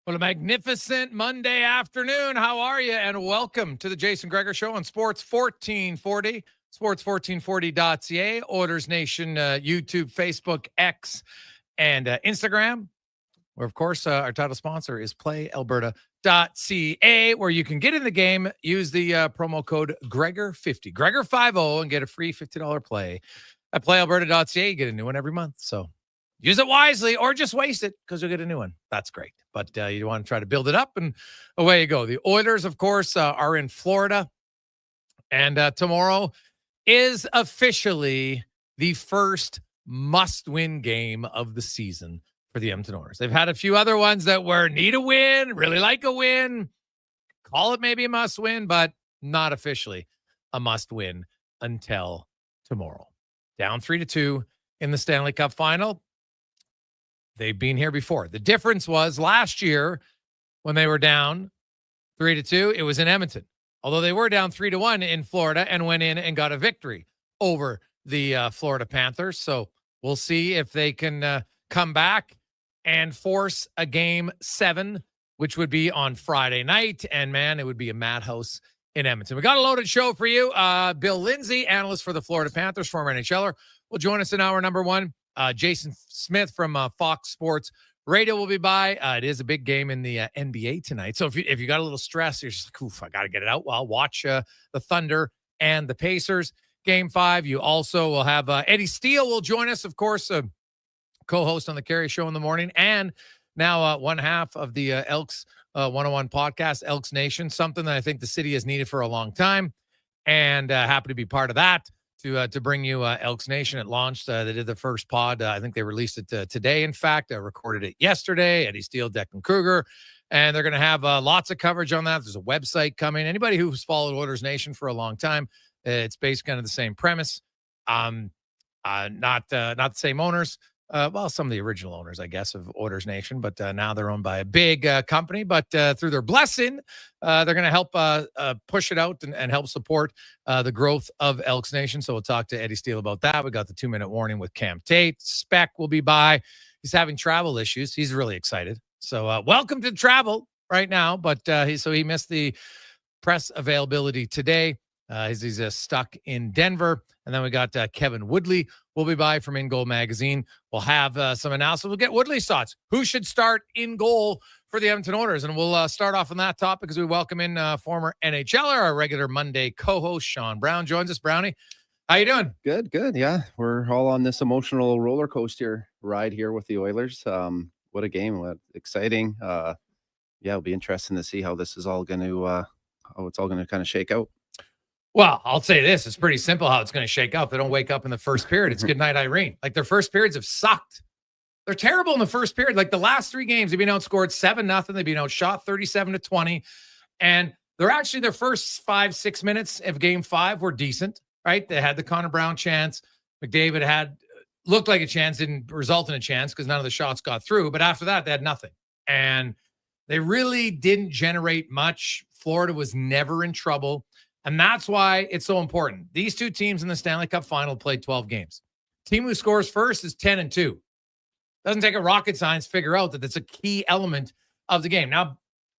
Well, a magnificent Monday afternoon. How are you? And welcome to the Jason Gregor Show on Sports 1440, sports1440.ca, Oilers Nation, YouTube, Facebook, X, and Instagram, where, of course, our title sponsor is playalberta.ca, where you can get in the game, use the promo code Gregor50, Gregor50, and get a free $50 play at playalberta.ca. You get a new one every month. So use it wisely or just waste it because you'll get a new one. That's great. But you want to try to build it up, and away you go. The Oilers, of course, are in Florida. And tomorrow is officially the first must-win game of the season for the Edmonton Oilers. They've had a few other ones that were need a win, really like a win, call it maybe a must-win, but not officially a must-win until tomorrow. Down 3-2 in the Stanley Cup final. They've been here before. The difference was last year when they were down 3-2, it was in Edmonton. Although they were down 3-1 in Florida and went in and got a victory over the Florida Panthers. So we'll see if they can come back and force a game 7, which would be on Friday night. And man, it would be a madhouse in Edmonton. We got a loaded show for you. Bill Lindsay, analyst for the Florida Panthers, former NHLer, will join us in hour number 1. Jason Smith from Fox Sports Radio will be by. It is a big game in the NBA tonight. So if you got a little stress, you're just like, oof, I got to get it out. Well, watch the Thunder and the Pacers Game 5. You also will have Eddie Steele will join us, of course, co-host on the Carey Show in the morning. And now one half of the Elks 101 podcast, Elks Nation, something that I think the city has needed for a long time. And happy to be part of that. To bring you Elks Nation. It launched. They did the first pod. I think they released it today. In fact, I recorded it yesterday. Eddie Steele, Declan Kruger. And they're going to have lots of coverage on that. There's a website coming. Anybody who's followed Oilers Nation for a long time, it's based kind of the same premise. Not the same owners. Well, some of the original owners, I guess, of Oilers Nation, but now they're owned by a big company. But through their blessing, they're going to help push it out and help support the growth of Elks Nation. So we'll talk to Eddie Steele about that. We got the 2-minute warning with Cam Tate. Spec will be by. He's having travel issues. He's really excited. So welcome to travel right now. But he missed the press availability today. He's stuck in Denver. And then we got Kevin Woodley will be by from In Goal Magazine. We'll have some analysis. We'll get Woodley's thoughts. Who should start in goal for the Edmonton Oilers? And we'll start off on that topic as we welcome in former NHLer, our regular Monday co-host, Sean Brown, joins us. Brownie, how you doing? Good. Yeah, we're all on this emotional roller coaster ride here with the Oilers. What a game. What exciting. It'll be interesting to see how this is all going to, how it's all going to kind of shake out. Well, I'll say this. It's pretty simple how it's going to shake out. They don't wake up in the first period. It's good night, Irene. Like, their first periods have sucked. They're terrible in the first period. Like, the last 3 games, they've been outscored 7-0. They've been outshot 37-20. And they're actually, their first 5-6 minutes of Game 5 were decent, right? They had the Connor Brown chance. McDavid looked like a chance, didn't result in a chance because none of the shots got through. But after that, they had nothing. And they really didn't generate much. Florida was never in trouble. And that's why it's so important. These 2 teams in the Stanley Cup final played 12 games. Team who scores first is 10-2. Doesn't take a rocket science to figure out that that's a key element of the game. Now,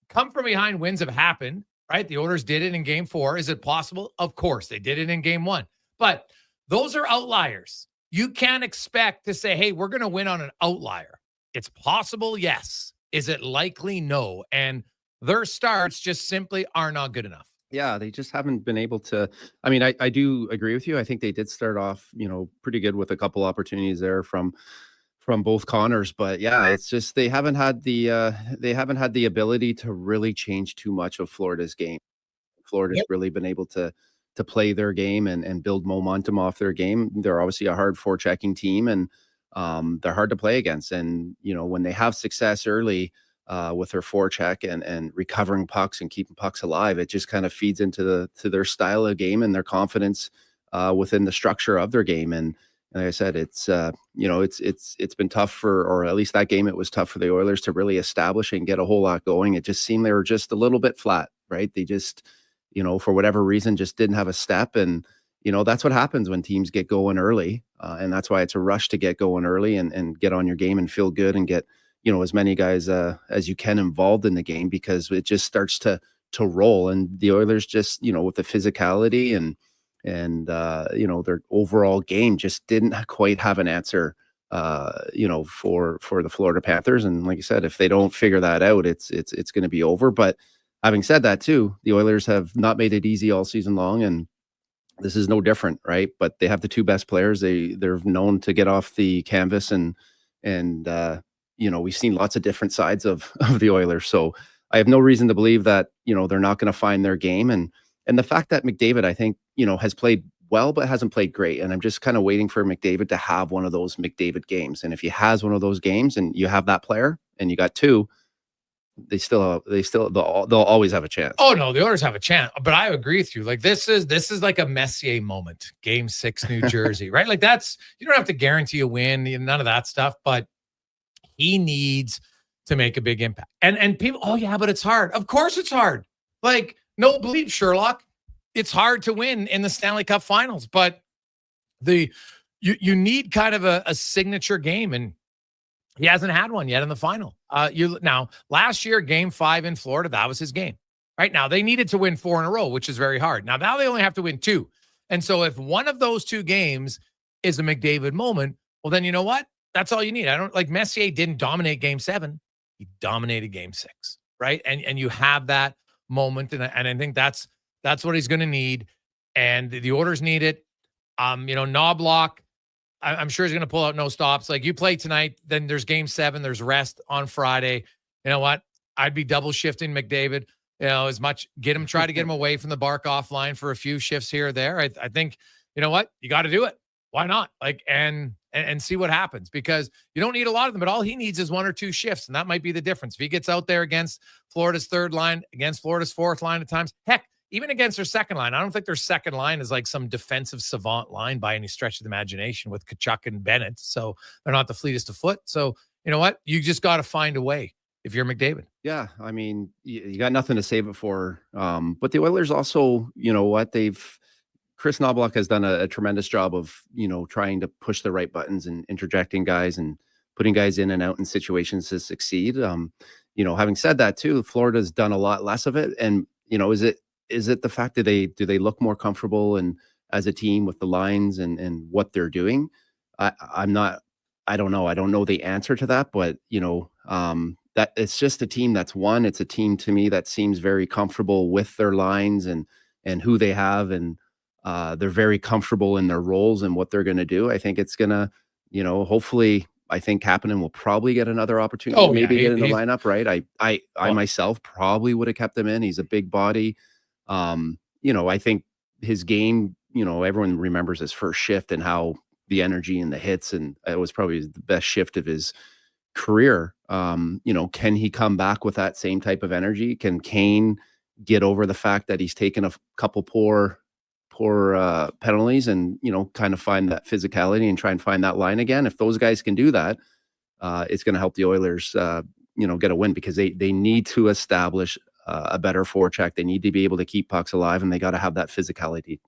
come from behind wins have happened, right? The Oilers did it in Game 4. Is it possible? Of course. They did it in Game 1. But those are outliers. You can't expect to say, hey, we're going to win on an outlier. It's possible, yes. Is it likely? No. And their starts just simply are not good enough. Yeah, they just haven't been able to. I mean, I do agree with you. I think they did start off, pretty good with a couple opportunities there from both Connors, but yeah, it's just they haven't had the ability to really change too much of Florida's game. Florida's really been able to play their game and build momentum off their game. They're obviously a hard forechecking team, and they're hard to play against. And when they have success early with their forecheck and recovering pucks and keeping pucks alive, it just kind of feeds into their style of game and their confidence within the structure of their game. And like I said, it's been tough or at least that game, it was tough for the Oilers to really establish and get a whole lot going. It just seemed they were just a little bit flat, right? They just, for whatever reason, just didn't have a step. And, that's what happens when teams get going early. And that's why it's a rush to get going early and get on your game and feel good and get, as many guys as you can involved in the game, because it just starts to roll. And the Oilers just, with the physicality and their overall game just didn't quite have an answer, for the Florida Panthers. And like I said, if they don't figure that out, it's going to be over. But having said that too, the Oilers have not made it easy all season long, and this is no different, right? But they have the two best players. They're known to get off the canvas, and we've seen lots of different sides of the Oilers. So I have no reason to believe that, they're not going to find their game. And the fact that McDavid, I think, has played well, but hasn't played great. And I'm just kind of waiting for McDavid to have one of those McDavid games. And if he has one of those games and you have that player and you got two, they'll always have a chance. Oh no, the Oilers have a chance. But I agree with you. Like this is like a Messier moment. Game 6, New Jersey, right? Like you don't have to guarantee a win, none of that stuff, but he needs to make a big impact. And people, oh yeah, but it's hard. Of course it's hard. Like, no bleep, Sherlock. It's hard to win in the Stanley Cup Finals, but you need kind of a signature game, and he hasn't had one yet in the final. Now, last year, Game 5 in Florida, that was his game. Right now, they needed to win 4 in a row, which is very hard. Now they only have to win 2. And so if one of those 2 games is a McDavid moment, well, then you know what? That's all you need. Messier didn't dominate Game 7. He dominated Game 6, right? And you have that moment, and I think that's what he's going to need, and the Oilers need it. Knobloch, I'm sure he's going to pull out no stops. Like, you play tonight, then there's Game 7, there's rest on Friday. You know what? I'd be double shifting McDavid. As much try to get him away from the Barkov line for a few shifts here or there. I think, you know what? You got to do it. Why not? And see what happens, because you don't need a lot of them, but all he needs is 1 or 2 shifts, and that might be the difference. If he gets out there against Florida's third line, against Florida's fourth line at times, heck, even against their second line. I don't think their second line is like some defensive savant line by any stretch of the imagination with Tkachuk and Bennett. So they're not the fleetest of foot. So you know what? You just got to find a way if you're McDavid. Yeah. I mean, you got nothing to save it for. But the Oilers also, Chris Knobloch has done a tremendous job of, trying to push the right buttons and interjecting guys and putting guys in and out in situations to succeed. Having said that too, Florida's done a lot less of it. And, is it the fact that do they look more comfortable and as a team with the lines and what they're doing? I don't know. I don't know the answer to that, but that it's just a team that's won. It's a team to me that seems very comfortable with their lines and who they have. And they're very comfortable in their roles and what they're going to do. I think it's going to, hopefully, I think Kapanen will probably get another opportunity. Get in the lineup, right? I myself probably would have kept him in. He's a big body. I think his game, everyone remembers his first shift and how the energy and the hits, and it was probably the best shift of his career. Can he come back with that same type of energy? Can Kane get over the fact that he's taken a couple poor penalties and, kind of find that physicality and try and find that line again? If those guys can do that, it's going to help the Oilers, get a win, because they need to establish a better forecheck. They need to be able to keep pucks alive, and they got to have that physicality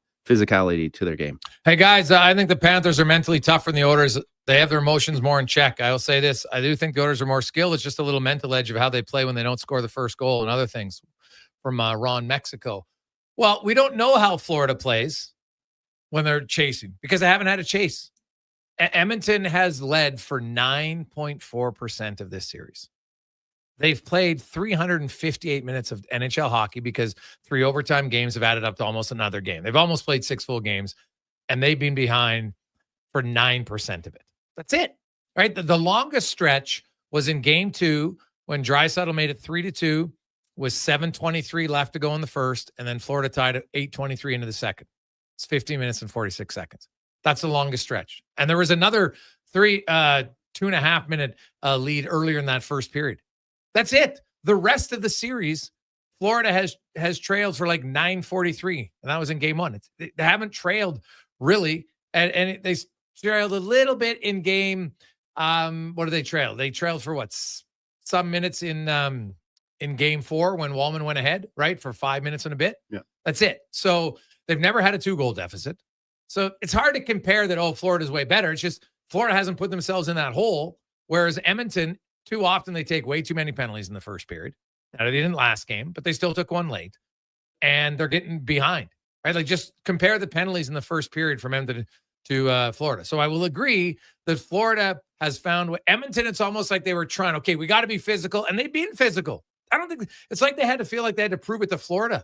to their game. Hey guys, I think the Panthers are mentally tougher than the Oilers. They have their emotions more in check. I will say this. I do think the Oilers are more skilled. It's just a little mental edge of how they play when they don't score the first goal and other things from Ron Mexico. Well, we don't know how Florida plays when they're chasing, because they haven't had a chase. Edmonton has led for 9.4% of this series. They've played 358 minutes of NHL hockey, because 3 overtime games have added up to almost another game. They've almost played 6 full games, and they've been behind for 9% of it. That's it, right? The longest stretch was in Game 2 when Draisaitl made it 3-2 with 7:23 left to go in the first, and then Florida tied at 8:23 into the second. It's 15 minutes and 46 seconds. That's the longest stretch. And there was another 2.5 minute lead earlier in that first period. That's it. The rest of the series, Florida has trailed for like 9:43, and that was in Game 1. They haven't trailed really, and they trailed a little bit in Game. What did they trail? They trailed for what? Some minutes in Game 4 when Wallman went ahead, right, for 5 minutes and a bit. Yeah, that's it. So they've never had a 2-goal deficit. So it's hard to compare that. Florida's way better. It's just Florida hasn't put themselves in that hole, whereas Edmonton Too often they take way too many penalties in the first period. Now, they didn't last game, but they still took one late, and they're getting behind, right? Like, just compare the penalties in the first period from Edmonton to Florida. So I will agree that Florida has found what Edmonton, it's almost like they were trying, okay, we got to be physical, and they've been physical. I don't think it's like they had to feel like they had to prove it to Florida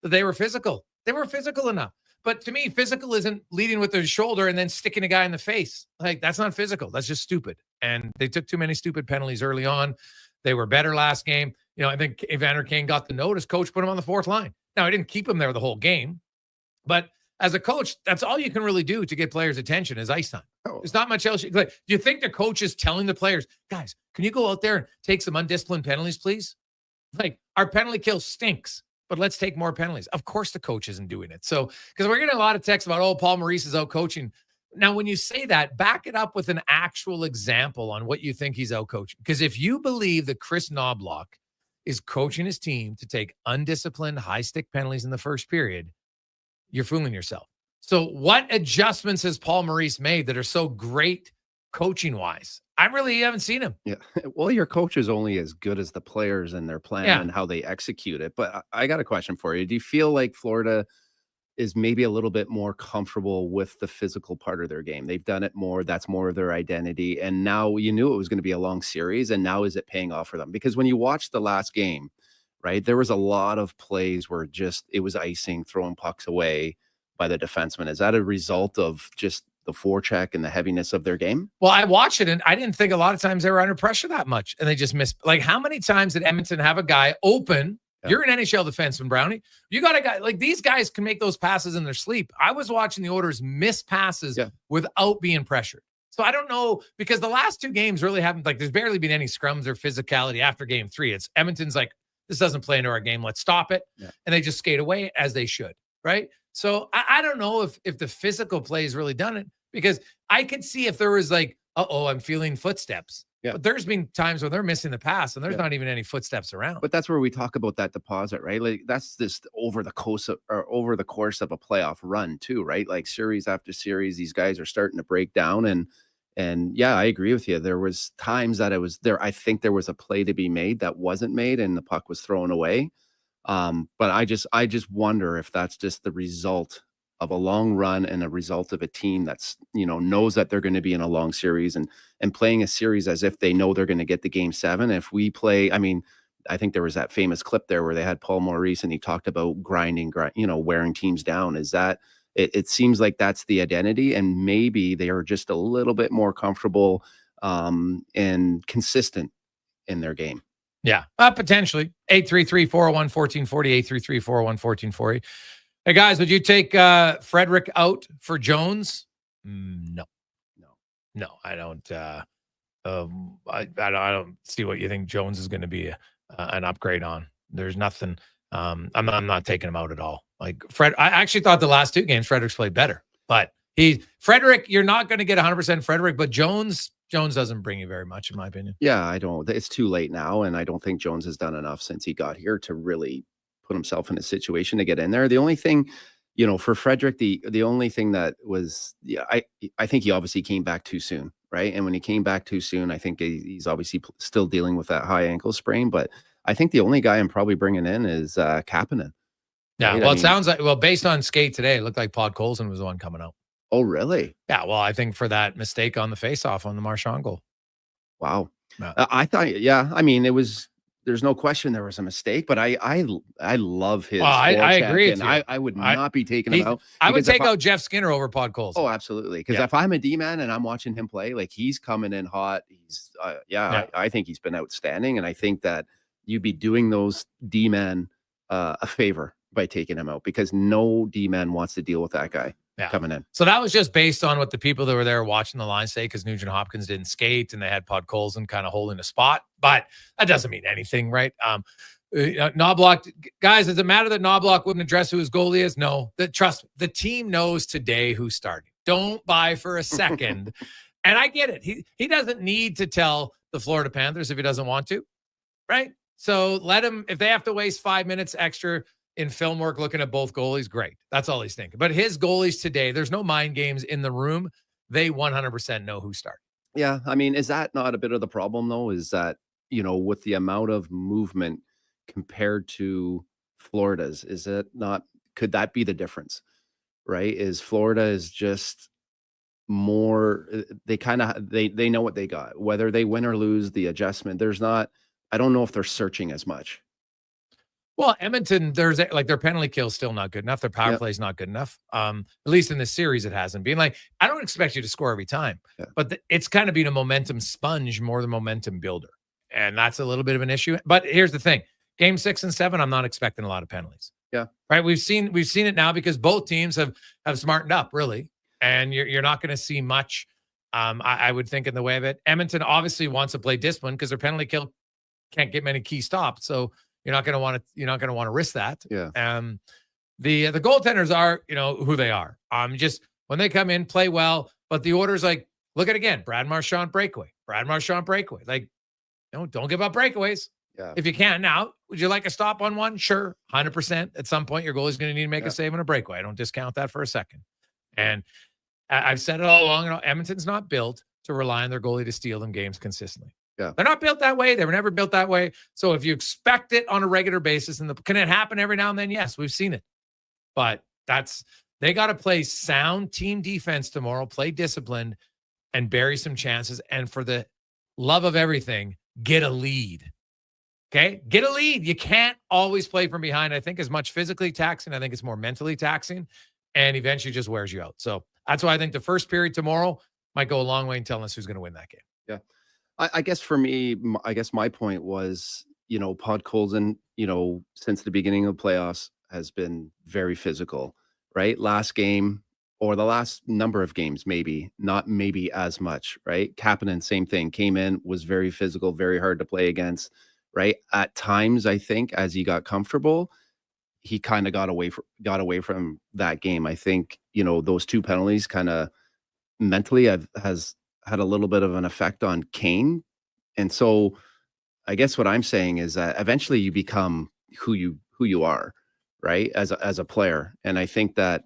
that they were physical. They were physical enough. But to me, physical isn't leading with their shoulder and then sticking a guy in the face. Like, that's not physical. That's just stupid. And they took too many stupid penalties early on. They were better last game. You know, I think Evander Kane got the notice. Coach put him on the fourth line. Now, I didn't keep him there the whole game, but as a coach, that's all you can really do to get players' attention is ice time. Oh. There's not much else. Do you think the coach is telling the players, guys, can you go out there and take some undisciplined penalties, please? Like, our penalty kill stinks, but let's take more penalties. Of course the coach isn't doing it. So, because we're getting a lot of texts about, oh, Paul Maurice is out coaching. Now, when you say that, back it up with an actual example on what you think he's out coaching. Because if you believe that Chris Knobloch is coaching his team to take undisciplined, high-stick penalties in the first period, you're fooling yourself. So what adjustments has Paul Maurice made that are so great coaching-wise? I really haven't seen him. Yeah. Well, your coach is only as good as the players and their plan and how they execute it. But I got a question for you. Do you feel like Florida is maybe a little bit more comfortable with the physical part of their game? They've done it more. That's more of their identity. And now you knew it was going to be a long series. And now is it paying off for them? Because when you watch the last game, right, there was a lot of plays where it was icing, throwing pucks away by the defenseman. Is that a result of just the forecheck and the heaviness of their game? Well, I watched it, and I didn't think a lot of times they were under pressure that much, and they just missed. Like, how many times did Edmonton have a guy open? Yeah. You're an NHL defenseman, Brownie. You got a guy, like, these guys can make those passes in their sleep. I was watching the Oilers miss passes without being pressured. So I don't know, because the last two games really haven't, like, there's barely been any scrums or physicality after game 3. It's Edmonton's like, this doesn't play into our game. Let's stop it. Yeah. And they just skate away as they should. Right. So I don't know if the physical play has really done it, because I could see if there was like, I'm feeling footsteps. Yeah. But there's been times when they're missing the pass and there's not even any footsteps around. But that's where we talk about that deposit, right? Like, that's just over the course of a playoff run too, right? Like, series after series, these guys are starting to break down. And yeah, I agree with you. There was times that it was there. I think there was a play to be made that wasn't made and the puck was thrown away. But I just wonder if that's just the result of a long run and a result of a team that's, knows that they're going to be in a long series and playing a series as if they know they're going to get the game 7. If we play, I think there was that famous clip there where they had Paul Maurice and he talked about grinding, wearing teams down. Is that it seems like that's the identity, and maybe they are just a little bit more comfortable and consistent in their game. Yeah, potentially. 833-401-1440, 833-401-1440. Hey, guys, would you take Frederick out for Jones? No, I don't. I don't see what you think Jones is going to be an upgrade on. There's nothing. I'm not taking him out at all. Like, I actually thought the last 2 games Frederick's played better, but Frederick, you're not going to get 100% Frederick, but Jones doesn't bring you very much, in my opinion. Yeah, I don't. It's too late now, and I don't think Jones has done enough since he got here to really put himself in a situation to get in there. The only thing, for Frederick, the only thing that was, I think he obviously came back too soon, right? And when he came back too soon, I think he's obviously still dealing with that high ankle sprain. But I think the only guy I'm probably bringing in is Kapanen. Yeah, right? Well, it sounds like, based on skate today, it looked like Pod Colson was the one coming out. Oh, really? Yeah, well, I think for that mistake on the faceoff on the Marchand goal. Wow. I thought, it was, there's no question there was a mistake, but I love his. Well, I agree. And I would not be taking him out. I would take out Jeff Skinner over Pod Colson. Oh, absolutely. Because if I'm a D-man and I'm watching him play, like, he's coming in hot. He's, I think he's been outstanding. And I think that you'd be doing those D-men a favor by taking him out, because no D-man wants to deal with that guy. Coming in. So that was just based on what the people that were there watching the line say, because Nugent Hopkins didn't skate and they had Pod Colson kind of holding a spot, but that doesn't mean anything, right? Knobloch, guys, does it matter that Knobloch wouldn't address who his goalie is? No, trust me, the team knows today who's starting. Don't buy for a second. And I get it. He doesn't need to tell the Florida Panthers if he doesn't want to, right? So let him, if they have to waste 5 minutes extra in film work looking at both goalies, great. That's all he's thinking. But his goalies today, there's no mind games in the room. They 100% know who's starting. Yeah, I mean, is that not a bit of the problem though? Is that, with the amount of movement compared to Florida's, is it not could that be the difference, right? Is Florida is just more they kind of they know what they got. Whether they win or lose, the adjustment, there's not I don't know if they're searching as much. Well, Edmonton, like their penalty kill is still not good enough. Their power Yep. play is not good enough. At least in this series, it hasn't been. Like, I don't expect you to score every time, Yeah. but it's kind of been a momentum sponge more than momentum builder. And that's a little bit of an issue. But here's the thing. Game 6 and 7, I'm not expecting a lot of penalties. Yeah. Right. We've seen it now because both teams have smartened up, really. And you're not going to see much. I would think in the way of it. Edmonton obviously wants to play discipline because their penalty kill can't get many key stops. So you're not going to want to risk that. Yeah. The goaltenders are, who they are. Just when they come in, play well, but the order's like, look at again, Brad Marchand breakaway. Like, don't give up breakaways. Yeah. If you can. Now, would you like a stop on one? Sure. 100%. At some point, your goalie's going to need to make a save on a breakaway. I don't discount that for a second. And I've said it all along, Edmonton's not built to rely on their goalie to steal them games consistently. Yeah. They're not built that way. They were never built that way. So if you expect it on a regular basis, can it happen every now and then? Yes, we've seen it. But they got to play sound team defense tomorrow, play disciplined, and bury some chances. And for the love of everything, get a lead. Okay? Get a lead. You can't always play from behind. I think it's much physically taxing. I think it's more mentally taxing, and eventually just wears you out. So that's why I think the first period tomorrow might go a long way in telling us who's going to win that game. Yeah. I guess for me, I guess my point was, Podkolzin, since the beginning of playoffs has been very physical, right? Last game or the last number of games, not maybe as much, right? Kapanen, same thing, came in, was very physical, very hard to play against, right? At times, I think as he got comfortable, he kind of got away from that game. I think, those two penalties kind of mentally has had a little bit of an effect on Kane. And so I guess what I'm saying is that eventually you become who you are, right? As a player. And I think that,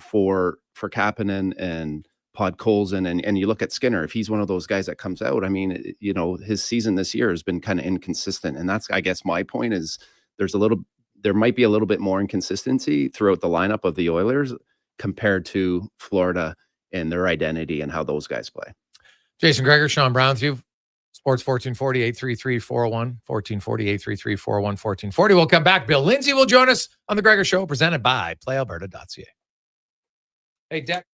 for Kapanen and Podkolzin and you look at Skinner, if he's one of those guys that comes out, I mean, his season this year has been kind of inconsistent. And that's, I guess my point is there might be a little bit more inconsistency throughout the lineup of the Oilers compared to Florida and their identity and how those guys play. Jason Gregor, Sean Brown with you. Sports 1440 833 401 1440 833 401 1440. We'll come back. Bill Lindsay will join us on the Gregor Show, presented by PlayAlberta.ca. Hey, Deck.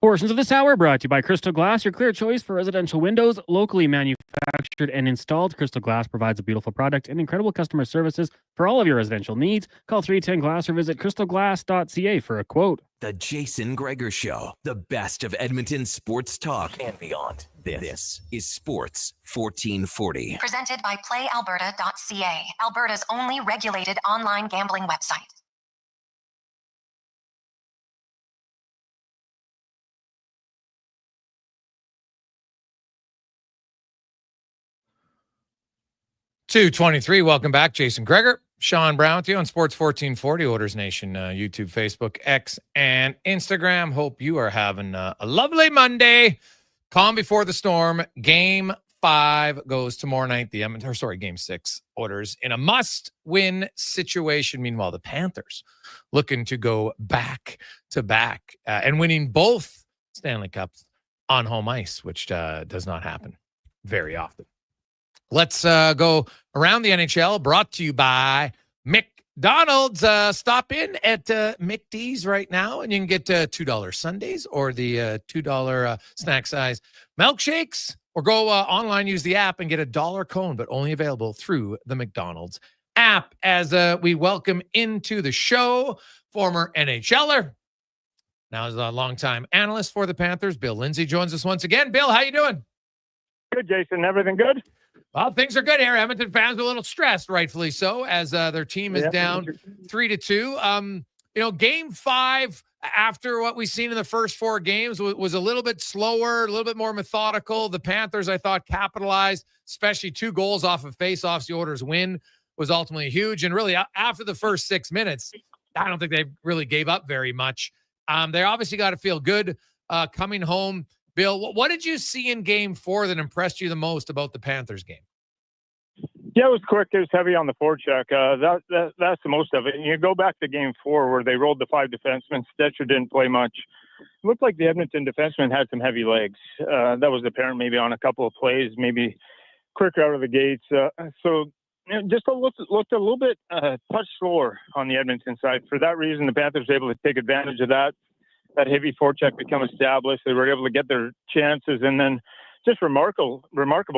Portions of this hour brought to you by Crystal Glass, your clear choice for residential windows, locally manufactured and installed. Crystal Glass provides a beautiful product and incredible customer services for all of your residential needs. Call 310 Glass or visit crystalglass.ca for a quote. The Jason Gregor Show, the best of Edmonton sports talk and beyond. This is Sports 1440. Presented by PlayAlberta.ca, Alberta's only regulated online gambling website. .223, welcome back. Jason Gregor, Sean Brown with you on Sports 1440, Oilers Nation, YouTube, Facebook, X, and Instagram. Hope you are having a lovely Monday. Calm before the storm. Game 5 goes tomorrow night. Game 6, Oilers in a must-win situation. Meanwhile, the Panthers looking to go back-to-back and winning both Stanley Cups on home ice, which does not happen very often. Let's go around the NHL, brought to you by McDonald's. Stop in at McD's right now, and you can get $2 sundaes or the $2 snack size milkshakes, or go online, use the app, and get a $1 cone, but only available through the McDonald's app. As we welcome into the show, former NHLer, now is a longtime analyst for the Panthers, Bill Lindsay, joins us once again. Bill, how you doing? Good, Jason. Everything good? Well, things are good here. Edmonton fans are a little stressed, rightfully so, as their team is down 3-2. Game 5, after what we've seen in the first 4 games, was a little bit slower, a little bit more methodical. The Panthers, I thought, capitalized, especially 2 goals off of faceoffs. The Oilers' win was ultimately huge. And really, after the first 6 minutes, I don't think they really gave up very much. They obviously got to feel good coming home. Bill, what did you see in Game 4 that impressed you the most about the Panthers game? Yeah, it was quick. It was heavy on the forecheck. That's the most of it. And you go back to Game 4 where they rolled the 5 defensemen. Stetcher didn't play much. It looked like the Edmonton defensemen had some heavy legs. That was apparent maybe on a couple of plays, maybe quicker out of the gates. Just looked a little bit touch slower on the Edmonton side. For that reason, the Panthers were able to take advantage of that heavy forecheck become established. They were able to get their chances, and then just remarkable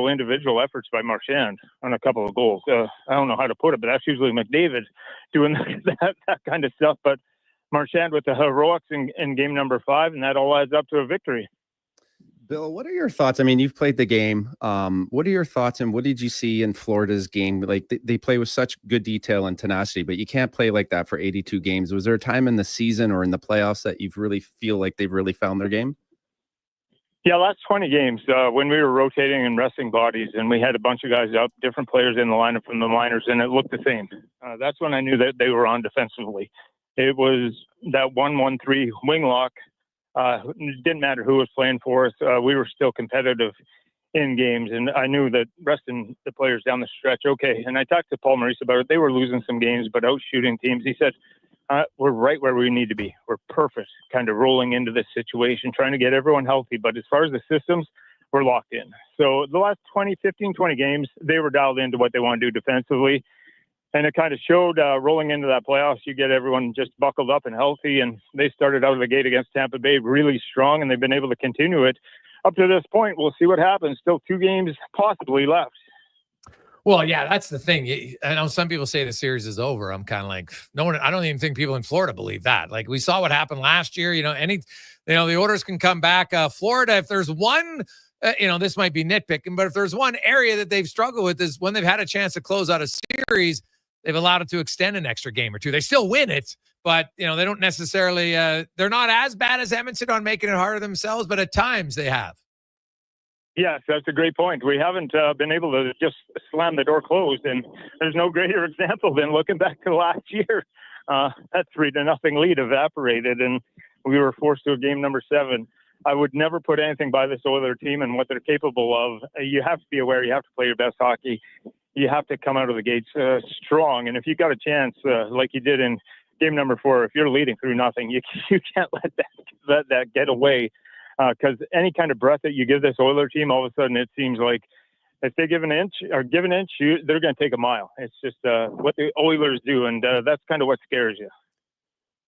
individual efforts by Marchand on a couple of goals. I don't know how to put it, but that's usually McDavid doing that kind of stuff. But Marchand with the heroics in game number 5, and that all adds up to a victory. Bill, what are your thoughts? I mean, you've played the game. What are your thoughts, and what did you see in Florida's game? Like, they play with such good detail and tenacity, but you can't play like that for 82 games. Was there a time in the season or in the playoffs that you really feel like they've really found their game? Yeah, last 20 games, when we were rotating and resting bodies, and we had a bunch of guys up, different players in the lineup from the minors, and it looked the same. That's when I knew that they were on defensively. It was that 1-1-3 wing lock. It didn't matter who was playing for us. We were still competitive in games, and I knew that resting the players down the stretch, okay. And I talked to Paul Maurice about it. They were losing some games, but out shooting teams. He said, we're right where we need to be. We're perfect, kind of rolling into this situation, trying to get everyone healthy. But as far as the systems, we're locked in. So the last 20 games, they were dialed into what they want to do defensively. And it kind of showed rolling into that playoffs, you get everyone just buckled up and healthy. And they started out of the gate against Tampa Bay really strong, and they've been able to continue it up to this point. We'll see what happens. Still 2 games possibly left. Well, yeah, that's the thing. I know some people say the series is over. I'm kind of like, I don't even think people in Florida believe that. Like, we saw what happened last year. The Oilers can come back. Florida, if there's one, this might be nitpicking, but if there's one area that they've struggled with is when they've had a chance to close out a series, they've allowed it to extend an extra game or 2. They still win it, but they don't necessarily. They're not as bad as Edmonton on making it harder themselves, but at times they have. Yes, that's a great point. We haven't been able to just slam the door closed, and there's no greater example than looking back to last year. That 3-0 lead evaporated, and we were forced to a game number 7. I would never put anything by this Oiler team and what they're capable of. You have to be aware. You have to play your best hockey. You have to come out of the gates strong. And if you got a chance, like you did in game number 4, if you're leading through nothing, you can't let that get away. Because any kind of breath that you give this Oiler team, all of a sudden it seems like if they give an inch, they're going to take a mile. It's just what the Oilers do, and that's kind of what scares you.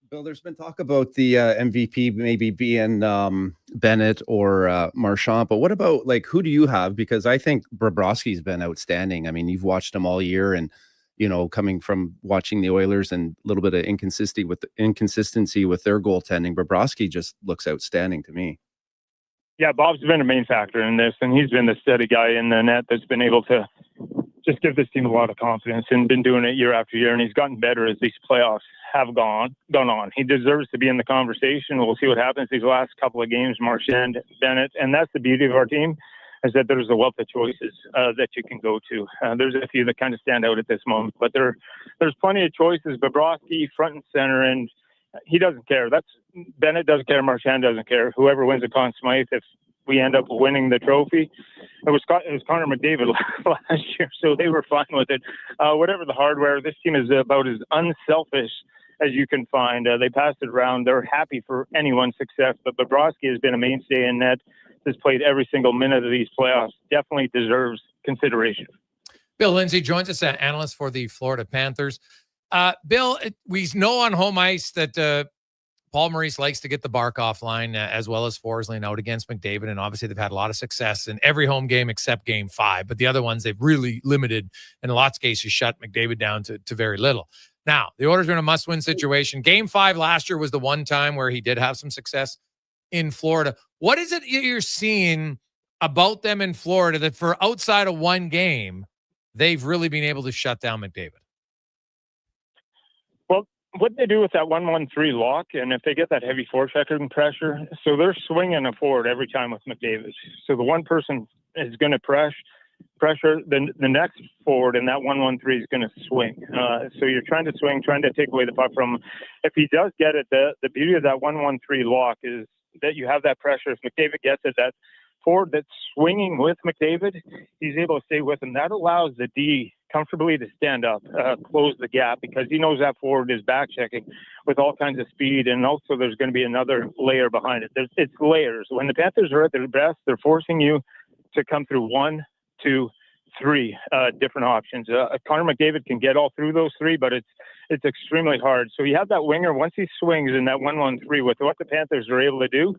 Bill, there's been talk about the MVP maybe being Bennett or Marchand, but what about, like, who do you have? Because I think Bobrovsky's been outstanding. I mean, you've watched him all year, and coming from watching the Oilers and a little bit of inconsistency with their goaltending, Bobrovsky just looks outstanding to me. Yeah, Bob's been a main factor in this, and he's been the steady guy in the net that's been able to just give this team a lot of confidence and been doing it year after year, and he's gotten better as these playoffs have gone on. He deserves to be in the conversation. We'll see what happens these last couple of games, Marchand, Bennett, and that's the beauty of our team, is that there's a wealth of choices that you can go to. There's a few that kind of stand out at this moment, but there's plenty of choices. Bobrovsky, front and center, and he doesn't care. Bennett doesn't care. Marchand doesn't care. Whoever wins the Conn Smythe, if we end up winning the trophy, it was Connor McDavid last year, so they were fine with it. Whatever the hardware, this team is about as unselfish as you can find. They passed it around. They're happy for anyone's success, but Bobrovsky has been a mainstay in net. Has played every single minute of these playoffs. Definitely deserves consideration. Bill Lindsay joins us, analyst for the Florida Panthers. Bill, we know on home ice that Paul Maurice likes to get the bark offline, as well as Forsling out against McDavid, and obviously they've had a lot of success in every home game except Game 5. But the other ones they've really limited, in lots of cases, shut McDavid down to very little. Now, the Oilers are in a must-win situation. Game 5 last year was the one time where he did have some success in Florida. What is it you're seeing about them in Florida that for outside of one game, they've really been able to shut down McDavid? Well, what they do with that 1-1-3 lock, and if they get that heavy forechecking pressure, so they're swinging a forward every time with McDavid. So the one person is going to pressure, the next forward in that 1-1-3 is going to swing. So you're trying to swing, trying to take away the puck from him. If he does get it, the beauty of that 1-1-3 lock is that you have that pressure. If McDavid gets it, that forward that's swinging with McDavid, he's able to stay with him. That allows the D comfortably to stand up, close the gap, because he knows that forward is back checking with all kinds of speed. And also there's going to be another layer behind it. It's layers. When the Panthers are at their best, they're forcing you to come through 1, 2, 3 different options. Connor McDavid can get all through those 3, but it's extremely hard. So you have that winger, once he swings in that 1-1-3 with what the Panthers are able to do,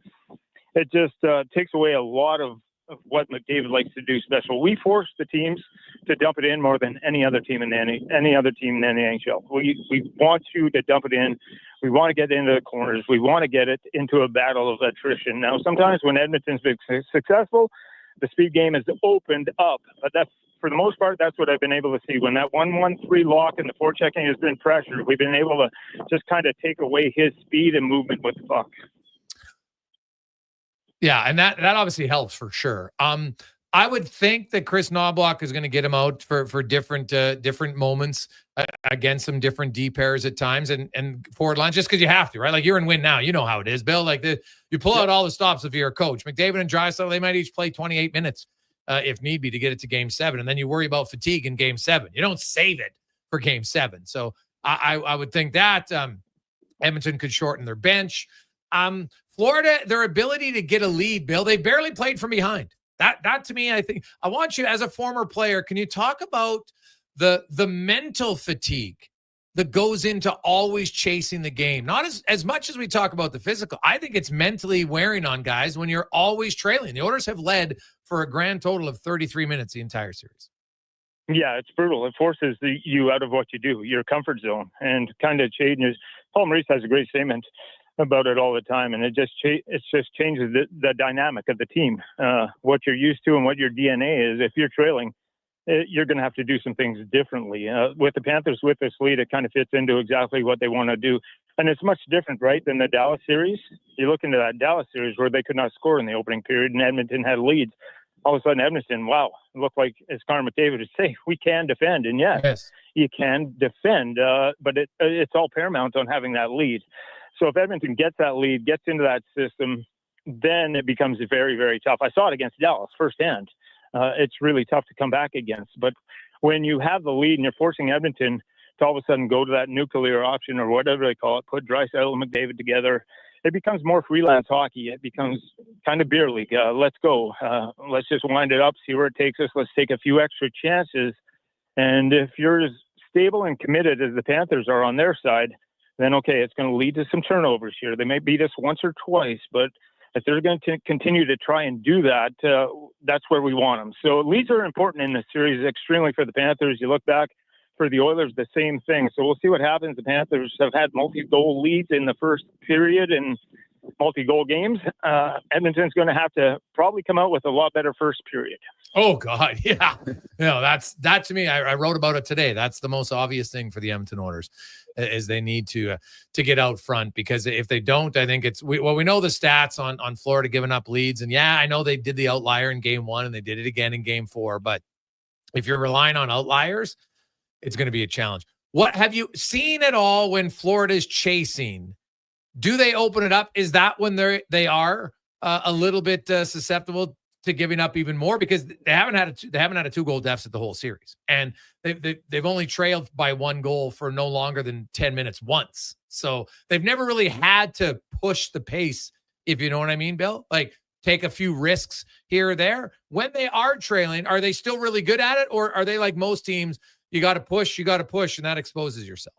it just takes away a lot of what McDavid likes to do special. We force the teams to dump it in more than any other team in any other team in the NHL. We want you to dump it in. We want to get into the corners. We want to get it into a battle of attrition. Now, sometimes when Edmonton's been successful, the speed game has opened up, but that's, for the most part, that's what I've been able to see. When that 1-1-3 lock and the forechecking has been pressured, we've been able to just kind of take away his speed and movement with the puck. Yeah, and that obviously helps for sure. I would think that Chris Knobloch is going to get him out for different moments against some different D pairs at times and forward lines, just because you have to, right? Like, you're in win now. You know how it is, Bill. Like, you pull out all the stops if you're a coach. McDavid and Draisaitl, they might each play 28 minutes if need be to get it to Game 7, and then you worry about fatigue in Game 7. You don't save it for Game 7. So I would think that Edmonton could shorten their bench. Florida, their ability to get a lead, Bill, they barely played from behind. That to me, I think, I want you, as a former player, can you talk about the mental fatigue that goes into always chasing the game? Not as much as we talk about the physical. I think it's mentally wearing on guys when you're always trailing. The Oilers have led for a grand total of 33 minutes the entire series. Yeah, it's brutal. It forces you out of what you do, your comfort zone, and kind of changes. Paul Maurice has a great statement about it all the time, and it just changes the dynamic of the team. What you're used to and what your DNA is. If you're trailing, you're going to have to do some things differently. With the Panthers, with this lead, it kind of fits into exactly what they want to do, and it's much different, right, than the Dallas series. You look into that Dallas series where they could not score in the opening period, and Edmonton had leads. All of a sudden, Edmonton, wow, it looked like, as Connor McDavid would say, we can defend, and yes, you can defend, but it's all paramount on having that lead. So if Edmonton gets that lead, gets into that system, then it becomes very, very tough. I saw it against Dallas firsthand. It's really tough to come back against. But when you have the lead and you're forcing Edmonton to all of a sudden go to that nuclear option or whatever they call it, put Draisaitl and McDavid together, it becomes more freelance hockey. It becomes kind of beer league. Let's go. Let's just wind it up, see where it takes us. Let's take a few extra chances. And if you're as stable and committed as the Panthers are on their side, then okay, it's going to lead to some turnovers here. They may beat us once or twice, but if they're going to continue to try and do that, that's where we want them. So leads are important in this series, extremely for the Panthers. You look back for the Oilers, the same thing. So we'll see what happens. The Panthers have had multi-goal leads in the first period and multi-goal games. Edmonton's going to have to probably come out with a lot better first period. Oh God, yeah. That to me, I wrote about it today. That's the most obvious thing for the Edmonton Oilers is they need to get out front, because if they don't, I think we know the stats on Florida giving up leads, and yeah, I know they did the outlier in game 1 and they did it again in game 4, but if you're relying on outliers, it's going to be a challenge. What have you seen at all when Florida's chasing? Do they open it up? Is that when they are a little bit susceptible to giving up even more, because they haven't had a 2-goal deficit the whole series, and they've only trailed by 1 goal for no longer than 10 minutes once. So they've never really had to push the pace, if you know what I mean, Bill. Like take a few risks here or there. When they are trailing, are they still really good at it, or are they like most teams? You got to push, and that exposes yourself.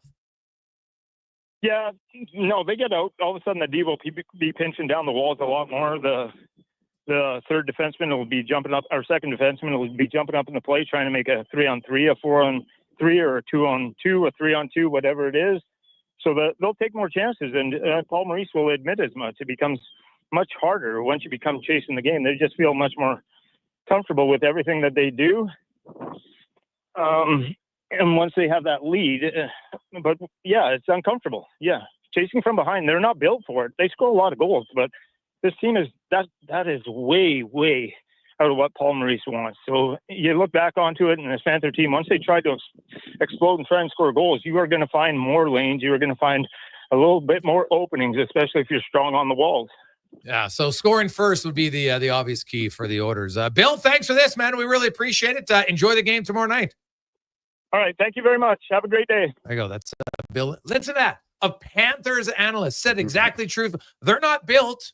Yeah, no, they get out. All of a sudden, the D will be pinching down the walls a lot more. The third defenseman will be jumping up. Our second defenseman will be jumping up in the play, trying to make a 3-on-3, a 4-on-3, or a 2-on-2, a 3-on-2, whatever it is. So they'll take more chances, and Paul Maurice will admit as much. It becomes much harder once you become chasing the game. They just feel much more comfortable with everything that they do. And once they have that lead, but yeah, it's uncomfortable. Yeah, chasing from behind, they're not built for it. They score a lot of goals, but this team is that is way out of what Paul Maurice wants. So you look back onto it, and this Panther team, once they tried to explode and try and score goals, you are going to find more lanes. You are going to find a little bit more openings, especially if you're strong on the walls. Yeah, so scoring first would be the obvious key for the Oilers. Bill, thanks for this, man. We really appreciate it. Enjoy the game tomorrow night. All right, thank you very much. Have a great day. There you go. That's Bill. Listen to that. A Panthers analyst said exactly true. They're not built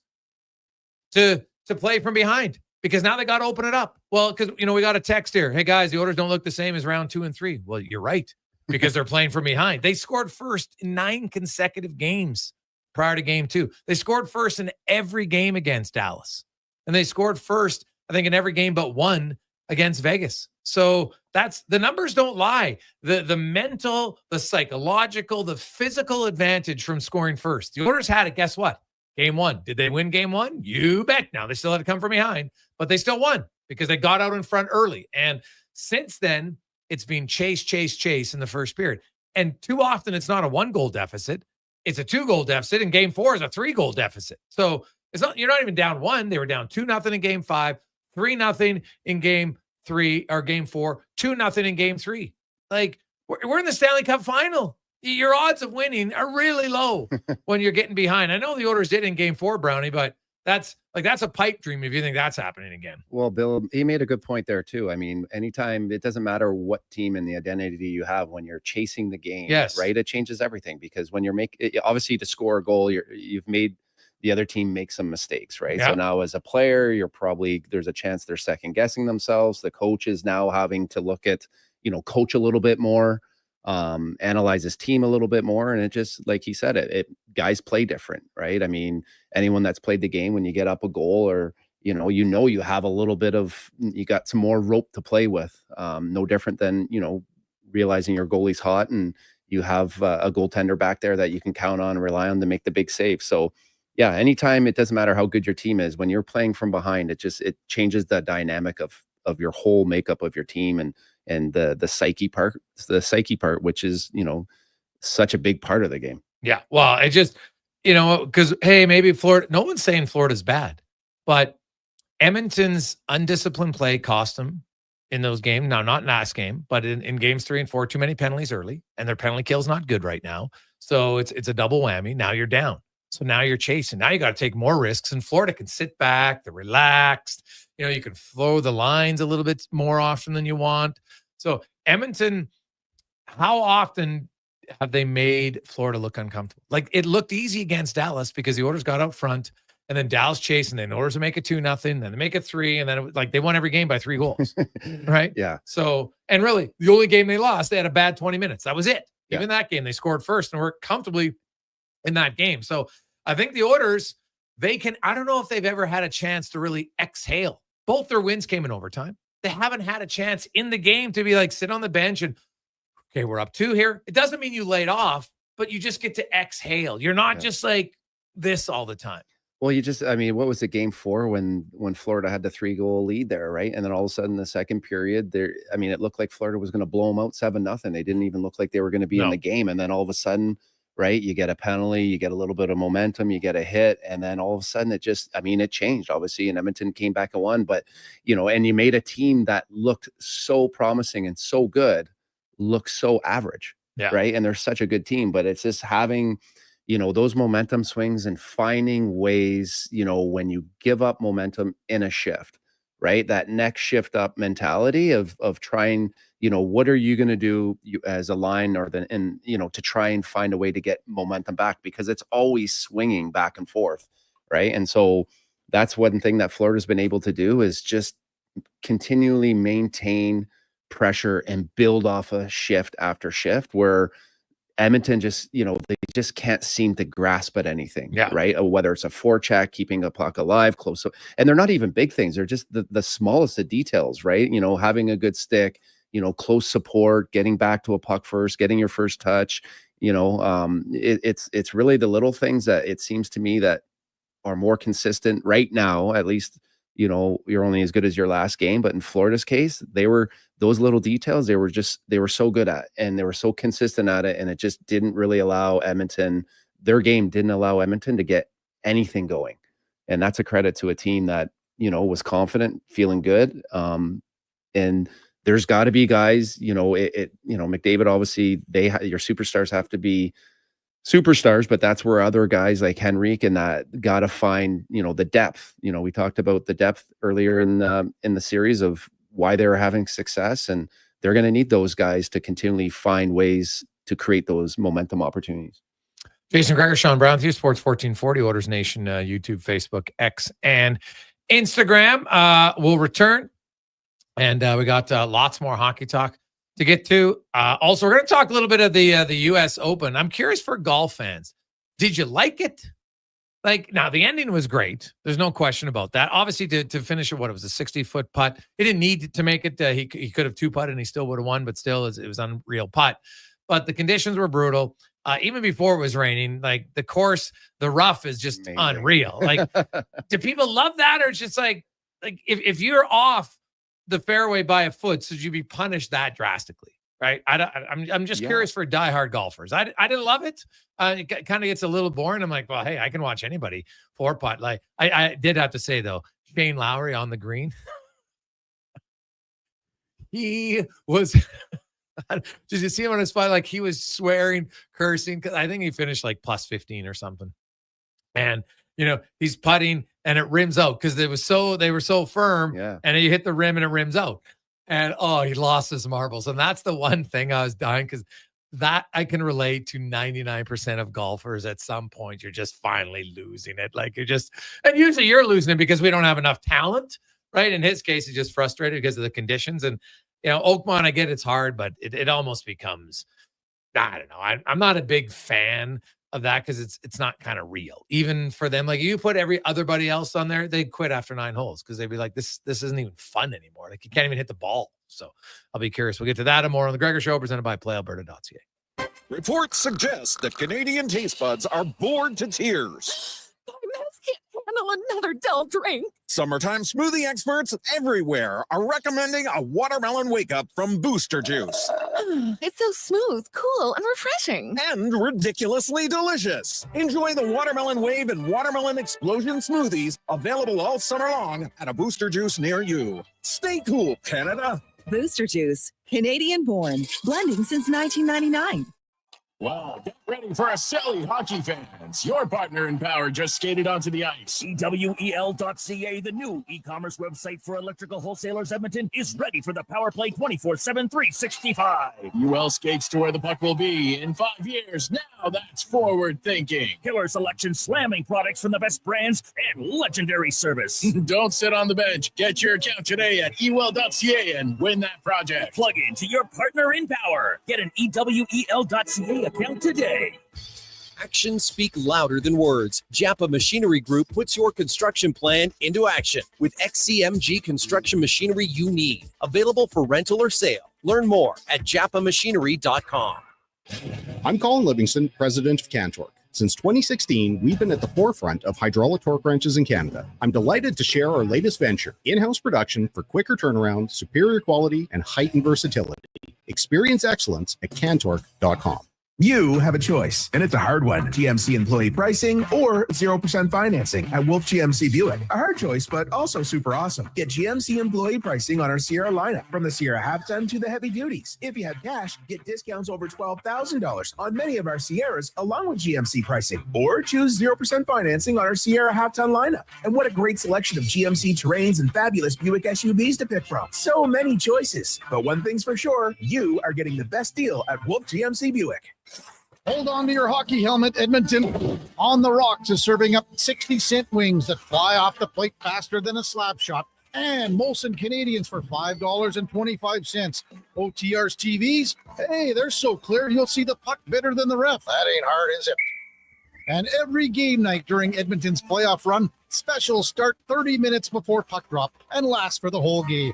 to play from behind, because now they got to open it up. Well, because, we got a text here. Hey, guys, the Oilers don't look the same as round 2 and 3. Well, you're right, because they're playing from behind. They scored first in 9 consecutive games prior to game 2. They scored first in every game against Dallas. And they scored first, I think, in every game but 1 against Vegas. So that's the numbers don't lie. The mental, the psychological, the physical advantage from scoring first. The Oilers had it. Guess what? Game 1. Did they win game 1? You bet. Now they still had to come from behind, but they still won because they got out in front early. And since then, it's been chase in the first period. And too often it's not a 1-goal deficit. It's a 2-goal deficit. And game 4 is a 3-goal deficit. So you're not even down 1. They were down 2-0 in game 5, 3-0 in game 3 or game 4, 2-0 in game 3. Like we're in the Stanley Cup final. Your odds of winning are really low when you're getting behind. I know the Oilers did in game 4, Brownie, but that's a pipe dream if you think that's happening again. Well, Bill, he made a good point there too. I mean, anytime, it doesn't matter what team and the identity you have when you're chasing the game, yes, right? It changes everything, because when you're obviously to score a goal, you've made the other team make some mistakes, right? Yeah. So now as a player, there's a chance they're second guessing themselves. The coach is now having to look at, coach a little bit more, analyze his team a little bit more. And it just, like he said, guys play different, right? I mean, anyone that's played the game, when you get up a goal, or, you have a little bit you got some more rope to play with. No different than, realizing your goalie's hot and you have a goaltender back there that you can count on and rely on to make the big save. So yeah, anytime, it doesn't matter how good your team is, when you're playing from behind, it changes the dynamic of your whole makeup of your team and the psyche part, which is, such a big part of the game. Yeah. Well, it just, because, hey, maybe Florida, no one's saying Florida's bad, but Edmonton's undisciplined play cost them in those games. Now, not last game, but in games 3 and 4, too many penalties early, and their penalty kill's not good right now. So it's a double whammy. Now you're down. So now you're chasing. Now you got to take more risks. And Florida can sit back. They're relaxed. You can flow the lines a little bit more often than you want. So Edmonton, how often have they made Florida look uncomfortable? Like, it looked easy against Dallas because the Oilers got out front, and then Dallas chased, and then the Oilers to make it 2-0, then they make it 3, and then it was like they won every game by 3 goals, right? Yeah. So, and really, the only game they lost, they had a bad 20 minutes. That was it. Yeah. Even that game, they scored first and were comfortably in that game. So I think the Oilers, I don't know if they've ever had a chance to really exhale. Both their wins came in overtime. They haven't had a chance in the game to be like, sit on the bench and, okay, we're up 2 here. It doesn't mean you laid off, but you just get to exhale. You're not just like this all the time. Well, what was it, game 4 when Florida had the 3-goal lead there, right? And then all of a sudden, the second period, it looked like Florida was going to blow them out 7-0. They didn't even look like they were going to be in the game. And then all of a sudden, right, you get a penalty, you get a little bit of momentum, you get a hit, and then all of a sudden it changed, obviously, and Edmonton came back and won. But, and you made a team that looked so promising and so good look so average, right? And they're such a good team, but it's just having those momentum swings and finding ways, when you give up momentum in a shift, right? That next shift up mentality of trying, what are you going to do as a line to try and find a way to get momentum back, because it's always swinging back and forth, right? And so that's one thing that Florida's been able to do is just continually maintain pressure and build off a shift after shift, where Edmonton just, they just can't seem to grasp at anything, right? Whether it's a forecheck, keeping a puck alive, close. And they're not even big things. They're just the smallest of details, right? Having a good stick, close support, getting back to a puck first, getting your first touch, it's really the little things that it seems to me that are more consistent right now, at least. You're only as good as your last game. But in Florida's case, those little details, they were so good at, and they were so consistent at it. And it just didn't really allow their game didn't allow Edmonton to get anything going. And that's a credit to a team that, was confident, feeling good. And there's got to be guys, McDavid, obviously your superstars have to be superstars, but that's where other guys like Henrique and that got to find, the depth. We talked about the depth earlier in the series of why they were having success, and they're going to need those guys to continually find ways to create those momentum opportunities. Jason Gregor, Sean Brown, Sports 1440, Oilers Nation, YouTube, Facebook, X, and Instagram. Will return, and we got lots more hockey talk to get to. Also, we're going to talk a little bit of the U.S. Open. I'm curious for golf fans. Did you like it? Now, the ending was great. There's no question about that. Obviously, to finish it, it was a 60-foot putt. He didn't need to make it. He could have 2-putted and he still would have won, but still, it was unreal putt. But the conditions were brutal. Even before it was raining, the course, the rough is just amazing. Unreal. Do people love that? Or it's just if you're off the fairway by a foot, should you be punished that drastically, right? I'm just curious for diehard golfers. I didn't love it. It kind of gets a little boring. I'm like, well, hey, I can watch anybody 4-putt. I did have to say though, Shane Lowry on the green, he was. Did you see him on his spot? He was swearing, cursing, because I think he finished plus 15 or something. And he's putting and it rims out because they were so firm. Yeah. And you hit the rim and it rims out. And he lost his marbles. And that's the one thing I was dying, because that I can relate to 99% of golfers. At some point, you're just finally losing it. And usually you're losing it because we don't have enough talent, right? In his case, he's just frustrated because of the conditions. And Oakmont, I get it's hard, but it almost becomes, I don't know. I'm not a big fan of that because it's not kind of real. Even for them, you put everybody else on there, they'd quit after 9 holes because they'd be like, this isn't even fun anymore. You can't even hit the ball. So I'll be curious. We'll get to that and more on the Gregor Show, presented by PlayAlberta.ca. Reports suggest the Canadian taste buds are bored to tears. My mouth can't handle another dull drink. Summertime smoothie experts everywhere are recommending a watermelon wake-up from Booster Juice. It's so smooth, cool, and refreshing. And ridiculously delicious. Enjoy the Watermelon Wave and Watermelon Explosion smoothies, available all summer long at a Booster Juice near you. Stay cool, Canada. Booster Juice, Canadian-born, blending since 1999. Wow, get ready for a silly hockey fans. Your partner in power just skated onto the ice. EWEL.ca, the new e-commerce website for electrical wholesalers Edmonton, is ready for the power play 24/7, 365. UL skates to where the puck will be in 5 years. Now that's forward thinking. Killer selection, slamming products from the best brands, and legendary service. Don't sit on the bench. Get your account today at EWEL.ca and win that project. Plug into your partner in power. Get an EWEL.ca account today. Actions speak louder than words. Japa Machinery Group puts your construction plan into action with XCMG construction machinery you need. Available for rental or sale. Learn more at japamachinery.com. I'm Colin Livingston, president of Cantork. Since 2016, we've been at the forefront of hydraulic torque wrenches in Canada. I'm delighted to share our latest venture, in-house production for quicker turnaround, superior quality, and heightened versatility. Experience excellence at cantork.com. You have a choice, and it's a hard one. GMC employee pricing or 0% financing at Wolf GMC Buick. A hard choice, but also super awesome. Get GMC employee pricing on our Sierra lineup, from the Sierra half-ton to the heavy duties. If you have cash, get discounts over $12,000 on many of our Sierras, along with GMC pricing. Or choose 0% financing on our Sierra half-ton lineup. And what a great selection of GMC terrains and fabulous Buick SUVs to pick from. So many choices. But one thing's for sure, you are getting the best deal at Wolf GMC Buick. Hold on to your hockey helmet, Edmonton. On the Rocks is serving up 60-cent wings that fly off the plate faster than a slap shot. And Molson Canadians for $5.25. OTR's TVs, hey, they're so clear you'll see the puck better than the ref. That ain't hard, is it? And every game night during Edmonton's playoff run, specials start 30 minutes before puck drop and last for the whole game.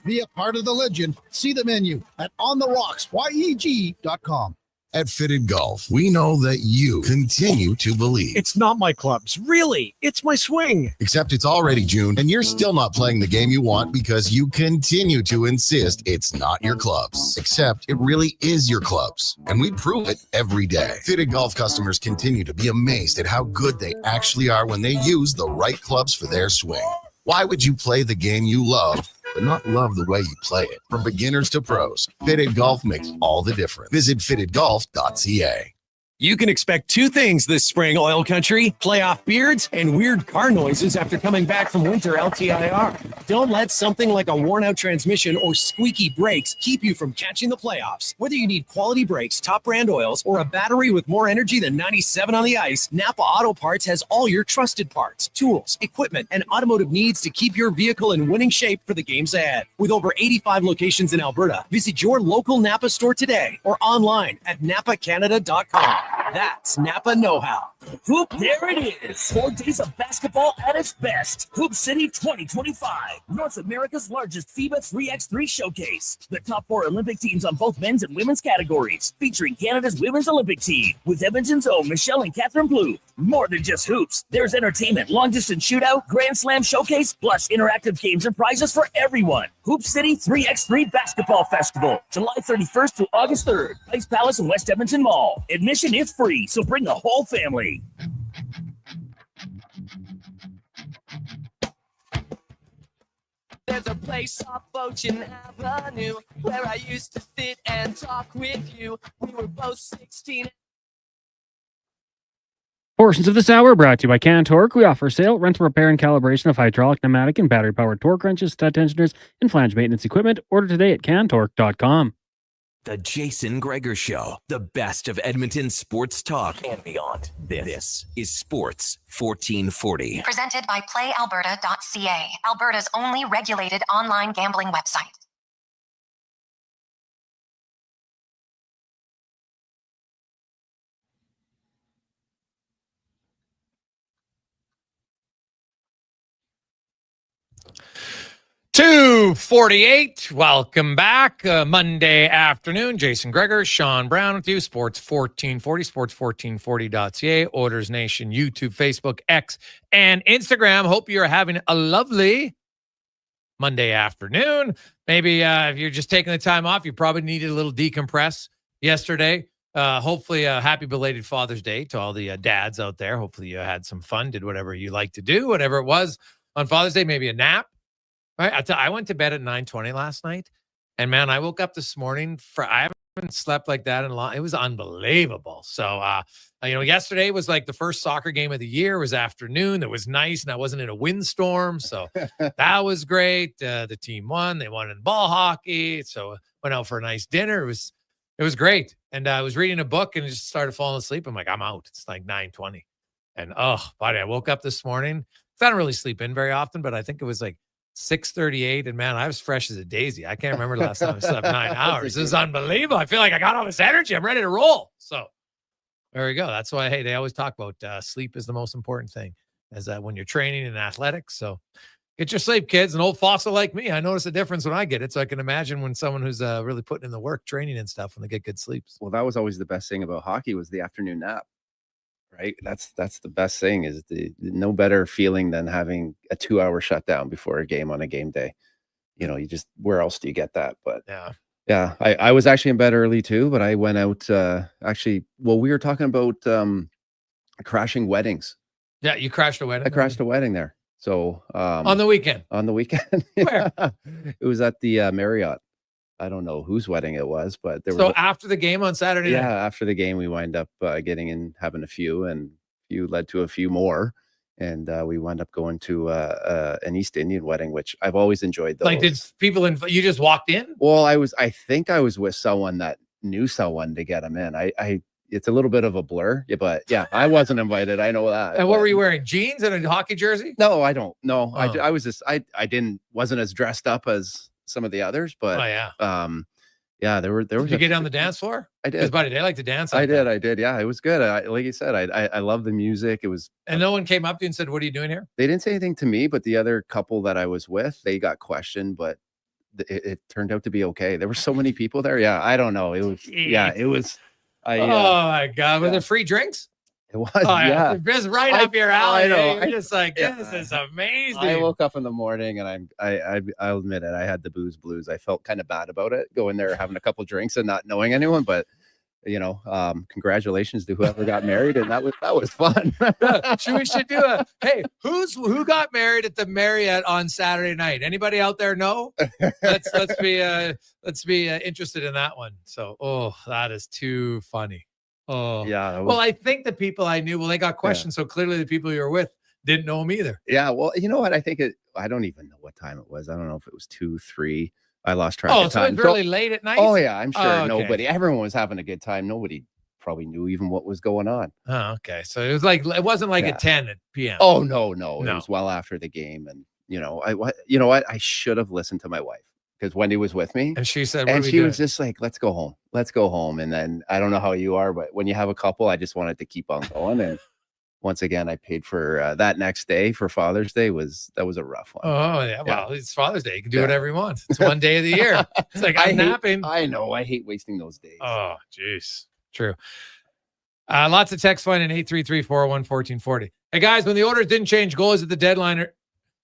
Be a part of the legend. See the menu at ontherocks.yeg.com. At Fitted Golf, we know that you continue to believe. It's not my clubs. Really, it's my swing. Except it's already June, and you're still not playing the game you want because you continue to insist it's not your clubs. Except it really is your clubs, and we prove it every day. Fitted Golf customers continue to be amazed at how good they actually are when they use the right clubs for their swing. Why would you play the game you love but not love the way you play it? From beginners to pros, Fitted Golf makes all the difference. Visit fittedgolf.ca. You can expect two things this spring, oil country: playoff beards and weird car noises after coming back from winter LTIR. Don't let something like a worn-out transmission or squeaky brakes keep you from catching the playoffs. Whether you need quality brakes, top brand oils, or a battery with more energy than 97 on the ice, Napa Auto Parts has all your trusted parts, tools, equipment, and automotive needs to keep your vehicle in winning shape for the games ahead. With over 85 locations in Alberta, visit your local Napa store today or online at napacanada.com. That's Napa know-how. Hoop, there it is. 4 days of basketball at its best. Hoop City 2025, North America's largest FIBA 3x3 showcase. The top 4 Olympic teams on both men's and women's categories, featuring Canada's women's Olympic team with Edmonton's own Michelle and Catherine Blue. More than just hoops. There's entertainment, long-distance shootout, Grand Slam showcase, plus interactive games and prizes for everyone. Hoop City 3x3 Basketball Festival, July 31st to August 3rd. Ice Palace and West Edmonton Mall. Admission is free, so bring the whole family. There's a place off Ocean Avenue where I used to sit and talk with you. We were both 16. Portions of this hour brought to you by Cantork. We offer sale, rental, repair, and calibration of hydraulic, pneumatic, and battery-powered torque wrenches, stud tensioners, and flange maintenance equipment. Order today at cantork.com. The Jason Gregor Show, the best of Edmonton sports talk and beyond. This is Sports 1440. Presented by PlayAlberta.ca, Alberta's only regulated online gambling website. $2:48. Welcome back. Monday afternoon. Jason Gregor, Sean Brown with you. Sports 1440, sports1440.ca, Orders Nation, YouTube, Facebook, X, and Instagram. Hope you're having a lovely Monday afternoon. Maybe if you're just taking the time off, you probably needed a little decompress yesterday. Hopefully a happy belated Father's Day to all the dads out there. Hopefully you had some fun, did whatever you like to do, whatever it was on Father's Day, maybe a nap. Right, I went to bed at 9:20 last night, and man, I woke up this morning. I haven't slept like that in a long. It was unbelievable. So, yesterday was like the first soccer game of the year. It was afternoon. It was nice, and I wasn't in a windstorm, so that was great. The team won. They won in ball hockey, so went out for a nice dinner. It was great, and I was reading a book and just started falling asleep. I'm like, I'm out. It's like 9:20, and buddy, I woke up this morning. I don't really sleep in very often, but I think it was like 6:38, and man, I was fresh as a daisy. I can't remember the last time I slept 9 hours. This is unbelievable. I feel like I got all this energy. I'm ready to roll. So There we go. That's why, hey, they always talk about sleep is the most important thing, as when you're training in athletics. So get your sleep, kids. An old fossil like me, I notice a difference when I get it. So I can imagine when someone who's really putting in the work, training and stuff, when they get good sleeps. Well, that was always the best thing about hockey was the afternoon nap, right? That's the best thing is no better feeling than having a 2-hour shutdown before a game on a game day. You know, where else do you get that? But yeah, I was actually in bed early too, but I went out we were talking about crashing weddings. Yeah, you crashed a wedding. I crashed a wedding there. So on the weekend. Where? It was at the Marriott. I don't know whose wedding it was, but there was. So after the game on Saturday night? Yeah, after the game, we wind up getting in, having a few, and few led to a few more. And we wound up going to an East Indian wedding, which I've always enjoyed. Those. Like, did people you just walked in? Well, I think I was with someone that knew someone to get them in. It's a little bit of a blur, but yeah, I wasn't invited. I know that. And what were you wearing? Jeans and a hockey jersey? No, I don't. No, Oh. I was just, wasn't as dressed up as some of the others, but yeah, there was. Did you get on the dance floor? I did. Because buddy, they like to dance. I did. Yeah, it was good. Like you said, I love the music. It was. And no one came up to you and said, "What are you doing here?" They didn't say anything to me, but the other couple that I was with, they got questioned, but it turned out to be okay. There were so many people there. Yeah, I don't know. It was. Yeah, it was. Oh my God! Were there free drinks? It was. Oh, yeah, it's right up your alley. I know. You're just like, this is amazing. I woke up in the morning and I'll admit it. I had the booze blues. I felt kind of bad about it, going there, having a couple drinks and not knowing anyone. But congratulations to whoever got married, and that was fun. We should do hey, who got married at the Marriott on Saturday night? Anybody out there know? Let's be interested in that one. So, that is too funny. Oh yeah. Well, I think the people I knew, they got questioned. So clearly the people you were with didn't know them either. Yeah. Well, you know what? I think I don't even know what time it was. I don't know if it was 2, 3. I lost track of time. So it was really late at night? Oh yeah. I'm sure okay. everyone was having a good time. Nobody probably knew even what was going on. Oh, okay. So it wasn't like at 10 p.m. Oh, no. It was well after the game. And I should have listened to my wife. Because Wendy was with me, and she said, and she was just like, let's go home. And then I don't know how you are, but when you have a couple, I just wanted to keep on going. And once again, I paid for that next day for Father's Day. That was a rough one. Oh yeah. Well, it's Father's Day. You can do whatever you want. It's one day of the year. It's like I'm napping. I know. I hate wasting those days. Oh, jeez. True. Lots of text finding 833-401-1440. Hey guys, when the Oilers didn't change goalies at the deadline,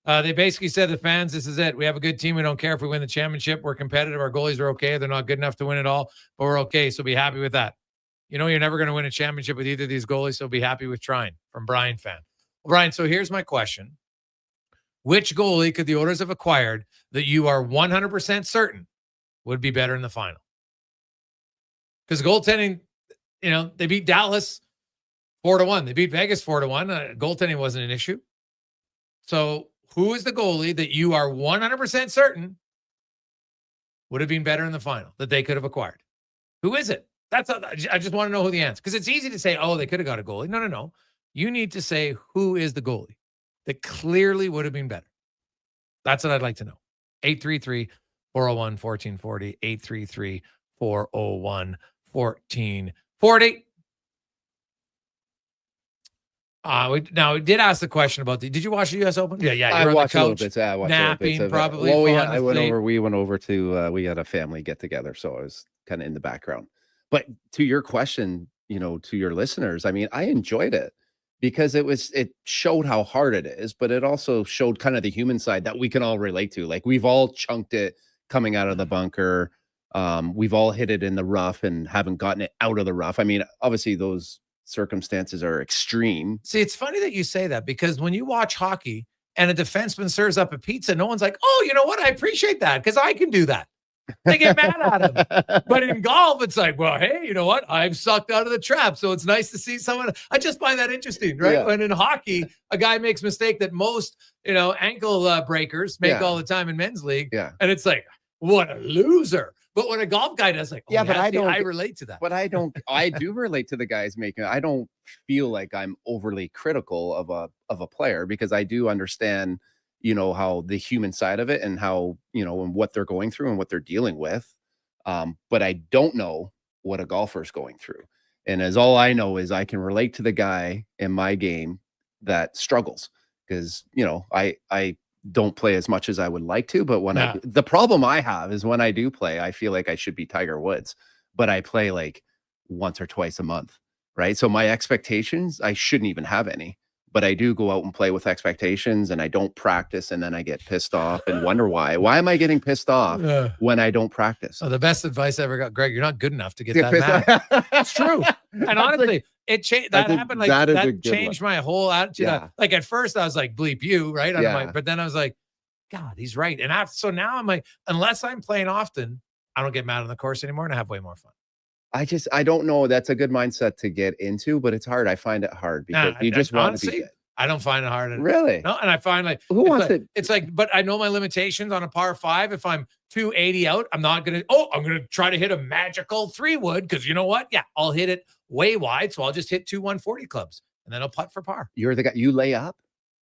they basically said to the fans, this is it. We have a good team. We don't care if we win the championship. We're competitive. Our goalies are okay. They're not good enough to win it all, but we're okay. So be happy with that. You're never going to win a championship with either of these goalies, so be happy with trying. From Brian Fan. Well, Brian, so here's my question. Which goalie could the Oilers have acquired that you are 100% certain would be better in the final? Because goaltending, they beat Dallas 4-1. They beat Vegas 4-1. Goaltending wasn't an issue. So who is the goalie that you are 100% certain would have been better in the final that they could have acquired? Who is it? I just want to know who the answer. Because it's easy to say, they could have got a goalie. No. You need to say who is the goalie that clearly would have been better. That's what I'd like to know. 833-401-1440. 833-401-1440. We did ask the question about did you watch the U.S. Open? Yeah. I watched a little bit. Yeah, I watched napping, a little bit. Probably. Well, we went over to, we had a family get together. So I was kind of in the background. But to your question, to your listeners, I mean, I enjoyed it because it showed how hard it is, but it also showed kind of the human side that we can all relate to. Like we've all chunked it coming out of the bunker. We've all hit it in the rough and haven't gotten it out of the rough. I mean, obviously those circumstances are extreme. See, it's funny that you say that because when you watch hockey and a defenseman serves up a pizza, no one's like, oh, you know what? I appreciate that because I can do that. They get mad at him. But in golf, it's like, well, hey, you know what? I've sucked out of the trap. So it's nice to see someone. I just find that interesting, right? Yeah. When in hockey, a guy makes a mistake that most, ankle breakers make all the time in men's league. Yeah. And it's like, what a loser. But when a golf guy does like, but I relate to that. But I do relate to the guys making, I don't feel like I'm overly critical of a player because I do understand, how the human side of it and how, and what they're going through and what they're dealing with. But I don't know what a golfer's going through. And as all I know is I can relate to the guy in my game that struggles because, I don't play as much as I would like to, but the problem I have is when I do play, I feel like I should be Tiger Woods, but I play like once or twice a month, right? So my expectations, I shouldn't even have any, but I do go out and play with expectations and I don't practice and then I get pissed off and wonder why. Why am I getting pissed off when I don't practice? Oh, the best advice I ever got, Greg, you're not good enough to get that mad. It's true. And honestly, it changed. That happened. Like that changed my whole attitude. Yeah. Like at first I was like, bleep you, right? But then I was like, God, he's right. And so now I'm like, unless I'm playing often, I don't get mad on the course anymore and I have way more fun. I don't know. That's a good mindset to get into, but it's hard. I find it hard because you just want to be good. I don't find it hard. Really? No, and I find like who wants it? It's like, but I know my limitations on a par 5. If I'm 280 out, I'm gonna try to hit a magical 3-wood because you know what? Yeah, I'll hit it way wide, so I'll just hit 2 140 clubs and then I'll putt for par. You're the guy. You lay up?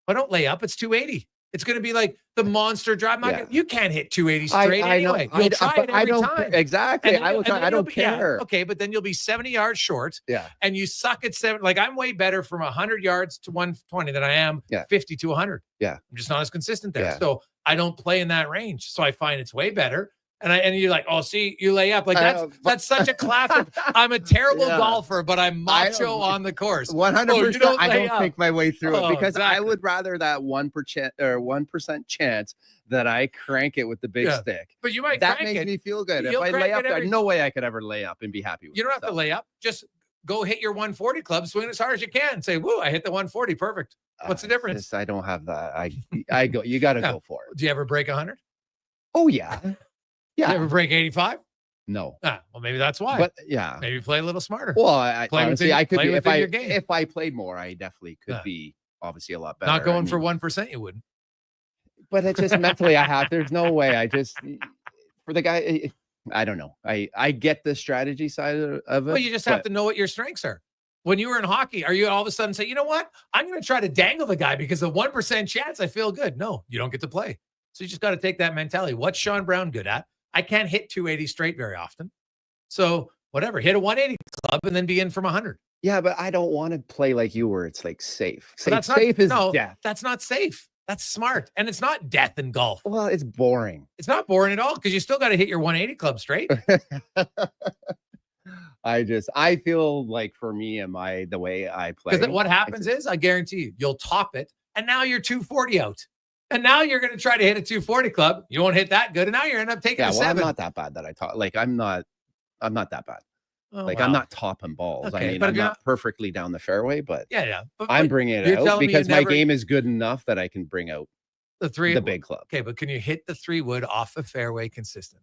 I don't lay up. It's 280. It's going to be like the monster drive. You can't hit 280 straight anyway. You'll try it every time. Exactly. I don't care. Yeah, okay, but then you'll be 70 yards short. Yeah. And you suck at 7. Like I'm way better from 100 yards to 120 than I am 50 to 100. Yeah. I'm just not as consistent there. Yeah. So I don't play in that range. So I find it's way better. And you're like, oh, see, you lay up. Like that's such a classic. I'm a terrible golfer, but I'm macho on the course. 100%. I don't think my way through it because exactly. I would rather that 1% chance that I crank it with the big stick. But you might that crank makes it. me feel good. You'll If I lay up, crank it there's no way I could ever lay up and be happy with You don't have to lay up. Just go hit your 140 club, swing as hard as you can. Say, woo, I hit the 140. Perfect. What's the difference? I don't have that. I go. You got to go for it. Do you ever break 100? Oh yeah. Yeah. You ever break 85? No. Well, maybe that's why. But yeah, maybe play a little smarter. Well, honestly, I could be if I played more, I definitely could be obviously a lot better. Not going for 1%, you wouldn't. But it's just mentally, there's no way. I just for the guy, I don't know. I get the strategy side of it. Well, you just have to know what your strengths are. When you were in hockey, are you all of a sudden say, you know what? I'm going to try to dangle the guy because the 1% chance I feel good. No, you don't get to play. So you just got to take that mentality. What's Sean Brown good at? I can't hit 280 straight very often. So whatever, hit a 180 club and then be in from 100. Yeah, but I don't want to play like you where it's like safe. Safe is death. That's not safe. That's smart. And it's not death in golf. Well, it's boring. It's not boring at all because you still got to hit your 180 club straight. I feel like for me and the way I play. Because what happens is, I guarantee you, you'll top it. And now you're 240 out. And now you're going to try to hit a 240 club. You won't hit that good. And now you're end up taking a 7. I'm not that bad that I talk. Like, I'm not that bad. Oh, I'm not topping balls. Okay, I mean, but I'm not perfectly down the fairway, but yeah. But I'm bringing it out because my game is good enough that I can bring out the big club. Okay, but can you hit the 3-wood off the fairway consistent?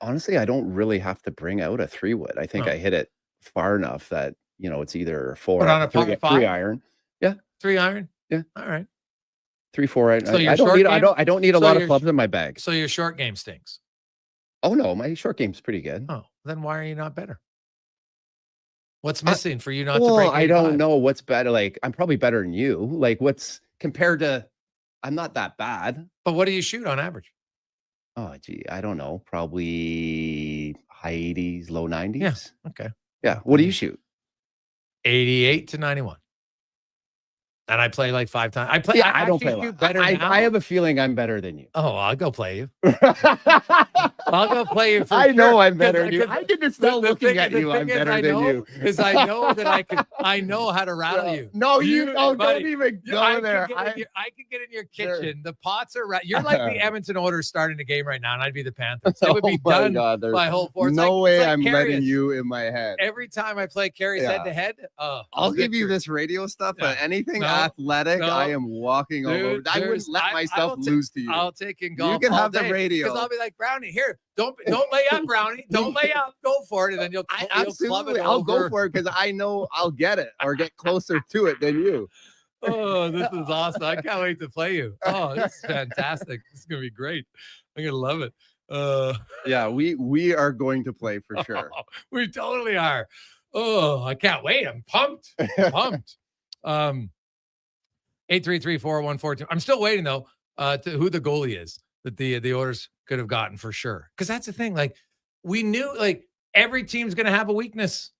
Honestly, I don't really have to bring out a 3-wood. I think I hit it far enough that, it's either 4 but on a 3 iron. Yeah. 3 iron? Yeah. All right. 3, 4. So I don't need a lot of clubs in my bag. So your short game stinks. Oh no, my short game's pretty good. Oh, then why are you not better? What's missing for you not to break 85? I don't know what's better. Like I'm probably better than you. Like what's compared to I'm not that bad. But what do you shoot on average? Oh gee, I don't know. Probably high 80s, low 90s. Yeah. Okay. Yeah. What do you shoot? 88 to 91. And I play like 5 times. I don't play better now. I have a feeling I'm better than you. Oh, I'll go play you. I'll go play you. I know I'm better than you. I didn't start looking at you. I'm better than you. Because I know that I know how to rattle you. No, don't even go there. I can get in your kitchen. The pots are right. You're like the Edmonton Oilers starting a game right now, and I'd be the Panthers. It would be done by whole force. No way I'm letting you in my head. Every time I play Carey's head to head, I'll give you this radio stuff, but anything athletic, I am walking over. I wouldn't let myself lose to you. I'll take in golf. You can have the radio. Because I'll be like, Brownie, here, don't lay up, Brownie. Don't lay up. Go for it. And then you'll club it over. I'll go for it because I know I'll get it or get closer to it than you. Oh, this is awesome. I can't wait to play you. Oh, this is fantastic. This is going to be great. I'm going to love it. Yeah, we are going to play for sure. We totally are. Oh, I can't wait. I'm pumped. 833-401-42. I'm still waiting though to who the goalie is that the Oilers could have gotten for sure. Because that's the thing. Like we knew like every team's going to have a weakness.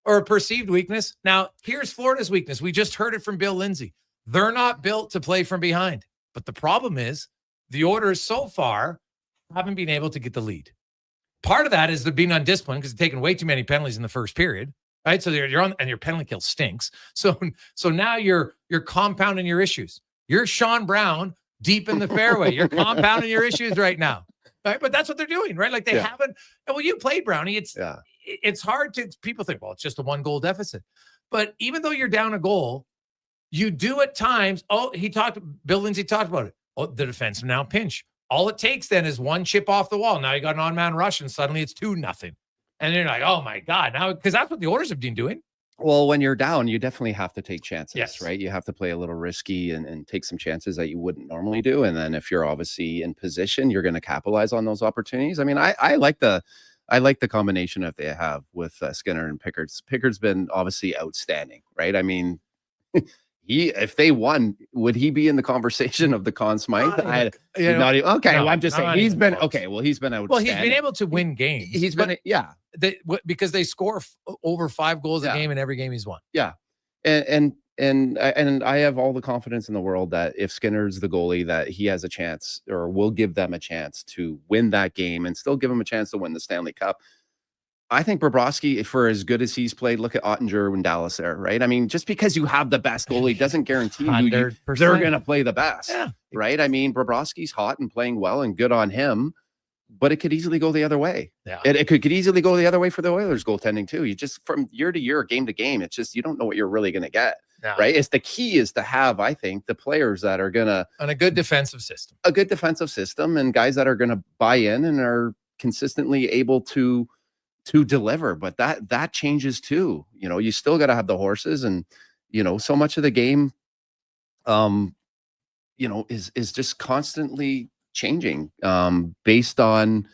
or a perceived weakness. Now, here's Florida's weakness. We just heard it from Bill Lindsay. They're not built to play from behind. But the problem is the Oilers so far haven't been able to get the lead. Part of that is they're being undisciplined because they're taking way too many penalties in the first period, right? So you're on, and your penalty kill stinks. So now you're compounding your issues. You're Sean Brown deep in the fairway. You're compounding your issues right now, right? But that's what they're doing, right? Like they haven't. And when you played Brownie, it's hard to. People think, well, it's just a 1-goal deficit, but even though you're down a goal, you do at times. Bill Lindsay talked about it. Oh, the defense now pinch. All it takes then is one chip off the wall. Now you got an on-man rush, and suddenly it's 2-0. And you're like, oh my God. Now, because that's what the Oilers have been doing. Well, when you're down, you definitely have to take chances, right? You have to play a little risky and take some chances that you wouldn't normally do. And then if you're obviously in position, you're going to capitalize on those opportunities. I mean, I like the combination that they have with Skinner and Pickard. Pickard's been obviously outstanding, right? I mean, if they won, would he be in the conversation of the Conn Smythe? I'm just saying he's been okay. Well, he's been outstanding. Well, he's been able to win games. He's been because they score over 5 goals a game in every game he's won. Yeah, and I have all the confidence in the world that if Skinner's the goalie, that he has a chance, or will give them a chance to win that game and still give them a chance to win the Stanley Cup. I think Bobrovsky, for as good as he's played, look at Ottinger in Dallas there, right? I mean, just because you have the best goalie doesn't guarantee they're going to play the best, right? I mean, Bobrovsky's hot and playing well, and good on him, but it could easily go the other way. Yeah. It could easily go the other way for the Oilers goaltending too. You just, from year to year, game to game, it's just, you don't know what you're really going to get, right? It's the key is to have, I think, the players that are going to... On a good defensive system. A good defensive system, and guys that are going to buy in and are consistently able to deliver. But that changes too. You know, you still got to have the horses, and so much of the game is just constantly changing based on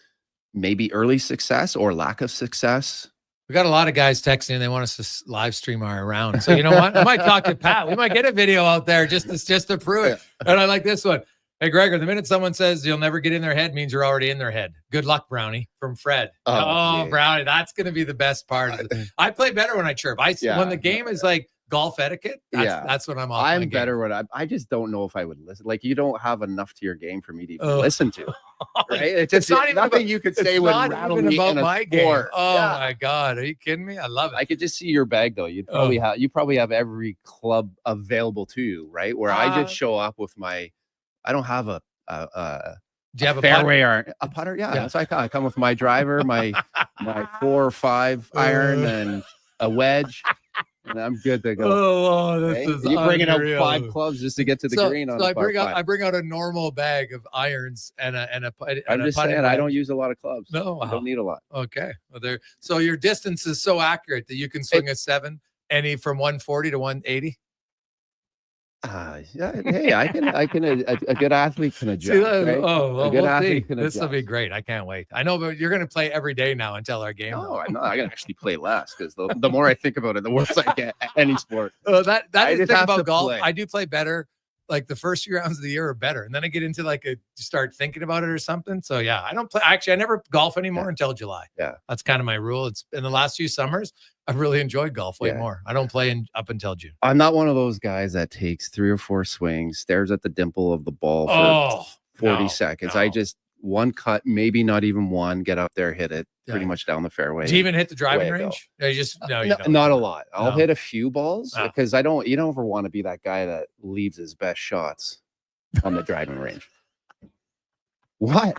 maybe early success or lack of success. We got a lot of guys texting. They want us to live stream our round. So you know what? I might talk to Pat. We might get a video out there just to prove it. And I like this one. Hey, Gregor, the minute someone says you'll never get in their head means you're already in their head. Good luck, Brownie, from Fred. Oh Brownie, that's going to be the best part. I play better when I chirp. When the game is like golf etiquette, that's when I'm off. I'm better when I just don't know if I would listen. Like, you don't have enough to your game for me to even listen to. Right? It's not even nothing you could say would rattle me about my game. Oh my God, are you kidding me? I love it. I could just see your bag though. You probably have every club available to you, right? Where I just show up with my. I don't have a do you have a fairway putter? A putter? Yeah. So I come with my driver, my 4 or 5 iron, and a wedge, and I'm good to go. This is you bringing out 5 clubs just to get to the green. I bring out a normal bag of irons and a. I'm just saying, I don't use a lot of clubs. No, I don't need a lot. Okay, well, so your distance is so accurate that you can swing a 7 from 140 to 180. Hey, I can. A good athlete can adjust. Right? A good athlete can adjust. This will be great. I can't wait. I know, but you're going to play every day now until our game. No, I'm not. I can actually play less because the more I think about it, the worse I get at any sport. That is the thing about golf. Play. I do play better. Like the first few rounds of the year are better, and then I get into start thinking about it or something. So yeah, I don't play. Actually, I never golf anymore until July. Yeah, that's kind of my rule. It's in the last few summers I've really enjoyed golf way more. I don't play up until June. I'm not one of those guys that takes 3 or 4 swings, stares at the dimple of the ball for 40 seconds. I just one cut, maybe not even one, get up there, hit it pretty much down the fairway. Do you even hit the driving range? You don't. Not a lot. I'll hit a few balls because you don't ever want to be that guy that leaves his best shots on the driving range. What?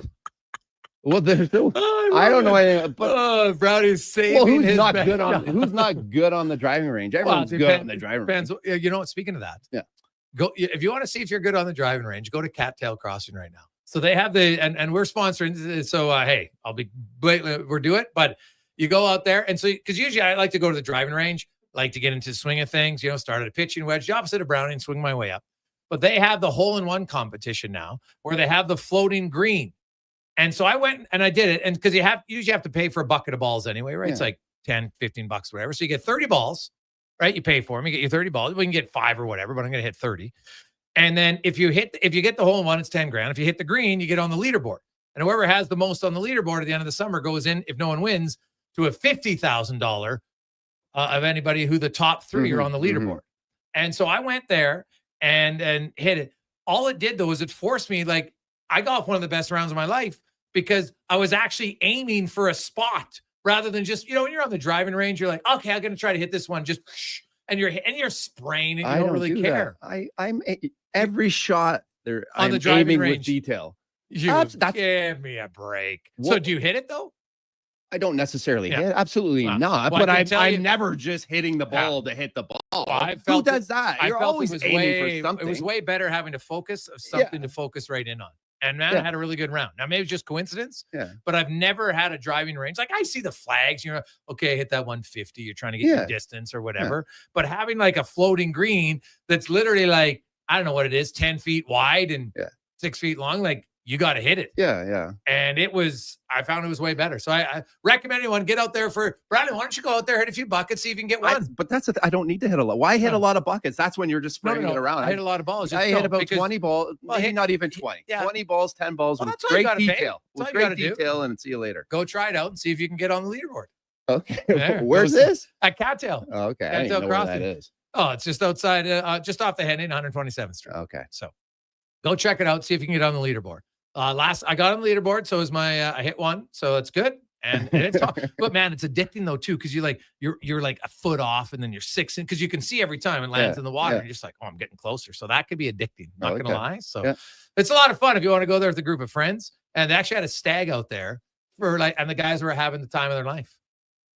Well, there's no. I don't know anything. But Brownie's saving. Well, who's not good on the driving range? Everyone's good on the driving range. You know, speaking of that, go if you want to see if you're good on the driving range. Go to Cattail Crossing right now. So they have and we're sponsoring. So hey, we'll do it. But you go out there, and so because usually I like to go to the driving range, like to get into the swing of things. Start at a pitching wedge, the opposite of Brownie, and swing my way up. But they have the hole-in-one competition now, where they have the floating green. And so I went and I did it. And because you usually have to pay for a bucket of balls anyway, right? Yeah. It's like $10, $15, whatever. So you get 30 balls, right? You pay for them. You get your 30 balls. We can get 5 or whatever, but I'm going to hit 30. And then if you get the hole in one, it's 10 grand. If you hit the green, you get on the leaderboard. And whoever has the most on the leaderboard at the end of the summer goes in, if no one wins, to a $50,000 of anybody who the top 3 are on the leaderboard. Mm-hmm. And so I went there and hit it. All it did, though, is it forced me, like, I got one of the best rounds of my life because I was actually aiming for a spot rather than just, when you're on the driving range, you're like, okay, I'm going to try to hit this one, just, and you're spraying and you don't really care. I'm every shot there. On I'm the driving aiming range. with detail. Give me a break. So do you hit it, though? I don't necessarily hit. Absolutely not. Well, but I'm never just hitting the ball to hit the ball. Well, Who does that? You're always aiming for something. It was way better having to focus of something to focus right in on. And man, I had a really good round. Now, maybe it's just coincidence, but I've never had a driving range. Like, I see the flags, okay, hit that 150. You're trying to get your distance or whatever. But having like a floating green that's literally like, I don't know what it is, 10 feet wide and 6 feet long, like, you got to hit it. Yeah. And I found it was way better. So I recommend anyone get out there for Bradley. Why don't you go out there, hit a few buckets, see if you can get one. But that's I don't need to hit a lot. Why hit a lot of buckets? That's when you're just spraying it around. I hit a lot of balls. I hit about 20 balls. Maybe not even 20. 20 balls, 10 balls with great detail. With great detail, and see you later. Go try it out and see if you can get on the leaderboard. Okay. Where's this? At Cattail. Oh, okay. I don't know where that is. Oh, it's just outside, just off the Henning, 127th Street. Okay. So go check it out. See if you can get on the leaderboard. I got on the leaderboard, so is my I hit one, so it's good. And it's but man, it's addicting though too, because you're like a foot off, and then you're 6 in, because you can see every time it lands in the water. You're just like, oh, I'm getting closer. So that could be addicting. Not gonna lie. So it's a lot of fun if you want to go there with a group of friends. And they actually had a stag out there and the guys were having the time of their life.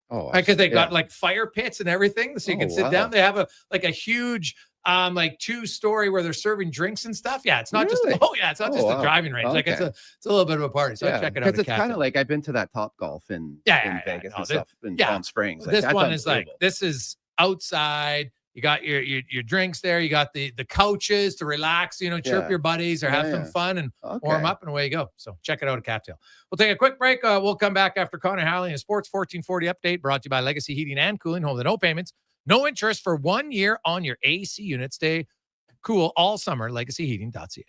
Oh, because they got like fire pits and everything, so you can sit down. They have a huge like 2-story where they're serving drinks and stuff. Yeah, it's not just it's not just a driving range. Like it's a little bit of a party. So check it out. Because it's kind of like I've been to that Top Golf in Vegas and stuff in Palm Springs. This one is like, this is outside. You got your drinks there. You got the couches to relax, chirp your buddies or have some fun and warm up, and away you go. So check it out at Cattail. We'll take a quick break. We'll come back after Connor Halley and a Sports 1440 update brought to you by Legacy Heating and Cooling. Home with no payments, no interest for 1 year on your AC unit. Stay cool all summer. LegacyHeating.ca.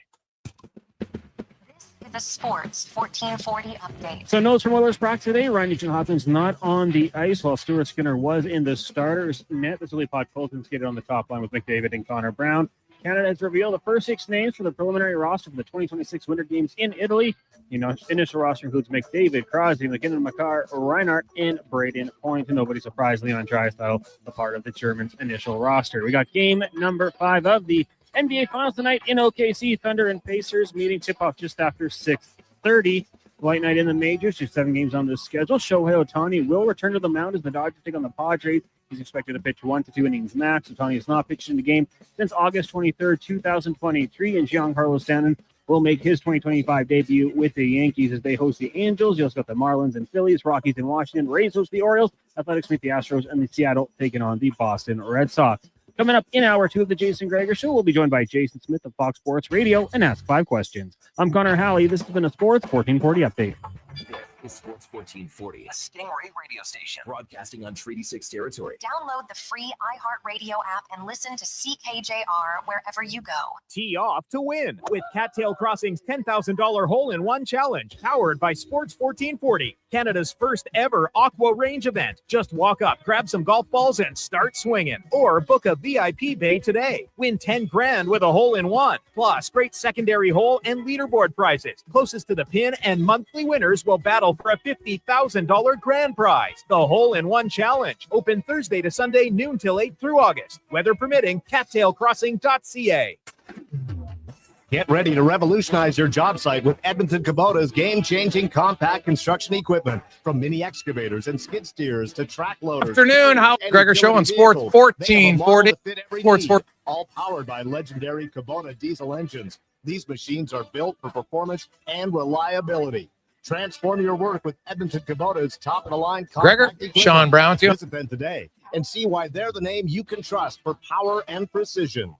The Sports 1440 update. So notes from Oilers practice today. Ryan Nugent-Hopkins not on the ice, while Stuart Skinner was in the starters net. This really Pod Colton skated on the top line with McDavid and Connor Brown. Canada has revealed the first 6 names for the preliminary roster for the 2026 Winter Games in Italy. Initial roster includes McDavid, Crosby, McKinnon, Makar, Reinhart, and Braden Point. And nobody surprised, Leon Draisaitl, a part of the Germans' initial roster. We got game number 5 of the NBA Finals tonight in OKC. Thunder and Pacers meeting tip-off just after 6:30. White night in the majors. There's 7 games on the schedule. Shohei Ohtani will return to the mound as the Dodgers take on the Padres. He's expected to pitch 1 to 2 innings max. Ohtani has not pitched in the game since August 23rd, 2023. And Giancarlo Stanton will make his 2025 debut with the Yankees as they host the Angels. You also got the Marlins and Phillies, Rockies in Washington, Rays host the Orioles, Athletics meet the Astros, and the Seattle taking on the Boston Red Sox. Coming up in hour 2 of the Jason Gregor Show, we'll be joined by Jason Smith of Fox Sports Radio and Ask 5 Questions. I'm Connor Halley. This has been a Sports 1440 update. This is Sports 1440, a Stingray radio station broadcasting on Treaty 6 territory. Download the free iHeartRadio app and listen to CKJR wherever you go. Tee off to win with Cattail Crossing's $10,000 hole-in-one challenge, powered by Sports 1440, Canada's first ever Aqua Range event. Just walk up, grab some golf balls, and start swinging. Or book a VIP bay today. Win $10,000 with a hole-in-one. Plus, great secondary hole and leaderboard prizes. Closest to the pin and monthly winners will battle for a $50,000 grand prize. The Hole-in-One Challenge. Open Thursday to Sunday, noon till 8 through August. Weather permitting, cattailcrossing.ca. Get ready to revolutionize your job site with Edmonton Kubota's game-changing compact construction equipment. From mini excavators and skid steers to track loaders. Afternoon, Hal Gregor Show on Sports 1440. Sports 4. All powered by legendary Kubota diesel engines. These machines are built for performance and reliability. Transform your work with Edmonton Kubota's top-of-the-line Gregor, equipment. Sean Brown, too. Visit them today and see why they're the name you can trust for power and precision.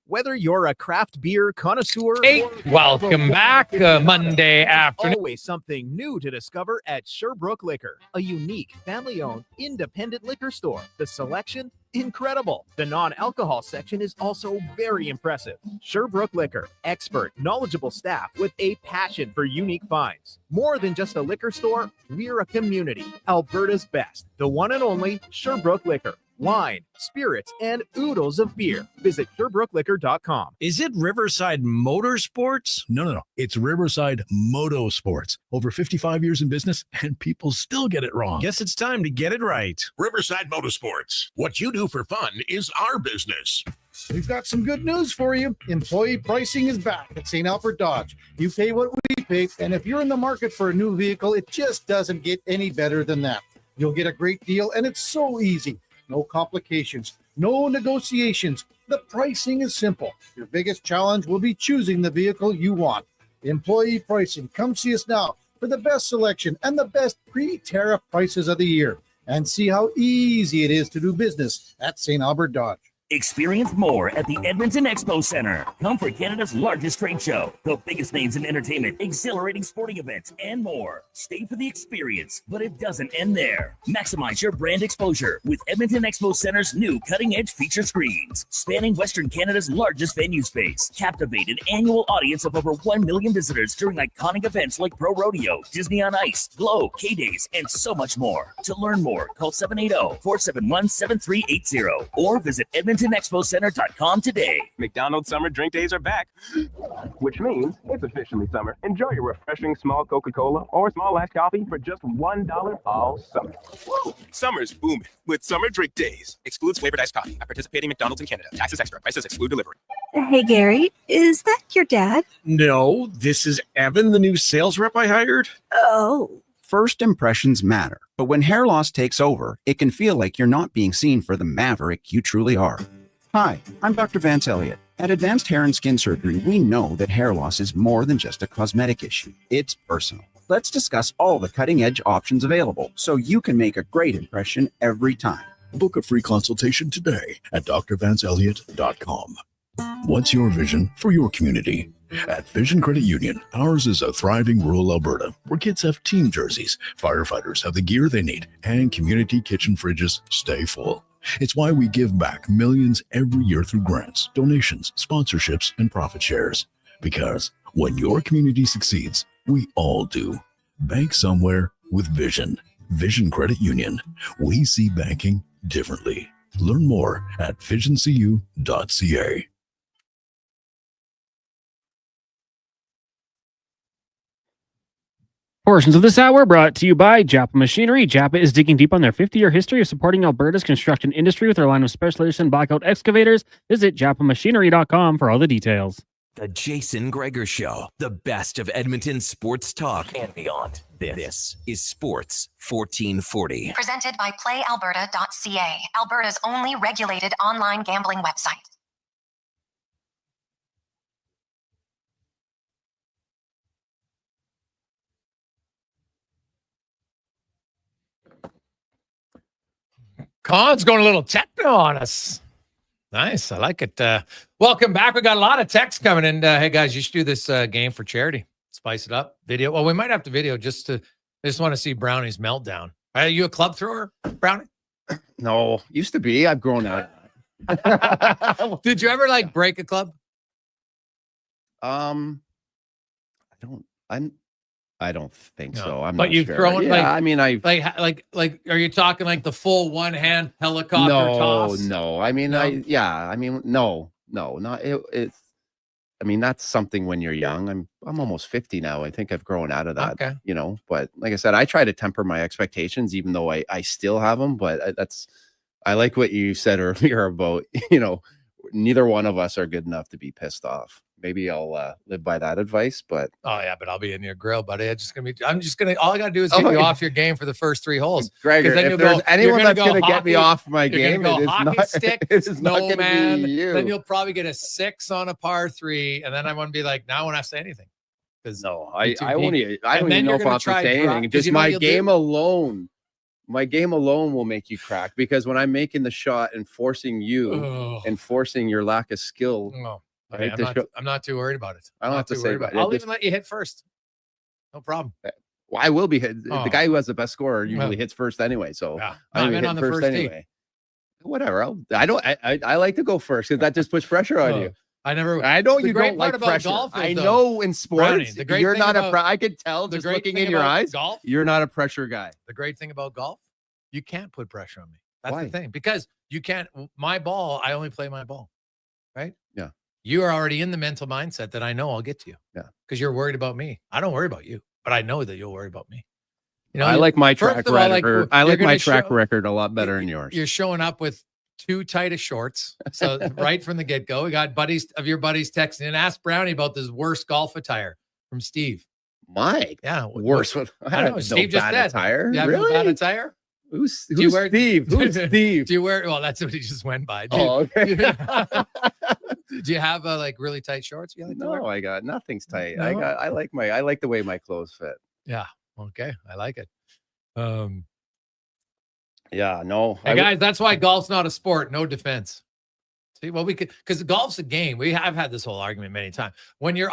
Whether you're a craft beer connoisseur, Welcome back Monday afternoon. Always something new to discover at Sherbrooke Liquor, a unique family-owned independent liquor store. The selection, incredible. The non-alcohol section is also very impressive. Sherbrooke Liquor, expert, knowledgeable staff with a passion for unique finds. More than just a liquor store, we're a community. Alberta's best, the one and only Sherbrooke Liquor. Wine, spirits, and oodles of beer. Visit SherbrookeLiquor.com. Is it Riverside Motorsports? No. It's Riverside Motorsports. Over 55 years in business, and people still get it wrong. Guess it's time to get it right. Riverside Motorsports. What you do for fun is our business. We've got some good news for you. Employee pricing is back at St. Albert Dodge. You pay what we pay, and if you're in the market for a new vehicle, it just doesn't get any better than that. You'll get a great deal, and it's so easy. No complications, no negotiations. The pricing is simple. Your biggest challenge will be choosing the vehicle you want. Employee pricing. Come see us now for the best selection and the best pre-tariff prices of the year. And see how easy it is to do business at St. Albert Dodge. Experience more at the Edmonton Expo Center. Come for Canada's largest trade show, the biggest names in entertainment, exhilarating sporting events, and more. Stay for the experience, but it doesn't end there. Maximize your brand exposure with Edmonton Expo Center's new cutting-edge feature screens, spanning Western Canada's largest venue space. Captivate an annual audience of over 1 million visitors during iconic events like Pro Rodeo, Disney on Ice, Glow, K-Days, and so much more. To learn more, call 780-471-7380 or visit EdmontonExpoCenter.com today. McDonald's summer drink days are back, which means it's officially summer. Enjoy your refreshing small Coca-Cola or small iced coffee for just $1 all summer. Woo! Summer's booming with summer drink days. Excludes flavored iced coffee at participating McDonald's in Canada. Taxes extra. Prices exclude delivery. Hey, Gary, is that your dad? No, this is Evan, the new sales rep I hired. Oh. First impressions matter, but when hair loss takes over, it can feel like you're not being seen for the maverick you truly are. Hi, I'm Dr. Vance Elliott. At Advanced Hair and Skin Surgery, we know that hair loss is more than just a cosmetic issue. It's personal. Let's discuss all the cutting-edge options available so you can make a great impression every time. Book a free consultation today at drvanceelliott.com. What's your vision for your community? At Vision Credit Union, ours is a thriving rural Alberta where kids have team jerseys, firefighters have the gear they need, and community kitchen fridges stay full. It's why we give back millions every year through grants, donations, sponsorships, and profit shares. Because when your community succeeds, we all do. Bank somewhere with Vision. Vision Credit Union. We see banking differently. Learn more at visioncu.ca. Portions of this hour brought to you by Japa Machinery. Japa is digging deep on their 50-year history of supporting Alberta's construction industry with their line of special edition blackout excavators. Visit japamachinery.com for all the details. The Jason Gregor Show, the best of Edmonton sports talk and beyond. This is Sports 1440. Presented by PlayAlberta.ca, Alberta's only regulated online gambling website. Con's going a little techno on us. Nice. I like it. Welcome back. We got a lot of texts coming in. Hey, guys, you should do this game for charity. Spice it up. Video. Well, we might have to video I just want to see Brownie's meltdown. Are you a club thrower, Brownie? No, used to be. I've grown out. Did you ever break a club? I don't think so. But not you've sure. thrown I mean, I are you talking the full one-hand helicopter toss? No. I mean, no, not it's. I mean, that's something when you're young. I'm almost 50 now. I think I've grown out of that. Okay. But like I said, I try to temper my expectations, even though I still have them. But I like what you said earlier about neither one of us are good enough to be pissed off. Maybe I'll live by that advice, but but I'll be in your grill, buddy. All I gotta do is get you off your game for the first 3 holes. Gregor, if there's anyone that's gonna get me off my game, it is hockey not stick, it is not gonna be you. Then you'll probably get a 6 on a par 3, and then I want to be like, now I won't have to say anything. No, I don't even know if I'll say anything. Just my game alone will make you crack, because when I'm making the shot and forcing you and forcing your lack of skill. Okay, I'm not too worried about it. I don't have to say about it. I'll even let you hit first. No problem. Well, I will be hit. The guy who has the best score usually hits first anyway. So I'm in on the first anyway. Whatever. I like to go first because that just puts pressure on you. I know you don't like pressure. I know in sports, you're not I could tell just looking in your eyes, golf, you're not a pressure guy. The great thing about golf, you can't put pressure on me. That's Why? the thing. Because you can't, my ball, I only play my ball. Right? Yeah. You are already in the mental mindset that I know I'll get to you. Yeah. Because you're worried about me. I don't worry about you, but I know that you'll worry about me. You know, I like my track record. I like my track show, record a lot better than yours. You're showing up with too tight of shorts. So right from the get-go, we got your buddies texting and ask Brownie about this worst golf attire from Steve. Mike. Yeah. Worse. I don't know. Steve just said. Attire. You have really? no bad attire? Who's Steve? Who's Steve? Do you wear, well, that's what he just went by. Okay. Do you have like really tight shorts? You like to wear? No, I got nothing's tight. No? I like the way my clothes fit. Yeah. Okay. I like it. Yeah, no. Hey guys, that's why golf's not a sport. No defense. See, well, we could, because golf's a game. We have had this whole argument many times. When your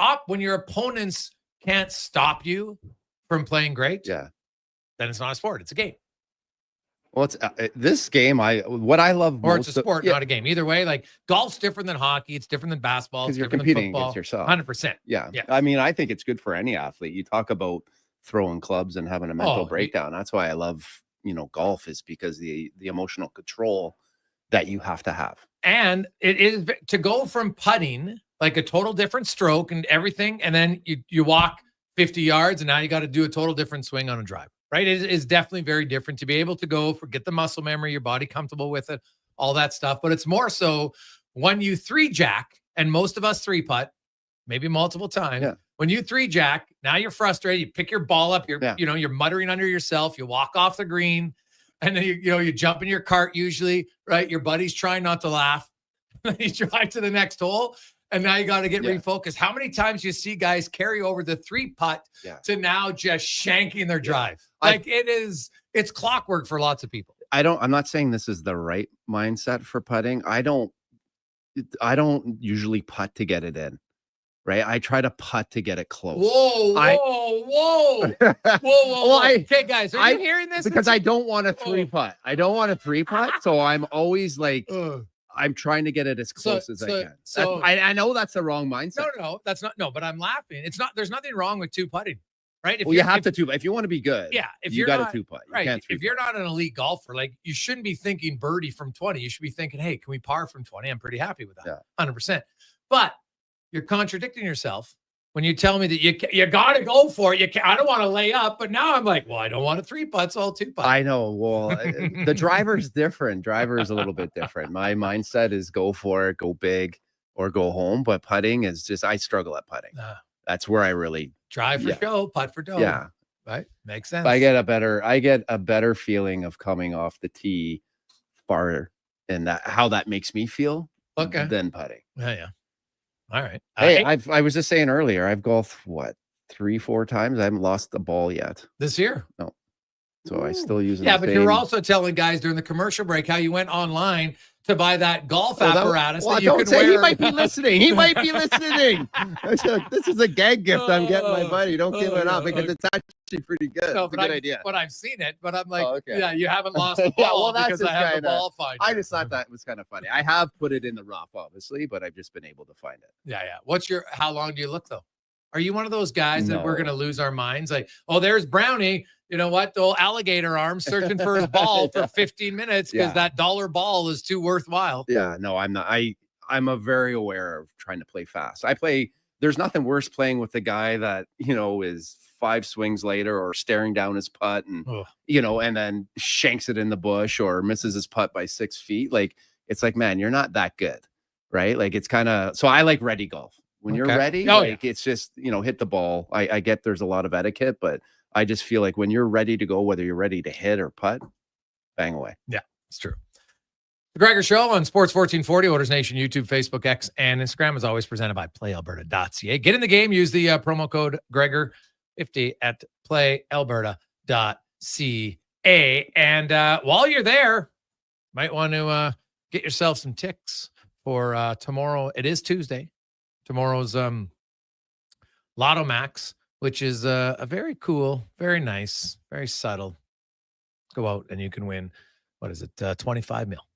opponents can't stop you from playing great, then it's not a sport. It's a game. Well, it's this game. What I love, or it's a sport, not a game. Either way, like golf's different than hockey. It's different than basketball. It's you're different competing than football. against yourself. 100%. Yeah. Yeah. I mean, I think it's good for any athlete. You talk about throwing clubs and having a mental breakdown. That's why I love, golf, is because the emotional control that you have to have. And it is to go from putting, like a total different stroke and everything, and then you walk 50 yards and now you got to do a total different swing on a drive, right? It is definitely very different to be able to go get the muscle memory, your body comfortable with it, all that stuff. But it's more so when you 3-jack, and most of us 3-putt, maybe multiple times. Yeah. When you 3-jack, now you're frustrated. You pick your ball up. You're muttering under yourself. You walk off the green, and then you jump in your cart usually, right? Your buddy's trying not to laugh. You drive to the next hole, and now you got to get refocused. How many times you see guys carry over the 3-putt to now just shanking their drive? Like it's clockwork for lots of people. I'm not saying this is the right mindset for putting. I don't usually putt to get it in. Right, I try to putt to get it close. Whoa! Well, okay, guys, are you hearing this? Because I don't want a 3-putt. I don't want a 3-putt, so I'm always like, I'm trying to get it as close as I can. So I know that's the wrong mindset. No, that's not. No, but I'm laughing. It's not. There's nothing wrong with 2-putting, right? You have to 2-putt if you want to be good. Yeah, if you got to 2-putt, right? If you're not an elite golfer, like you shouldn't be thinking birdie from 20. You should be thinking, hey, can we par from 20? I'm pretty happy with that, 100%. But you're contradicting yourself when you tell me that you got to go for it. I don't want to lay up, but now I'm like, well, I don't want a 3-putt, so I'll 2-putt. I know. Well, the driver's different. Driver is a little bit different. My mindset is go for it, go big, or go home. But putting is just, I struggle at putting. That's where I really drive for show, putt for dough. Yeah, right. Makes sense. I get a better feeling of coming off the tee farther, and how that makes me feel. Than putting. Yeah. All right. Hey, I was just saying earlier, I've golfed 3-4 times. I haven't lost the ball yet this year. No, so I still use it. Yeah, but you're also telling guys during the commercial break how you went online to buy that golf apparatus that you could wear. He might be listening. He might be listening. This is a gag gift I'm getting my buddy. Don't give it up because it's actually pretty good. No, it's a good idea. But I've seen it. But I'm like, yeah, you haven't lost the ball because I have the ball finder. I just thought that was kind of funny. I have put it in the rough, obviously, but I've just been able to find it. Yeah. How long do you look though? Are you one of those guys that we're going to lose our minds? Like, oh, there's Brownie. You know what? The old alligator arm searching for his ball for 15 minutes because that dollar ball is too worthwhile. Yeah, no, I'm not. I'm very aware of trying to play fast. There's nothing worse playing with the guy that, is 5 swings later or staring down his putt and, and then shanks it in the bush or misses his putt by 6 feet. Like, it's like, man, you're not that good, right? Like, it's kind of, so I like ready golf. When you're ready, it's just, hit the ball. I get there's a lot of etiquette, but I just feel like when you're ready to go, whether you're ready to hit or putt, bang away. Yeah, it's true. The Gregor Show on Sports 1440, Oilers Nation, YouTube, Facebook, X, and Instagram is always presented by PlayAlberta.ca. Get in the game. Use the promo code Gregor50 at PlayAlberta.ca. And while you're there, might want to get yourself some ticks for tomorrow. It is Tuesday. Tomorrow's Lotto Max, which is a very cool, very nice, very subtle. Go out and you can win, 25 mil.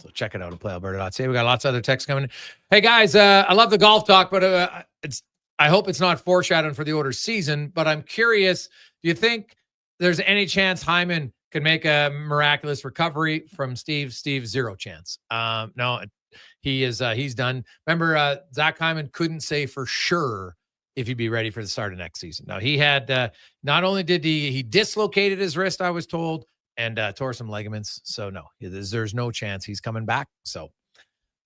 So check it out at playalberta.ca. We got lots of other texts coming in. Hey, guys, I love the golf talk, but I hope it's not foreshadowing for the Oilers season, but I'm curious, do you think there's any chance Hyman can make a miraculous recovery from Steve? Steve, zero chance. No, he's done. Remember, Zach Hyman couldn't say for sure if he'd be ready for the start of next season. Now, he had, not only did he dislocated his wrist, I was told, and tore some ligaments. So no, there's no chance he's coming back. So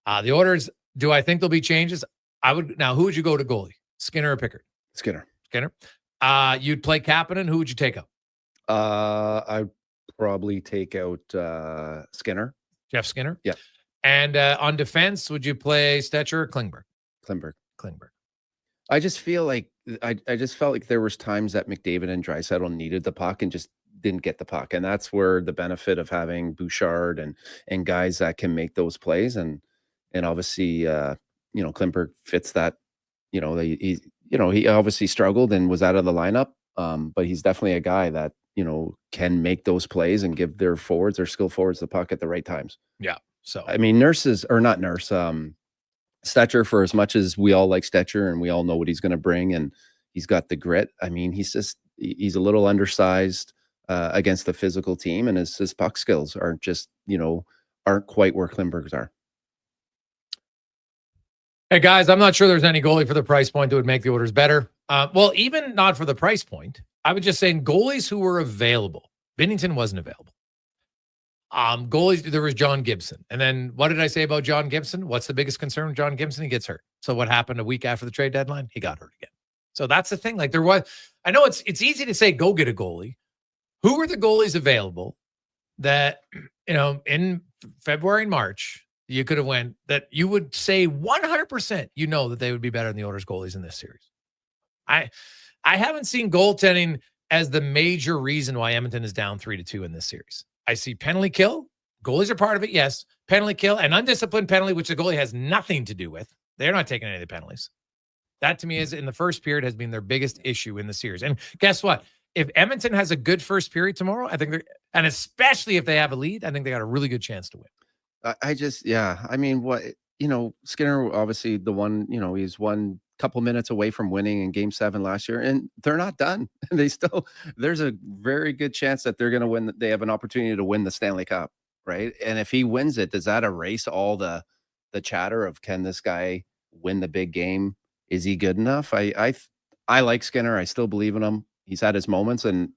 the Oilers, do I think there'll be changes? Now, who would you go to goalie? Skinner or Pickard? Skinner. You'd play Kapanen. Who would you take out? I'd probably take out Skinner. Jeff Skinner? Yeah. And on defense, would you play Stetcher or Klingberg? Klingberg. I just feel like I just felt like there was times that McDavid and Draisaitl needed the puck and just didn't get the puck. And that's where the benefit of having Bouchard and guys that can make those plays. And obviously, Klingberg fits that. He obviously struggled and was out of the lineup. But he's definitely a guy that, can make those plays and give their skilled forwards the puck at the right times. Yeah. So, I mean, Stetcher, for as much as we all like Stetcher and we all know what he's going to bring and he's got the grit. I mean, he's a little undersized against the physical team, and his puck skills aren't quite where Klingberg's are. Hey, guys, I'm not sure there's any goalie for the price point that would make the Oilers better. Well, even not for the price point. I was just saying goalies who were available. Binnington wasn't available. Goalies, there was John Gibson. And then what did I say about John Gibson? What's the biggest concern with John Gibson? He gets hurt. So what happened a week after the trade deadline? He got hurt again. So that's the thing. Like I know it's easy to say, go get a goalie. Who were the goalies available that, in February and March, you could have went that you would say 100%, that they would be better than the Oilers goalies in this series. I haven't seen goaltending as the major reason why Edmonton is down 3-2 in this series. I see penalty kill. Goalies are part of it, yes. Penalty kill and undisciplined penalty, which the goalie has nothing to do with. They're not taking any of the penalties. That to me is in the first period has been their biggest issue in the series. And guess what? If Edmonton has a good first period tomorrow, I think and especially if they have a lead, I think they got a really good chance to win. I mean, Skinner, obviously the one, he's one couple minutes away from winning in Game 7 last year, and they're not done. There's a very good chance that they're going to win. They have an opportunity to win the Stanley Cup, right? And if he wins it, does that erase all the chatter of, can this guy win the big game? Is he good enough? I like Skinner. I still believe in him. He's had his moments, and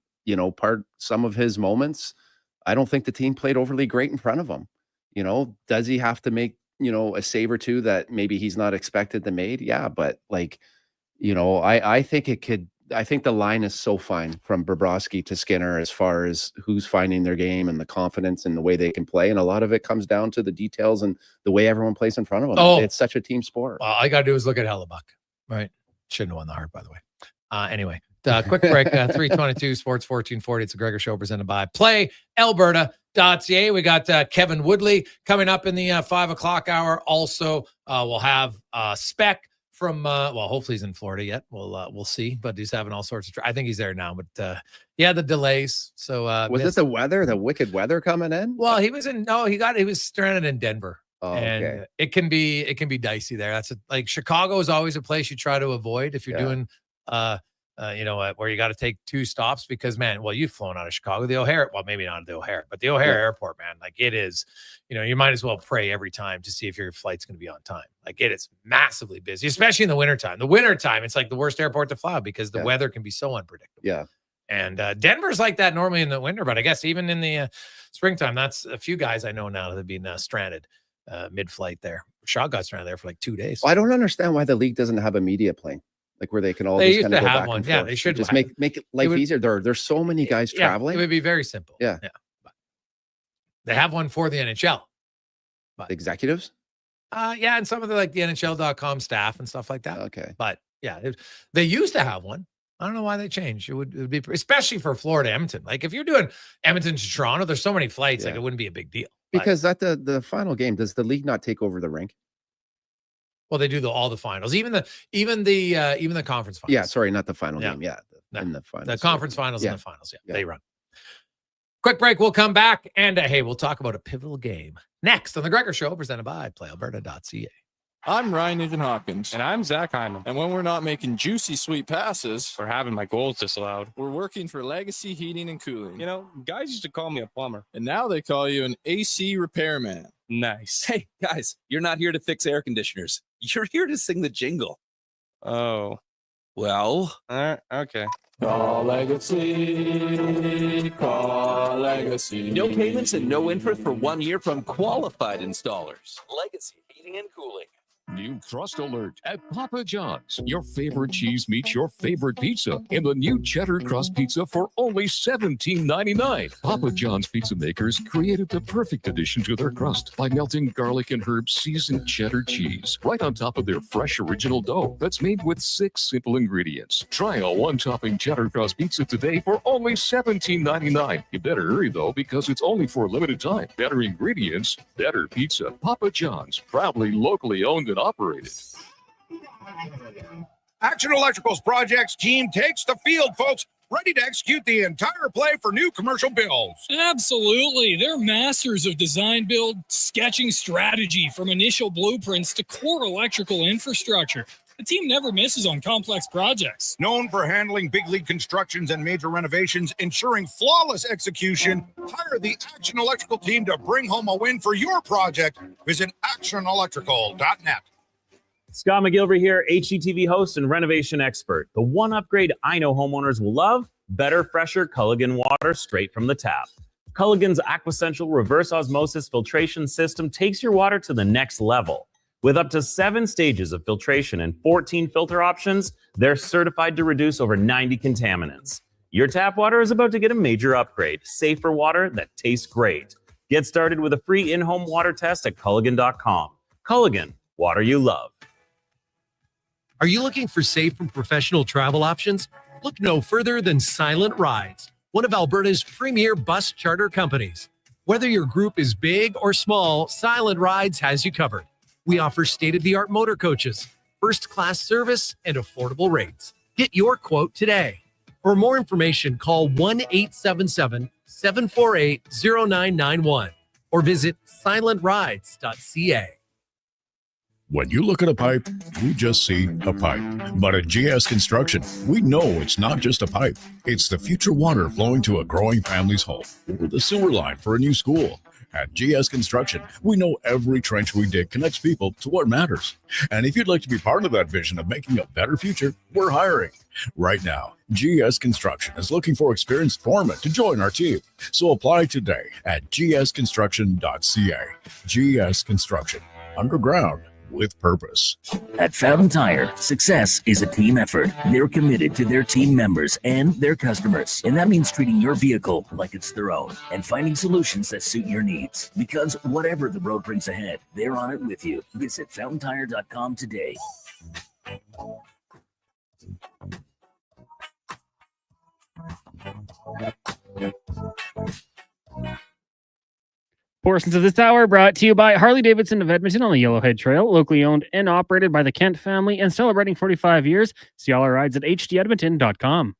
some of his moments, I don't think the team played overly great in front of him. Does he have to make a save or two that maybe he's not expected to make? Yeah, but I think the line is so fine from Bobrovsky to Skinner as far as who's finding their game and the confidence and the way they can play. And a lot of it comes down to the details and the way everyone plays in front of them. Oh, it's such a team sport. All I got to do is look at Hellebuck, right? Shouldn't have won the Hart, by the way. Anyway, quick break. 322 Sports 1440. It's a Gregor Show presented by PlayAlberta.ca. We got Kevin Woodley coming up in the 5 o'clock hour. Also, we'll have Spec from hopefully he's in Florida yet. We'll see, but he's having all sorts of I think he's there now, but the delays. So was it the weather, the wicked weather coming in? Well, he was stranded in Denver. Oh, and okay. it can be dicey there. That's like Chicago is always a place you try to avoid if you're doing where you got to take 2 stops because, man, well, you've flown out of Chicago, the O'Hare. Well, maybe not the O'Hare, but the O'Hare Airport, man, like it is, you might as well pray every time to see if your flight's going to be on time. Like it is massively busy, especially in the wintertime. The wintertime, it's like the worst airport to fly because the weather can be so unpredictable. Yeah. And Denver's like that normally in the winter, but I guess even in the springtime, that's a few guys I know now that have been stranded mid-flight there. Shaw got stranded there for like 2 days. Well, I don't understand why the league doesn't have a media plane. Like where they can all they just used kind of to go have back one. and Yeah, forth. they should just make life easier. There's so many guys traveling. It would be very simple. Yeah. But they have one for the NHL. But executives? And some of the the NHL.com staff and stuff like that. Okay. But they used to have one. I don't know why they changed. It would be especially for Florida, Edmonton. Like if you're doing Edmonton to Toronto, there's so many flights, like it wouldn't be a big deal. Because at the final game, does the league not take over the rink? Well, they do all the finals, even the conference finals. Yeah, sorry, not the final game. Yeah, in the finals. The conference finals and the finals. Yeah, they run. Quick break. We'll come back. And hey, we'll talk about a pivotal game next on The Gregor Show, presented by PlayAlberta.ca. I'm Ryan Nugent-Hopkins. And I'm Zach Hyman. And when we're not making juicy, sweet passes, For having my goals disallowed. we're working for Legacy Heating and Cooling. You know, guys used to call me a plumber. And now they call you an AC repairman. Nice. Hey, guys, you're not here to fix air conditioners. You're here to sing the jingle. Oh. Well, okay. Call Legacy, call Legacy. No payments and no interest for 1 year from qualified installers. Legacy Heating and Cooling. New Trust Alert at Papa John's. Your favorite cheese meets your favorite pizza in the new Cheddar Crust Pizza for only $17.99. Papa John's pizza makers created the perfect addition to their crust by melting garlic and herb seasoned cheddar cheese right on top of their fresh original dough that's made with 6 simple ingredients. Try a one-topping Cheddar Crust Pizza today for only $17.99. You better hurry though, because it's only for a limited time. Better ingredients, better pizza. Papa John's, proudly locally owned and operated. Action Electrical's projects team takes the field, folks, ready to execute the entire play for new commercial builds. Absolutely. They're masters of design, build, sketching strategy from initial blueprints to core electrical infrastructure. The team never misses on complex projects. Known for handling big league constructions and major renovations, ensuring flawless execution, hire the Action Electrical team to bring home a win for your project. Visit actionelectrical.net. Scott McGilvery here, HGTV host and renovation expert. The one upgrade I know homeowners will love: better, fresher Culligan water straight from the tap. Culligan's Aquasential reverse osmosis filtration system takes your water to the next level. With up to 7 stages of filtration and 14 filter options, they're certified to reduce over 90 contaminants. Your tap water is about to get a major upgrade: safer water that tastes great. Get started with a free in-home water test at Culligan.com. Culligan, water you love. Are you looking for safe and professional travel options? Look no further than Silent Rides, one of Alberta's premier bus charter companies. Whether your group is big or small, Silent Rides has you covered. We offer state-of-the-art motor coaches, first-class service, and affordable rates. Get your quote today. For more information, call 1-877-748-0991 or visit silentrides.ca. When you look at a pipe, you just see a pipe. But at GS Construction, we know it's not just a pipe. It's the future water flowing to a growing family's home, or the sewer line for a new school. At GS Construction, we know every trench we dig connects people to what matters. And if you'd like to be part of that vision of making a better future, we're hiring. Right now, GS Construction is looking for experienced foremen to join our team. So apply today at gsconstruction.ca. GS Construction, underground with purpose. At Fountain Tire, success is a team effort. They're committed to their team members and their customers. And that means treating your vehicle like it's their own and finding solutions that suit your needs. Because whatever the road brings ahead, they're on it with you. Visit fountaintire.com today. Portions of this hour brought to you by Harley Davidson of Edmonton on the Yellowhead Trail, locally owned and operated by the Kent family and celebrating 45 years. See all our rides at hdedmonton.com.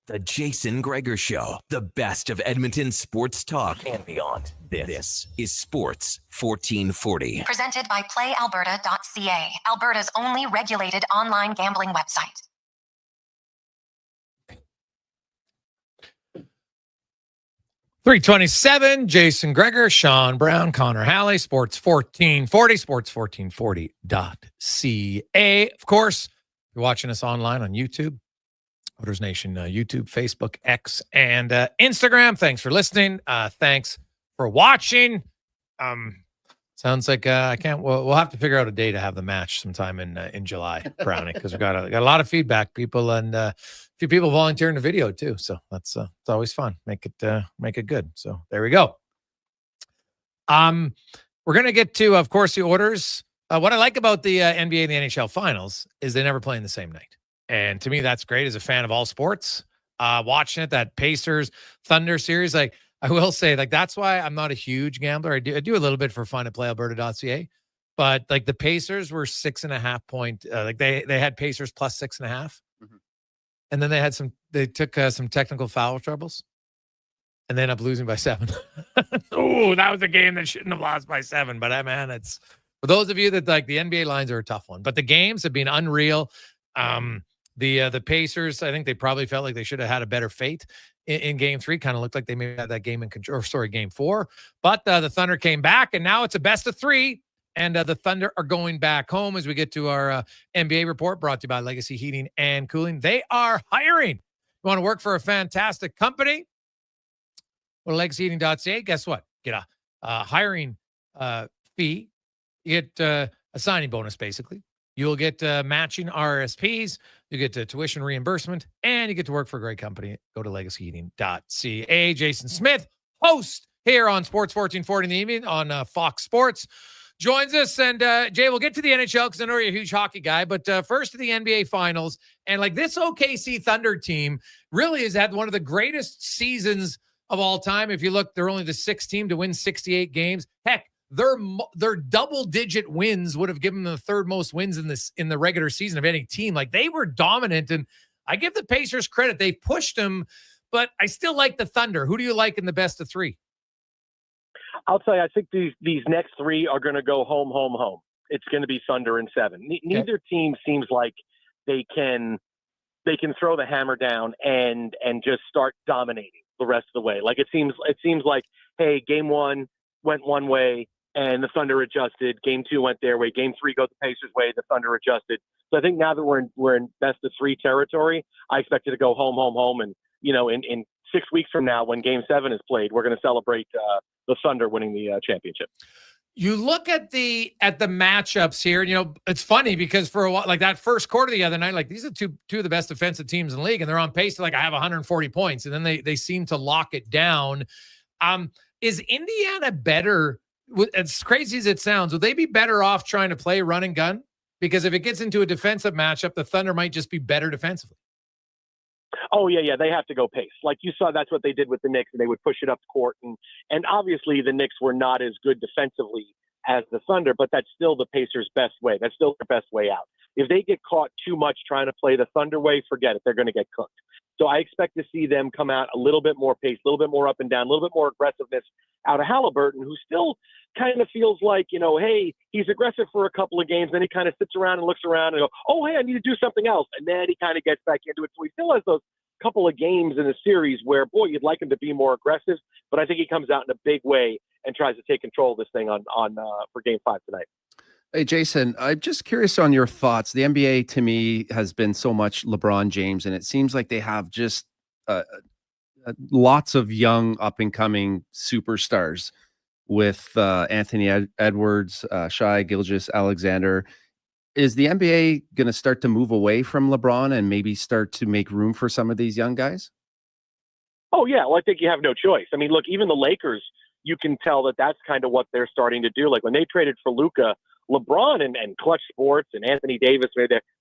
The Jason Gregor Show, the best of Edmonton sports talk and beyond. This is Sports 1440. Presented by PlayAlberta.ca, Alberta's only regulated online gambling website. .327, Jason Gregor, Sean Brown, Connor Halley, Sports 1440, sports1440.ca. Of course, you're watching us online on YouTube, Oilers Nation, YouTube, Facebook, X, and Instagram. Thanks for listening. Thanks for watching. Sounds like I can't. We'll have to figure out a day to have the match sometime in July, Brownie, because we got a lot of feedback, people, and a few people volunteering the video too. So that's it's always fun. Make it good. So there we go. We're gonna get to, of course, the orders. What I like about the NBA and the NHL finals is they never play in the same night, and to me that's great. As a fan of all sports, watching it, that Pacers Thunder series, like. I will say, like, that's why I'm not a huge gambler. I do a little bit for fun at PlayAlberta.ca, but like the Pacers were 6.5 point. Like they had Pacers plus 6.5, and then they took some technical foul troubles. and they end up losing by 7. Oh, that was a game that shouldn't have lost by 7. But man, it's for those of you that like the NBA lines are a tough one. But the games have been unreal. The Pacers, I think they probably felt like they should have had a better fate in Game 3. Kind of looked like they maybe had that game in control. Game 4. But the Thunder came back, and now it's a best of 3. And the Thunder are going back home as we get to our NBA report brought to you by Legacy Heating and Cooling. They are hiring. You want to work for a fantastic company? Go to legacyheating.ca. Guess what? Get a hiring fee. You get a signing bonus, basically. You'll get matching RSPs. You get tuition reimbursement, and you get to work for a great company. Go to legacyheating.ca. Jason Smith, host here on Sports 1440 in the evening on Fox Sports, joins us. And Jay, we'll get to the NHL because I know you're a huge hockey guy, but first to the NBA Finals. And like this OKC Thunder team really has had one of the greatest seasons of all time. If you look, they're only the 6th team to win 68 games. Heck, their double-digit wins would have given them the 3rd most wins in the regular season of any team. Like they were dominant, and I give the Pacers credit. They pushed them, but I still like the Thunder. Who do you like in the best of 3? I'll tell you, I think these next 3 are going to go home. It's going to be Thunder in 7. Neither team seems like they can throw the hammer down and just start dominating the rest of the way. Like it seems like, hey, Game 1 went one way and the Thunder adjusted. Game 2 went their way. Game 3 goes the Pacers' way. The Thunder adjusted. So I think now that we're in best of 3 territory, I expect it to go home. And in 6 weeks from now, when Game 7 is played, we're going to celebrate the Thunder winning the championship. You look at the matchups here, and it's funny because for a while, like that first quarter the other night, like these are two of the best defensive teams in the league, and they're on pace to I have 140 points, and then they seem to lock it down. Is Indiana better? As crazy as it sounds, would they be better off trying to play run and gun? Because if it gets into a defensive matchup, the Thunder might just be better defensively. Oh, yeah. They have to go pace. Like you saw, that's what they did with the Knicks, and they would push it up the court. And obviously the Knicks were not as good defensively as the Thunder, but that's still the Pacers' best way. That's still their best way out. If they get caught too much trying to play the Thunder way, forget it. They're going to get cooked. So I expect to see them come out a little bit more pace, a little bit more up and down, a little bit more aggressiveness out of Halliburton, who still kind of feels like, hey, he's aggressive for a couple of games. Then he kind of sits around and looks around and goes, oh, hey, I need to do something else. And then he kind of gets back into it. So he still has those couple of games in the series where, boy, you'd like him to be more aggressive. But I think he comes out in a big way and tries to take control of this thing for Game 5 tonight. Hey, Jason, I'm just curious on your thoughts. The NBA, to me, has been so much LeBron James, and it seems like they have just lots of young, up-and-coming superstars with Anthony Edwards, Shai Gilgeous-Alexander. Is the NBA going to start to move away from LeBron and maybe start to make room for some of these young guys? Oh, yeah. Well, I think you have no choice. I mean, look, even the Lakers, you can tell that that's kind of what they're starting to do. Like when they traded for Luka, LeBron and Clutch Sports and Anthony Davis,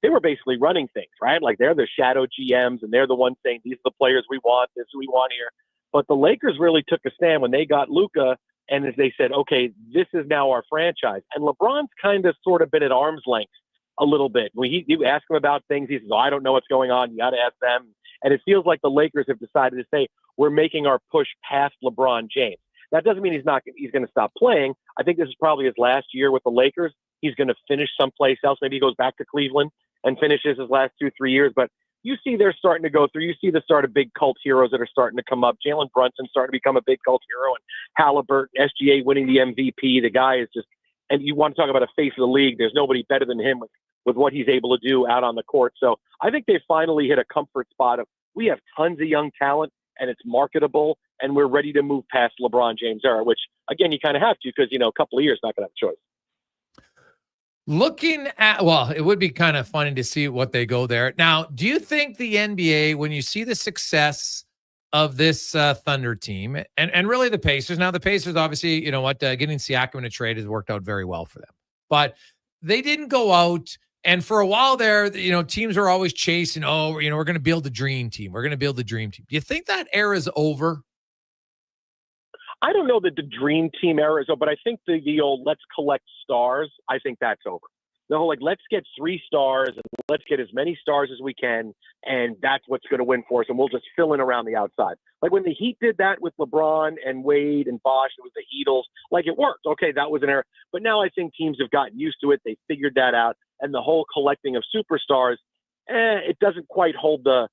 they were basically running things, right? Like they're the shadow GMs, and they're the ones saying, these are the players we want, this is who we want here. But the Lakers really took a stand when they got Luka, and as they said, okay, this is now our franchise. And LeBron's kind of sort of been at arm's length a little bit. When you ask him about things, he says, I don't know what's going on. You got to ask them. And it feels like the Lakers have decided to say, we're making our push past LeBron James. That doesn't mean he's going to stop playing. I think this is probably his last year with the Lakers. He's going to finish someplace else. Maybe he goes back to Cleveland and finishes his last 2-3 years. But you see they're starting to go through. You see the start of big cult heroes that are starting to come up. Jalen Brunson starting to become a big cult hero, and Halliburton, SGA winning the MVP. The guy is just, and you want to talk about a face of the league. There's nobody better than him with what he's able to do out on the court. So I think they finally hit a comfort spot of, we have tons of young talent and it's marketable, and we're ready to move past LeBron James era, which again, you kind of have to, because, a couple of years, not going to have a choice. Looking at, well, it would be kind of funny to see what they go there. Now, do you think the NBA, when you see the success of this Thunder team and really the Pacers, now the Pacers, obviously, getting Siakam in a trade has worked out very well for them, but they didn't go out. And for a while there, teams are always chasing, we're going to build the dream team. We're going to build the dream team. Do you think that era is over? I don't know that the dream team era is over, but I think the old let's collect stars, I think that's over. The whole, like, let's get 3 stars and let's get as many stars as we can, and that's what's going to win for us, and we'll just fill in around the outside. Like when the Heat did that with LeBron and Wade and Bosh, it was the Heatles. Like, it worked. Okay, that was an error. But now I think teams have gotten used to it. They figured that out, and the whole collecting of superstars, it doesn't quite hold the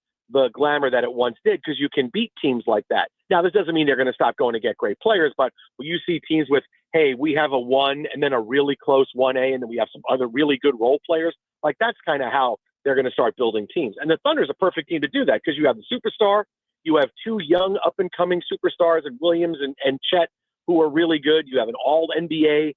glamour that it once did, because you can beat teams like that. Now, this doesn't mean they're going to stop going to get great players, but when you see teams with, hey, we have a 1 and then a really close 1A, and then we have some other really good role players, like that's kind of how they're going to start building teams. And the Thunder is a perfect team to do that, because you have the superstar, you have 2 young up-and-coming superstars in Williams and Chet, who are really good. You have an all-NBA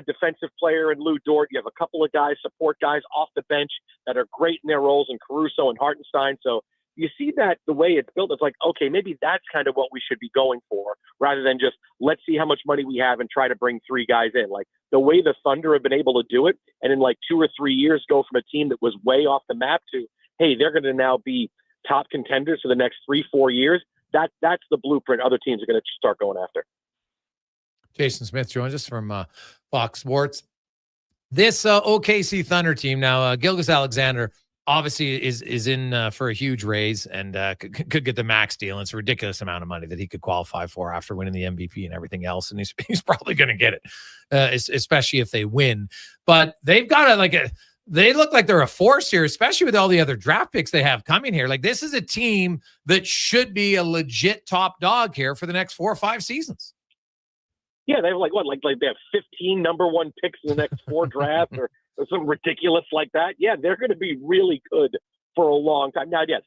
defensive player in Lou Dort. You have a couple of guys, support guys off the bench that are great in their roles in Caruso and Hartenstein. So you see that the way it's built, it's like, okay, maybe that's kind of what we should be going for, rather than just let's see how much money we have and try to bring 3 guys in. Like the way the Thunder have been able to do it, and in like 2 or 3 years go from a team that was way off the map to, hey, they're going to now be top contenders for the next 3-4 years. That's the blueprint other teams are going to start going after. Jason Smith joins us from Fox Sports. This OKC Thunder team now, Gilgeous-Alexander obviously is in for a huge raise and could get the max deal. And it's a ridiculous amount of money that he could qualify for after winning the MVP and everything else. And he's probably going to get it, especially if they win. But they've got they look like they're a force here, especially with all the other draft picks they have coming here. Like, this is a team that should be a legit top dog here for the next 4 or 5 seasons. Yeah, they have like they have 15 number 1 picks in the next 4 drafts or something ridiculous like that. Yeah, they're going to be really good for a long time. Now, yes,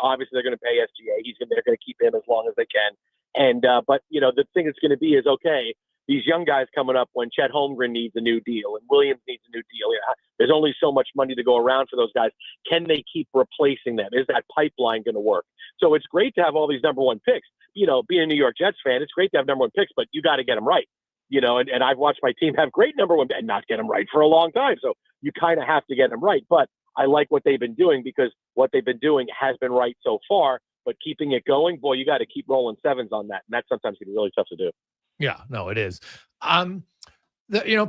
obviously they're going to pay SGA. They're going to keep him as long as they can. And but the thing it's going to be is, okay, these young guys coming up when Chet Holmgren needs a new deal and Williams needs a new deal. Yeah, there's only so much money to go around for those guys. Can they keep replacing them? Is that pipeline going to work? So it's great to have all these number 1 picks. Being a New York Jets fan, it's great to have number 1 picks, but you got to get them right. And I've watched my team have great number 1 and not get them right for a long time. So you kind of have to get them right. But I like what they've been doing, because what they've been doing has been right so far. But keeping it going, boy, you got to keep rolling 7s on that. And that sometimes can be really tough to do. Yeah, no, it is.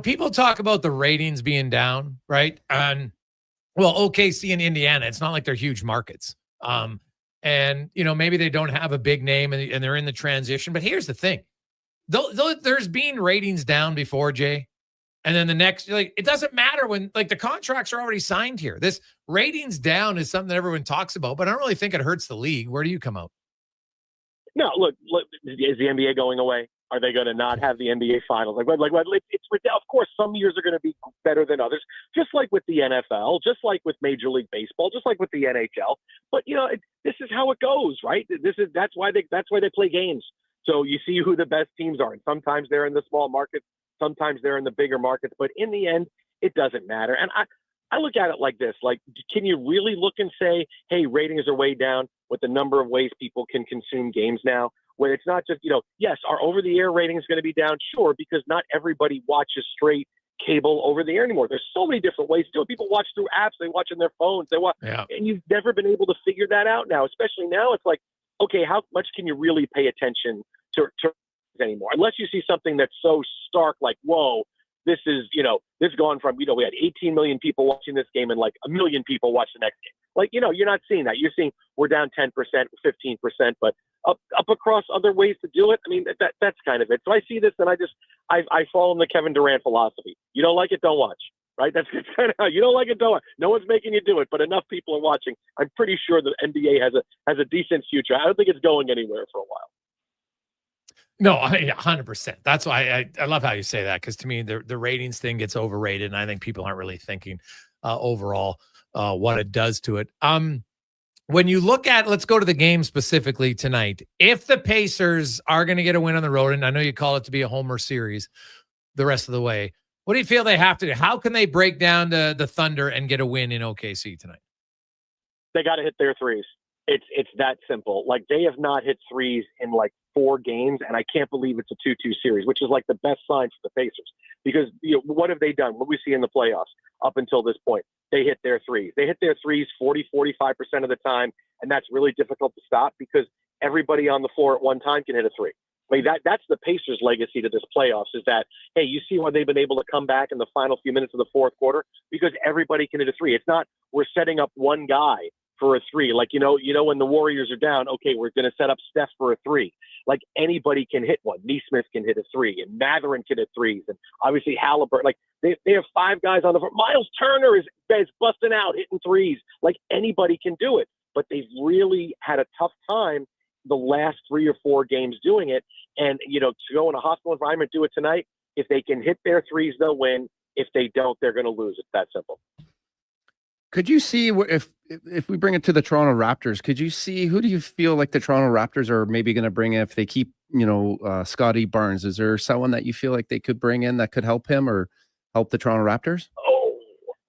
People talk about the ratings being down, right? And OKC and Indiana, it's not like they're huge markets. And maybe they don't have a big name and they're in the transition. But here's the thing. There's been ratings down before, Jay. And then the next, it doesn't matter when, the contracts are already signed here. This ratings down is something that everyone talks about, but I don't really think it hurts the league. Where do you come out? No, look, is the NBA going away? Are they going to not have the NBA finals? It's of course, some years are going to be better than others, just like with the NFL, just like with Major League Baseball, just like with the NHL. But this is how it goes, right? That's why they play games. So you see who the best teams are, and sometimes they're in the small markets, sometimes they're in the bigger markets. But in the end, it doesn't matter. And I look at it like this: can you really look and say, hey, ratings are way down with the number of ways people can consume games now? Where it's not just, yes, our over-the-air rating is going to be down, sure, because not everybody watches straight cable over the air anymore. There's so many different ways to do it. People watch through apps, they watch on their phones, and you've never been able to figure that out now. Especially now, it's like, okay, how much can you really pay attention to anymore? Unless you see something that's so stark, like, whoa, this is, this is going from, we had 18 million people watching this game and 1 million people watch the next game. You're not seeing that. You're seeing we're down 10%, 15%, but up across other ways to do it. I mean, that's kind of it. So I see this and I fall in the Kevin Durant philosophy. You don't like it, don't watch. Right? That's kind of how you don't like it, don't watch. No one's making you do it, but enough people are watching. I'm pretty sure the NBA has a decent future. I don't think it's going anywhere for a while. No, 100%. That's why I love how you say that, because to me, the ratings thing gets overrated, and I think people aren't really thinking overall what it does to it. When you look at, let's go to the game specifically tonight. If the Pacers are going to get a win on the road, and I know you call it to be a homer series the rest of the way, what do you feel they have to do? How can they break down the Thunder and get a win in OKC tonight? They got to hit their threes. It's that simple. They have not hit threes in 4 games, and I can't believe it's a 2-2 series, which is the best sign for the Pacers. Because what have they done? What we see in the playoffs up until this point? They hit their threes. They hit their threes 40-45% of the time, and that's really difficult to stop because everybody on the floor at one time can hit a three. Like that's the Pacers' legacy to this playoffs is that, hey, you see why they've been able to come back in the final few minutes of the fourth quarter? Because everybody can hit a three. It's not we're setting up one guy for a three. Like, when the Warriors are down, okay, we're going to set up Steph for a three. Like anybody can hit one. Neesmith can hit a three, and Mathurin can hit threes, and obviously Halliburton. Like they have five guys on the front. Miles Turner is busting out, hitting threes. Like anybody can do it, but they've really had a tough time the last 3 or 4 games doing it. And, to go in a hostile environment, do it tonight. If they can hit their threes, they'll win. If they don't, they're going to lose. It's that simple. Could you see if we bring it to the Toronto Raptors, could you see who do you feel like the Toronto Raptors are maybe going to bring in if they keep, Scotty Barnes? Is there someone that you feel like they could bring in that could help him or help the Toronto Raptors? Oh,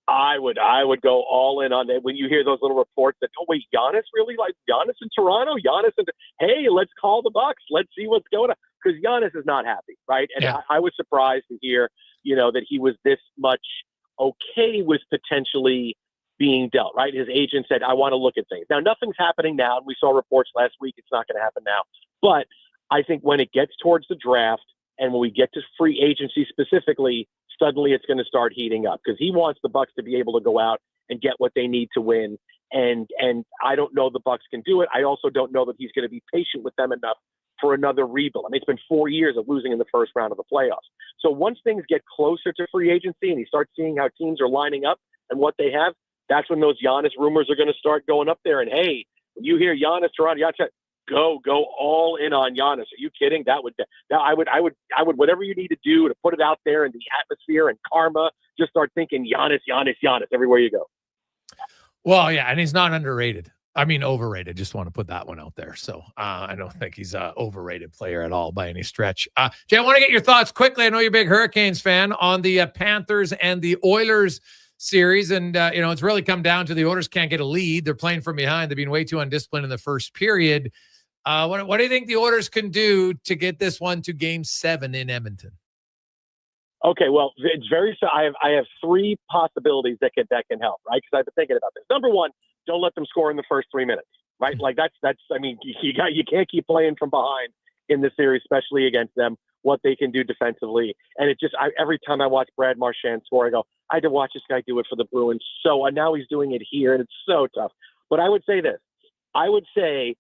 I would go all in on that. When you hear those little reports that, oh wait, Giannis really, like Giannis in Toronto, hey, let's call the Bucks. Let's see what's going on. Because Giannis is not happy, right? And Yeah. I was surprised to hear, that he was this much okay with potentially being dealt, right? His agent said, I want to look at things. Now, nothing's happening now. And we saw reports last week. It's not going to happen now. But I think when it gets towards the draft and when we get to free agency specifically, suddenly it's going to start heating up because he wants the Bucks to be able to go out and get what they need to win. And I don't know the Bucks can do it. I also don't know that he's going to be patient with them enough for another rebuild. I mean, it's been 4 years of losing in the first round of the playoffs. So once things get closer to free agency and he starts seeing how teams are lining up and what they have, that's when those Giannis rumors are going to start going up there. And hey, when you hear Giannis, Toronto, go all in on Giannis. Are you kidding? I would whatever you need to do to put it out there in the atmosphere and karma, just start thinking Giannis everywhere you go. Well, yeah, and he's not underrated. I mean, overrated. Just want to put that one out there. So I don't think he's an overrated player at all by any stretch. Jay, I want to get your thoughts quickly. I know you're a big Hurricanes fan on the Panthers and the Oilers series. And, it's really come down to the Oilers can't get a lead. They're playing from behind. They've been way too undisciplined in the first period. What do you think the Oilers can do to get this one to Game 7 in Edmonton? Okay, well, it's very. I have 3 possibilities that can help, right? Because I've been thinking about this. Number one, don't let them score in the first 3 minutes, right? Like that's. I mean, you can't keep playing from behind in the series, especially against them. What they can do defensively, and it just every time I watch Brad Marchand score, I go, I had to watch this guy do it for the Bruins. So now he's doing it here, and it's so tough. But I would say this. I would say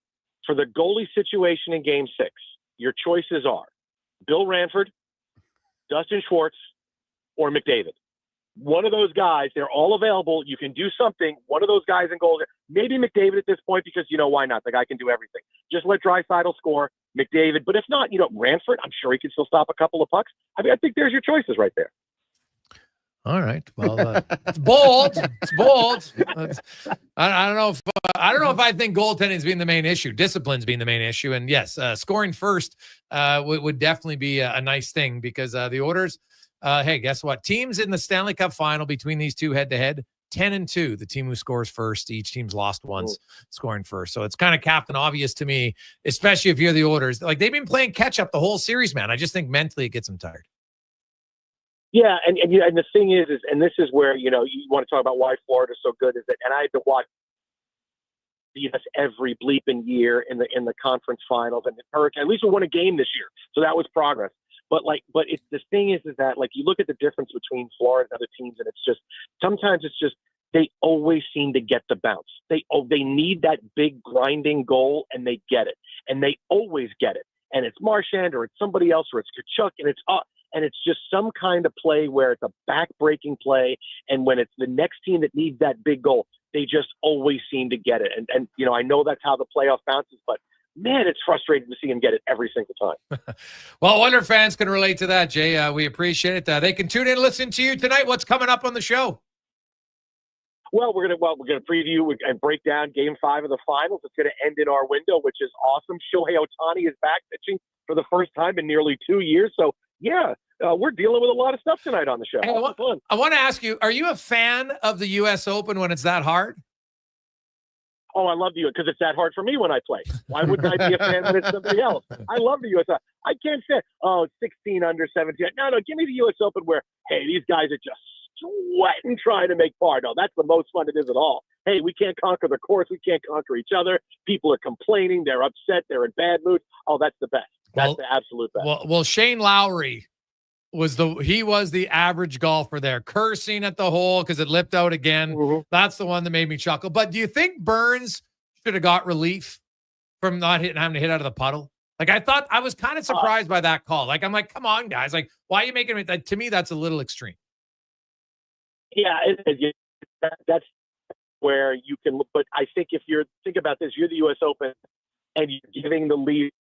for the goalie situation in Game 6, your choices are Bill Ranford, Dustin Schwartz, or McDavid. One of those guys, they're all available. You can do something. One of those guys in goal. Maybe McDavid at this point because, why not? The guy can do everything. Just let Draisaitl score, McDavid. But if not, Ranford, I'm sure he can still stop a couple of pucks. I mean, I think there's your choices right there. All right. Well, it's bold. It's bold. I don't know if I think goaltending's being the main issue. Discipline's being the main issue. And yes, scoring first would definitely be a nice thing because the Oilers, hey, guess what? Teams in the Stanley Cup final between these two head-to-head, 10-2. The team who scores first, each team's lost once scoring first. So it's kind of Captain Obvious to me, especially if you're the Oilers. Like they've been playing catch-up the whole series, man. I just think mentally it gets them tired. Yeah, and the thing is, and this is where you want to talk about why Florida's so good is that, and I had to watch us every bleeping year in the conference finals, and the Hurricane. At least we won a game this year, so that was progress. But it's the thing is that you look at the difference between Florida and other teams, and it's just sometimes it's just they always seem to get the bounce. They need that big grinding goal, and they get it, and they always get it. And it's Marchand or it's somebody else or it's Kachuk, and it's up. And it's just some kind of play where it's a back-breaking play. And when it's the next team that needs that big goal, they just always seem to get it. And I know that's how the playoff bounces, but man, it's frustrating to see him get it every single time. Well, Oiler fans can relate to that, Jay. We appreciate it. They can tune in and listen to you tonight. What's coming up on the show? Well, we're gonna preview and break down Game 5 of the finals. It's gonna end in our window, which is awesome. Shohei Ohtani is back pitching for the first time in nearly 2 years. So yeah, we're dealing with a lot of stuff tonight on the show. Hey, I want to ask you: are you a fan of the U.S. Open when it's that hard? Oh, I love the U.S. because it's that hard for me when I play. Why wouldn't I be a fan when it's somebody else? I love the U.S. I can't say, 16 under 17. No, give me the U.S. Open where, hey, these guys are just sweating trying to make par. No, that's the most fun it is at all. Hey, we can't conquer the course. We can't conquer each other. People are complaining. They're upset. They're in bad moods. Oh, that's the best. That's the absolute best. Well, Shane Lowry was the average golfer there, cursing at the hole because it lipped out again. That's the one that made me chuckle. But do you think Burns should have got relief from not having to hit out of the puddle? Like, I was kind of surprised by that call. Like, I'm like, come on, guys. Like, why are you making it? To me, that's a little extreme. Yeah, that's where you can look. But I think think about this, you're the U.S. Open and you're giving the lead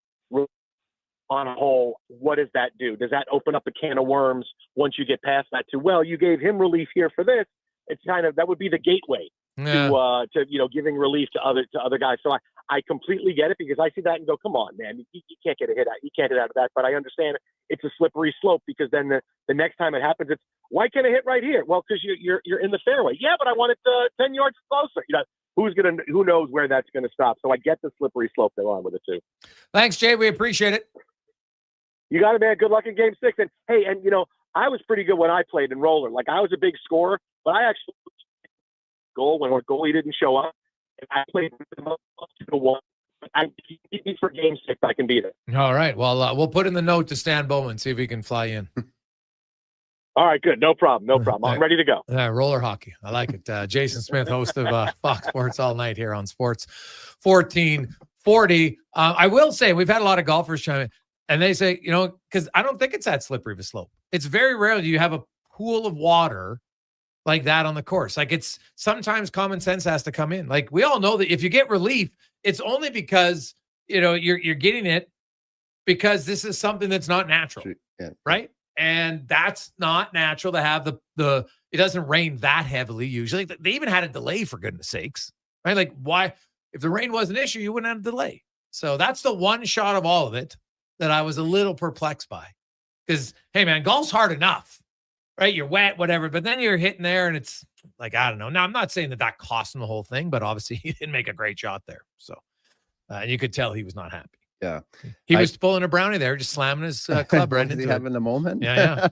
on a hole. What does that do? Does that open up a can of worms once you get past that to, well, you gave him relief here for this? It's kind of, that would be the gateway to giving relief to other guys. So I completely get it, because I see that and go, come on, man, you can't get a hit out. You can't hit out of that. But I understand it's a slippery slope, because then the next time it happens, it's, why can't I hit right here? Well, because you're in the fairway. Yeah, but I want it 10 yards closer. Who knows where that's going to stop? So I get the slippery slope they're on with it too. Thanks, Jay. We appreciate it. You got it, man. Good luck in Game 6. And hey, I was pretty good when I played in roller. Like, I was a big scorer, but I actually goal when our goalie didn't show up. And I played 2-1. I keep for Game 6. I can beat it. All right. Well, we'll put in the note to Stan Bowman, see if he can fly in. All right, good. No problem. I'm ready to go. Roller hockey. I like it. Jason Smith, host of Fox Sports All Night here on Sports 1440. I will say we've had a lot of golfers chime in, and they say, because I don't think it's that slippery of a slope. It's very rare you have a pool of water like that on the course. Like, it's sometimes common sense has to come in. Like, we all know that if you get relief, it's only because, you're getting it because this is something that's not natural, right? And that's not natural to have it doesn't rain that heavily usually. They even had a delay, for goodness sakes, right? Like, why, if the rain was an issue, you wouldn't have a delay. So that's the one shot of all of it that I was a little perplexed by, because, hey man, golf's hard enough, right? You're wet, whatever, but then you're hitting there and it's like, I don't know. Now, I'm not saying that cost him the whole thing, but obviously he didn't make a great shot there. So, and you could tell he was not happy. Yeah. He was pulling a brownie there, just slamming his club right into it. Having the moment. Yeah.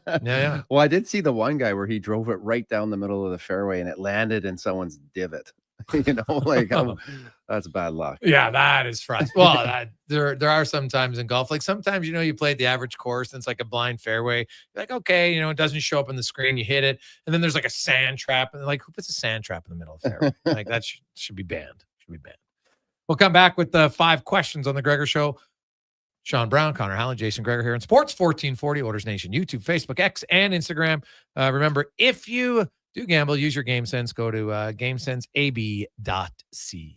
Well, I did see the one guy where he drove it right down the middle of the fairway and it landed in someone's divot. That's bad luck. Yeah, that is frustrating. Well, there are some times in golf, like sometimes, you play at the average course and it's like a blind fairway. You're like, okay, it doesn't show up on the screen, you hit it, and then there's like a sand trap, and like, who puts a sand trap in the middle of the fairway? Like, that should be banned. We'll come back with the 5 questions on the Gregor Show. Sean Brown, Connor Halley, Jason Gregor here in Sports 1440, Oilers Nation, YouTube, Facebook, X, and Instagram. Remember, if you do gamble, use your GameSense. Go to GameSenseAB.ca.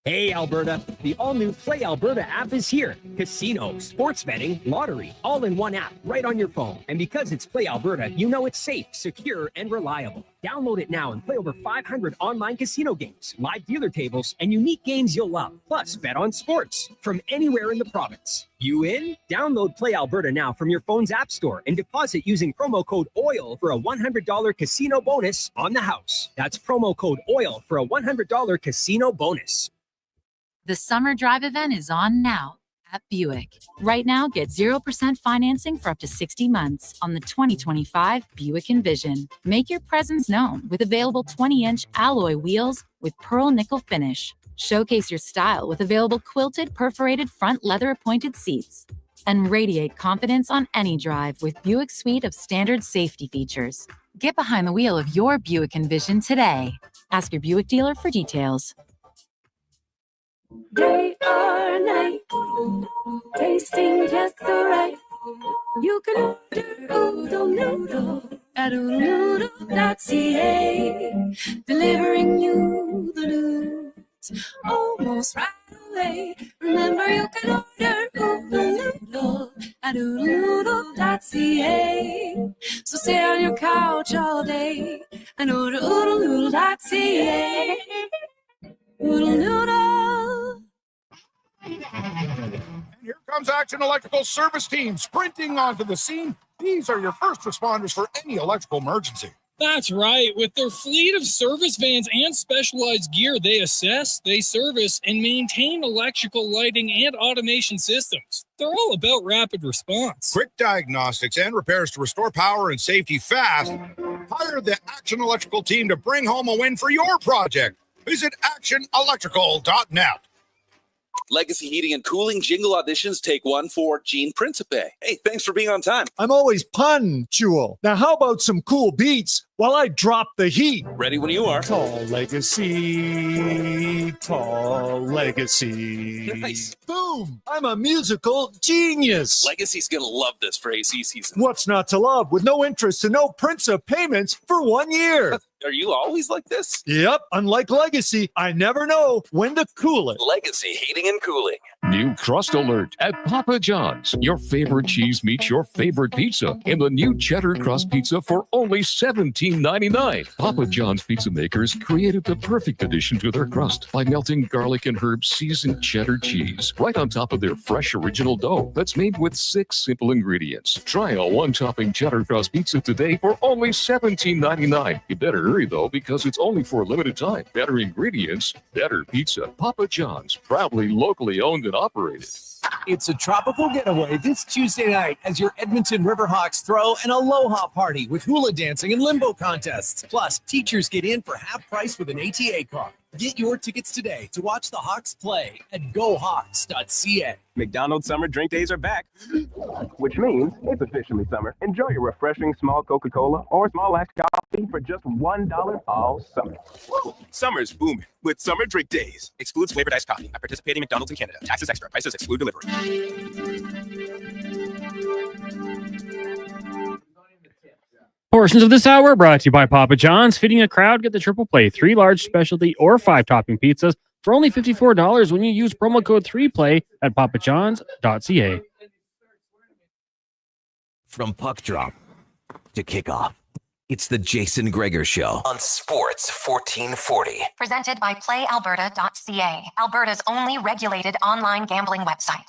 Hey, Alberta, the all-new Play Alberta app is here. Casino, sports betting, lottery, all in one app right on your phone. And because it's Play Alberta, it's safe, secure, and reliable. Download it now and play over 500 online casino games, live dealer tables, and unique games you'll love. Plus, bet on sports from anywhere in the province. You in? Download Play Alberta now from your phone's app store and deposit using promo code OIL for a $100 casino bonus on the house. That's promo code OIL for a $100 casino bonus. The summer drive event is on now at Buick. Right now, get 0% financing for up to 60 months on the 2025 Buick Envision. Make your presence known with available 20-inch alloy wheels with pearl nickel finish. Showcase your style with available quilted perforated front leather-appointed seats. And radiate confidence on any drive with Buick's suite of standard safety features. Get behind the wheel of your Buick Envision today. Ask your Buick dealer for details. Day or night, tasting just the right. You can order Oodle Noodle at oodlenoodle.ca, delivering you the news almost right away. Remember, you can order Oodle Noodle at oodlenoodle.ca. So stay on your couch all day and order oodlenoodle.ca. Oodle Noodle. And here comes Action Electrical Service Team sprinting onto the scene. These are your first responders for any electrical emergency. That's right. With their fleet of service vans and specialized gear, they assess, they service, and maintain electrical lighting and automation systems. They're all about rapid response. Quick diagnostics and repairs to restore power and safety fast. Hire the Action Electrical team to bring home a win for your project. Visit actionelectrical.net. Legacy Heating and Cooling jingle auditions, take one for Gene Principe. Hey, thanks for being on time. I'm always punctual. Now, how about some cool beats while I drop the heat? Ready when you are. Tall legacy, tall legacy. Nice. Boom! I'm a musical genius. Legacy's going to love this for AC season. What's not to love with no interest and no Principe payments for 1 year? Are you always like this? Yep. Unlike Legacy, I never know when to cool it. Legacy Heating and Cooling. New crust alert at Papa John's. Your favorite cheese meets your favorite pizza in the new cheddar crust pizza for only $17.99. Papa John's pizza makers created the perfect addition to their crust by melting garlic and herb seasoned cheddar cheese right on top of their fresh original dough that's made with 6 simple ingredients. Try a one-topping cheddar crust pizza today for only $17.99. You better hurry though, because it's only for a limited time. Better ingredients, better pizza. Papa John's, proudly locally owned and operated. It's a tropical getaway this Tuesday night as your Edmonton Riverhawks throw an aloha party with hula dancing and limbo contests. Plus, teachers get in for half price with an ATA card. Get your tickets today to watch the Hawks play at gohawks.ca. McDonald's summer drink days are back, which means it's officially summer. Enjoy your refreshing small Coca-Cola or small iced coffee for just $1 all summer. Summer's booming with summer drink days. Excludes flavored iced coffee at participating McDonald's in Canada. Taxes extra. Prices exclude delivery. Portions of this hour brought to you by Papa John's. Feeding a crowd, get the triple play, 3 large specialty or 5 topping pizzas for only $54 when you use promo code 3play at papajohns.ca. From puck drop to kickoff, it's the Jason Gregor Show on Sports 1440. Presented by PlayAlberta.ca, Alberta's only regulated online gambling website.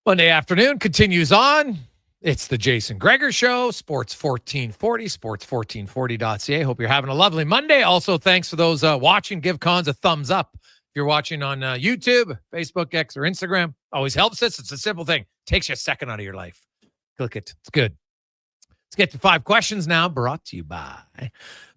Monday afternoon continues on. It's the Jason Gregor Show, Sports 1440, sports1440.ca. Hope you're having a lovely Monday. Also, thanks for those watching. Give Cons a thumbs up. If you're watching on YouTube, Facebook, X, or Instagram, always helps us. It's a simple thing. Takes you a second out of your life. Click it. It's good. Let's get to 5 questions now, brought to you by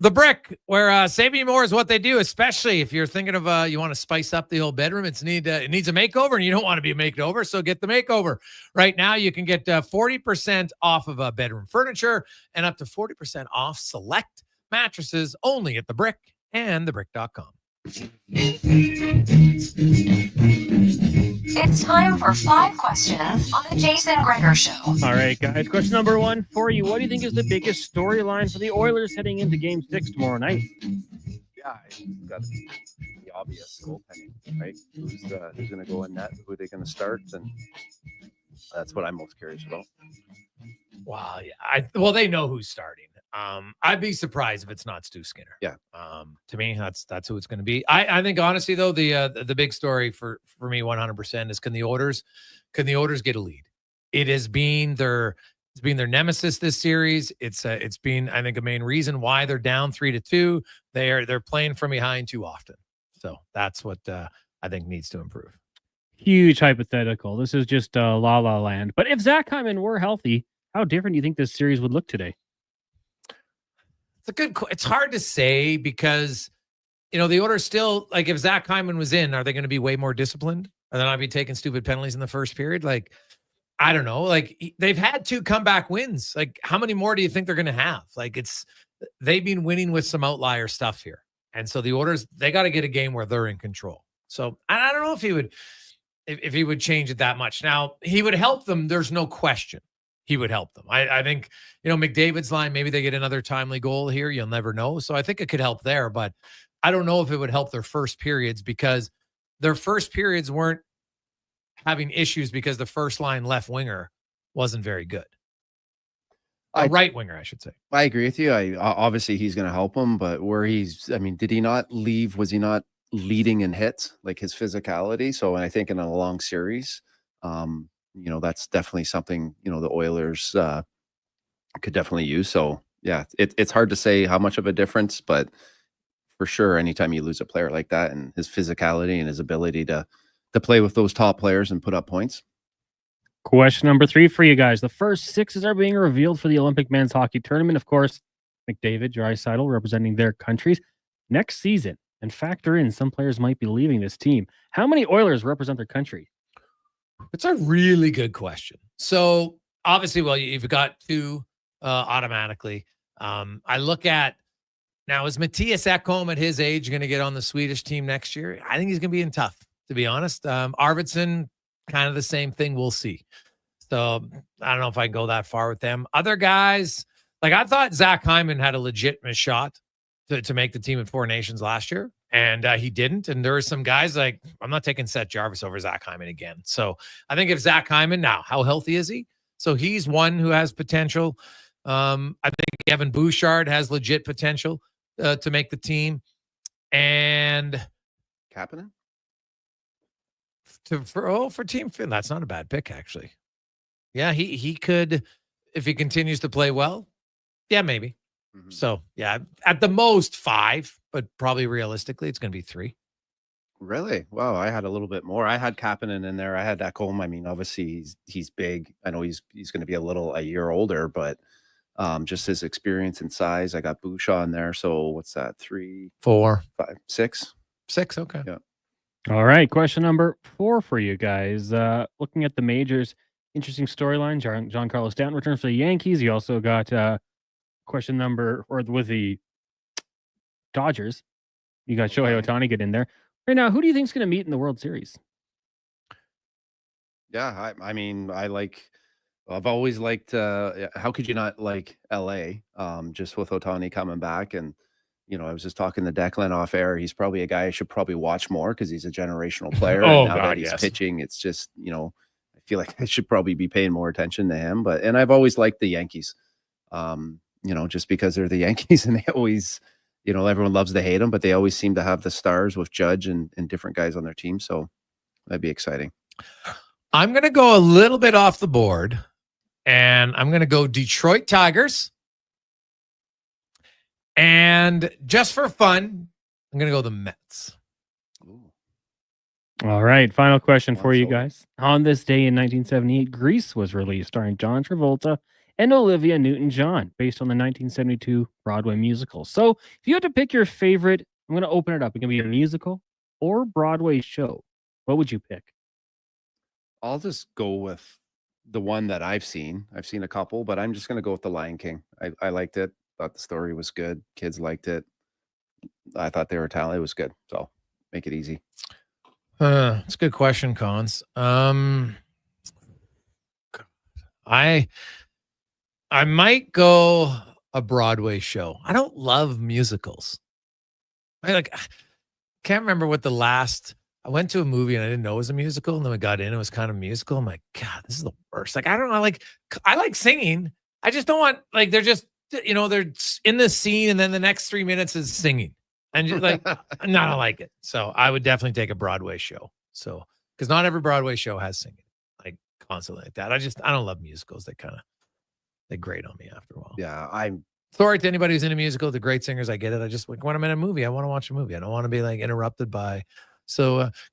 The Brick, where saving more is what they do, especially if you're thinking of you want to spice up the old bedroom. It needs a makeover, and you don't want to be made over, so get the makeover. Right now, you can get 40% off of bedroom furniture and up to 40% off select mattresses only at The Brick and thebrick.com. It's time for 5 questions on the Jason Gregor Show. All right, guys. Question number 1 for you. What do you think is the biggest storyline for the Oilers heading into Game 6 tomorrow night? Yeah, it's got the obvious goaltending, right? Who's going to go in net? Who are they going to start? And that's what I'm most curious about. Wow, yeah. Well, they know who's starting. I'd be surprised if it's not Stu Skinner. Yeah. To me, that's who it's going to be. I think honestly though, the big story for me 100% is can the Oilers get a lead? It has been their nemesis this series. It's been, I think, a main reason why they're down 3-2. They're playing from behind too often. So that's what I think needs to improve. Huge hypothetical. This is just la la land. But if Zach Hyman were healthy, how different do you think this series would look today? It's hard to say because, the Oilers still, like, if Zach Hyman was in, are they going to be way more disciplined? Are they not be taking stupid penalties in the first period? Like, I don't know. Like, they've had 2 comeback wins. Like, how many more do you think they're going to have? Like, they've been winning with some outlier stuff here. And so the Oilers, they got to get a game where they're in control. So I don't know if he would change it that much. Now, he would help them. There's no question. He would help them. I think, McDavid's line, maybe they get another timely goal here. You'll never know. So I think it could help there, but I don't know if it would help their first periods because their first periods weren't having issues because the first line left winger wasn't very good. Right winger, I should say. I agree with you. Obviously he's going to help him, but did he not leave? Was he not leading in hits, like his physicality? So I think in a long series, that's definitely something, the Oilers could definitely use. So yeah, it's hard to say how much of a difference, but for sure, anytime you lose a player like that and his physicality and his ability to play with those top players and put up points, Question number 3 for you guys. The first 6 are being revealed for the Olympic men's hockey tournament. Of course, McDavid, Draisaitl representing their countries next season. And factor in some players might be leaving this team. How many Oilers represent their country? It's a really good question. So obviously, well, you've got 2 automatically. I look at now, is Matthias Ekholm at his age going to get on the Swedish team next year? I think he's going to be in tough, to be honest. Arvidsson, kind of the same thing. We'll see. So I don't know if I can go that far with them. Other guys, like I thought Zach Hyman had a legitimate shot to make the team at 4 Nations last year, and he didn't. And there are some guys like, I'm not taking Seth Jarvis over Zach Hyman again. So I think if Zach Hyman, now, how healthy is he? So he's one who has potential. I think Evan Bouchard has legit potential to make the team. And Kapanen? For Team Finn, that's not a bad pick, actually. Yeah, he could, if he continues to play well, yeah, maybe. Mm-hmm. So, yeah, at the most 5, but probably realistically, it's going to be 3. Really? Wow, I had a little bit more. I had Kapanen in there. I had Ekholm. I mean, obviously he's big. I know he's going to be a year older, but just his experience and size. I got Bouchard in there. So what's that? 3, 4, 5, 6. 6. Okay. Yeah. All right. Question number 4 for you guys. Looking at the majors, interesting storyline. Giancarlo Stanton returns for the Yankees. You also got question number, or with the Dodgers, you got Shohei Ohtani get in there. Right now, who do you think is going to meet in the World Series? Yeah, I mean, I've always liked, how could you not like LA, just with Ohtani coming back? And, I was just talking to Declan off air. He's probably a guy I should probably watch more because he's a generational player. Oh, and now God, that he's yes. pitching, it's just, I feel like I should probably be paying more attention to him. And I've always liked the Yankees, just because they're the Yankees and they always, everyone loves to hate them, but they always seem to have the stars with Judge and different guys on their team. So that'd be exciting. I'm going to go a little bit off the board, and I'm going to go Detroit Tigers. And just for fun, I'm going to go the Mets. All right. Final question for you guys. On this day in 1978, Grease was released, starring John Travolta and Olivia Newton-John, based on the 1972 Broadway musical. So if you had to pick your favorite, I'm going to open it up. It can be a musical or Broadway show. What would you pick? I'll just go with the one that I've seen. I've seen a couple, but I'm just going to go with The Lion King. I liked it. Thought the story was good. Kids liked it. I thought they were talented. It was good. So make it easy. It's a good question, Cons. I might go a Broadway show. I don't love musicals. I can't remember what I went to a movie and I didn't know it was a musical, and then we got in, it was kind of musical. I'm like, God, this is the worst. Like, I don't know. I like singing. I just don't want, they're just, they're in the scene and then the next 3 minutes is singing. And just I don't like it. So I would definitely take a Broadway show. So, because not every Broadway show has singing, constantly like that. I don't love musicals. They grate on me after a while. Yeah. I'm sorry to anybody who's in a musical, the great singers. I get it. I just when I'm in a movie, I want to watch a movie. I don't want to be interrupted by,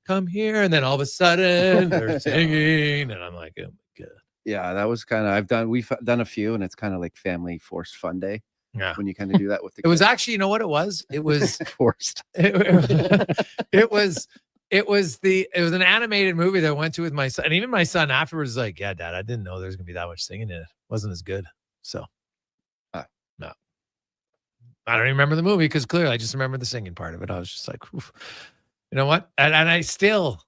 come here. And then all of a sudden they're singing and I'm like, oh my God. Yeah, that was we've done a few, and it's kind of like family forced fun day. Yeah. When you kind of do that with the It was actually, you know what it was? It was forced. It was an animated movie that I went to with my son. And even my son afterwards was like, yeah, Dad, I didn't know there was gonna be that much singing in it. It wasn't as good. So no. I don't even remember the movie because clearly I just remember the singing part of it. I was just like, oof. You know what? And I still,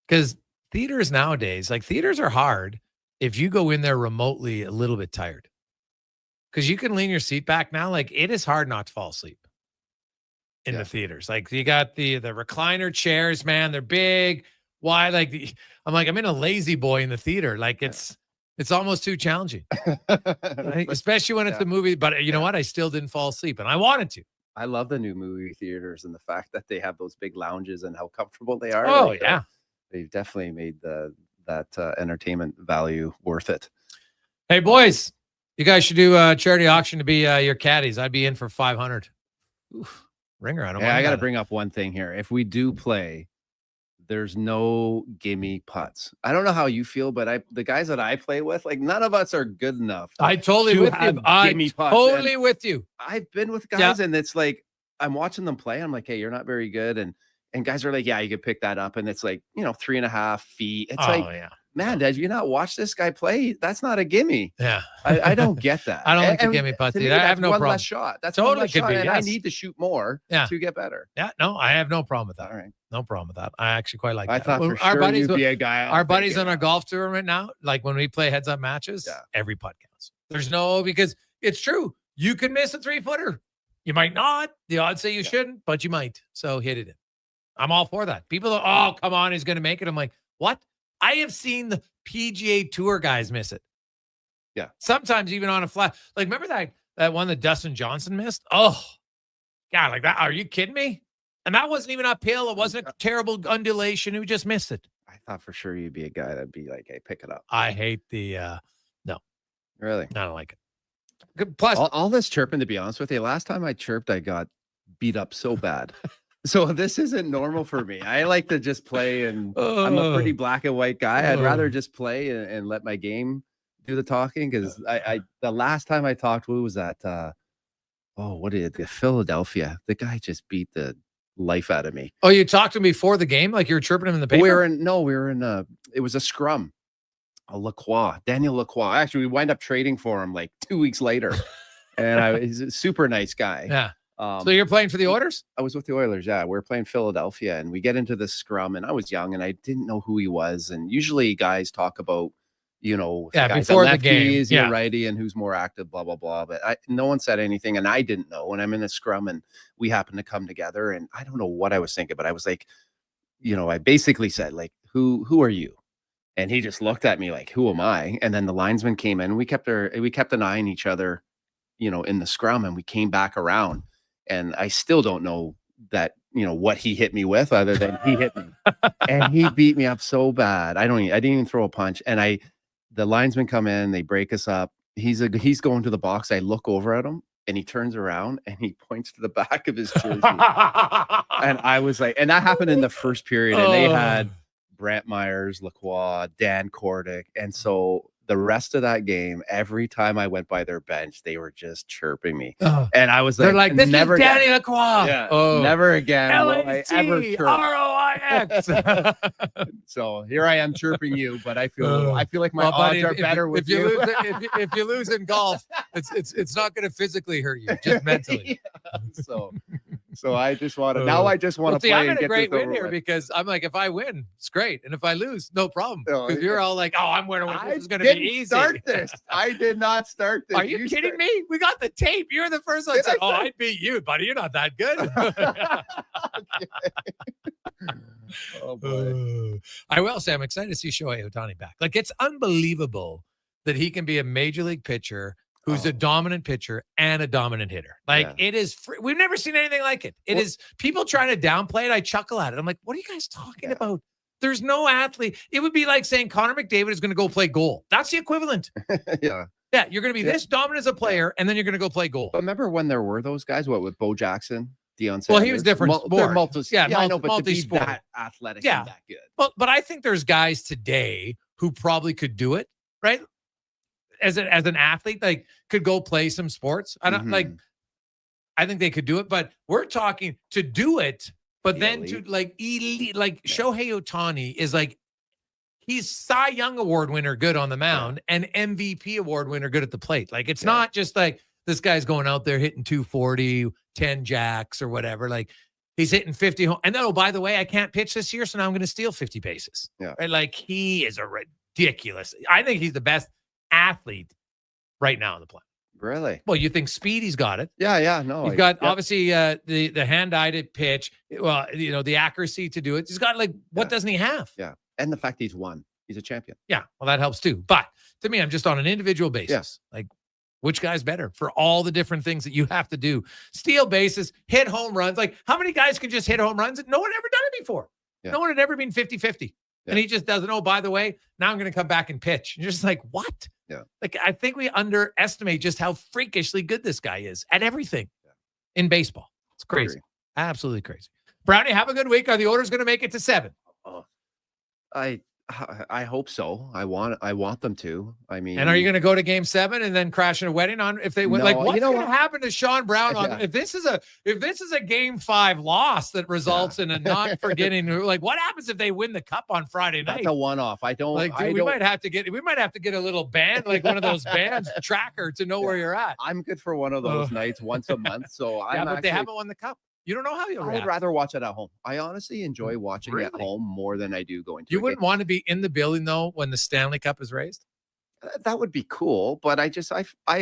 because theaters nowadays, theaters are hard if you go in there remotely a little bit tired. Because you can lean your seat back now. It is hard not to fall asleep in the theaters. You got the recliner chairs, man. They're big, wide. I'm in a lazy boy in the theater. It's almost too challenging, especially when it's a movie. But you know what? I still didn't fall asleep, and I wanted to. I love the new movie theaters and the fact that they have those big lounges and how comfortable they are. Oh, yeah. They've definitely made that entertainment value worth it. Hey, boys, you guys should do a charity auction to be your caddies. I'd be in for 500. Oof, ringer. I don't. I got to bring up one thing here. If we do play there's no gimme putts. I don't know how you feel, but the guys that I play with, like none of us are good enough. I totally to with have you. I gimme putts. totally And with you. I've been with guys, and it's like I'm watching them play. I'm like, hey, you're not very good, and guys are like, yeah, you could pick that up, and it's like 3.5 feet. It's man, did you not watch this guy play? That's not a gimme. Yeah, I don't get that. I don't like the gimme putts either. I have no one problem. less shot. That's Totally one less could shot, be, and yes. I need to shoot more to get better. Yeah, no, I have no problem with that. All right. No problem with that. I actually quite like I that. thought for sure you'd be a guy. Our buddies on our golf tournament now, like when we play heads-up matches, every putt counts. There's no, because it's true. You can miss a 3-footer. You might not. The odds say you shouldn't, but you might. So hit it in. I'm all for that. People are, oh, come on, he's going to make it. I'm like, what? I have seen the PGA Tour guys miss it. Yeah. Sometimes even on a flat. Like, remember that one that Dustin Johnson missed? Oh, God, like that. Are you kidding me? And that wasn't even uphill. It wasn't a terrible undulation. Who just missed it. I thought for sure you'd be a guy that'd be like, hey, pick it up. I hate the, no. Really? I don't like it. Good. Plus, all this chirping, to be honest with you, last time I chirped, I got beat up so bad. So this isn't normal for me. I like to just play, and I'm a pretty black and white guy. I'd rather just play and let my game do the talking, because I the last time I talked, who was that? What did it? Philadelphia. The guy just beat the life out of me. Oh, you talked to him before the game, like you were chirping him in the paper? We were in it was a scrum. Daniel Lacroix. Actually, we wind up trading for him like 2 weeks later, and he's a super nice guy. Yeah. So you're playing for the Oilers? I was with the Oilers. Yeah, we were playing Philadelphia, and we get into this scrum, and I was young, and I didn't know who he was. And usually, guys talk about, guys before that the game, lefties, righty, and who's more active, blah blah blah. But no one said anything, and I didn't know. And I'm in a scrum, and we happened to come together, and I don't know what I was thinking, but I was like, I basically said, like, who are you? And he just looked at me like, who am I? And then the linesman came in. We kept an eye on each other, in the scrum, and we came back around. And I still don't know that, what he hit me with, other than he hit me. And he beat me up so bad. I didn't even throw a punch. And the linesmen come in, they break us up. He's going to the box. I look over at him, and he turns around and he points to the back of his jersey. And I was like, and that happened in the first period. And they had Brant Myers, Lacroix, Dan Kordick. And so the rest of that game, every time I went by their bench, they were just chirping me. And I was like, they're like, this never is Danny again. Lacroix. Yeah, never again will I ever chirp. LACROIX. So here I am chirping you, but I feel like my buddy, odds are better with you. If you lose in golf, it's not going to physically hurt you, just mentally. So I just want to I just want to play. I'm in and a get great this win over here, with. because I'm like, if I win, it's great, and if I lose, no problem. No, Because you're all like, oh, I'm winning. This is going to be easy. Start this. I did not start this. Are you kidding me? We got the tape. You're the first one that said, oh, I beat you, buddy. You're not that good. Oh boy. I will say I'm excited to see Shohei Ohtani back. Like, it's unbelievable that he can be a major league pitcher who's a dominant pitcher and a dominant hitter. Like, it is we've never seen anything like it. It is people trying to downplay it. I chuckle at it. I'm like, what are you guys talking about? There's no athlete. It would be like saying Connor McDavid is going to go play goal. That's the equivalent. Yeah. Yeah, you're going to be this dominant as a player, and then you're going to go play goal. But remember when there were those guys? What, with Bo Jackson, Deion Sanders? Well, he was different sport. I know, but to be that athletic and that good. But I think there's guys today who probably could do it, right? As an athlete, like, could go play some sports. I don't I think they could do it, but we're talking to do it, but then to like elite, like Shohei Ohtani is like, he's Cy Young Award winner good on the mound and MVP award winner good at the plate. Like, it's not just like this guy's going out there hitting 240, 10 jacks or whatever. Like, he's hitting 50 home. And then, oh, by the way, I can't pitch this year, so now I'm going to steal 50 bases. Yeah. Right? Like, he is a ridiculous. I think he's the best athlete right now on the planet. Really? Well, you think Speedy's got it. Yeah. No, he's got obviously the hand-eye to pitch. Well, the accuracy to do it. He's got, like, what doesn't he have? Yeah. And the fact he's won. He's a champion. Yeah. Well, that helps too. But to me, I'm just on an individual basis. Like, which guy's better for all the different things that you have to do? Steal bases, hit home runs. Like, how many guys can just hit home runs? No one ever done it before. Yeah. No one had ever been 50-50. Yeah. And he just doesn't. Oh, by the way, now I'm going to come back and pitch. And you're just like, what? Yeah. Like, I think we underestimate just how freakishly good this guy is at everything in baseball. It's crazy. Absolutely crazy. Brownie, have a good week. Are the Oilers going to make it to 7? I hope so. I want them to. I mean, And are you going to go to Game 7 and then crash in a wedding on if they win? No, Like, what's you know going to what? happen to Sean Brown on Yeah. if this is a Game 5 loss that results in a not forgetting? Like, what happens if they win the cup on Friday night? That's a one-off. I don't Like, dude, I we don't, might have to get a little band, like one of those bands tracker to know where you're at. I'm good for one of those nights once a month. So Yeah, I'm but they actually, haven't won the cup. You don't know how you'll I'd react. rather watch it at home. I honestly enjoy watching it at Really? home more than I do going to. You a wouldn't game. want to be in the building though when the Stanley Cup is raised. That would be cool, but I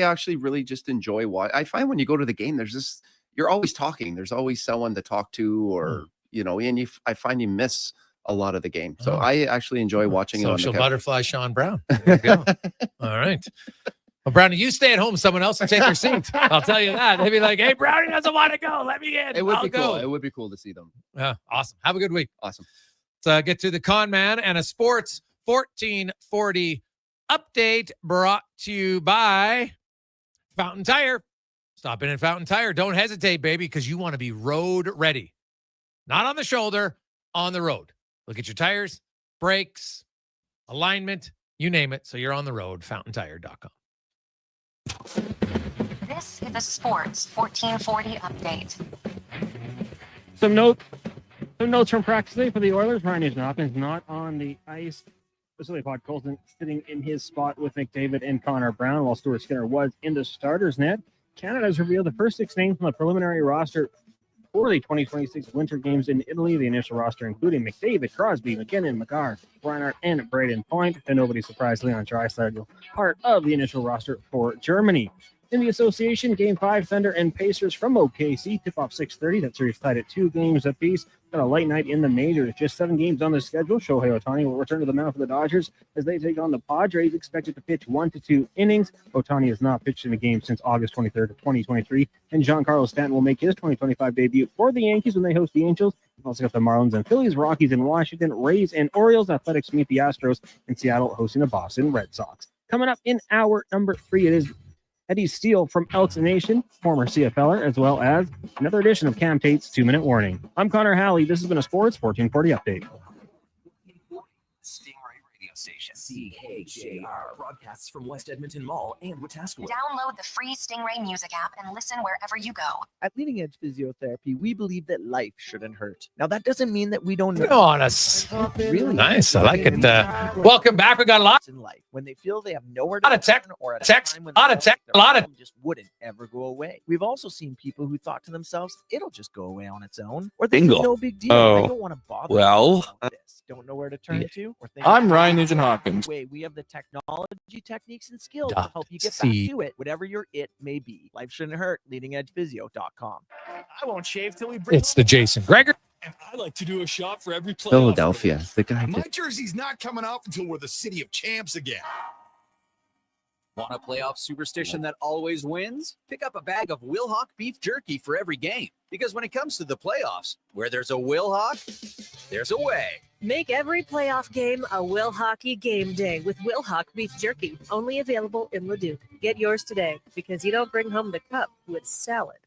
actually really just enjoy what I find when you go to the game. You're always talking. There's always someone to talk to, or and I find you miss a lot of the game. So I actually enjoy watching it on the Social couch. butterfly Sean Brown. There you go. All right. Well, Brownie, you stay at home. Someone else will take your seat. I'll tell you that. They'd be like, "Hey, Brownie doesn't want to go. Let me in." It would I'll be go. cool. It would be cool to see them. Yeah, awesome. Have a good week. Awesome. Let's get to the Con Man and a Sports 1440 update brought to you by Fountain Tire. Stop in at Fountain Tire. Don't hesitate, baby, because you want to be road ready. Not on the shoulder, on the road. Look at your tires, brakes, alignment, you name it. So you're on the road, fountaintire.com. This is a Sports 1440 update. Some notes from practice today for the Oilers. Ryan Nugent-Hopkins not on the ice. Vasily Podkolzin sitting in his spot with McDavid and Connor Brown, while Stuart Skinner was in the starters net. Canada has revealed the first 6 names from the preliminary roster for the 2026 Winter Games in Italy. The initial roster including McDavid, Crosby, McKinnon, Makar, Reinhardt, and Braden Point. And nobody surprised, Leon Draisaitl, part of the initial roster for Germany. In the association, Game 5, Thunder and Pacers from OKC. Tip-off 6:30. That series tied at 2 games apiece. Got a light night in the majors. Just 7 games on the schedule. Shohei Ohtani will return to the mound for the Dodgers as they take on the Padres. Expected to pitch 1 to 2 innings. Ohtani has not pitched in a game since August 23rd of 2023. And Giancarlo Stanton will make his 2025 debut for the Yankees when they host the Angels. We've also got the Marlins and Phillies, Rockies in Washington, Rays and Orioles. Athletics meet the Astros, and Seattle hosting the Boston Red Sox. Coming up in hour number 3, it is Eddie Steele from Elks Nation, former CFLer, as well as another edition of Cam Tate's 2-Minute Warning. I'm Connor Halley. This has been a Sports 1440 update. Stingray Radio Station. CHJR broadcasts from West Edmonton Mall and Wetaskiwin. Download the free Stingray music app and listen wherever you go. At Leading Edge Physiotherapy, we believe that life shouldn't hurt. Now, that doesn't mean that we don't know. Honest. Really? Nice. I like it. Welcome back. We got a lot. In life, when they feel they have nowhere lot to of text, turn, or at a text, time when lot they of felt text, their a lot of problem just wouldn't ever go away. We've also seen people who thought to themselves, "It'll just go away on its own," or "This is Bingo. no big deal. Oh. I don't want to bother." Well, about this. Don't know where to turn to, or think I'm Ryan Nugent-Hopkins. Way we have the technology, techniques, and skills to Dot help you get C. back to it, whatever your it may be. Life shouldn't hurt. LeadingEdgePhysio.com. I won't shave till we bring. It's the Jason Gregor. And I like to do a shop for every playoff. Philadelphia. The guy. My jersey's not coming off until we're the city of champs again. Want a playoff superstition that always wins? Pick up a bag of Wilhock beef jerky for every game. Because when it comes to the playoffs, where there's a Wilhock, there's a way. Make every playoff game a Will Hockey game day with Will Hock beef jerky, only available in Leduc. Get yours today because you don't bring home the cup with salad.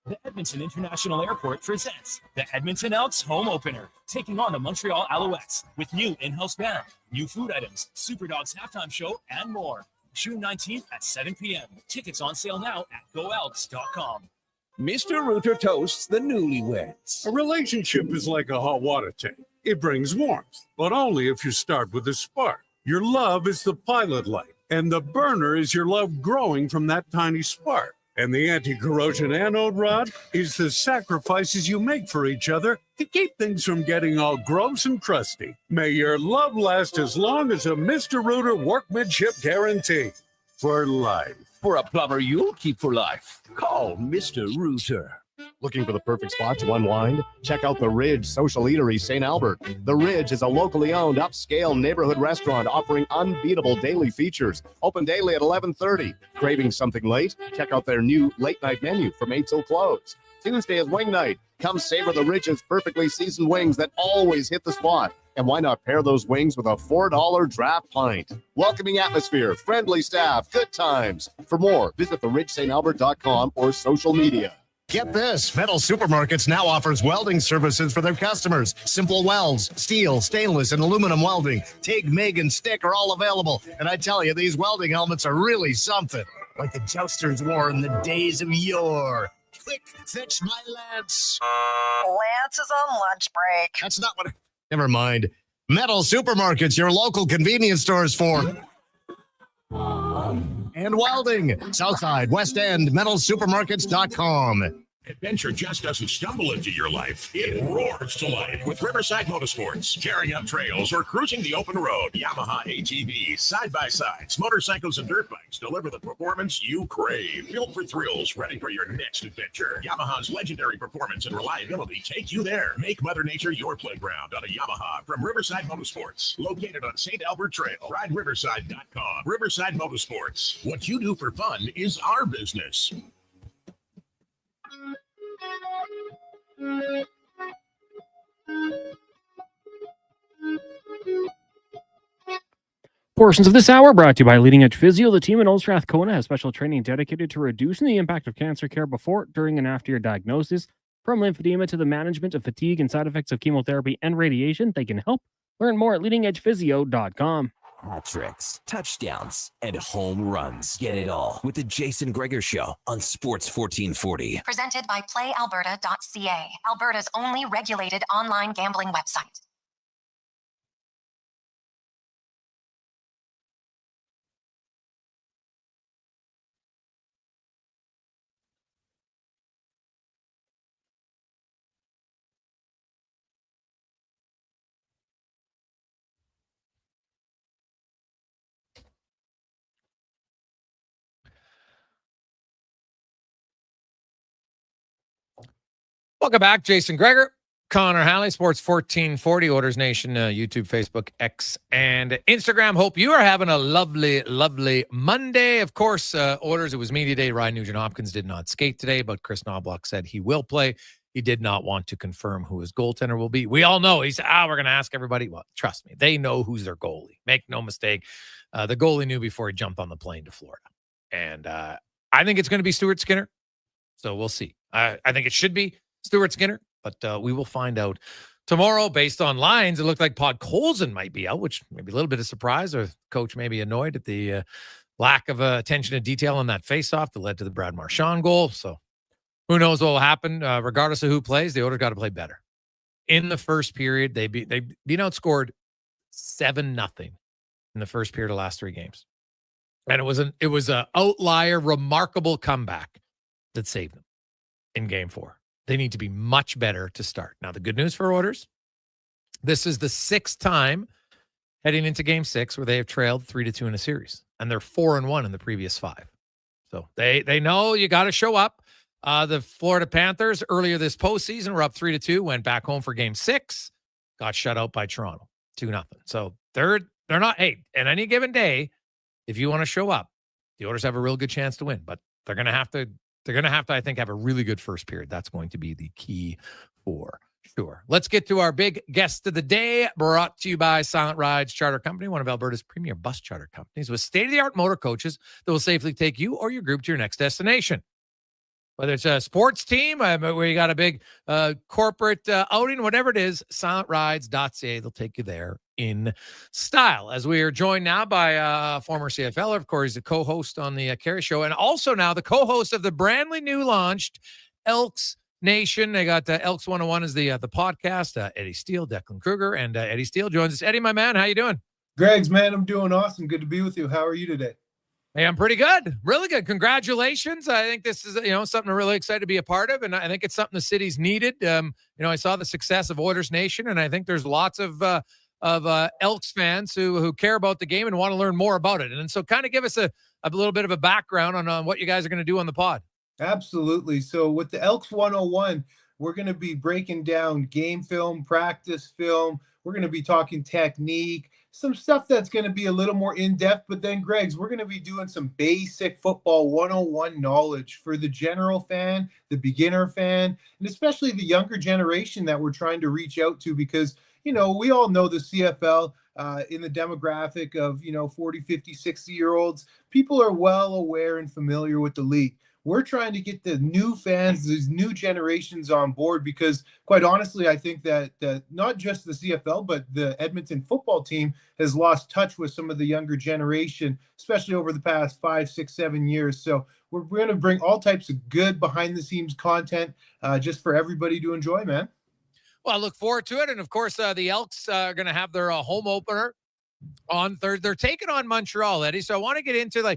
The Edmonton International Airport presents the Edmonton Elks home opener, taking on the Montreal Alouettes with new in-house band, new food items, Superdogs halftime show, and more. June 19th at 7 p.m. Tickets on sale now at goelks.com. Mr. Rooter toasts the newlyweds. A relationship is like a hot water tank. It brings warmth, but only if you start with a spark. Your love is the pilot light, and the burner is your love growing from that tiny spark. And the anti-corrosion anode rod is the sacrifices you make for each other to keep things from getting all gross and crusty. May your love last as long as a Mr. Rooter workmanship guarantee. For life. For a plumber you'll keep for life, call Mr. Rooter. Looking for the perfect spot to unwind? Check out The Ridge Social Eatery, St. Albert. The Ridge is a locally owned, upscale neighborhood restaurant offering unbeatable daily features. Open daily at 11:30. Craving something late? Check out their new late-night menu from 8 till close. Tuesday is wing night. Come savor The Ridge's perfectly seasoned wings that always hit the spot. And why not pair those wings with a $4 draft pint? Welcoming atmosphere, friendly staff, good times. For more, visit theridgestantalbert.com or social media. Get this, Metal Supermarkets now offers welding services for their customers. Simple welds, steel, stainless, and aluminum welding. TIG, MIG, and stick are all available. And I tell you, these welding helmets are really something. Like the jousters wore in the days of yore. Quick, fetch my lance. Lance is on lunch break. That's not what... Never mind. Metal Supermarkets, your local convenience stores for... and welding. Southside, West End, metalsupermarkets.com. Adventure just doesn't stumble into your life. It roars to life with Riverside Motorsports. Tearing up trails or cruising the open road. Yamaha ATVs, side-by-sides, motorcycles, and dirt bikes deliver the performance you crave. Built for thrills, ready for your next adventure. Yamaha's legendary performance and reliability take you there. Make Mother Nature your playground on a Yamaha from Riverside Motorsports. Located on St. Albert Trail. RideRiverside.com. Riverside Motorsports. What you do for fun is our business. Portions of this hour brought to you by Leading Edge Physio. The team in Old Strathcona has special training dedicated to reducing the impact of cancer care before, during, and after your diagnosis. From lymphedema to the management of fatigue and side effects of chemotherapy and radiation, they can help. Learn more at leadingedgephysio.com. Hat tricks, touchdowns, and home runs. Get it all with the Jason Gregor Show on Sports 1440. Presented by PlayAlberta.ca, Alberta's only regulated online gambling website. Welcome back, Jason Gregor, Connor Halley, Sports 1440, Orders Nation, YouTube, Facebook, X, and Instagram. Hope you are having a lovely, lovely Monday. Of course, Orders, it was media day. Ryan Nugent-Hopkins did not skate today, but Chris Knobloch said he will play. He did not want to confirm who his goaltender will be. We all know. He said, we're going to ask everybody. Well, trust me, they know who's their goalie. Make no mistake. The goalie knew before he jumped on the plane to Florida. And I think it's going to be Stuart Skinner. So we'll see. I think it should be Stuart Skinner, but we will find out tomorrow. Based on lines, it looked like Podkolzin might be out, which may be a little bit of surprise, or coach may be annoyed at the lack of attention to detail on that faceoff that led to the Brad Marchand goal. So who knows what will happen? Regardless of who plays, the Oilers got to play better. In the first period, they been outscored 7-0 in the first period of the last 3 games, and it was an outlier, remarkable comeback that saved them in Game 4. They need to be much better to start. Now, the good news for Oilers, this is the 6th time heading into Game 6 where they have trailed 3-2 in a series, and they're 4-1 in the previous 5. So they know you got to show up. The Florida Panthers earlier this postseason were up 3-2, went back home for Game 6, got shut out by Toronto 2-0. So they're not. Hey, on any given day, if you want to show up, the Oilers have a real good chance to win, but they're going to have to. They're going to have to, I think, have a really good first period. That's going to be the key for sure. Let's get to our big guest of the day, brought to you by Silent Rides Charter Company, one of Alberta's premier bus charter companies with state-of-the-art motor coaches that will safely take you or your group to your next destination. Whether it's a sports team, where you got a big corporate outing, whatever it is, silentrides.ca, they'll take you there in style. As we are joined now by former CFLer, of course, he's a co-host on the Carey Show, and also now the co-host of the brandly new launched Elks Nation. They got Elks 101 is the podcast. Eddie Steele, Declan Kruger, and Eddie Steele joins us. Eddie, my man, how you doing? Greg's, man, I'm doing awesome. Good to be with you. How are you today? Hey, I'm pretty good. Really good. Congratulations. I think this is, something I'm really excited to be a part of. And I think it's something the city's needed. I saw the success of Oilers Nation, and I think there's lots of Elks fans who care about the game and want to learn more about it. And so kind of give us a little bit of a background on what you guys are going to do on the pod. Absolutely. So with the Elks 101, we're going to be breaking down game film, practice film. We're going to be talking technique, some stuff that's going to be a little more in-depth. But then, Greg's, we're going to be doing some basic football 101 knowledge for the general fan, the beginner fan, and especially the younger generation that we're trying to reach out to because, we all know the CFL in the demographic of, 40, 50, 60-year-olds. People are well aware and familiar with the league. we're trying to get the new fans, these new generations on board, because quite honestly, I think that not just the CFL, but the Edmonton football team has lost touch with some of the younger generation, especially over the past 5, 6, 7 years. So we're going to bring all types of good behind the scenes content just for everybody to enjoy, man. Well, I look forward to it. And of course, the Elks are going to have their home opener on Thursday. They're taking on Montreal, Eddie. So I want to get into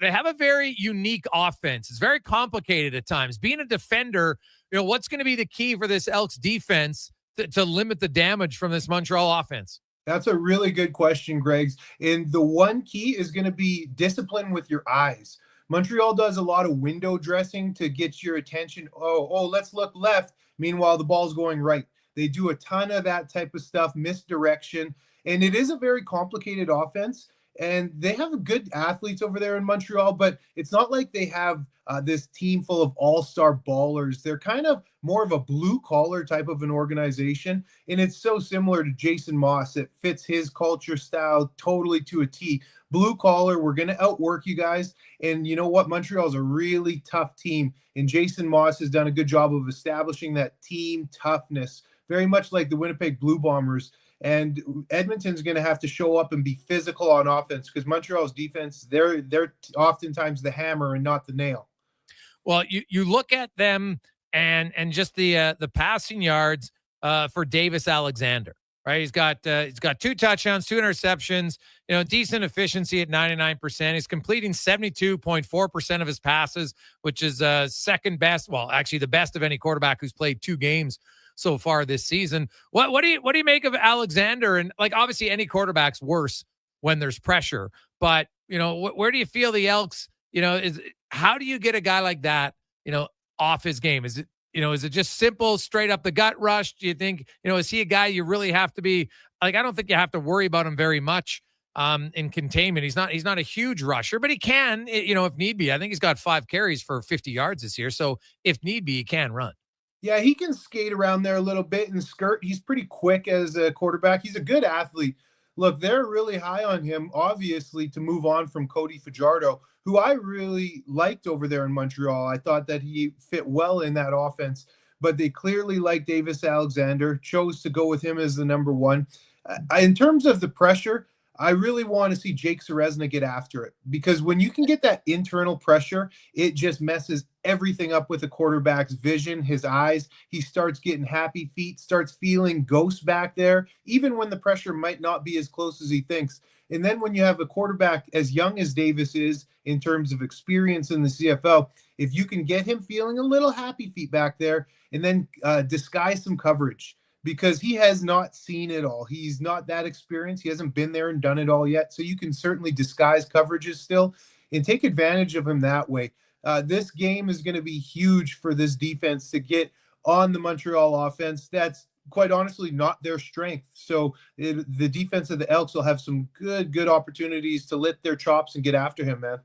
they have a very unique offense. It's very complicated at times. Being a defender, what's going to be the key for this Elks defense to limit the damage from this Montreal offense? That's a really good question, Greg's. And the one key is going to be discipline with your eyes. Montreal does a lot of window dressing to get your attention. Oh, let's look left. Meanwhile, the ball's going right. They do a ton of that type of stuff, misdirection. And it is a very complicated offense. And they have good athletes over there in Montreal, but it's not like they have this team full of all-star ballers. They're kind of more of a blue-collar type of an organization, and it's so similar to Jason Moss. It fits his culture style totally to a T. Blue-collar, we're going to outwork you guys, and you know what? Montreal's a really tough team, and Jason Moss has done a good job of establishing that team toughness, very much like the Winnipeg Blue Bombers. And Edmonton's going to have to show up and be physical on offense because Montreal's defense, they're oftentimes the hammer and not the nail. Well, you look at them and just the passing yards for Davis Alexander, right? He's got 2 touchdowns, 2 interceptions, decent efficiency at 99%. He's completing 72.4% of his passes, which is second best. Well, actually the best of any quarterback who's played 2 games so far this season. What do you make of Alexander? And obviously any quarterback's worse when there's pressure, but where do you feel the Elks, how do you get a guy like that, off his game? Is it just simple, straight up the gut rush? Do you think, is he a guy you really have to be I don't think you have to worry about him very much in containment. He's not a huge rusher, but he can, if need be. I think he's got 5 carries for 50 yards this year. So if need be, he can run. Yeah, he can skate around there a little bit and skirt. He's pretty quick as a quarterback. He's a good athlete. Look, they're really high on him, obviously, to move on from Cody Fajardo, who I really liked over there in Montreal. I thought that he fit well in that offense, but they clearly like Davis Alexander, chose to go with him as the number 1. In terms of the pressure, I really want to see Jake Serezna get after it, because when you can get that internal pressure, it just messes everything up with the quarterback's vision, his eyes. He starts getting happy feet, starts feeling ghosts back there, even when the pressure might not be as close as he thinks. And then when you have a quarterback as young as Davis is in terms of experience in the CFL, if you can get him feeling a little happy feet back there and then disguise some coverage, because he has not seen it all. He's not that experienced. He hasn't been there and done it all yet. So you can certainly disguise coverages still and take advantage of him that way. This game is going to be huge for this defense to get on the Montreal offense. That's quite honestly not their strength. So the defense of the Elks will have some good opportunities to lift their chops and get after him, man.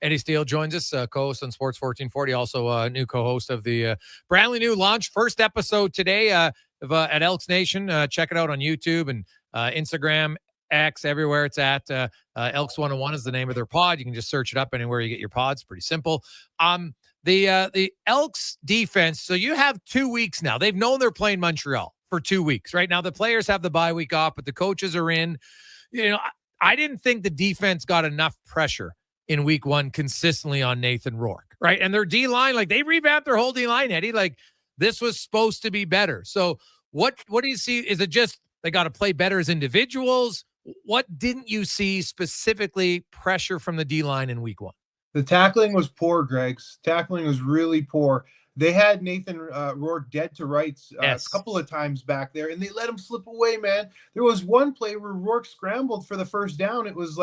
Eddie Steele joins us, co-host on Sports 1440, also a new co-host of the brand new launch. First episode today at Elks Nation. Check it out on YouTube and Instagram, X, everywhere it's at. Elks 101 is the name of their pod. You can just search it up anywhere you get your pods. Pretty simple. The Elks defense, so you have 2 weeks now. They've known they're playing Montreal for 2 weeks. Right now, the players have the bye week off, but the coaches are in. I didn't think the defense got enough pressure in week 1 consistently on Nathan Rourke, right? And their D-line, they revamped their whole D-line, Eddie. This was supposed to be better. So what do you see? Is it just they got to play better as individuals? What didn't you see specifically pressure from the D-line in week 1? The tackling was poor, Greg's. Tackling was really poor. They had Nathan Rourke dead to rights a couple of times back there, and they let him slip away, man. There was one play where Rourke scrambled for the first down. It was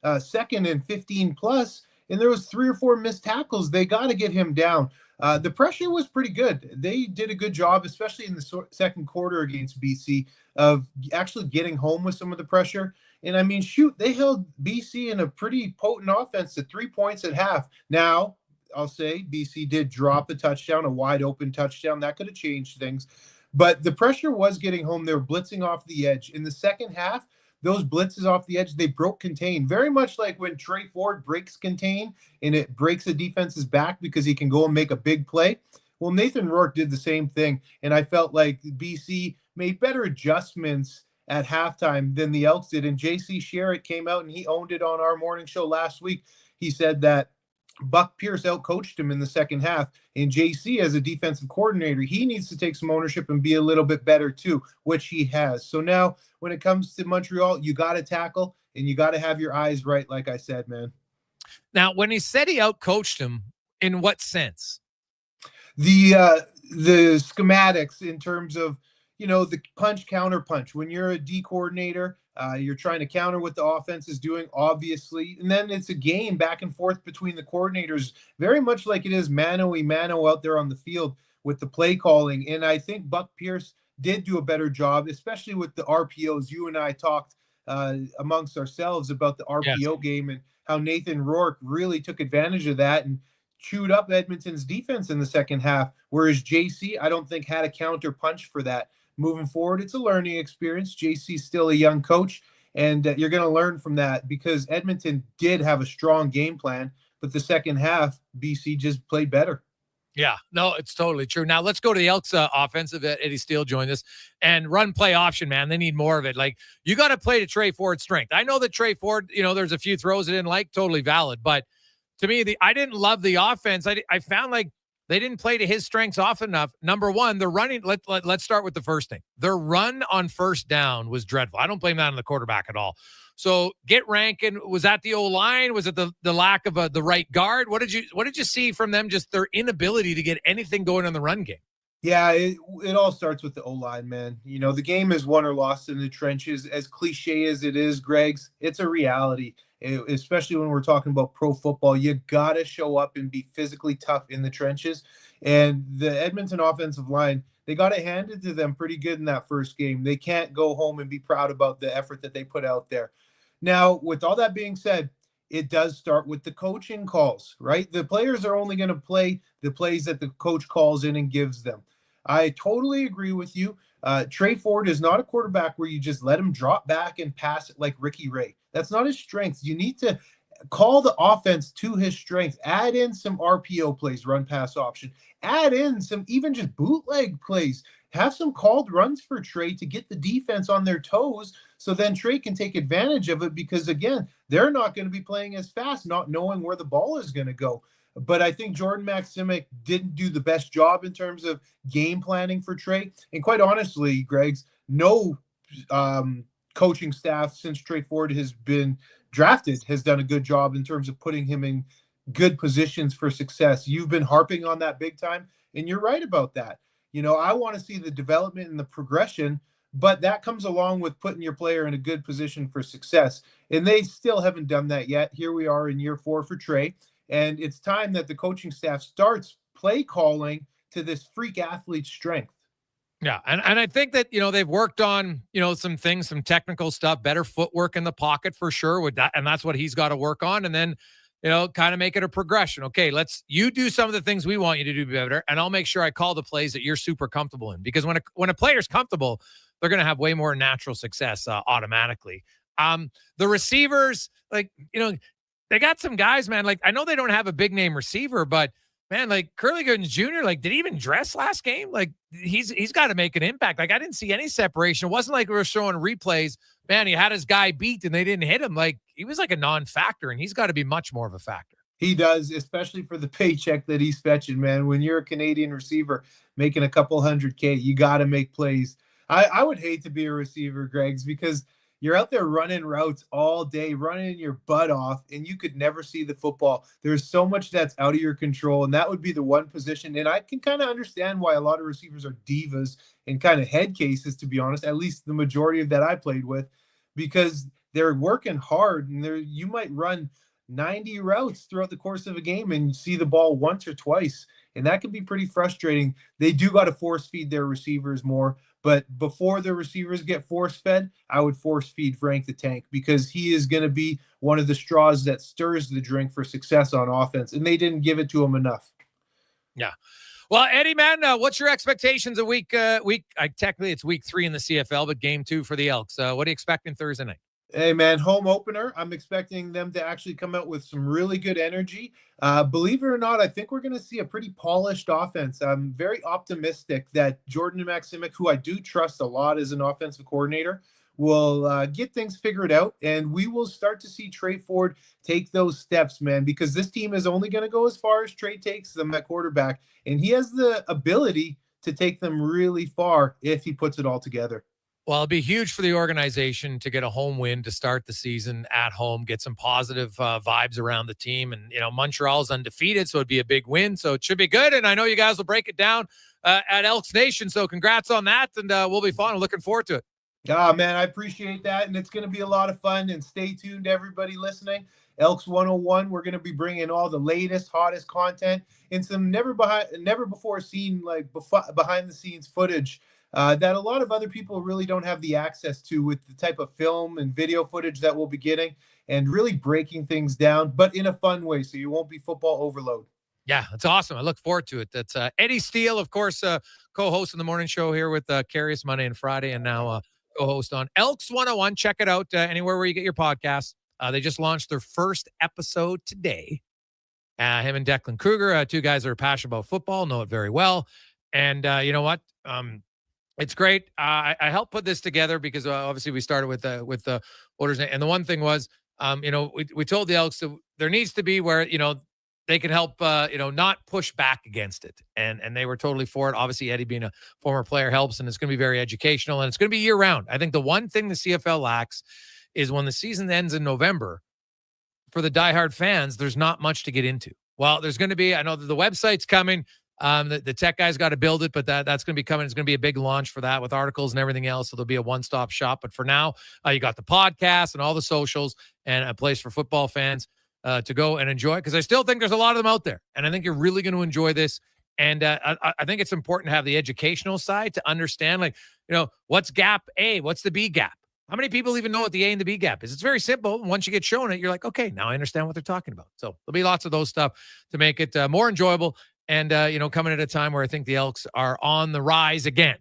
2nd and 15 plus, and there was 3 or 4 missed tackles. They got to get him down. The pressure was pretty good. They did a good job, especially in the second quarter against BC, of actually getting home with some of the pressure. And I mean, shoot, they held BC in a pretty potent offense to 3 points at half. Now, I'll say BC did drop a touchdown, a wide open touchdown. That could have changed things. But the pressure was getting home. They were blitzing off the edge. In the second half, those blitzes off the edge, they broke contain. Very much like when Trey Ford breaks contain and it breaks the defense's back because he can go and make a big play. Well, Nathan Rourke did the same thing, and I felt like BC made better adjustments at halftime than the Elks did. And JC Sherritt came out and he owned it on our morning show last week. He said that Buck Pierce outcoached him in the second half. And JC, as a defensive coordinator, he needs to take some ownership and be a little bit better too, which he has. So now when it comes to Montreal, you got to tackle and you got to have your eyes right, like I said, man. Now, when he said he outcoached him, in what sense? The schematics in terms of, the punch, counter punch. When you're a D coordinator, you're trying to counter what the offense is doing, obviously. And then it's a game back and forth between the coordinators, very much like it is mano-a-mano out there on the field with the play calling. And I think Buck Pierce did do a better job, especially with the RPOs. You and I talked amongst ourselves about the RPO game and how Nathan Rourke really took advantage of that and chewed up Edmonton's defense in the second half, whereas JC, I don't think, had a counter punch for that. Moving forward, it's a learning experience. JC's still a young coach, and you're going to learn from that because Edmonton did have a strong game plan, but the second half, BC just played better. Yeah, no, it's totally true. Now let's go to the Elks offensive. Eddie Steele joined us, and run play option, man. They need more of it. Like, you got to play to Trey Ford's strength. I know that Trey Ford, there's a few throws I didn't like, totally valid, but to me, I didn't love the offense. I found like they didn't play to his strengths often enough. Number one, the running. Let's start with the first thing. Their run on first down was dreadful. I don't blame that on the quarterback at all. So get Rankin. Was that the O-line? Was it the lack of the right guard? What did you see from them? Just their inability to get anything going on the run game. Yeah, it all starts with the O-line, man. The game is won or lost in the trenches. As cliche as it is, Greg's, it's a reality. Especially when we're talking about pro football, you got to show up and be physically tough in the trenches. And the Edmonton offensive line, they got it handed to them pretty good in that first game. They can't go home and be proud about the effort that they put out there. Now, with all that being said, it does start with the coaching calls, right? The players are only going to play the plays that the coach calls in and gives them. I totally agree with you. Trey Ford is not a quarterback where you just let him drop back and pass it like Ricky Ray. That's not his strength. You need to call the offense to his strength. Add in some RPO plays, run pass option. Add in some even just bootleg plays. Have some called runs for Trey to get the defense on their toes so then Trey can take advantage of it because, again, they're not going to be playing as fast, not knowing where the ball is going to go. But I think Jordan Maximic didn't do the best job in terms of game planning for Trey. And quite honestly, Greg's, no coaching staff since Trey Ford has been drafted has done a good job in terms of putting him in good positions for success. You've been harping on that big time, and you're right about that. I want to see the development and the progression, but that comes along with putting your player in a good position for success. And they still haven't done that yet. Here we are in year 4 for Trey. And it's time that the coaching staff starts play calling to this freak athlete's strength. Yeah. And I think that, they've worked on, some things, some technical stuff, better footwork in the pocket for sure with that. And that's what he's got to work on. And then, kind of make it a progression. Okay, you do some of the things we want you to do better. And I'll make sure I call the plays that you're super comfortable in, because when a player's comfortable, they're going to have way more natural success automatically. The receivers, they got some guys, man. I know they don't have a big name receiver, but man, Curly Goodens Jr., did he even dress last game? He's got to make an impact. I didn't see any separation. It wasn't like we were showing replays. Man, he had his guy beat and they didn't hit him. He was like a non-factor, and he's got to be much more of a factor. He does, especially for the paycheck that he's fetching, man. When you're a Canadian receiver making a couple $100K, you got to make plays. I would hate to be a receiver, Greg's, because you're out there running routes all day, running your butt off, and you could never see the football. There's so much that's out of your control, and that would be the one position. And I can kind of understand why a lot of receivers are divas and kind of head cases, to be honest, at least the majority of that I played with, because they're working hard, and you might run 90 routes throughout the course of a game and see the ball once or twice, and that can be pretty frustrating. They do got to force feed their receivers more. But before the receivers get force-fed, I would force-feed Frank the Tank, because he is going to be one of the straws that stirs the drink for success on offense, and they didn't give it to him enough. Yeah. Well, Eddie, man, what's your expectations of technically it's week 3 in the CFL, but game 2 for the Elks? What are you expecting Thursday night? Hey, man, home opener. I'm expecting them to actually come out with some really good energy. Believe it or not, I think we're going to see a pretty polished offense. I'm very optimistic that Jordan Maximic, who I do trust a lot as an offensive coordinator, will get things figured out, and we will start to see Trey Ford take those steps, man, because this team is only going to go as far as Trey takes them at quarterback, and he has the ability to take them really far if he puts it all together. Well, it'd be huge for the organization to get a home win to start the season at home, get some positive vibes around the team. And, Montreal's undefeated, so it'd be a big win. So it should be good. And I know you guys will break it down at Elks Nation. So congrats on that. And we'll be fun. I'm looking forward to it. Ah, man, I appreciate that. And it's going to be a lot of fun. And stay tuned, everybody listening. Elks 101, we're going to be bringing all the latest, hottest content and some never before seen, like behind the scenes footage that a lot of other people really don't have the access to, with the type of film and video footage that we'll be getting, and really breaking things down, but in a fun way, so you won't be football overload. Yeah, it's awesome. I look forward to it. That's Eddie Steele, of course, co-host in the morning show here with Carius Monday and Friday, and now co-host on Elks 101. Check it out anywhere where you get your podcasts. They just launched their first episode today. Him and Declan Kruger, two guys that are passionate about football, know it very well. And you know what? It's great. I helped put this together because obviously we started with the orders. And the one thing was, we told the Elks that there needs to be where, they can help, not push back against it. And they were totally for it. Obviously, Eddie being a former player helps, and it's going to be very educational, and it's going to be year round. I think the one thing the CFL lacks is when the season ends in November, for the diehard fans, there's not much to get into. Well, there's going to be, I know that the website's coming. The tech guy's got to build it, but that's going to be coming. It's going to be a big launch for that with articles and everything else. So there'll be a one-stop shop. But for now, you got the podcast and all the socials and a place for football fans to go and enjoy, because I still think there's a lot of them out there. And I think you're really going to enjoy this. And I think it's important to have the educational side to understand, what's gap A? What's the B gap? How many people even know what the A and the B gap is? It's very simple. Once you get shown it, you're like, okay, now I understand what they're talking about. So there'll be lots of those stuff to make it more enjoyable. And, coming at a time where I think the Elks are on the rise again.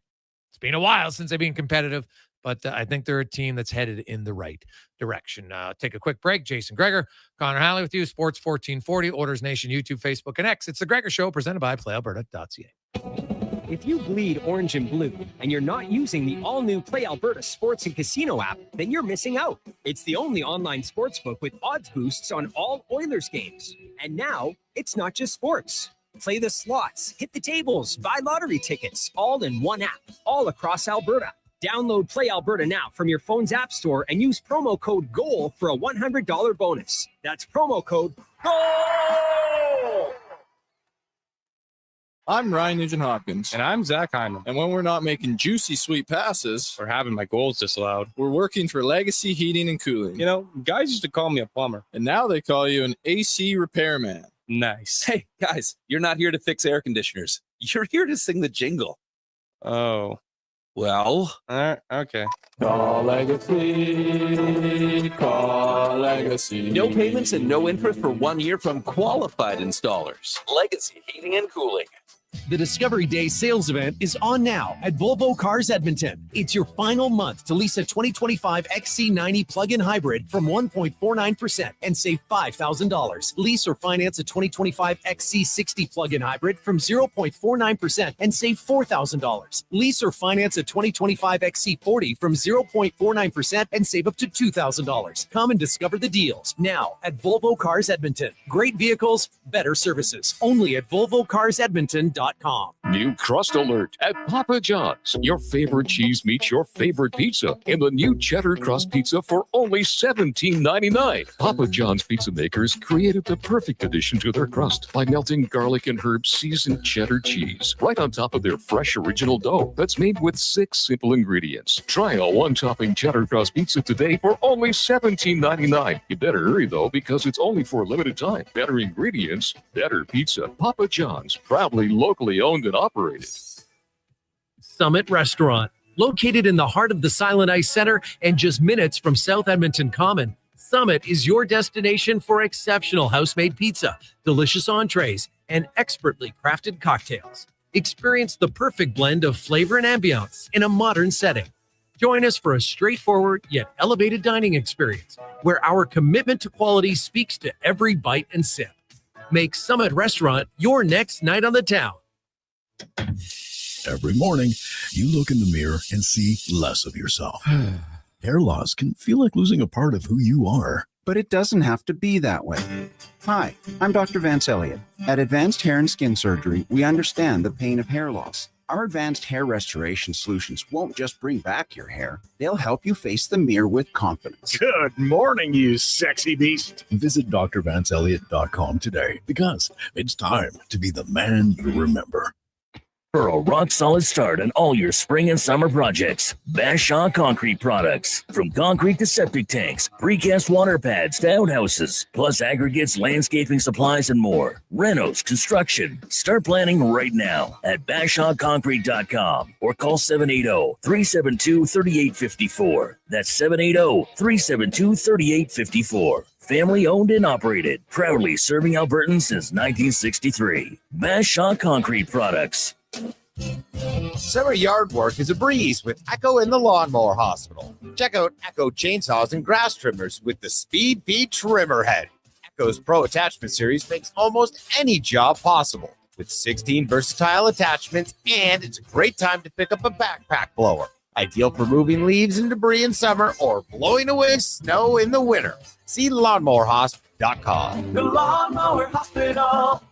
It's been a while since they've been competitive, but I think they're a team that's headed in the right direction. Take a quick break. Jason Gregor, Connor Halley with you, Sports 1440, Orders Nation, YouTube, Facebook, and X. It's the Gregor Show presented by PlayAlberta.ca. If you bleed orange and blue and you're not using the all-new Play Alberta Sports and Casino app, then you're missing out. It's the only online sportsbook with odds boosts on all Oilers games. And now, it's not just sports. Play the slots, hit the tables, buy lottery tickets, all in one app, all across Alberta. Download Play Alberta now from your phone's app store and use promo code GOAL for a $100 bonus. That's promo code GOAL! I'm Ryan Nugent-Hopkins. And I'm Zach Hyman. And when we're not making juicy, sweet passes or having my goals disallowed, we're working for Legacy Heating and Cooling. Guys used to call me a plumber. And now they call you an AC repairman. Nice. Hey, guys, you're not here to fix air conditioners. You're here to sing the jingle. Oh. Well. Okay. Call Legacy. Call Legacy. No payments and no interest for 1 year from qualified installers. Legacy Heating and Cooling. The Discovery Day sales event is on now at Volvo Cars Edmonton. It's your final month to lease a 2025 XC90 plug-in hybrid from 1.49% and save $5,000. Lease or finance a 2025 XC60 plug-in hybrid from 0.49% and save $4,000. Lease or finance a 2025 XC40 from 0.49% and save up to $2,000. Come and discover the deals now at Volvo Cars Edmonton. Great vehicles, better services. Only at VolvoCarsEdmonton.com. New crust alert at Papa John's. Your favorite cheese meets your favorite pizza in the new cheddar crust pizza for only $17.99. Papa John's pizza makers created the perfect addition to their crust by melting garlic and herb seasoned cheddar cheese right on top of their fresh original dough that's made with 6 simple ingredients. Try a one-topping cheddar crust pizza today for only $17.99. You better hurry though, because it's only for a limited time. Better ingredients, better pizza. Papa John's, proudly locally owned and operated. Summit Restaurant, located in the heart of the Silent Ice Center and just minutes from South Edmonton Common. Summit is your destination for exceptional house-made pizza, delicious entrees, and expertly crafted cocktails. Experience the perfect blend of flavor and ambiance in a modern setting. Join us for a straightforward yet elevated dining experience where our commitment to quality speaks to every bite and sip. Make Summit Restaurant your next night on the town. Every morning, you look in the mirror and see less of yourself. Hair loss can feel like losing a part of who you are. But it doesn't have to be that way. Hi, I'm Dr. Vance Elliott. At Advanced Hair and Skin Surgery, we understand the pain of hair loss. Our advanced hair restoration solutions won't just bring back your hair, they'll help you face the mirror with confidence. Good morning, you sexy beast. Visit drvanceelliott.com today because it's time to be the man you remember. For a rock-solid start on all your spring and summer projects, Bashaw Concrete Products. From concrete to septic tanks, precast water pads to outhouses, plus aggregates, landscaping supplies, and more. Renos, construction. Start planning right now at BashawConcrete.com or call 780-372-3854. That's 780-372-3854. Family owned and operated, proudly serving Albertans since 1963. Bashaw Concrete Products. Summer yard work is a breeze with Echo in the Lawnmower Hospital. Check out Echo chainsaws and grass trimmers with the Speed Feed Trimmer Head. Echo's Pro Attachment Series makes almost any job possible with 16 versatile attachments, and it's a great time to pick up a backpack blower. Ideal for moving leaves and debris in summer or blowing away snow in the winter. See lawnmowerhospital.com. The Lawnmower Hospital.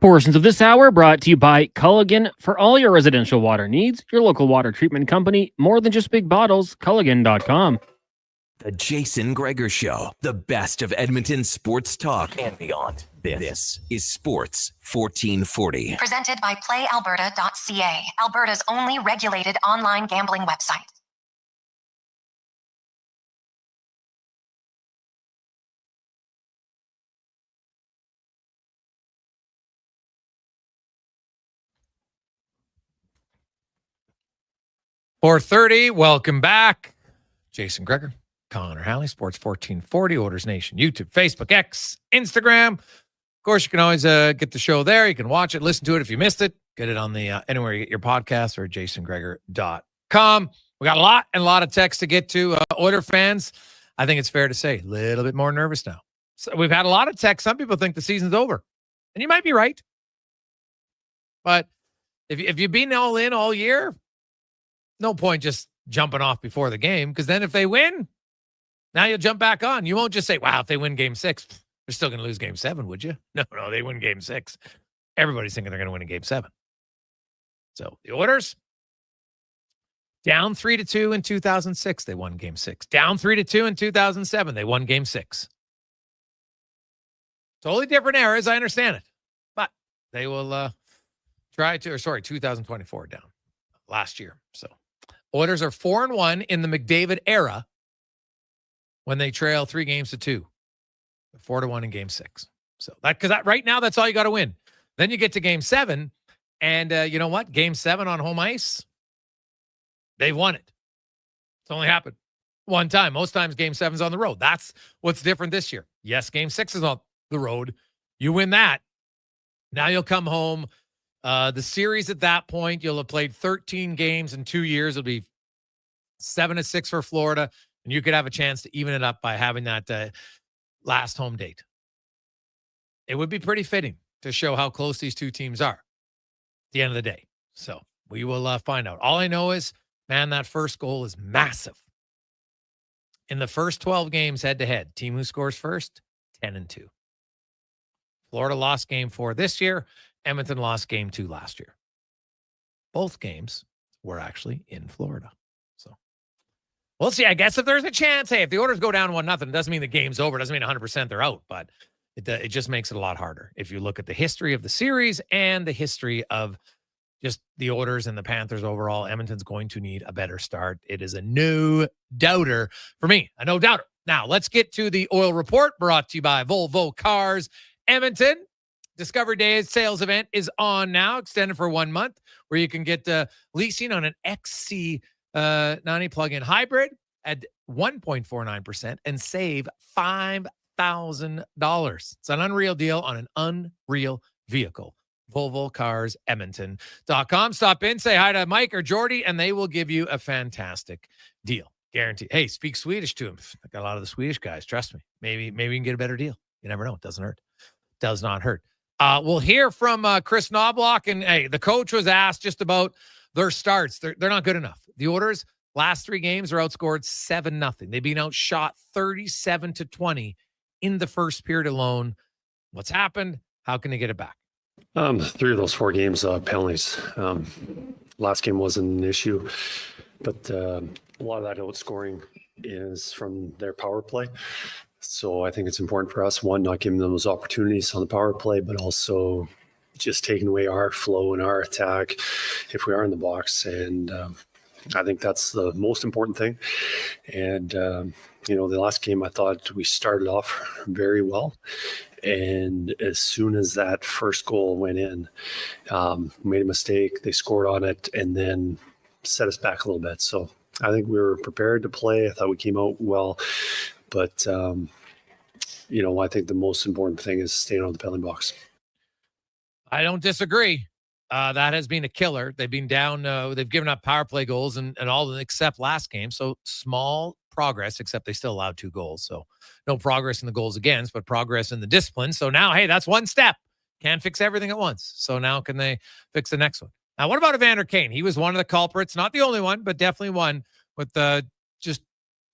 Portions of this hour brought to you by Culligan. For all your residential water needs, your local water treatment company, more than just big bottles, Culligan.com. The Jason Gregor Show, the best of Edmonton sports talk and beyond. This is Sports 1440. Presented by PlayAlberta.ca, Alberta's only regulated online gambling website. .430, welcome back. Jason Gregor, Connor Halley, Sports 1440, Oilers Nation, YouTube, Facebook, X, Instagram. Of course, you can always get the show there. You can watch it, listen to it if you missed it. Get it on the anywhere you get your podcast or jasongregor.com. We got a lot of text to get to. Oiler fans, I think it's fair to say, a little bit more nervous now. So we've had a lot of text. Some people think the season's over. And you might be right. But if you've been all in all year, no point just jumping off before the game, because then if they win, now you'll jump back on. You won't just say, wow, if they win game 6, they're still going to lose game 7, would you? No, they win game 6. Everybody's thinking they're going to win in game 7. So the Oilers, down 3-2 in 2006, they won game 6. Down 3-2 in 2007, they won game 6. Totally different eras, I understand it. But they will try to, 2024 down last year. So Oilers are 4-1 in the McDavid era when they trail 3-2. 4-1 in game 6. So because right now, that's all you got to win. Then you get to game 7, and you know what? Game 7 on home ice, they've won it. It's only happened one time. Most times game 7's on the road. That's what's different this year. Yes, game 6 is on the road. You win that. Now you'll come home. The series at that point, you'll have played 13 games in 2 years. It'll be 7-6 for Florida, and you could have a chance to even it up by having that last home date. It would be pretty fitting to show how close these two teams are at the end of the day. So we will find out. All I know is, man, that first goal is massive. In the first 12 games head-to-head, team who scores first, 10-2. Florida lost game 4 this year. Edmonton lost game 2 last year. Both games were actually in Florida. So we'll see. I guess if there's a chance, hey, if the Oilers go down 1-0, it doesn't mean the game's over. It doesn't mean 100% they're out, but it just makes it a lot harder. If you look at the history of the series and the history of just the Oilers and the Panthers overall, Edmonton's going to need a better start. It is a no doubter for me, a no doubter. Now let's get to the Oil Report, brought to you by Volvo Cars Edmonton. Discovery Day sales event is on now, extended for 1 month, where you can get leasing on an XC90 plug-in hybrid at 1.49% and save $5,000 $100,000. It's an unreal deal on an unreal vehicle. Volvo Cars Edmonton.com. Stop in, say hi to Mike or Jordy, and they will give you a fantastic deal. Guaranteed. Hey, speak Swedish to him. I got a lot of the Swedish guys. Trust me. Maybe we can get a better deal. You never know. It doesn't hurt. Does not hurt. We'll hear from Chris Knobloch, and hey, the coach was asked just about their starts. They're not good enough. The Oilers last 3 games are outscored 7-0. They've been outshot 37-20 in the first period alone. What's happened? How can they get it back? 3 of those 4 games, penalties. Last game wasn't an issue, but a lot of that outscoring is from their power play. So I think it's important for us, one, not giving them those opportunities on the power play, but also just taking away our flow and our attack if we are in the box. And I think that's the most important thing. And, the last game, I thought we started off very well. And as soon as that first goal went in, made a mistake, they scored on it, and then set us back a little bit. So I think we were prepared to play. I thought we came out well. But, I think the most important thing is staying on the penalty box. I don't disagree. That has been a killer. They've been down. They've given up power play goals and all of them except last game. So small progress, except they still allowed 2 goals. So no progress in the goals against, but progress in the discipline. So now, hey, that's one step. Can't fix everything at once. So now can they fix the next one? Now, what about Evander Kane? He was one of the culprits, not the only one, but definitely one with just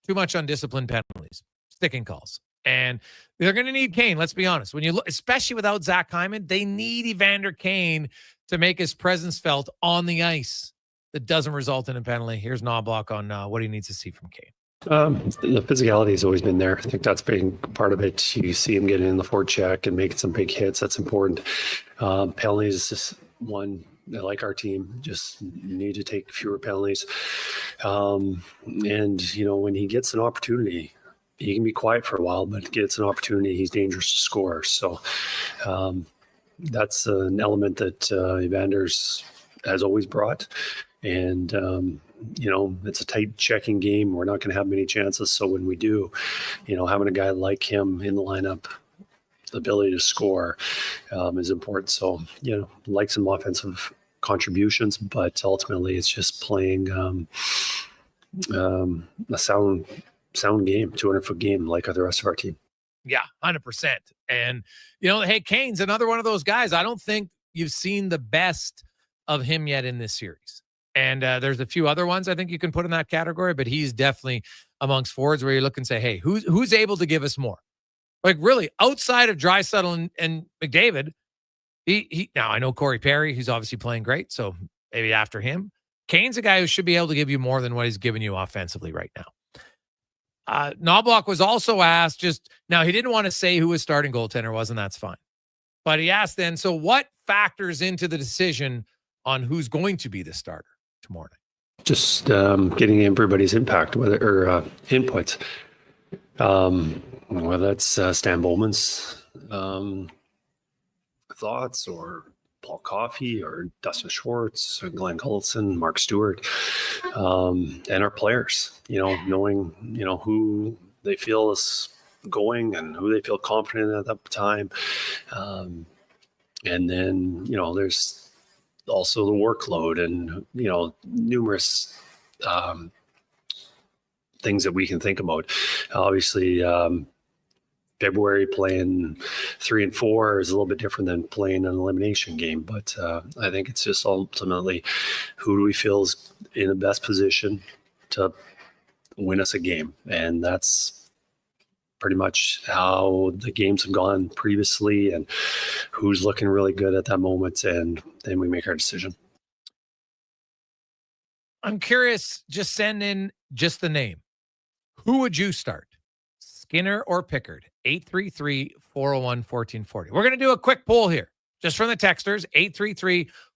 too much undisciplined penalties, sticking calls. And they're going to need Kane. Let's be honest. When you look, especially without Zach Hyman, they need Evander Kane to make his presence felt on the ice. That doesn't result in a penalty. Here's Knobloch on what he needs to see from Kane. The physicality has always been there. I think that's been part of it. You see him getting in the forecheck and making some big hits. That's important. Penalties is just one. I like our team. Just need to take fewer penalties. And when he gets an opportunity, he can be quiet for a while, but gets an opportunity, he's dangerous to score. So that's an element that Evander's has always brought. And, it's a tight checking game. We're not going to have many chances. So when we do, having a guy like him in the lineup, the ability to score is important. So, like some offensive contributions, but ultimately it's just playing a sound game, 200-foot game like the rest of our team. Yeah, 100%. And, hey, Kane's another one of those guys. I don't think you've seen the best of him yet in this series. And there's a few other ones I think you can put in that category, but he's definitely amongst forwards where you look and say, hey, who's able to give us more? Like really outside of Draisaitl and McDavid, he now I know Corey Perry, who's obviously playing great. So maybe after him, Kane's a guy who should be able to give you more than what he's giving you offensively right now. Knobloch was also asked now he didn't want to say who his starting goaltender was, and that's fine. But he asked then, so what factors into the decision on who's going to be the starter tomorrow night? Just getting everybody's impact, inputs. Whether that's Stan Bowman's thoughts, or Paul Coffey, or Dustin Schwartz, or Glenn Culleton, Mark Stewart, and our players. Knowing who they feel is going and who they feel confident at that time, and then there's also the workload and numerous things that we can think about. Obviously, February playing 3 and 4 is a little bit different than playing an elimination game, but I think it's just ultimately who do we feel is in the best position to win us a game, and that's pretty much how the games have gone previously and who's looking really good at that moment, and then we make our decision. I'm curious, just send in just the name. Who would you start? Skinner or Pickard? 833-401-1440. We're going to do a quick poll here, just from the texters,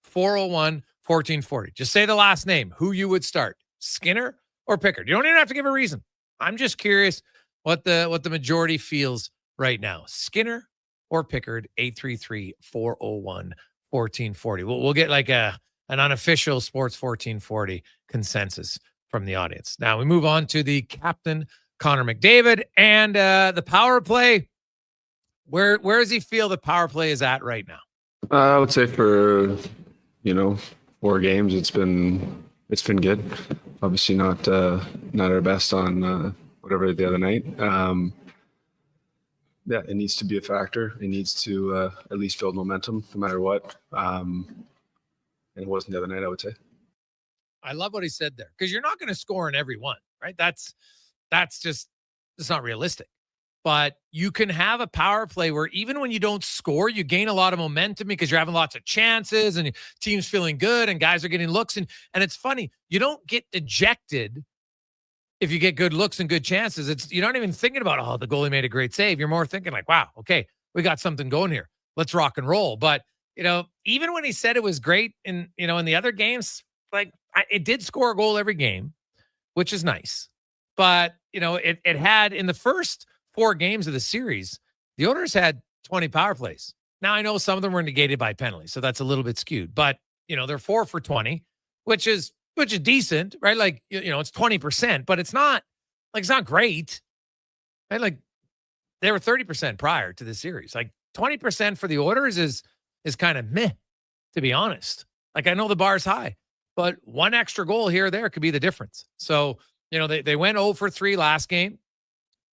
833-401-1440. Just say the last name, who you would start, Skinner or Pickard. You don't even have to give a reason. I'm just curious what the majority feels right now. Skinner or Pickard, 833-401-1440. We'll get like an unofficial Sports 1440 consensus from the audience. Now we move on to the captain, Connor McDavid, and the power play. Where does he feel the power play is at right now? I would say for 4 games, it's been good. Obviously not our best on whatever the other night. Yeah, it needs to be a factor. It needs to at least build momentum, no matter what. And it wasn't the other night, I would say. I love what he said there, because you're not going to score in every one, right? It's not realistic. But you can have a power play where even when you don't score, you gain a lot of momentum because you're having lots of chances and your team's feeling good and guys are getting looks. And it's funny, you don't get dejected if you get good looks and good chances. You're not even thinking about, oh, the goalie made a great save. You're more thinking like, wow, okay, we got something going here. Let's rock and roll. But, even when he said it was great in the other games, like it did score a goal every game, which is nice. But, it had in the first 4 games of the series, the Oilers had 20 power plays. Now, I know some of them were negated by penalties, so that's a little bit skewed. But, they're 4 for 20, which is decent, right? Like, it's 20%, but it's not great. Right? Like, they were 30% prior to the series. Like, 20% for the Oilers is kind of meh, to be honest. Like, I know the bar's high, but one extra goal here or there could be the difference. So, they went 0 for 3 last game,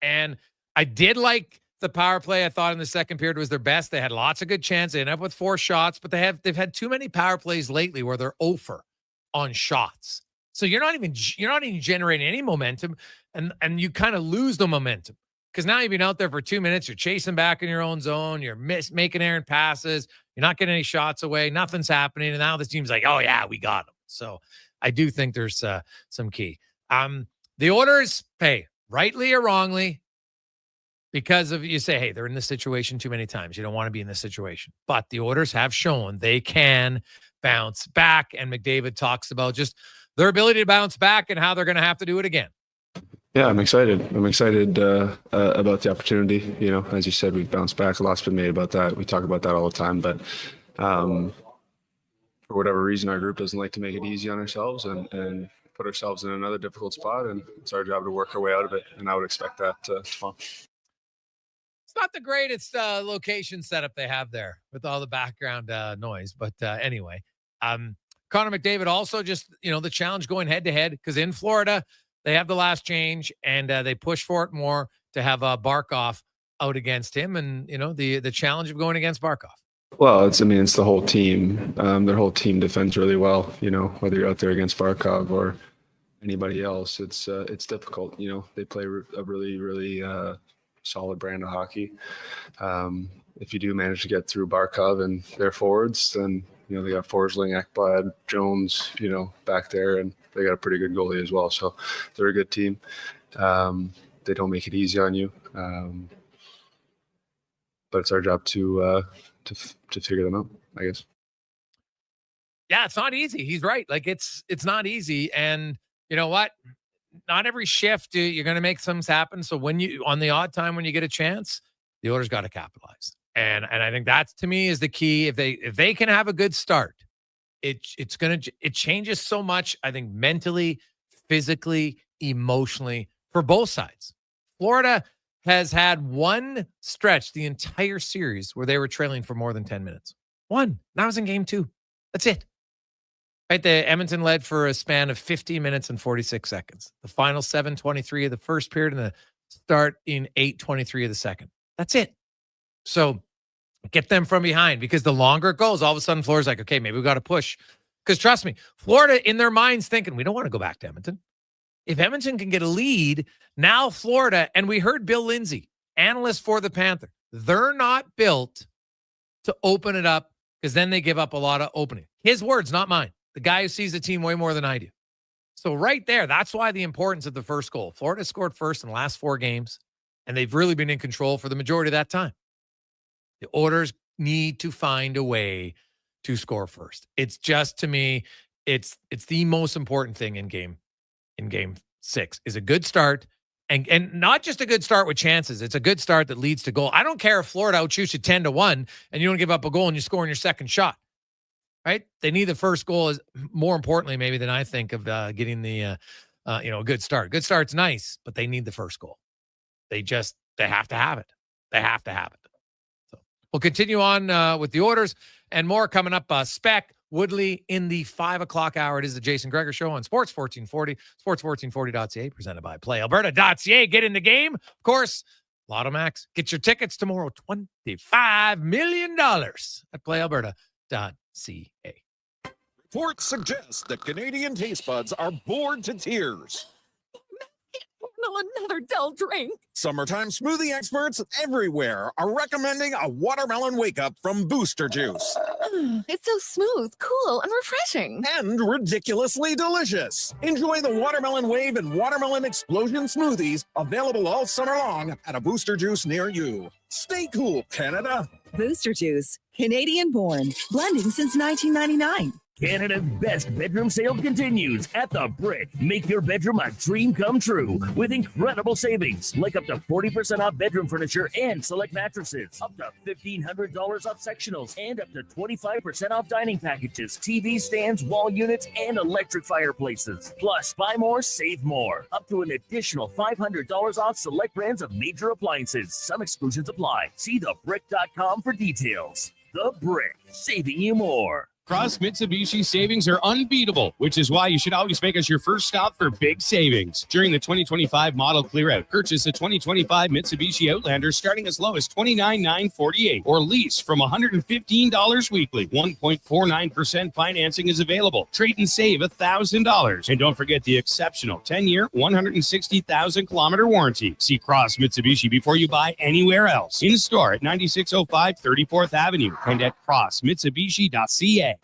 and I did like the power play. I thought in the second period was their best. They had lots of good chances. They ended up with 4 shots, but they've had too many power plays lately where they're 0 for on shots. So you're not even generating any momentum, and you kind of lose the momentum because now you've been out there for 2 minutes. You're chasing back in your own zone. You're making errant passes. You're not getting any shots away. Nothing's happening. And now this team's like, oh yeah, we got them. So I do think there's some key. The Oilers, hey, rightly or wrongly, because of you say, hey, they're in this situation too many times. You don't want to be in this situation. But the Oilers have shown they can bounce back. And McDavid talks about just their ability to bounce back and how they're going to have to do it again. Yeah, I'm excited. About the opportunity. As you said, we've bounced back. A lot's been made about that. We talk about that all the time. But for whatever reason, our group doesn't like to make it easy on ourselves and put ourselves in another difficult spot. And it's our job to work our way out of it. And I would expect that tomorrow. Not the greatest location setup they have there with all the background noise. But anyway, Connor McDavid also just, the challenge going head to head because in Florida, they have the last change and they push for it more to have Barkov out against him. And, the challenge of going against Barkov. Well, it's the whole team. Their whole team defends really well, whether you're out there against Barkov or anybody else, it's difficult. They play a really, really, solid brand of hockey. If you do manage to get through Barkov and their forwards, then they got Forsling, Ekblad, Jones, back there, and they got a pretty good goalie as well. So they're a good team. They don't make it easy on you, but it's our job to figure them out, I guess. Yeah, it's not easy. He's right. Like it's not easy, and you know what? Not every shift you're going to make things happen. So when on the odd time when you get a chance, the Oilers got to capitalize. And I think that to me is the key. If they can have a good start, it changes so much. I think mentally, physically, emotionally for both sides. Florida has had one stretch the entire series where they were trailing for more than 10 minutes. One. That was in game 2. That's it. Right, the Edmonton led for a span of 50 minutes and 46 seconds. The final 7:23 of the first period and the start in 8:23 of the second. That's it. So get them from behind because the longer it goes, all of a sudden Florida's like, okay, maybe we got to push. Because trust me, Florida in their minds thinking, we don't want to go back to Edmonton. If Edmonton can get a lead, now Florida, and we heard Bill Lindsay, analyst for the Panthers, they're not built to open it up because then they give up a lot of opening. His words, not mine. The guy who sees the team way more than I do. So right there, that's why the importance of the first goal. Florida scored first in the last 4 games, and they've really been in control for the majority of that time. The Oilers need to find a way to score first. It's just, to me, it's the most important thing in game 6 is a good start, and not just a good start with chances. It's a good start that leads to goal. I don't care if Florida outshoots you 10-1 and you don't give up a goal and you score in your second shot. Right? They need the first goal is more importantly maybe than I think of getting the a good start. Good start's nice, but they need the first goal. They have to have it. They have to have it. We'll continue on with the orders and more coming up. Spec Woodley in the 5 o'clock hour. It is the Jason Gregor Show on Sports 1440, sports1440.ca, presented by PlayAlberta.ca. Get in the game. Of course, Lotto Max. Get your tickets tomorrow. $25 million at PlayAlberta.ca. Reports suggest that Canadian taste buds are bored to tears. Another dull drink. Summertime smoothie experts everywhere are recommending a watermelon wake-up from Booster Juice. It's so smooth, cool, and refreshing. And ridiculously delicious. Enjoy the Watermelon Wave and Watermelon Explosion smoothies, available all summer long at a Booster Juice near you. Stay cool, Canada. Booster Juice, Canadian born, blending since 1999. Canada's best bedroom sale continues at The Brick. Make your bedroom a dream come true with incredible savings, like up to 40% off bedroom furniture and select mattresses, up to $1,500 off sectionals, and up to 25% off dining packages, TV stands, wall units, and electric fireplaces. Plus, buy more, save more. Up to an additional $500 off select brands of major appliances. Some exclusions apply. See thebrick.com for details. The Brick, saving you more. Cross Mitsubishi savings are unbeatable, which is why you should always make us your first stop for big savings. During the 2025 model clearout, purchase a 2025 Mitsubishi Outlander starting as low as $29,948 or lease from $115 weekly. 1.49% financing is available. Trade and save $1,000. And don't forget the exceptional 10-year, 160,000-kilometer warranty. See Cross Mitsubishi before you buy anywhere else. In store at 9605 34th Avenue and at crossmitsubishi.ca.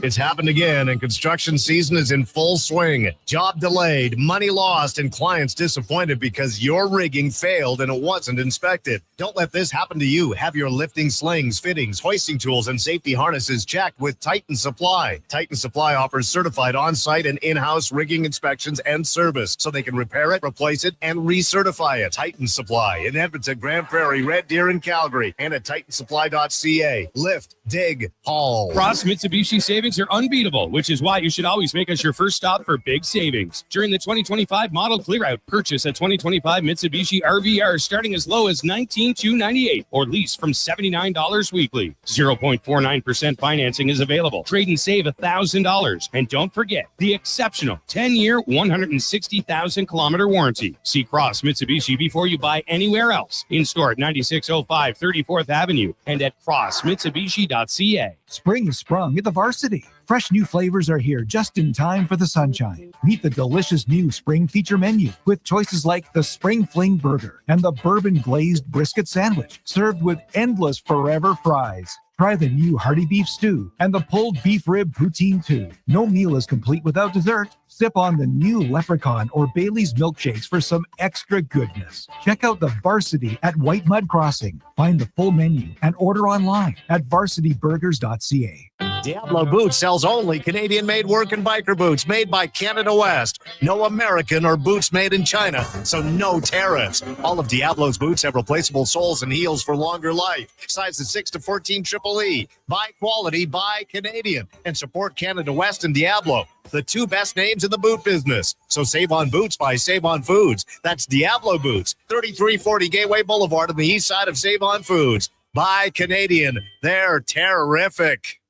It's happened again, and construction season is in full swing. Job delayed, money lost, and clients disappointed because your rigging failed and it wasn't inspected. Don't let this happen to you. Have your lifting slings, fittings, hoisting tools, and safety harnesses checked with Titan Supply. Titan Supply offers certified on-site and in-house rigging inspections and service, so they can repair it, replace it, and recertify it. Titan Supply in Edmonton, Grand Prairie, Red Deer, and Calgary, and at titansupply.ca. Lift, dig, haul. Cross Mitsubishi savings are unbeatable, which is why you should always make us your first stop for big savings. During the 2025 model clearout, purchase a 2025 Mitsubishi RVR starting as low as $19,298 or lease from $79 weekly. 0.49% financing is available. Trade and save $1,000. And don't forget the exceptional 10-year, 160,000-kilometer warranty. See Cross Mitsubishi before you buy anywhere else. In store at 9605 34th Avenue and at crossmitsubishi.ca. Spring has sprung at the Varsity. Fresh new flavors are here just in time for the sunshine. Meet the delicious new spring feature menu with choices like the Spring Fling Burger and the Bourbon Glazed Brisket Sandwich, served with endless forever fries. Try the new Hearty Beef Stew and the Pulled Beef Rib Poutine too. No meal is complete without dessert. Sip on the new Leprechaun or Bailey's milkshakes for some extra goodness. Check out the Varsity at White Mud Crossing. Find the full menu and order online at varsityburgers.ca. Diablo Boots sells only Canadian-made work and biker boots made by Canada West. No American or boots made in China, so no tariffs. All of Diablo's boots have replaceable soles and heels for longer life. Sizes 6 to 14 Triple E. Buy quality, buy Canadian. And support Canada West and Diablo, the two best names in the boot business. So save on boots by Save On Foods. That's Diablo Boots, 3340 Gateway Boulevard on the east side of Save On Foods. Buy Canadian. They're terrific.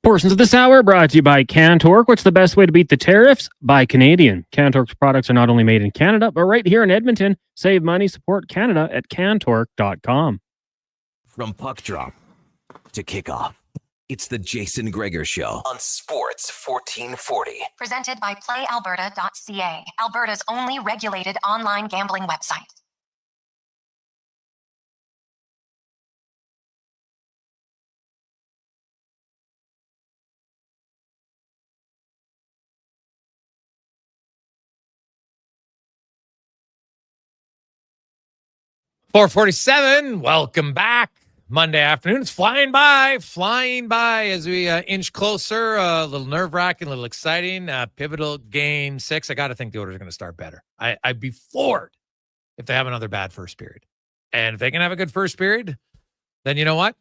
Portions of this hour brought to you by Cantork. What's the best way to beat the tariffs? Buy Canadian. Cantork's products are not only made in Canada, but right here in Edmonton. Save money, support Canada at cantork.com. From puck drop to kickoff, it's the Jason Gregor Show on Sports 1440. Presented by PlayAlberta.ca, Alberta's only regulated online gambling website. $4:47. Welcome back. Monday afternoon. It's flying by as we inch closer. A little nerve-wracking, a little exciting. Pivotal game 6. I got to think the Oilers are going to start better. I'd be floored if they have another bad first period. And if they can have a good first period, then you know what?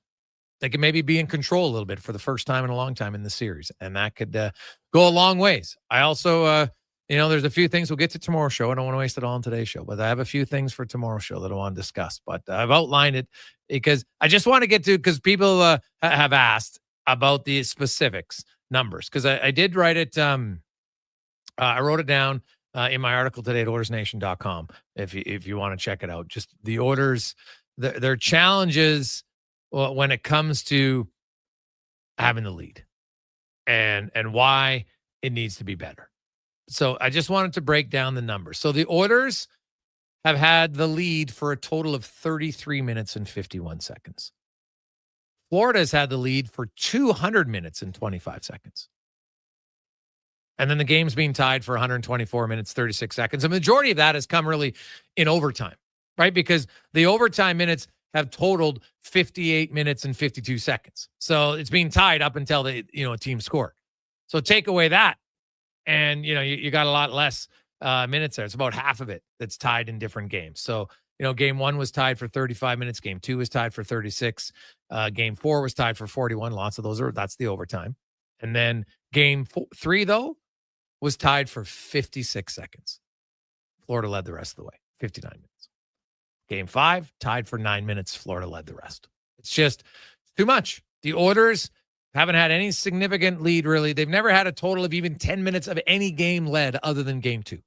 They can maybe be in control a little bit for the first time in a long time in the series. And that could go a long ways. I also there's a few things we'll get to tomorrow's show. I don't want to waste it all on today's show, but I have a few things for tomorrow's show that I want to discuss. But I've outlined it because I just want to get to, because people have asked about the specifics numbers. Because I did write it. I wrote it down in my article today at ordersnation.com. If you want to check it out, just the Orders, their challenges when it comes to having the lead and why it needs to be better. So I just wanted to break down the numbers. So the Orders have had the lead for a total of 33 minutes and 51 seconds. Florida has had the lead for 200 minutes and 25 seconds. And then the game's being tied for 124 minutes, 36 seconds. The majority of that has come really in overtime, right? Because the overtime minutes have totaled 58 minutes and 52 seconds. So it's being tied up until a team scored. So take away that, and you got a lot less minutes there. It's about half of it that's tied in different games. So game 1 was tied for 35 minutes. Game 2 was tied for 36. Game 4 was tied for 41. Lots of those that's the overtime. And then game 3 though was tied for 56 seconds. Florida led the rest of the way, 59 minutes. Game 5 tied for 9 minutes. Florida led the rest. It's just too much. The Orders haven't had any significant lead, really. They've never had a total of even 10 minutes of any game led other than game 2.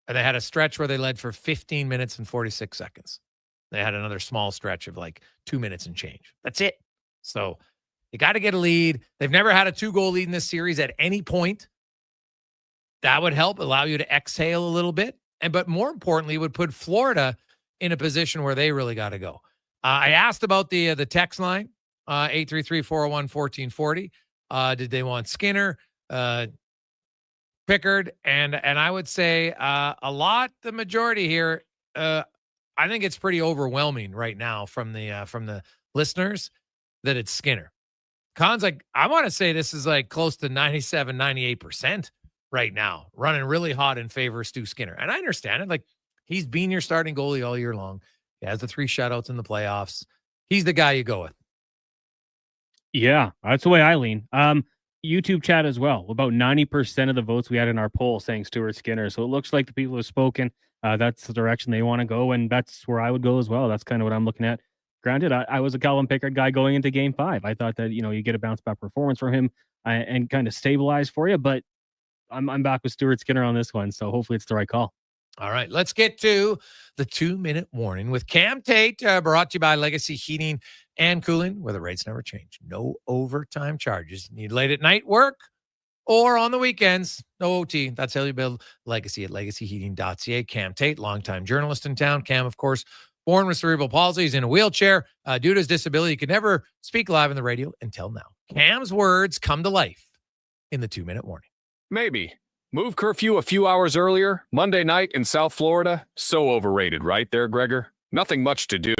And they had a stretch where they led for 15 minutes and 46 seconds. They had another small stretch of like 2 minutes and change. That's it. So you got to get a lead. They've never had a 2-goal lead in this series at any point. That would help allow you to exhale a little bit. But more importantly, it would put Florida in a position where they really got to go. I asked about the text line. 833-401-1440. Did they want Skinner, Pickard? And I would say the majority here, I think it's pretty overwhelming right now from the listeners that it's Skinner. Con's like, I want to say this is like close to 97, 98% right now, running really hot in favor of Stu Skinner. And I understand it. Like, he's been your starting goalie all year long. He has the 3 shutouts in the playoffs. He's the guy you go with. Yeah, that's the way I lean. YouTube chat as well. About 90% of the votes we had in our poll saying Stuart Skinner. So it looks like the people who have spoken, that's the direction they want to go, and that's where I would go as well. That's kind of what I'm looking at. Granted, I was a Calvin Pickard guy going into Game 5. I thought that you get a bounce back performance from him and kind of stabilize for you. But I'm back with Stuart Skinner on this one, so hopefully it's the right call. All right, let's get to the 2-minute warning with Cam Tate, brought to you by Legacy Heating and Cooling, where the rates never change. No overtime charges. Need late at night work or on the weekends. No OT. That's how you build legacy at legacyheating.ca. Cam Tate, longtime journalist in town. Cam, of course, born with cerebral palsy. He's in a wheelchair. Due to his disability, he could never speak live on the radio until now. Cam's words come to life in the 2-minute warning. Maybe. Move curfew a few hours earlier, Monday night in South Florida. So overrated, right there, Gregor? Nothing much to do.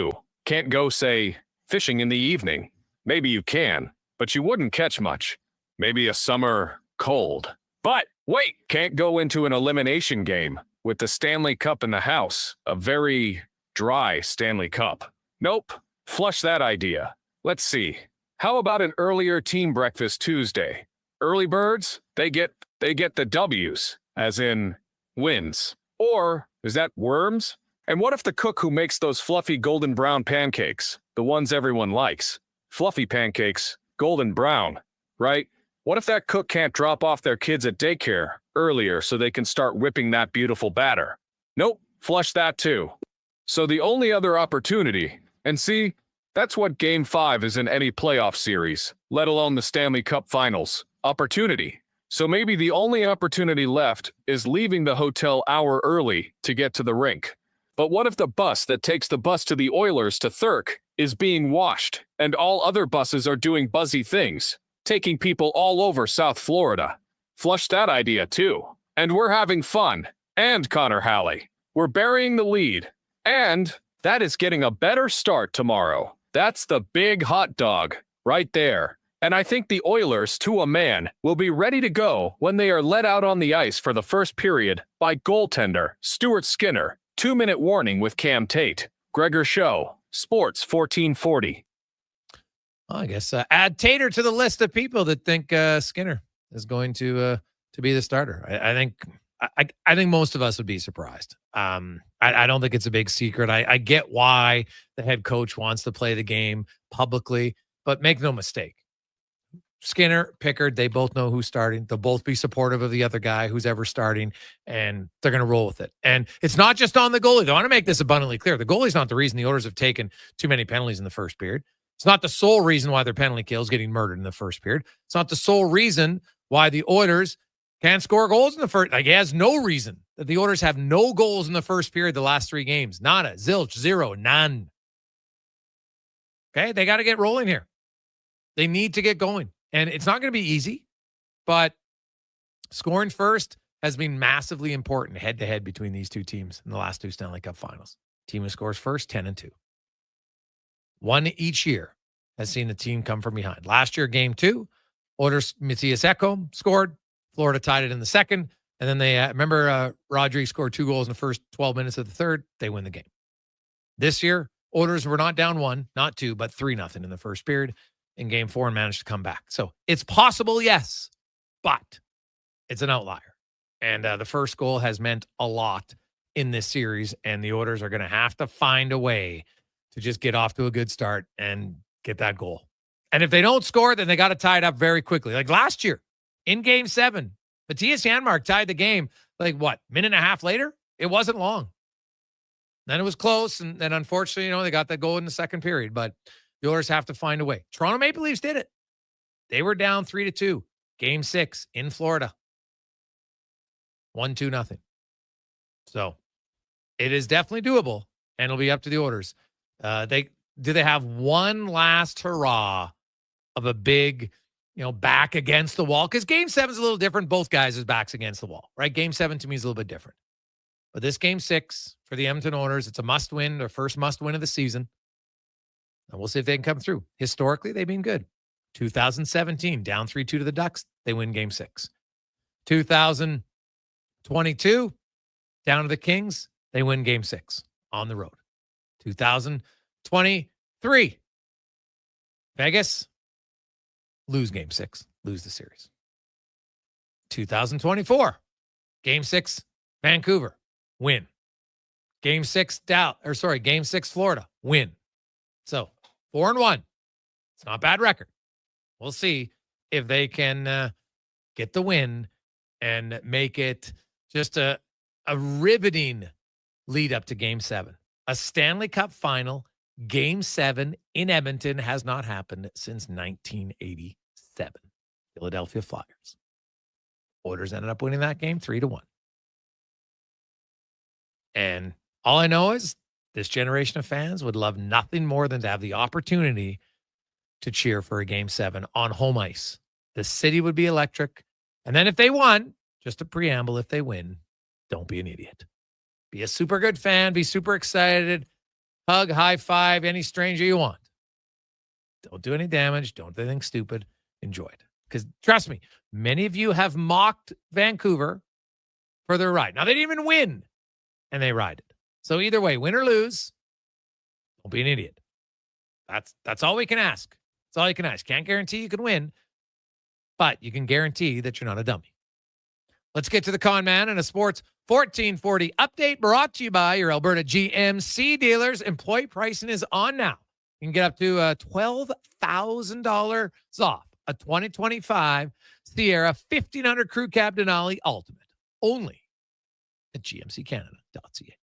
Can't go, say, fishing in the evening. Maybe you can, but you wouldn't catch much. Maybe a summer cold. But wait, can't go into an elimination game with the Stanley Cup in the house. A very dry Stanley Cup. Nope. Flush that idea. Let's see. How about an earlier team breakfast Tuesday? Early birds, they get the W's, as in wins. Or is that worms? And what if the cook who makes those fluffy golden brown pancakes, the ones everyone likes, fluffy pancakes, golden brown, right? What if that cook can't drop off their kids at daycare earlier so they can start whipping that beautiful batter? Nope, flush that too. So the only other opportunity, and see, that's what Game 5 is in any playoff series, let alone the Stanley Cup Finals. Opportunity. So maybe the only opportunity left is leaving the hotel hour early to get to the rink. But what if the bus that takes the bus to the Oilers to Thurk is being washed, and all other buses are doing buzzy things, taking people all over South Florida? Flush that idea too. And we're having fun. And Connor Halley, we're burying the lead. And that is getting a better start tomorrow. That's the big hot dog right there. And I think the Oilers, to a man, will be ready to go when they are let out on the ice for the first period by goaltender Stuart Skinner. 2-minute warning with Cam Tate. Gregor Show, Sports 1440. I guess add Tater to the list of people that think Skinner is going to to be the starter. I think most of us would be surprised. I don't think it's a big secret. I get why the head coach wants to play the game publicly, but make no mistake. Skinner, Pickard, they both know who's starting. They'll both be supportive of the other guy who's ever starting, and they're going to roll with it. And it's not just on the goalie. I want to make this abundantly clear. The goalie's not the reason the Oilers have taken too many penalties in the first period. It's not the sole reason why their penalty kill is getting murdered in the first period. It's not the sole reason why the Oilers can't score goals in the first. Like, he has no reason that the Oilers have no goals in the first period the last 3 games. Nada, zilch, zero, none. Okay, they got to get rolling here. They need to get going. And it's not going to be easy, but scoring first has been massively important head-to-head between these two teams in the last 2 Stanley Cup finals. Team who scores first, 10-2. One each year has seen the team come from behind. Last year, game 2, Oilers, Matthias Ekholm scored. Florida tied it in the second. And then they, remember, Rodri scored 2 goals in the first 12 minutes of the third. They win the game. This year, Oilers were not down 1, not 2, but 3-0 in the first period in game 4 and managed to come back. So it's possible, yes, but it's an outlier. And the first goal has meant a lot in this series, and the Oilers are going to have to find a way to just get off to a good start and get that goal. And if they don't score, then they got to tie it up very quickly. Like last year in game 7, Matthias Janmark tied the game, like what, minute and a half later? It wasn't long. Then it was close, and then unfortunately, they got that goal in the second period, but the Oilers have to find a way. Toronto Maple Leafs did it. They were down 3-2. Game 6 in Florida. 1-2-0. So it is definitely doable, and it'll be up to the Oilers. They have one last hurrah of a big, back against the wall? Because game 7 is a little different. Both guys' backs against the wall, right? Game 7 to me is a little bit different. But this game 6 for the Edmonton Oilers, it's a must-win, their first must-win of the season. And we'll see if they can come through. Historically, they've been good. 2017, down 3-2 to the Ducks. They win game 6. 2022, down to the Kings. They win game 6 on the road. 2023, Vegas, lose game 6, lose the series. 2024, game 6, Vancouver, win. Game 6, game 6, Florida, win. So 4-1. It's not a bad record. We'll see if they can get the win and make it just a riveting lead up to game 7. A Stanley Cup final, game 7 in Edmonton has not happened since 1987. Philadelphia Flyers. Oilers ended up winning that game 3-1. And all I know is this generation of fans would love nothing more than to have the opportunity to cheer for a game 7 on home ice. The city would be electric. And then if they won, just a preamble, if they win, don't be an idiot. Be a super good fan. Be super excited. Hug, high five, any stranger you want. Don't do any damage. Don't do anything stupid. Enjoy it. Because trust me, many of you have mocked Vancouver for their ride. Now, they didn't even win, and they ride it. So either way, win or lose, don't be an idiot. That's all we can ask. That's all you can ask. Can't guarantee you can win, but you can guarantee that you're not a dummy. Let's get to the con man and a sports 1440 update brought to you by your Alberta GMC dealers. Employee pricing is on now. You can get up to $12,000 off a 2025 Sierra 1500 Crew Cab Denali Ultimate. Only at gmccanada.ca.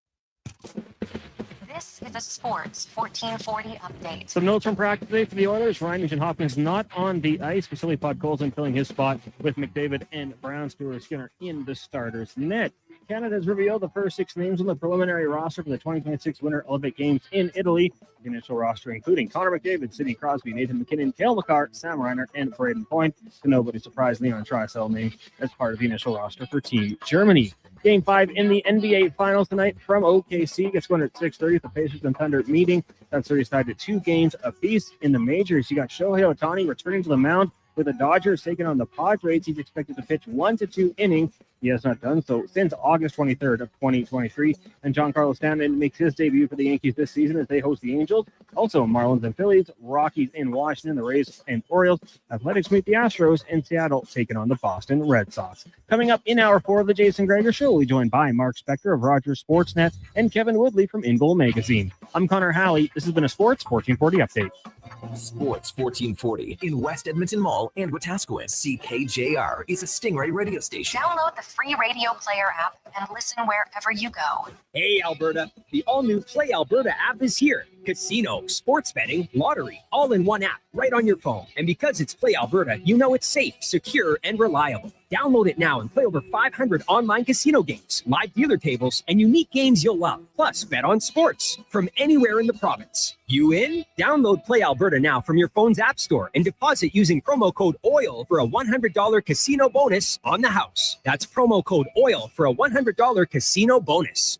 This is a Sports 1440 update. Some notes from practice today for the Oilers. Ryan Nugent-Hopkins not on the ice. Vasily Podkolzin filling his spot with McDavid and Brown. Stuart Skinner in the starters net. Canada has revealed the first 6 names on the preliminary roster for the 2026 Winter Olympic Games in Italy. The initial roster including Connor McDavid, Sidney Crosby, Nathan McKinnon, Cale Makar, Sam Reinert, and Braden Point. To nobody's surprise, Leon Draisaitl named as part of the initial roster for Team Germany. Game 5 in the NBA Finals tonight from OKC. Gets going at 6:30 at the Pacers and Thunder meeting. That series tied to 2 games apiece. In the majors, you got Shohei Ohtani returning to the mound with the Dodgers taking on the Padres. He's expected to pitch 1 to 2 innings He has not done so since August 23rd of 2023. And Giancarlo Stanton makes his debut for the Yankees this season as they host the Angels. Also, Marlins and Phillies, Rockies in Washington, the Rays and Orioles, Athletics meet the Astros, and Seattle taking on the Boston Red Sox. Coming up in hour 4 of the Jason Gregor Show, we'll be joined by Mark Spector of Rogers Sportsnet and Kevin Woodley from In Goal Magazine. I'm Connor Halley. This has been a Sports 1440 update. Sports 1440 in West Edmonton Mall and Wetaskiwin. CKJR is a Stingray radio station. Download the free radio player app and listen wherever you go. Hey, Alberta. The all-new Play Alberta app is here. Casino, sports betting, lottery, all in one app, right on your phone. And because it's Play Alberta, you know it's safe, secure, and reliable. Download it now and play over 500 online casino games, live dealer tables, and unique games you'll love. Plus, bet on sports from anywhere in the province. You in? Download Play Alberta now from your phone's app store and deposit using promo code OIL for a $100 casino bonus on the house. That's promo code OIL for a $100 casino bonus.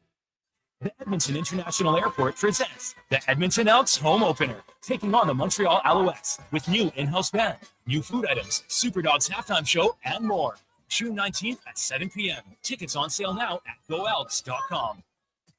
The Edmonton International Airport presents the Edmonton Elks home opener, taking on the Montreal Alouettes with new in-house band, new food items, Super Dogs halftime show, and more. June 19th at 7 p.m. Tickets on sale now at goelks.com.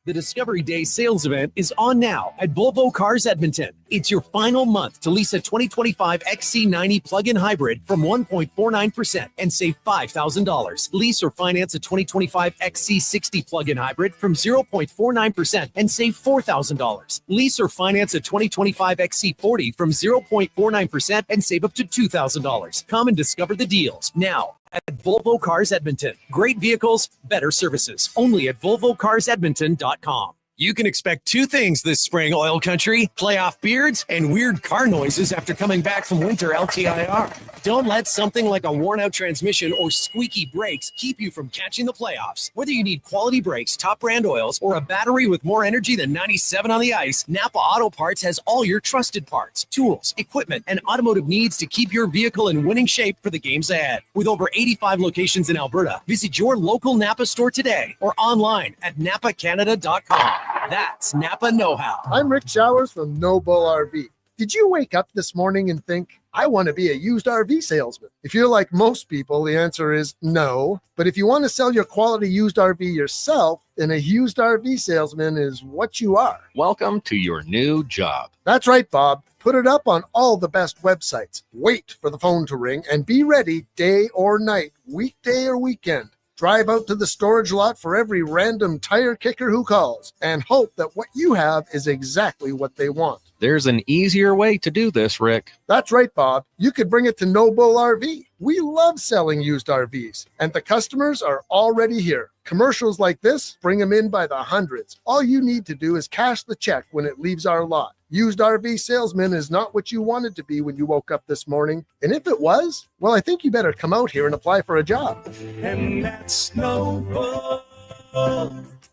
The Discovery Day sales event is on now at Volvo Cars Edmonton. It's your final month to lease a 2025 XC90 plug-in hybrid from 1.49% and save $5,000. Lease or finance a 2025 XC60 plug-in hybrid from 0.49% and save $4,000. Lease or finance a 2025 XC40 from 0.49% and save up to $2,000. Come and discover the deals now at Volvo Cars Edmonton. Great vehicles, better services. Only at VolvoCarsEdmonton.com. You can expect two things this spring, oil country: playoff beards and weird car noises after coming back from winter LTIR. Don't let something like a worn-out transmission or squeaky brakes keep you from catching the playoffs. Whether you need quality brakes, top brand oils, or a battery with more energy than 97 on the ice, Napa Auto Parts has all your trusted parts, tools, equipment, and automotive needs to keep your vehicle in winning shape for the games ahead. With over 85 locations in Alberta, visit your local Napa store today or online at napacanada.com. That's Napa know-how. I'm Rick Showers from No Bull RV. Did you wake up this morning and think, I want to be a used RV salesman? If you're like most people, the answer is no. But if you want to sell your quality used RV yourself, then a used RV salesman is what you are. Welcome to your new job. That's right, Bob. Put it up on all the best websites. Wait for the phone to ring and be ready day or night, weekday or weekend. Drive out to the storage lot for every random tire kicker who calls and hope that what you have is exactly what they want. There's an easier way to do this, Rick. That's right, Bob. You could bring it to No Bull RV. We love selling used RVs, and the customers are already here. Commercials like this bring them in by the hundreds. All you need to do is cash the check when it leaves our lot. Used RV salesman is not what you wanted to be when you woke up this morning. And if it was, well, I think you better come out here and apply for a job. And that's No Bull.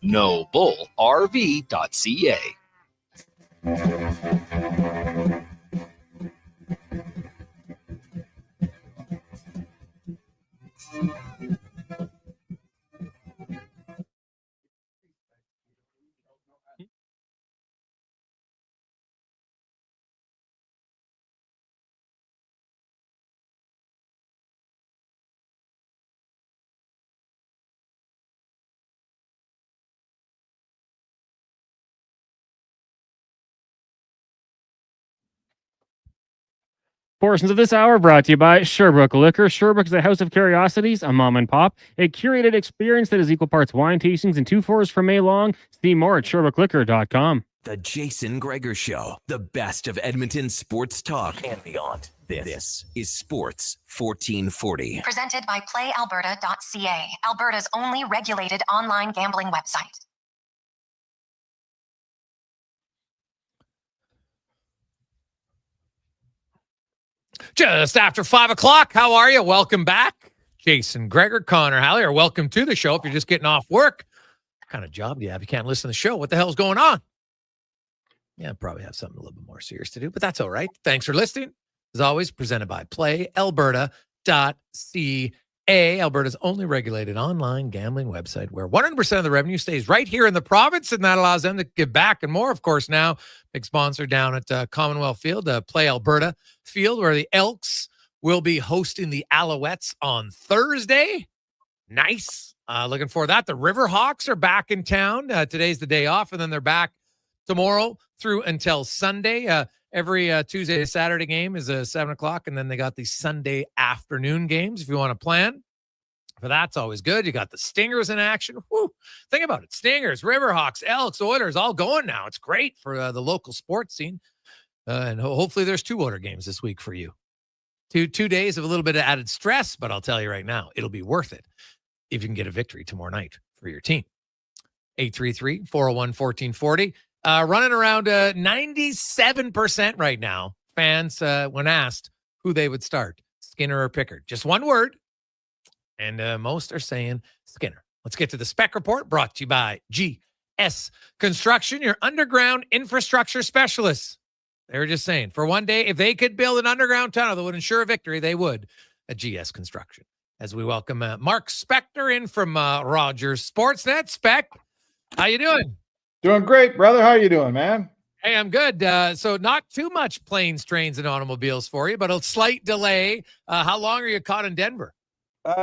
NoBullRV.ca. Portions of this hour brought to you by Sherbrooke Liquor. Sherbrooke is a house of curiosities, a mom and pop, a curated experience that is equal parts wine tastings and 2 4s for May long. See more at SherbrookeLiquor.com. The Jason Gregor Show, the best of Edmonton sports talk and beyond. This is Sports 1440. Presented by PlayAlberta.ca, Alberta's only regulated online gambling website. Just after 5 o'clock. How are you? Welcome back. Jason Gregor, Connor Halley, or welcome to the show. If you're just getting off work, what kind of job do you have? You can't listen to the show. What the hell's going on? Yeah, probably have something a little bit more serious to do, but that's all right. Thanks for listening. As always, presented by PlayAlberta.ca, Alberta's only regulated online gambling website where 100% of the revenue stays right here in the province, and that allows them to give back and more. Of course, now, big sponsor down at Commonwealth Field, Play Alberta Field, where the Elks will be hosting the Alouettes on Thursday. Nice. Looking forward to that. The Riverhawks are back in town. Today's the day off, and then they're back tomorrow through until Sunday. Every Tuesday to Saturday game is 7 o'clock, and then they got the Sunday afternoon games if you want to plan. For that's always good. You got the Stingers in action. Woo. Think about it. Stingers, Riverhawks, Elks, Oilers, all going now. It's great for the local sports scene. And hopefully there's 2 Oiler games this week for you. Two days of a little bit of added stress, but I'll tell you right now, it'll be worth it if you can get a victory tomorrow night for your team. 833-401-1440. Running around 97% right now. Fans, when asked who they would start, Skinner or Pickard. Just one word. And most are saying Skinner. Let's get to the Spec Report, brought to you by GS Construction, your underground infrastructure specialists. They were just saying, for one day, if they could build an underground tunnel that would ensure a victory, they would at GS Construction. As we welcome Mark Spector in from Rogers Sportsnet. Spec, how you doing? Doing great, brother. How you doing, man? Hey, I'm good. So not too much planes, trains, and automobiles for you, but a slight delay. How long are you caught in Denver?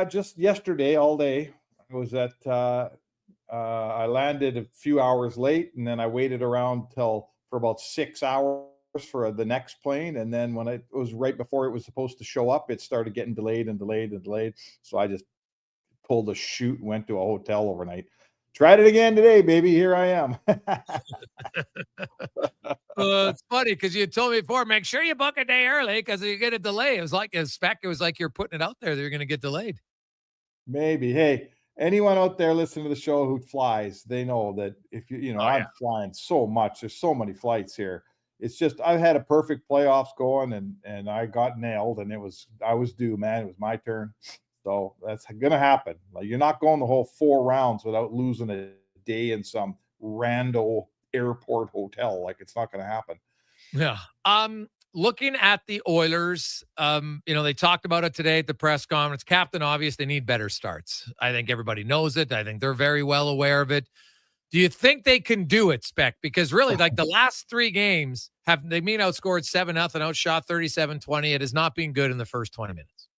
Just yesterday, all day. I was at, I landed a few hours late, and then I waited around for about 6 hours for the next plane. And then when it was right before it was supposed to show up, it started getting delayed and delayed and delayed. So I just pulled a chute and went to a hotel overnight. Tried it again today, baby. Here I am. It's funny because you told me before, make sure you book a day early because you get a delay. It was like a spec. It was like you're putting it out there that you're going to get delayed. Maybe. Hey, anyone out there listening to the show who flies, they know that if I'm flying so much. There's so many flights here. It's just I've had a perfect playoffs going and I got nailed and I was due, man. It was my turn. So that's going to happen. Like, you're not going the whole 4 rounds without losing a day in some rando airport hotel. Like, it's not going to happen. Yeah. Looking at the Oilers, they talked about it today at the press conference. Captain obvious, they need better starts. I think everybody knows it. I think they're very well aware of it. Do you think they can do it, Spec? Because really, like the last 3 games, they outscored 7-0, outshot 37-20. It has not been good in the first 20 minutes.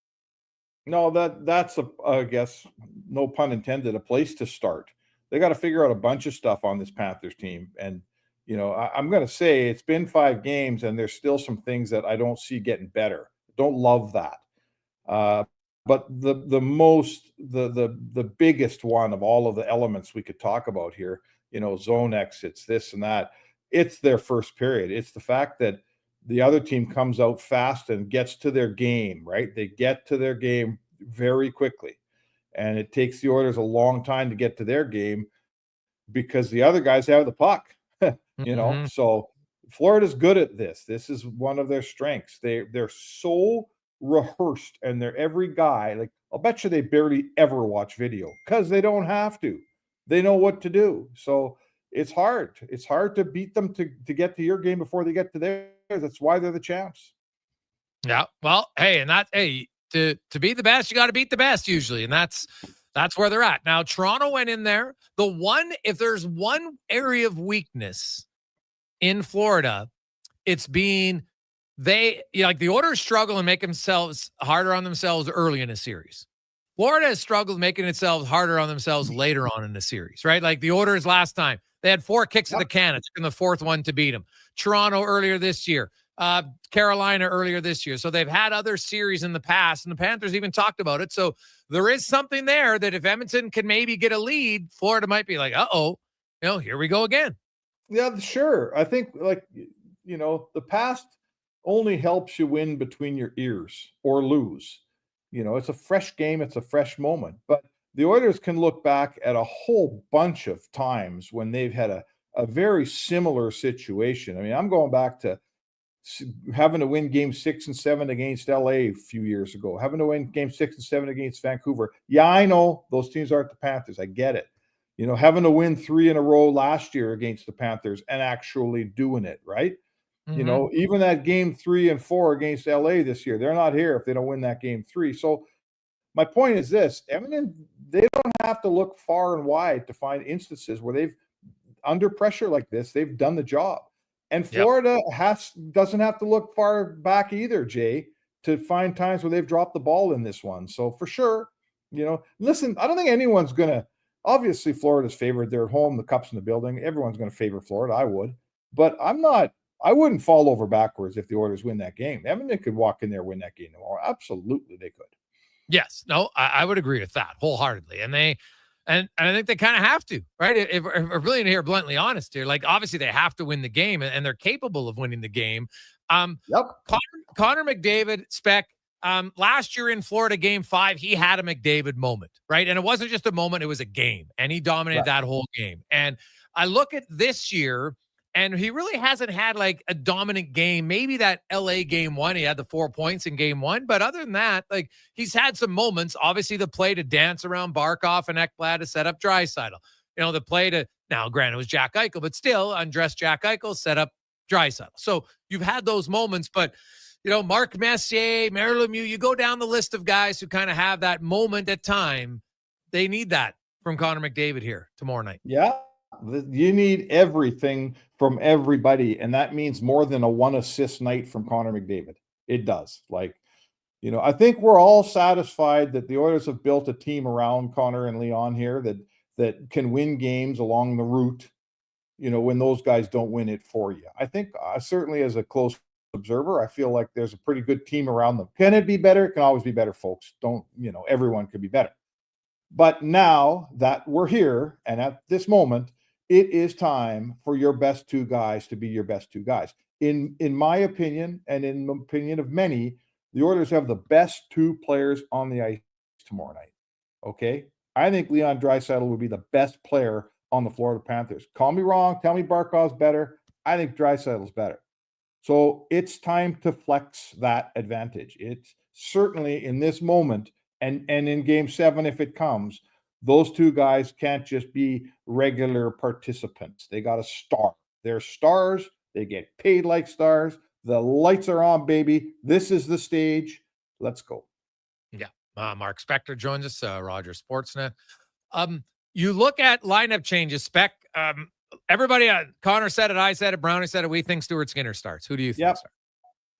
No, that's I guess, no pun intended, a place to start. They got to figure out a bunch of stuff on this Panthers team. And, I'm going to say it's been 5 games and there's still some things that I don't see getting better. Don't love that. But the biggest one of all of the elements we could talk about here, zone exits, this and that, it's their first period. It's the fact that the other team comes out fast and gets to their game, right? They get to their game very quickly. And it takes the Oilers a long time to get to their game because the other guys have the puck, So Florida's good at this. This is one of their strengths. They're so rehearsed and they're every guy, like, I'll bet you they barely ever watch video because they don't have to. They know what to do. So it's hard. It's hard to beat them to get to your game before they get to theirs. That's why they're the champs. Yeah. Well, hey, to be the best, you got to beat the best usually. And that's where they're at. Now, Toronto went in there. If there's one area of weakness in Florida, it's being the Oilers struggle and make themselves harder on themselves early in a series. Florida has struggled making itself harder on themselves later on in the series, right? Like the Oilers last time, they had 4 kicks at the can. It took them the 4th one to beat them. Toronto earlier this year, Carolina earlier this year. So they've had other series in the past, and the Panthers even talked about it. So there is something there that if Edmonton can maybe get a lead, Florida might be like, here we go again. Yeah, sure. I think the past only helps you win between your ears or lose. It's a fresh game. It's a fresh moment. But the Oilers can look back at a whole bunch of times when they've had a very similar situation. I mean, I'm going back to having to win game 6 and 7 against LA a few years ago, having to win game 6 and 7 against Vancouver. Yeah, I know those teams aren't the Panthers. I get it. Having to win 3 in a row last year against the Panthers and actually doing it, right? Mm-hmm. Even that game 3 and 4 against LA this year, they're not here if they don't win that game 3. So my point is this: Edmonton, they don't have to look far and wide to find instances where they've, under pressure like this, they've done the job. And Florida doesn't have to look far back either, Jay, to find times where they've dropped the ball in this one. So for sure, Listen, I don't think anyone's going to, obviously Florida's favored. They're at home. The cup's in the building. Everyone's going to favor Florida. I would, but I wouldn't fall over backwards if the Oilers win that game. Edmonton could walk in there, win that game tomorrow. Absolutely. They could. Yes. No, I would agree with that wholeheartedly. And I think they kind of have to, right? If we're really here bluntly honest here, like obviously they have to win the game and they're capable of winning the game. Yep. Connor McDavid, Spec, last year in Florida Game 5, he had a McDavid moment, right? And it wasn't just a moment, it was a game. And he dominated that whole game. And I look at this year, and he really hasn't had like a dominant game. Maybe that LA Game 1, he had the 4 points in Game 1. But other than that, like he's had some moments. Obviously, the play to dance around Barkov and Ekblad to set up Draisaitl. The play to, now granted it was Jack Eichel, but still undressed Jack Eichel, set up Draisaitl. So you've had those moments, but Mark Messier, Mario Lemieux, you go down the list of guys who kind of have that moment at time. They need that from Connor McDavid here tomorrow night. Yeah. You need everything from everybody, and that means more than a 1 assist night from Connor McDavid. It does. I think we're all satisfied that the Oilers have built a team around Connor and Leon here that can win games along the route, when those guys don't win it for you. I think certainly as a close observer, I feel like there's a pretty good team around them. Can it be better? It can always be better, folks. Everyone could be better. But now that we're here and at this moment, it is time for your best two guys to be your best two guys. In my opinion, and in the opinion of many, the Oilers have the best two players on the ice tomorrow night. Okay? I think Leon Draisaitl would be the best player on the Florida Panthers. Call me wrong. Tell me Barkov's better. I think Draisaitl's better. So it's time to flex that advantage. It's certainly in this moment and in Game 7, if it comes, those two guys can't just be regular participants. They got a star. They're stars. They get paid like stars. The lights are on, baby. This is the stage. Let's go. Yeah. Mark Spector joins us, Rogers Sportsnet. You look at lineup changes, Spec. Everybody, Connor said it, I said it, Brownie said it. We think Stuart Skinner starts. Who do you think starts?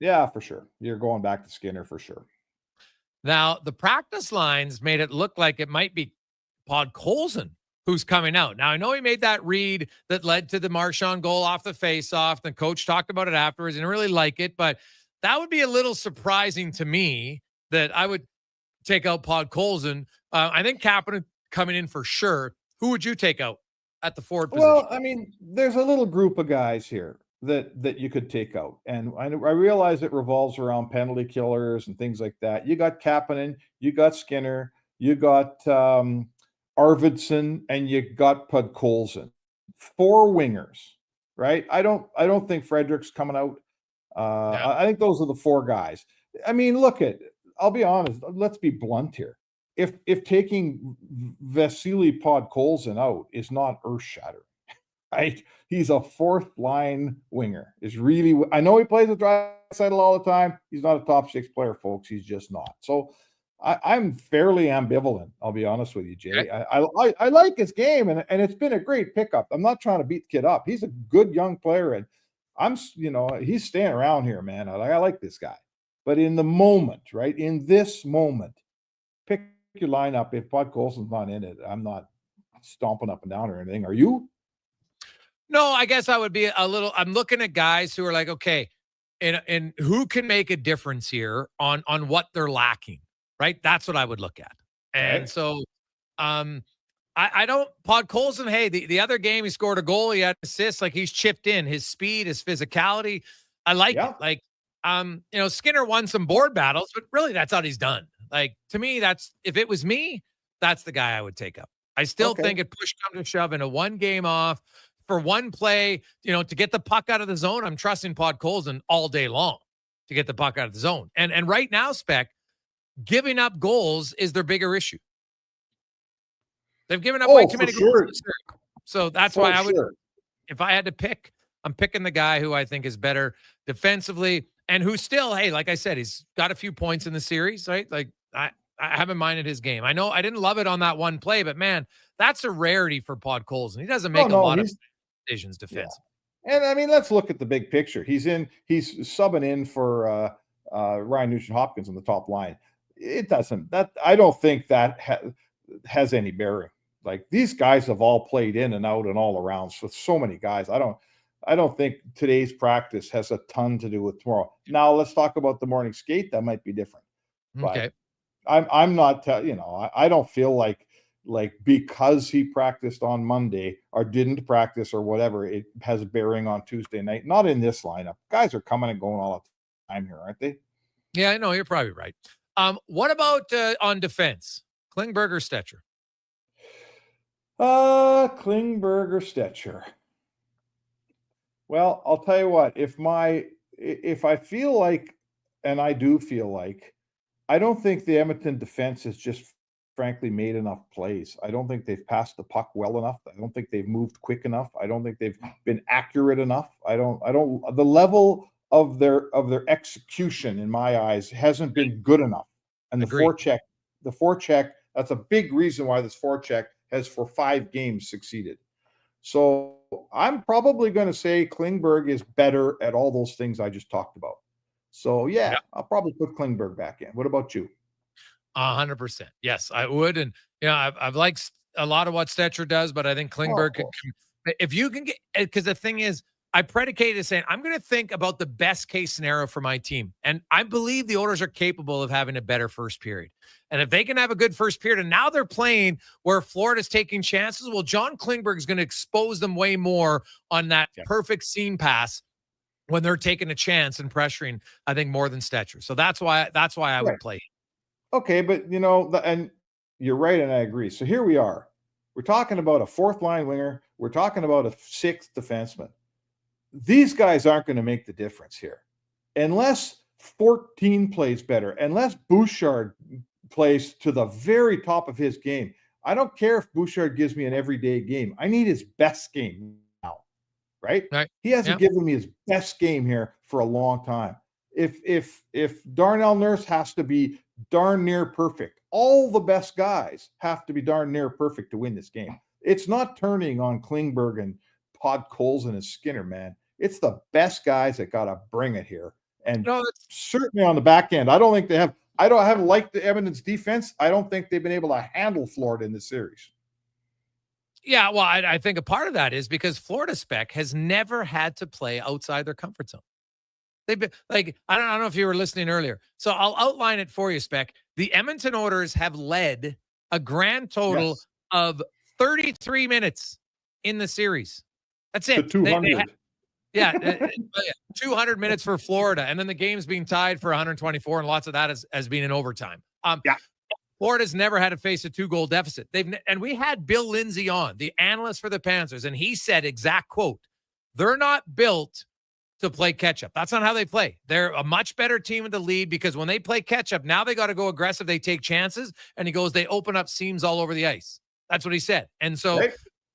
Yeah, for sure. You're going back to Skinner for sure. Now, the practice lines made it look like it might be Podkolzin who's coming out. Now, I know he made that read that led to the Marchand goal off the faceoff. The coach talked about it afterwards and didn't really like it, but that would be a little surprising to me that I would take out Podkolzin. I think Kapanen coming in for sure. Who would you take out at the forward position? Well, I mean, there's a little group of guys here that you could take out. And I realize it revolves around penalty killers and things like that. You got Kapanen, you got Skinner, you got Arvidsson, and you got Podkolzin. 4 wingers, right? I don't think Frederick's coming out. I think those are the 4 guys. I mean, I'll be honest. Let's be blunt here. If taking Vasily Podkolzin out is not earth-shattering, right? He's a 4th line winger. I know he plays with Draisaitl all the time. He's not a top 6 player, folks. He's just not. So I'm fairly ambivalent. I'll be honest with you, Jay. I like his game, and it's been a great pickup. I'm not trying to beat the kid up. He's a good young player, and he's staying around here, man. I like this guy. But in the moment, right? In this moment, pick your lineup. If Podkolzin's not in it, I'm not stomping up and down or anything. Are you? No, I guess I would be I'm looking at guys who are like, okay, and who can make a difference here on what they're lacking, right? That's what I would look at. And so I don't, Podkolzin, hey, the other game he scored a goal, he had assists, like he's chipped in, his speed, his physicality. I like it. Like, Skinner won some board battles, but really that's all he's done. Like, to me, if it was me, that's the guy I would take up. I still think it push come to shove in a 1 game off for 1 play, to get the puck out of the zone. I'm trusting Podkolzin all day long to get the puck out of the zone. And right now, Spec, giving up goals is their bigger issue. They've given up way too many goals. So that's why I would, if I had to pick, I'm picking the guy who I think is better defensively and who still, hey, like I said, he's got a few points in the series, right? Like I haven't minded his game. I know I didn't love it on that 1 play, but man, that's a rarity for Podkolzin. He doesn't make a lot of decisions defensively. Yeah. And I mean, let's look at the big picture. He's subbing in for Ryan Nugent-Hopkins on the top line. it doesn't. That I don't think that has any bearing. Like these guys have all played in and out and all around with so many guys. I don't think today's practice has a ton to do with tomorrow. Now let's talk about the morning skate. That might be different. Okay. But I'm not. I don't feel like because he practiced on Monday or didn't practice or whatever, it has bearing on Tuesday night. Not in this lineup. Guys are coming and going all the time here, aren't they? Yeah, I know. You're probably right. What about on defense? Klingberg or Stetcher? Klingberg or Stetcher. Well, I'll tell you what, if I feel like, and I do feel like, I don't think the Edmonton defense has just frankly made enough plays. I don't think they've passed the puck well enough. I don't think they've moved quick enough. I don't think they've been accurate enough. The level of their execution in my eyes hasn't been good enough. And the forecheck, that's a big reason why this forecheck has for 5 games succeeded. So I'm probably going to say Klingberg is better at all those things I just talked about. So yeah. I'll probably put Klingberg back in. What about you? 100%. Yes, I would. And I've liked a lot of what Stetcher does, but I think Klingberg if you can get, because the thing is, I predicated saying I'm going to think about the best case scenario for my team. And I believe the Oilers are capable of having a better first period. And if they can have a good first period, and now they're playing where Florida's taking chances, well, John Klingberg is going to expose them way more on that perfect seam pass when they're taking a chance and pressuring, I think, more than Stetcher. So that's why I would play. Okay, but and you're right, and I agree. So here we are. We're talking about a 4th line winger. We're talking about a 6th defenseman. These guys aren't going to make the difference here. Unless 14 plays better, unless Bouchard plays to the very top of his game. I don't care if Bouchard gives me an everyday game. I need his best game now, right? He hasn't given me his best game here for a long time. If Darnell Nurse has to be darn near perfect, all the best guys have to be darn near perfect to win this game. It's not turning on Klingberg and Podkolzin and Skinner, man. It's the best guys that got to bring it here. And certainly on the back end, I haven't liked the Edmonton's defense. I don't think they've been able to handle Florida in this series. Yeah, well, I think a part of that is because Florida Spec has never had to play outside their comfort zone. They've been like, I don't know if you were listening earlier. So I'll outline it for you, Spec. The Edmonton Oilers have led a grand total of 33 minutes in the series. That's it. 200. 200 minutes for Florida. And then the game's being tied for 124, and lots of that as being in overtime. Florida's never had to face a 2-goal deficit. And we had Bill Lindsay on, the analyst for the Panthers, and he said, exact quote, they're not built to play catch-up. That's not how they play. They're a much better team in the lead because when they play catch-up, now they got to go aggressive. They take chances, and he goes, they open up seams all over the ice. That's what he said. And so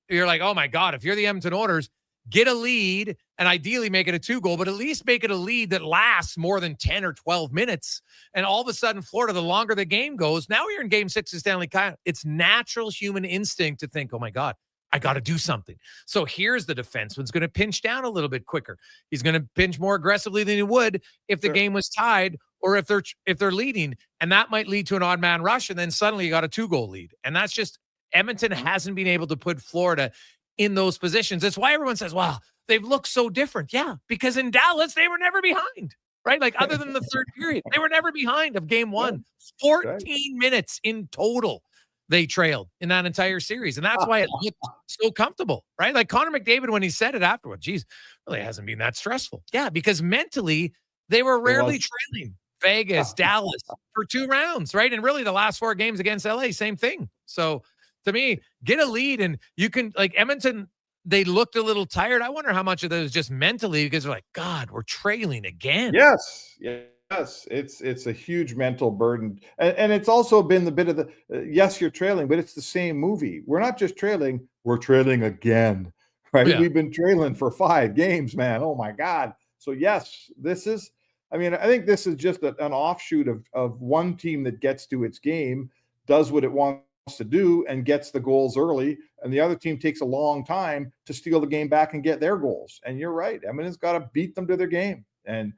you're like, oh, my God, if you're the Edmonton Oilers, get a lead and ideally make it a 2-goal, but at least make it a lead that lasts more than 10 or 12 minutes. And all of a sudden, Florida, the longer the game goes, now you're in Game 6 of Stanley Cup. It's natural human instinct to think, oh, my God, I got to do something. So here's the defenseman's going to pinch down a little bit quicker. He's going to pinch more aggressively than he would if the game was tied or if they're leading. And that might lead to an odd man rush. And then suddenly you got a 2-goal lead. And that's just Edmonton hasn't been able to put Florida in those positions. That's why everyone says, wow, they've looked so different. Yeah, because in Dallas, they were never behind, right? Like other than the third period, they were never behind of game 1. 14 minutes in total they trailed in that entire series. And that's why it looked so comfortable, right? Like Connor McDavid, when he said it afterward, geez, really hasn't been that stressful. Yeah, because mentally, they were rarely trailing Vegas, Dallas for 2 rounds, right? And really the last 4 games against LA, same thing. So to me, get a lead and you can, like Edmonton, they looked a little tired. I wonder how much of that is just mentally because they're like, God, we're trailing again. Yes. It's a huge mental burden. And it's also been the bit of the, yes, you're trailing, but it's the same movie. We're not just trailing, we're trailing again, right? Yeah. We've been trailing for 5 games, man. Oh my God. So yes, I think this is just an offshoot of one team that gets to its game, does what it wants to do and gets the goals early, and the other team takes a long time to steal the game back and get their goals. And you're right, Edmonton's got to beat them to their game. And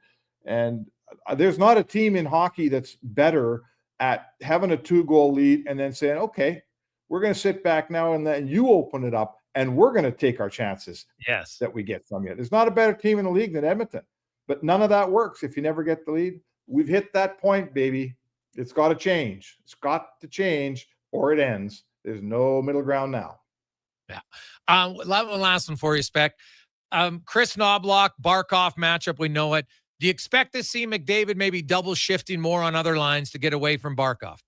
there's not a team in hockey that's better at having a 2-goal lead and then saying, okay, we're going to sit back now and then you open it up and we're going to take our chances that we get from you. There's not a better team in the league than Edmonton, but none of that works if you never get the lead. We've hit that point, baby. It's got to change. It's got to change or it ends. There's no middle ground now. Yeah. One last one for you, Spec. Chris Knobloch, Barkov matchup, we know it. Do you expect to see McDavid maybe double shifting more on other lines to get away from Barkov?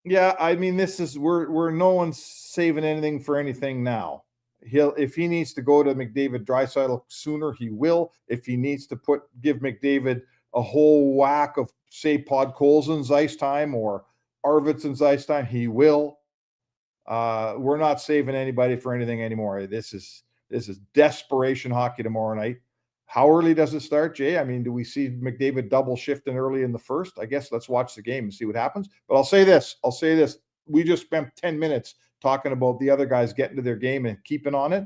Yeah, I mean, this is we're no one's saving anything for anything now. If he needs to go to McDavid Draisaitl sooner, he will. If he needs to give McDavid a whole whack of, say, Podkolzin's ice time or Arvidsson's ice time, he will. We're not saving anybody for anything anymore. This is desperation hockey tomorrow night. How early does it start, Jay? I mean, do we see McDavid double shifting early in the first? I guess let's watch the game and see what happens. But I'll say this. We just spent 10 minutes talking about the other guys getting to their game and keeping on it.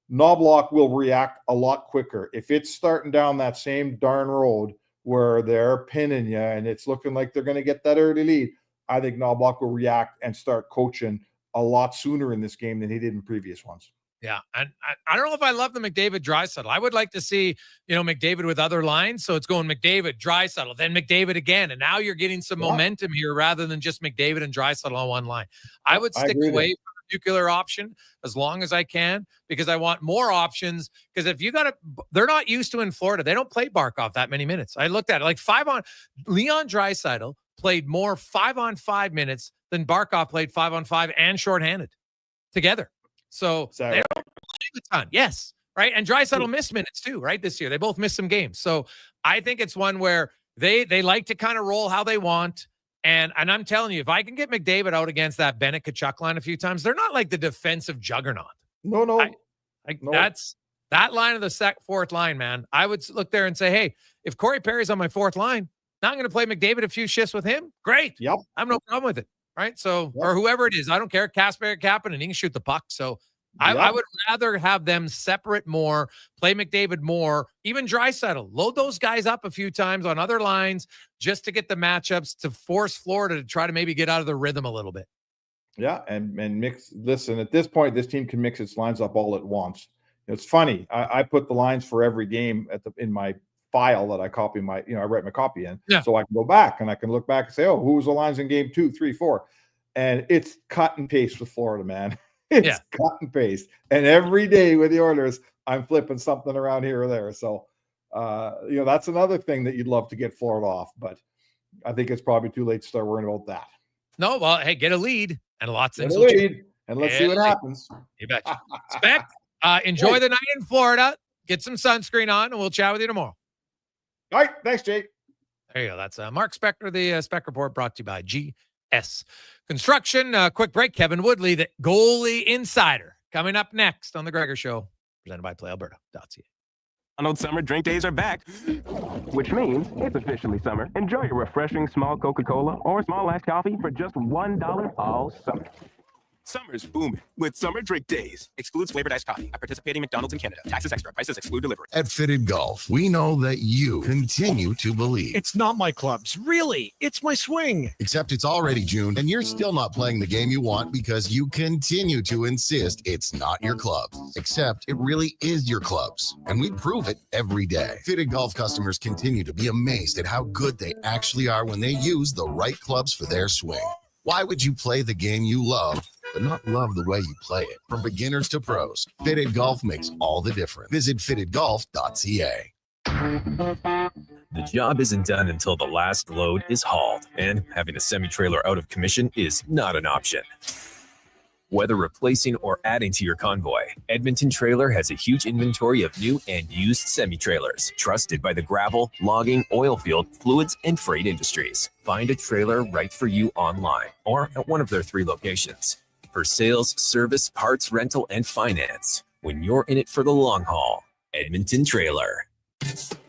Knobloch will react a lot quicker. If it's starting down that same darn road where they're pinning you and it's looking like they're going to get that early lead, I think Knobloch will react and start coaching a lot sooner in this game than he did in previous ones. Yeah, and I don't know if I love the McDavid Draisaitl. I would like to see, McDavid with other lines. So it's going McDavid, Draisaitl, then McDavid again. And now you're getting some momentum here rather than just McDavid and Draisaitl on one line. I would stick away from the nuclear option as long as I can because I want more options. Because if you they're not used to in Florida. They don't play Barkov that many minutes. I looked at it Leon Draisaitl played more 5-on-5 minutes than Barkov played 5-on-5 and shorthanded together. So they don't play a ton. Yes. Right. And Draisaitl missed minutes too, right? This year. They both missed some games. So I think it's one where they like to kind of roll how they want. And I'm telling you, if I can get McDavid out against that Bennett Tkachuk line a few times, they're not like the defensive juggernaut. No. That's that line of the fourth line, man. I would look there and say, hey, if Corey Perry's on my fourth line, now I'm going to play McDavid a few shifts with him. Great. Yep. I have no problem with it. Right. So, or whoever it is, I don't care. Kasper Kapanen, and he can shoot the puck. So I would rather have them separate more, play McDavid more, even Draisaitl. Load those guys up a few times on other lines just to get the matchups to force Florida to try to maybe get out of the rhythm a little bit. Yeah. And mix. Listen, at this point, this team can mix its lines up all at once. It's funny. I put the lines for every game in my file that I copy I write my copy in, so I can go back and I can look back and say, oh, who was the lines in game 2, 3, 4? And it's cut and paste with Florida, man. It's cut and paste. And every day with the Oilers, I'm flipping something around here or there. So, that's another thing that you'd love to get Florida off, but I think it's probably too late to start worrying about that. No, well, hey, get a lead and lots of things. And let's see what happens. You betcha. Spec, enjoy the night in Florida. Get some sunscreen on, and we'll chat with you tomorrow. All right. Thanks, Jake. There you go. That's Mark Spector, the Spec Report, brought to you by GS Construction. Quick break. Kevin Woodley, the goalie insider, coming up next on The Gregor Show, presented by PlayAlberta.ca. McDonald's summer drink days are back, which means it's officially summer. Enjoy your refreshing small Coca-Cola or small iced coffee for just $1 all summer. Summer's booming with summer drink days. Excludes flavored iced coffee at participating McDonald's in Canada. Taxes extra. Prices exclude delivery. At Fitted Golf, we know that you continue to believe. It's not my clubs. Really, it's my swing. Except it's already June and you're still not playing the game you want because you continue to insist it's not your clubs. Except it really is your clubs. And we prove it every day. Fitted Golf customers continue to be amazed at how good they actually are when they use the right clubs for their swing. Why would you play the game you love but not love the way you play it? From beginners to pros, Fitted Golf makes all the difference. Visit fittedgolf.ca. The job isn't done until the last load is hauled, and having a semi-trailer out of commission is not an option. Whether replacing or adding to your convoy, Edmonton Trailer has a huge inventory of new and used semi-trailers, trusted by the gravel, logging, oil field, fluids, and freight industries. Find a trailer right for you online or at one of their 3 locations. For sales, service, parts, rental, and finance. When you're in it for the long haul, Edmonton Trailer.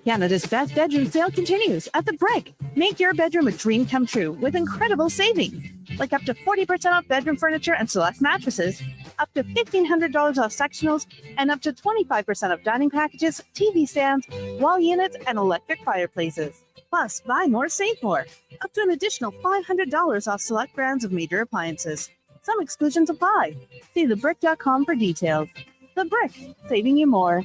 Canada's best bedroom sale continues at The Brick. Make your bedroom a dream come true with incredible savings. Like up to 40% off bedroom furniture and select mattresses, up to $1,500 off sectionals, and up to 25% off dining packages, TV stands, wall units, and electric fireplaces. Plus, buy more, save more. Up to an additional $500 off select brands of major appliances. Some exclusions apply. See thebrick.com for details. The Brick, saving you more.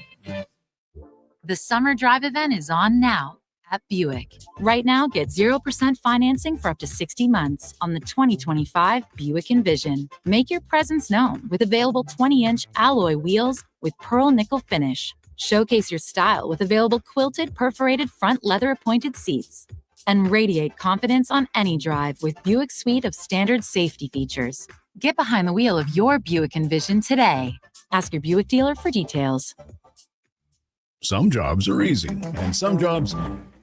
The summer drive event is on now at Buick. Right now, get 0% financing for up to 60 months on the 2025 Buick Envision. Make your presence known with available 20-inch alloy wheels with pearl nickel finish. Showcase your style with available quilted perforated front leather-appointed seats. And radiate confidence on any drive with Buick's suite of standard safety features. Get behind the wheel of your Buick Envision today. Ask your Buick dealer for details. Some jobs are easy, and some jobs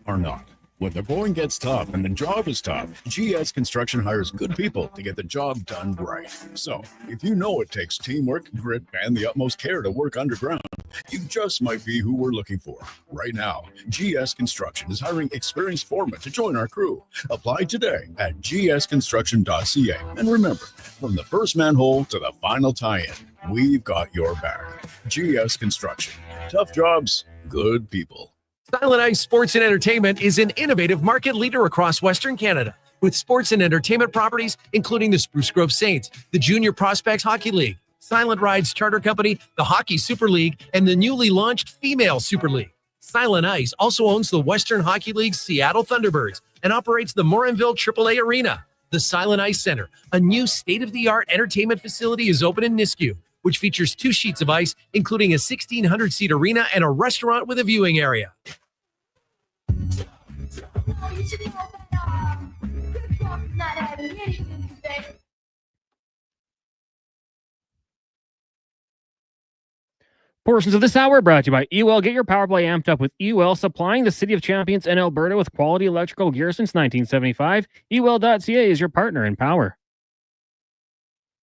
are not. When the going gets tough and the job is tough, GS Construction hires good people to get the job done right. So, if you know it takes teamwork, grit, and the utmost care to work underground, you just might be who we're looking for. Right now, GS Construction is hiring experienced foremen to join our crew. Apply today at gsconstruction.ca. And remember, from the first manhole to the final tie-in, we've got your back. GS Construction. Tough jobs, good people. Silent Ice Sports and Entertainment is an innovative market leader across Western Canada with sports and entertainment properties, including the Spruce Grove Saints, the Junior Prospects Hockey League, Silent Rides Charter Company, the Hockey Super League, and the newly launched Female Super League. Silent Ice also owns the Western Hockey League's Seattle Thunderbirds and operates the Morinville AAA Arena. The Silent Ice Center, a new state-of-the-art entertainment facility, is open in Nisku, which features 2 sheets of ice, including a 1,600-seat arena and a restaurant with a viewing area. Portions of this hour brought to you by EWEL. Get your power play amped up with EWEL, supplying the City of Champions and Alberta with quality electrical gear since 1975. EWEL.ca is your partner in power.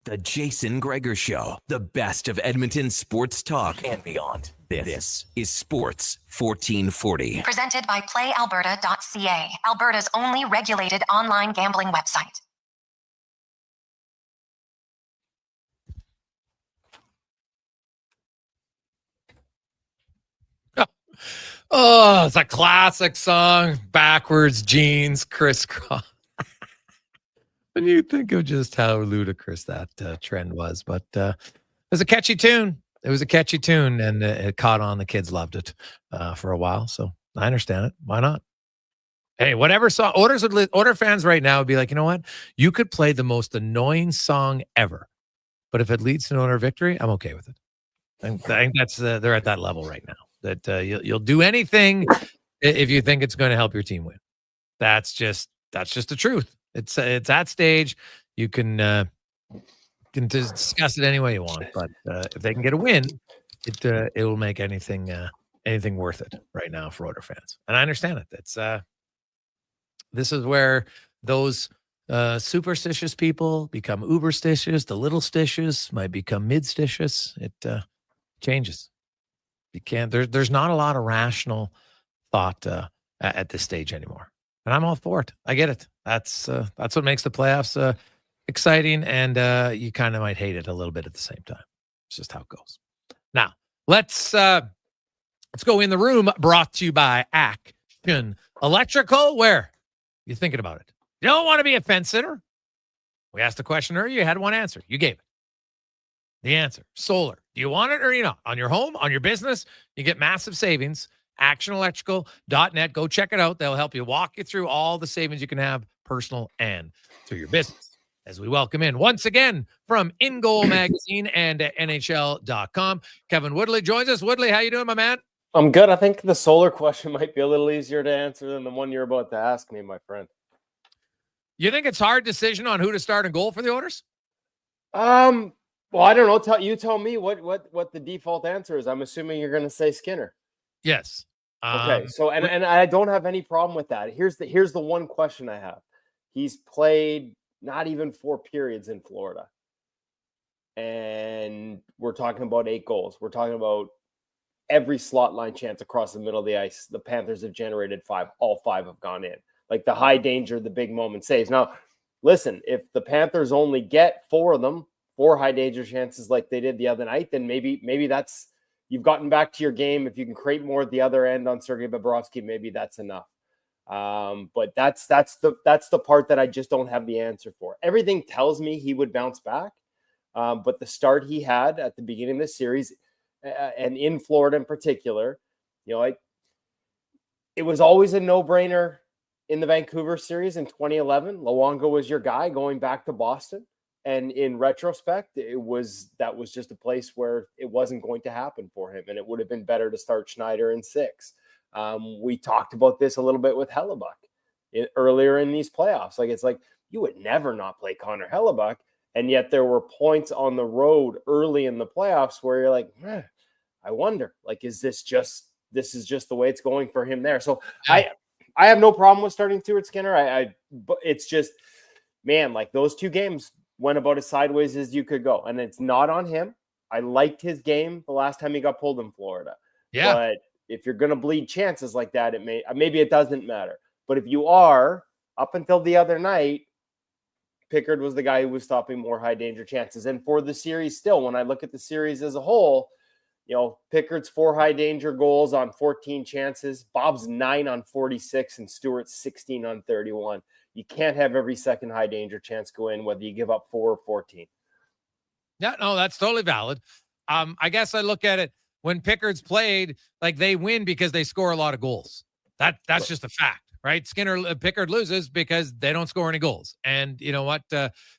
The Jason Gregor Show, the best of Edmonton sports talk and beyond. This is Sports 1440. Presented by PlayAlberta.ca, Alberta's only regulated online gambling website. Oh, it's a classic song. Backwards jeans, crisscross. When you think of just how ludicrous that trend was. But it was a catchy tune. It was a catchy tune, and it caught on. The kids loved it for a while. So I understand it. Why not? Hey, whatever song. Order fans right now would be like, you know what? You could play the most annoying song ever, but if it leads to an Order victory, I'm okay with it. I think that's they're at that level right now. That you'll do anything if you think it's going to help your team win. That's just the truth. It's at stage. You can discuss it any way you want, but if they can get a win, it will make anything worth it right now for Oilers fans. And I understand it. It's this is where those superstitious people become uberstitious. The little stitious might become mid-stitious. It changes. You can't. There's not a lot of rational thought at this stage anymore, and I'm all for it. I get it. That's what makes the playoffs exciting, and you kind of might hate it a little bit at the same time. It's just how it goes. Now let's go in the room. Brought to you by Action Electrical. Where you thinking about it? You don't want to be a fence sitter. We asked the question earlier. You had one answer. You gave it. The answer: solar. Do you want it or you not? On your home, on your business, you get massive savings. ActionElectrical.net. Go check it out. They'll help you walk you through all the savings you can have, personal and through your business. As we welcome in once again from In Goal Magazine and NHL.com, Kevin Woodley joins us. Woodley, how you doing, my man? I'm good. I think the solar question might be a little easier to answer than the one you're about to ask me, my friend. You think it's a hard decision on who to start in goal for the Oilers? Well, I don't know. You tell me what the default answer is. I'm assuming you're going to say Skinner. Yes. Okay. So and I don't have any problem with that. Here's the one question I have. He's played not even 4 periods in Florida, and we're talking about 8 goals. We're talking about every slot line chance across the middle of the ice. The Panthers have generated 5. All 5 have gone in. Like the high danger, the big moment saves. Now, listen, if the Panthers only get 4 of them, 4 high danger chances like they did the other night, then maybe that's, you've gotten back to your game. If you can create more at the other end on Sergei Bobrovsky, maybe that's enough. But that's the part that I just don't have the answer for. Everything tells me he would bounce back. But the start he had at the beginning of the series, and in Florida in particular, it was always a no-brainer in the Vancouver series in 2011. Luongo was your guy going back to Boston. And in retrospect, that was just a place where it wasn't going to happen for him. And it would have been better to start Schneider in 6. We talked about this a little bit with Hellebuck earlier in these playoffs. It's like you would never not play Connor Hellebuyck. And yet there were points on the road early in the playoffs where you're like, I wonder, is this is just the way it's going for him there. So I have no problem with starting Stuart Skinner. But it's just, man, those 2 games went about as sideways as you could go. And it's not on him. I liked his game the last time he got pulled in Florida. Yeah. But if you're going to bleed chances like that, maybe it doesn't matter. But if you are, up until the other night, Pickard was the guy who was stopping more high danger chances. And for the series still, when I look at the series as a whole, Pickard's 4 high danger goals on 14 chances, Bob's 9 on 46, and Stewart's 16 on 31. You can't have every second high danger chance go in, whether you give up 4 or 14. Yeah, no, that's totally valid. I guess I look at it when Pickard's played, they win because they score a lot of goals. That's just a fact. Right. Pickard loses because they don't score any goals. And you know what,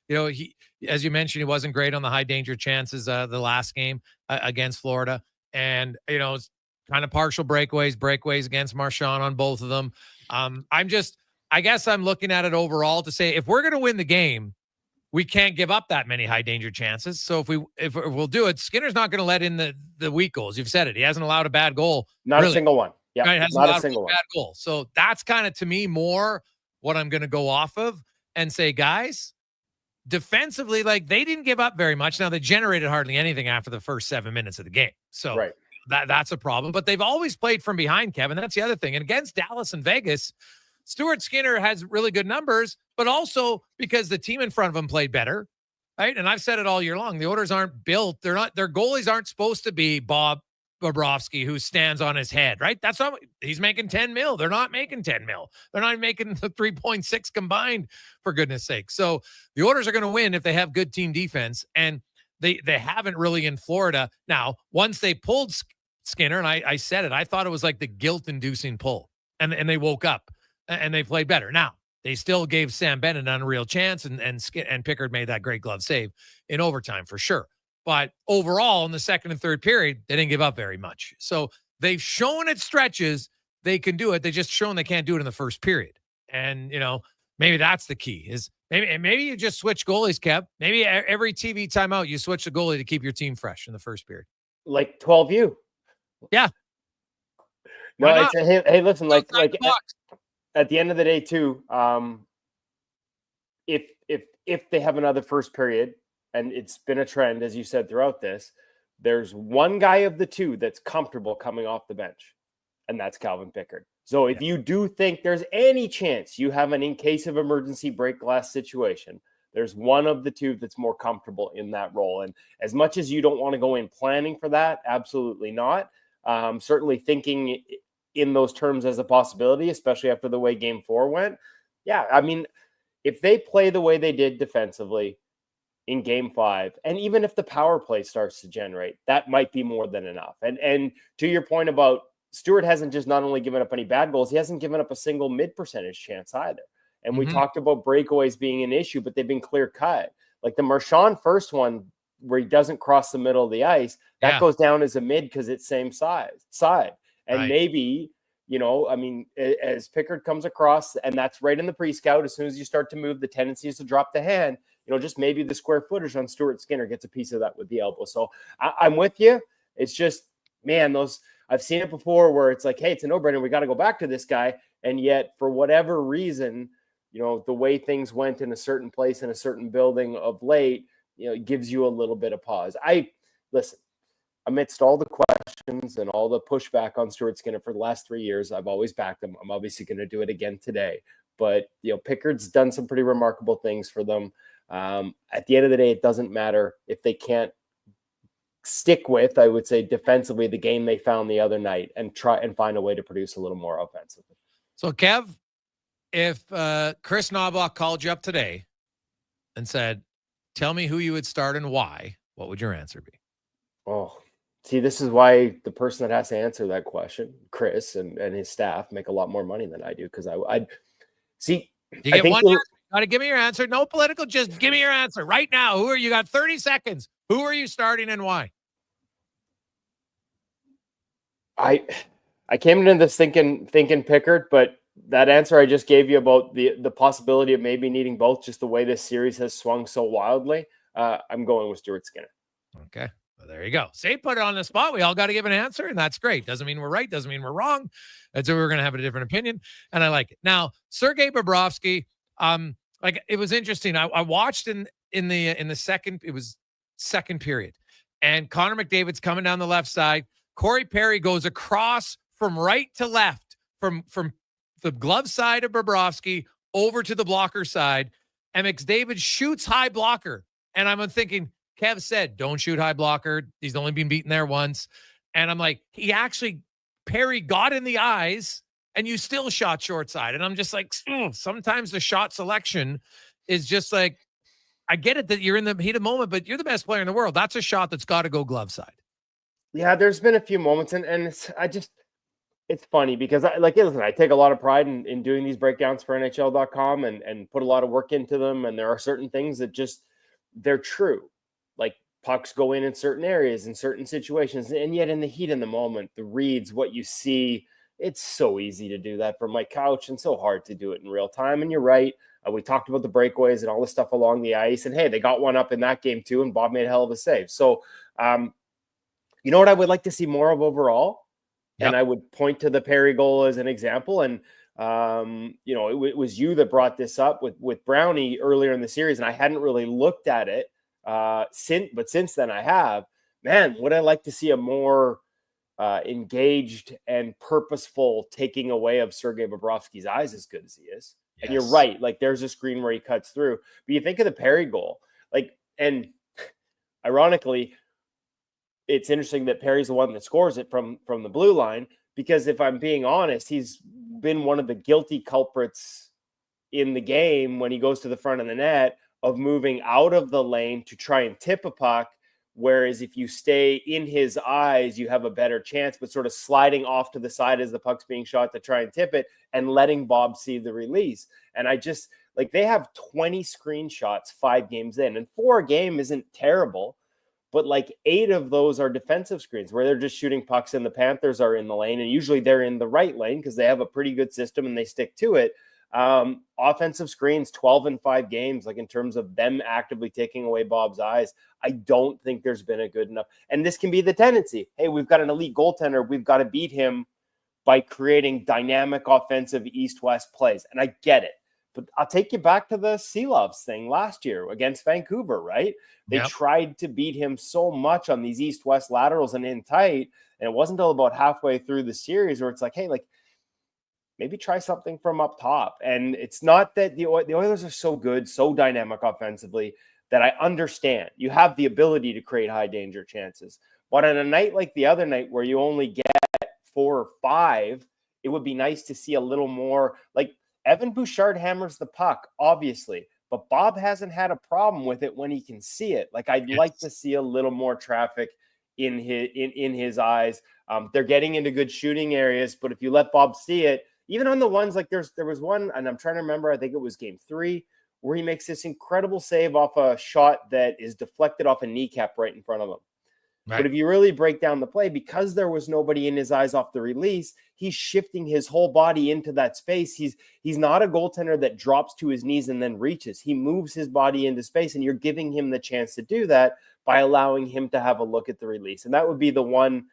he, as you mentioned, he wasn't great on the high danger chances, the last game against Florida. And, it's kind of partial breakaways against Marchand on both of them. I guess I'm looking at it overall to say, if we're going to win the game, we can't give up that many high danger chances. So if we'll do it, Skinner's not going to let in the weak goals. You've said it. He hasn't allowed a bad goal. Not a single one. Yeah, right, not a single one. Bad goal. So that's kind of, to me, more what I'm going to go off of and say, guys, defensively, they didn't give up very much. Now, they generated hardly anything after the first 7 minutes of the game. So right. that's a problem. But they've always played from behind, Kevin. That's the other thing. And against Dallas and Vegas, Stuart Skinner has really good numbers, but also because the team in front of him played better, right? And I've said it all year long. The Oilers aren't built. Their goalies aren't supposed to be Bob Bobrovsky, who stands on his head, right? That's not, he's making 10 mil. They're not making 10 mil. They're not making the 3.6 combined, for goodness sake. So the Oilers are going to win if they have good team defense, and they haven't really in Florida. Now, once they pulled Skinner, and I said it, I thought it was like the guilt-inducing pull, and they woke up and they played better. Now, they still gave Sam Bennett an unreal chance, and Pickard made that great glove save in overtime for sure. But overall, in the second and third period, they didn't give up very much. So they've shown at stretches they can do it. They just shown they can't do it in the first period. And, maybe that's the key, is maybe you just switch goalies, Kev. Maybe every TV timeout, you switch the goalie to keep your team fresh in the first period. Like 12U. Yeah. No, hey, listen, at the end of the day too, if they have another first period, and it's been a trend, as you said, throughout this, there's one guy of the 2 that's comfortable coming off the bench, and that's Calvin Pickard. So if you do think there's any chance you have an in case of emergency break glass situation, there's one of the 2 that's more comfortable in that role. And as much as you don't want to go in planning for that, absolutely not. Certainly thinking in those terms as a possibility, especially after the way Game 4 went. Yeah, I mean, if they play the way they did defensively in Game 5, and even if the power play starts to generate, that might be more than enough. And to your point about Stewart hasn't just not only given up any bad goals, he hasn't given up a single mid-percentage chance either. And we talked about breakaways being an issue, but they've been clear-cut. Like the Marchand first one, where he doesn't cross the middle of the ice, that goes down as a mid because it's same side. And maybe, as Pickard comes across, and that's right in the pre-scout, as soon as you start to move, the tendency is to drop the hand. Just maybe the square footage on Stuart Skinner gets a piece of that with the elbow. So I'm with you. It's just, man, I've seen it before where it's like, hey, it's a no-brainer. We got to go back to this guy. And yet, for whatever reason, the way things went in a certain place in a certain building of late, it gives you a little bit of pause. Listen, amidst all the questions and all the pushback on Stuart Skinner for the last 3 years, I've always backed him. I'm obviously going to do it again today. But, Pickard's done some pretty remarkable things for them. At the end of the day, it doesn't matter if they can't stick with, I would say, defensively, the game they found the other night, and try and find a way to produce a little more offensively. So, Kev, If Chris Knobloch called you up today and said, tell me who you would start and why, what would your answer be? Oh, see, this is why the person that has to answer that question, Chris and his staff, make a lot more money than I do. Because I'd see. You get one answer. Got to give me your answer. No political. Just give me your answer right now. Who are you? Got 30 seconds. Who are you starting and why? I came into this thinking Pickard, but that answer I just gave you about the possibility of maybe needing both, just the way this series has swung so wildly, I'm going with Stuart Skinner. Okay. Well, there you go. Say, put it on the spot. We all got to give an answer, and that's great. Doesn't mean we're right. Doesn't mean we're wrong. And so we're going to have a different opinion, and I like it. Now, Sergei Bobrovsky, like it was interesting. I watched in the second, it was second period, and Connor McDavid's coming down the left side. Corey Perry goes across from right to left, from the glove side of Bobrovsky over to the blocker side, and McDavid shoots high blocker. And I'm thinking, Kev said, don't shoot high blocker. He's only been beaten there once. And I'm like, Perry got in the eyes and you still shot short side. And I'm just like, sometimes the shot selection is just like, I get it that you're in the heat of the moment, but you're the best player in the world. That's a shot that's got to go glove side. Yeah, there's been a few moments, and it's funny because I take a lot of pride in doing these breakdowns for NHL.com and put a lot of work into them. And there are certain things that they're true. Like pucks go in certain areas in certain situations. And yet in the heat of the moment, the reads, what you see, it's so easy to do that from my couch and so hard to do it in real time. And you're right. We talked about the breakaways and all the stuff along the ice. And hey, they got one up in that game too. And Bob made a hell of a save. So, you know what I would like to see more of overall? Yep. And I would point to the Perry goal as an example. And, it was you that brought this up with Brownie earlier in the series. And I hadn't really looked at it since then I have. Man, would I like to see a more engaged and purposeful taking away of Sergei Bobrovsky's eyes as good as he is. Yes. And you're right. Like there's a screen where he cuts through. But you think of the Perry goal. And ironically, it's interesting that Perry's the one that scores it from the blue line, because if I'm being honest, he's been one of the guilty culprits in the game when he goes to the front of the net of moving out of the lane to try and tip a puck. Whereas if you stay in his eyes, you have a better chance, but sort of sliding off to the side as the puck's being shot to try and tip it and letting Bob see the release. And I just they have 20 screenshots 5 games in, and 4 a game isn't terrible. But 8 of those are defensive screens where they're just shooting pucks and the Panthers are in the lane. And usually they're in the right lane because they have a pretty good system and they stick to it. Offensive screens, 12 in 5 games, in terms of them actively taking away Bob's eyes. I don't think there's been a good enough. And this can be the tendency. Hey, we've got an elite goaltender. We've got to beat him by creating dynamic offensive east-west plays. And I get it. But I'll take you back to the Seelovs thing last year against Vancouver, right? They tried to beat him so much on these east-west laterals and in tight. And it wasn't until about halfway through the series where it's hey, maybe try something from up top. And it's not that the Oilers are so good, so dynamic offensively that I understand. You have the ability to create high danger chances. But on a night like the other night where you only get 4 or 5, it would be nice to see a little more. Evan Bouchard hammers the puck, obviously, but Bob hasn't had a problem with it when he can see it. I'd like to see a little more traffic in his eyes. They're getting into good shooting areas, but if you let Bob see it, even on the ones there was one, and I'm trying to remember, I think it was game 3, where he makes this incredible save off a shot that is deflected off a kneecap right in front of him. Right. But if you really break down the play, because there was nobody in his eyes off the release, he's shifting his whole body into that space. He's not a goaltender that drops to his knees and then reaches. He moves his body into space, and you're giving him the chance to do that by allowing him to have a look at the release. And that would be the one.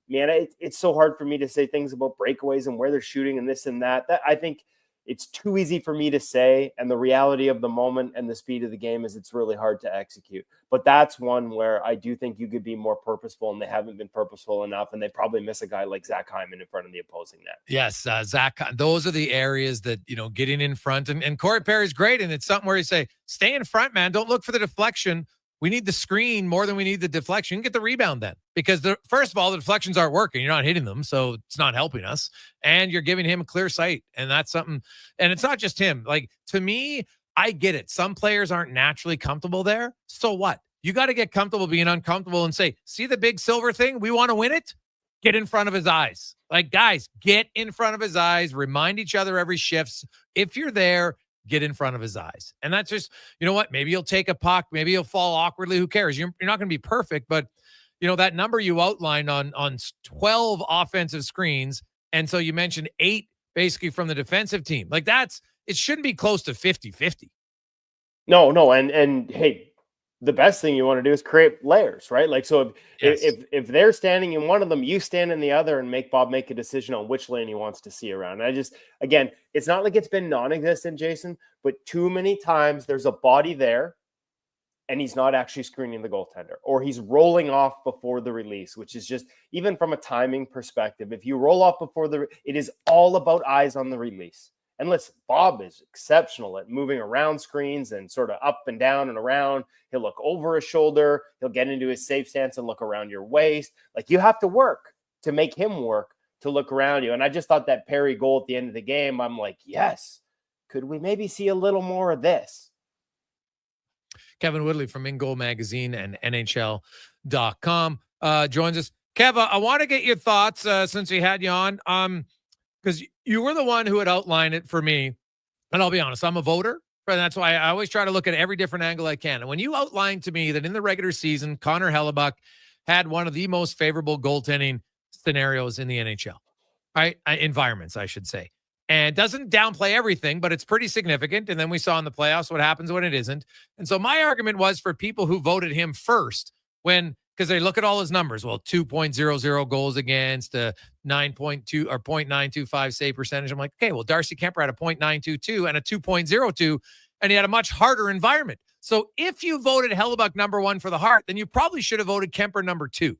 Man, it's so hard for me to say things about breakaways and where they're shooting and this and that. That I think it's too easy for me to say. And the reality of the moment and the speed of the game is it's really hard to execute. But that's one where I do think you could be more purposeful, and they haven't been purposeful enough. And they probably miss a guy like Zach Hyman in front of the opposing net. Yes, Zach, those are the areas that, getting in front. And Corey Perry's great. And it's something where you say, stay in front, man. Don't look for the deflection. We need the screen more than we need the deflection. Get the rebound then, because first of all, the deflections aren't working. You're not hitting them, so it's not helping us. And you're giving him a clear sight, and that's something. And it's not just him. Like, to me, I get it. Some players aren't naturally comfortable there. So what? You got to get comfortable being uncomfortable and say, see the big silver thing? We want to win it. Get in front of his eyes. Like, guys, get in front of his eyes. Remind each other every shift. If you're there, get in front of his eyes. And that's just, you know what? Maybe he'll take a puck. Maybe he'll fall awkwardly. Who cares? You're not going to be perfect, but you know, that number you outlined on 12 offensive screens. And so you mentioned 8 basically from the defensive team. Like, it shouldn't be close to 50-50. No. And hey, the best thing you want to do is create layers, right? Like, so if they're standing in one of them, you stand in the other and make Bob make a decision on which lane he wants to see around. And again, it's not like it's been non-existent, Jason, but too many times there's a body there and he's not actually screening the goaltender, or he's rolling off before the release, which is just, even from a timing perspective, if you roll off before it is all about eyes on the release. And listen, Bob is exceptional at moving around screens and sort of up and down and around. He'll look over his shoulder. He'll get into his safe stance and look around your waist. Like, you have to work to make him work to look around you. And I just thought that Perry goal at the end of the game, I'm like, yes, could we maybe see a little more of this? Kevin Woodley from In Goal Magazine and NHL.com joins us. Kev, I want to get your thoughts since we had you on. Because you were the one who had outlined it for me. And I'll be honest, I'm a voter. And that's why I always try to look at every different angle I can. And when you outlined to me that in the regular season, Connor Halley had one of the most favorable goaltending scenarios in the NHL, right? Environments, I should say. And doesn't downplay everything, but it's pretty significant. And then we saw in the playoffs what happens when it isn't. And so my argument was for people who voted him first, because they look at all his numbers. Well, 2.00 goals against, 9.2 or 0.925 save percentage. I'm like, okay, well, Darcy Kemper had a 0.922 and a 2.02, and he had a much harder environment. So if you voted Hellebuyck number 1 for the Hart, then you probably should have voted Kemper number 2.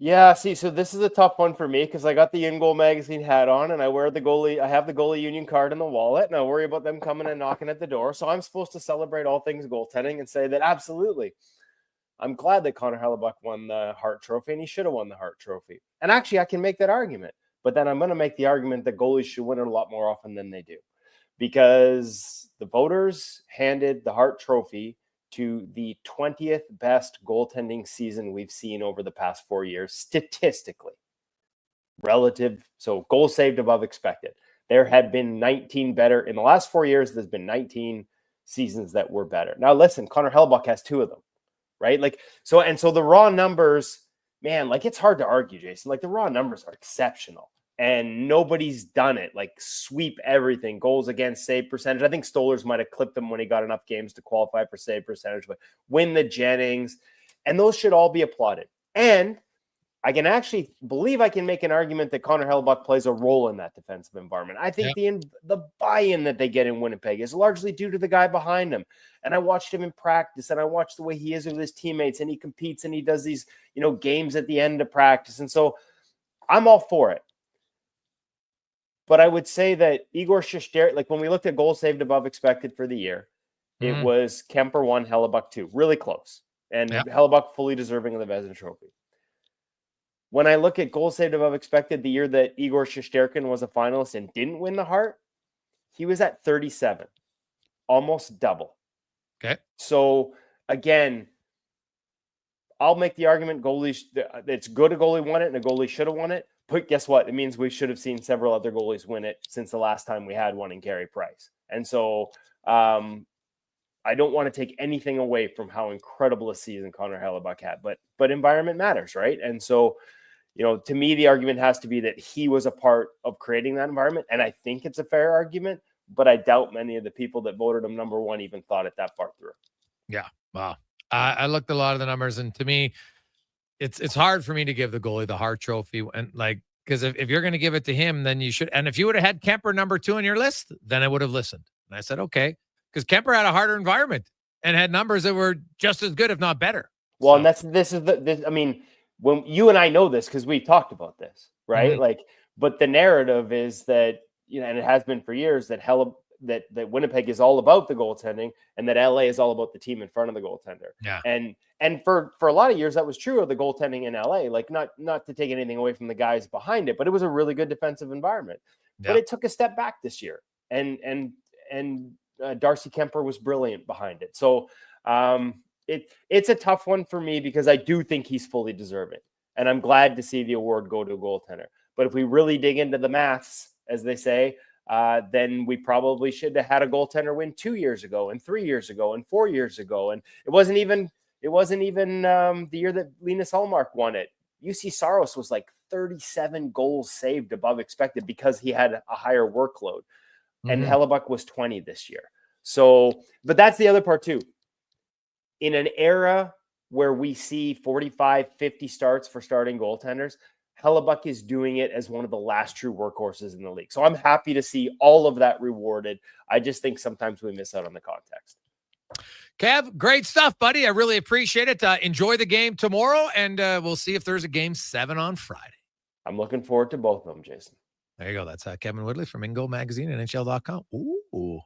Yeah, see, so this is a tough one for me because I got the In Goal Magazine hat on and I have the goalie union card in the wallet, and I worry about them coming and knocking at the door. So I'm supposed to celebrate all things goaltending and say that absolutely, I'm glad that Connor Hellebuyck won the Hart Trophy, and he should have won the Hart Trophy. And actually, I can make that argument. But then I'm going to make the argument that goalies should win it a lot more often than they do. Because the voters handed the Hart Trophy to the 20th best goaltending season we've seen over the past 4 years, statistically. Relative, so goals saved above expected. There had been 19 better. In the last 4 years, there's been 19 seasons that were better. Now, listen, Connor Hellebuyck has 2 of them. Right? Like, so the raw numbers, man, like, it's hard to argue, Jason. Like, the raw numbers are exceptional and nobody's done it. Like, sweep everything, goals against, save percentage. I think Stolarz might have clipped him when he got enough games to qualify for save percentage, but win the Jennings, and those should all be applauded. And I can actually believe I can make an argument that Connor Hellebuyck plays a role in that defensive environment. I think the buy-in that they get in Winnipeg is largely due to the guy behind him. And I watched him in practice, and I watched the way he is with his teammates, and he competes, and he does these, games at the end of practice. And so I'm all for it. But I would say that Igor Shesterkin, like, when we looked at goals saved above expected for the year, it was Kemper 1, Hellebuyck 2, really close. And Hellebuyck fully deserving of the Vezina Trophy. When I look at goals saved above expected, the year that Igor Shesterkin was a finalist and didn't win the Hart, he was at 37, almost double. Okay. So again, I'll make the argument it's good a goalie won it and a goalie should have won it. But guess what? It means we should have seen several other goalies win it since the last time we had one in Carey Price. And so I don't want to take anything away from how incredible a season Connor Hellebuyck had, but environment matters, right? And so, to me, the argument has to be that he was a part of creating that environment. And I think it's a fair argument, but I doubt many of the people that voted him number 1 even thought it that far through. Yeah. Wow. I looked at a lot of the numbers, and to me, it's hard for me to give the goalie the Hart Trophy. And because if you're going to give it to him, then you should. And if you would have had Kemper number 2 on your list, then I would have listened. And I said, okay, because Kemper had a harder environment and had numbers that were just as good, if not better. Well, and I mean, when you and I know this, because we talked about this, right? Mm-hmm. But the narrative is that, and it has been for years, that that Winnipeg is all about the goaltending and that LA is all about the team in front of the goaltender. Yeah. And for a lot of years, that was true of the goaltending in LA, like not to take anything away from the guys behind it, but it was a really good defensive environment. Yeah. But it took a step back this year. And Darcy Kemper was brilliant behind it. So it's a tough one for me because I do think he's fully deserving. And I'm glad to see the award go to a goaltender. But if we really dig into the maths, as they say, then we probably should have had a goaltender win 2 years ago and 3 years ago and 4 years ago. And it wasn't even the year that Linus Ullmark won it. UC Saros was like 37 goals saved above expected because he had a higher workload. And Hellebuck was 20 this year. So, but that's the other part too. In an era where we see 45, 50 starts for starting goaltenders, Hellebuck is doing it as one of the last true workhorses in the league. So I'm happy to see all of that rewarded. I just think sometimes we miss out on the context. Kev, great stuff, buddy. I really appreciate it. Enjoy the game tomorrow, and we'll see if there's a Game 7 on Friday. I'm looking forward to both of them, Jason. There you go. That's Kevin Woodley from Ingo Magazine and NHL.com. Ooh,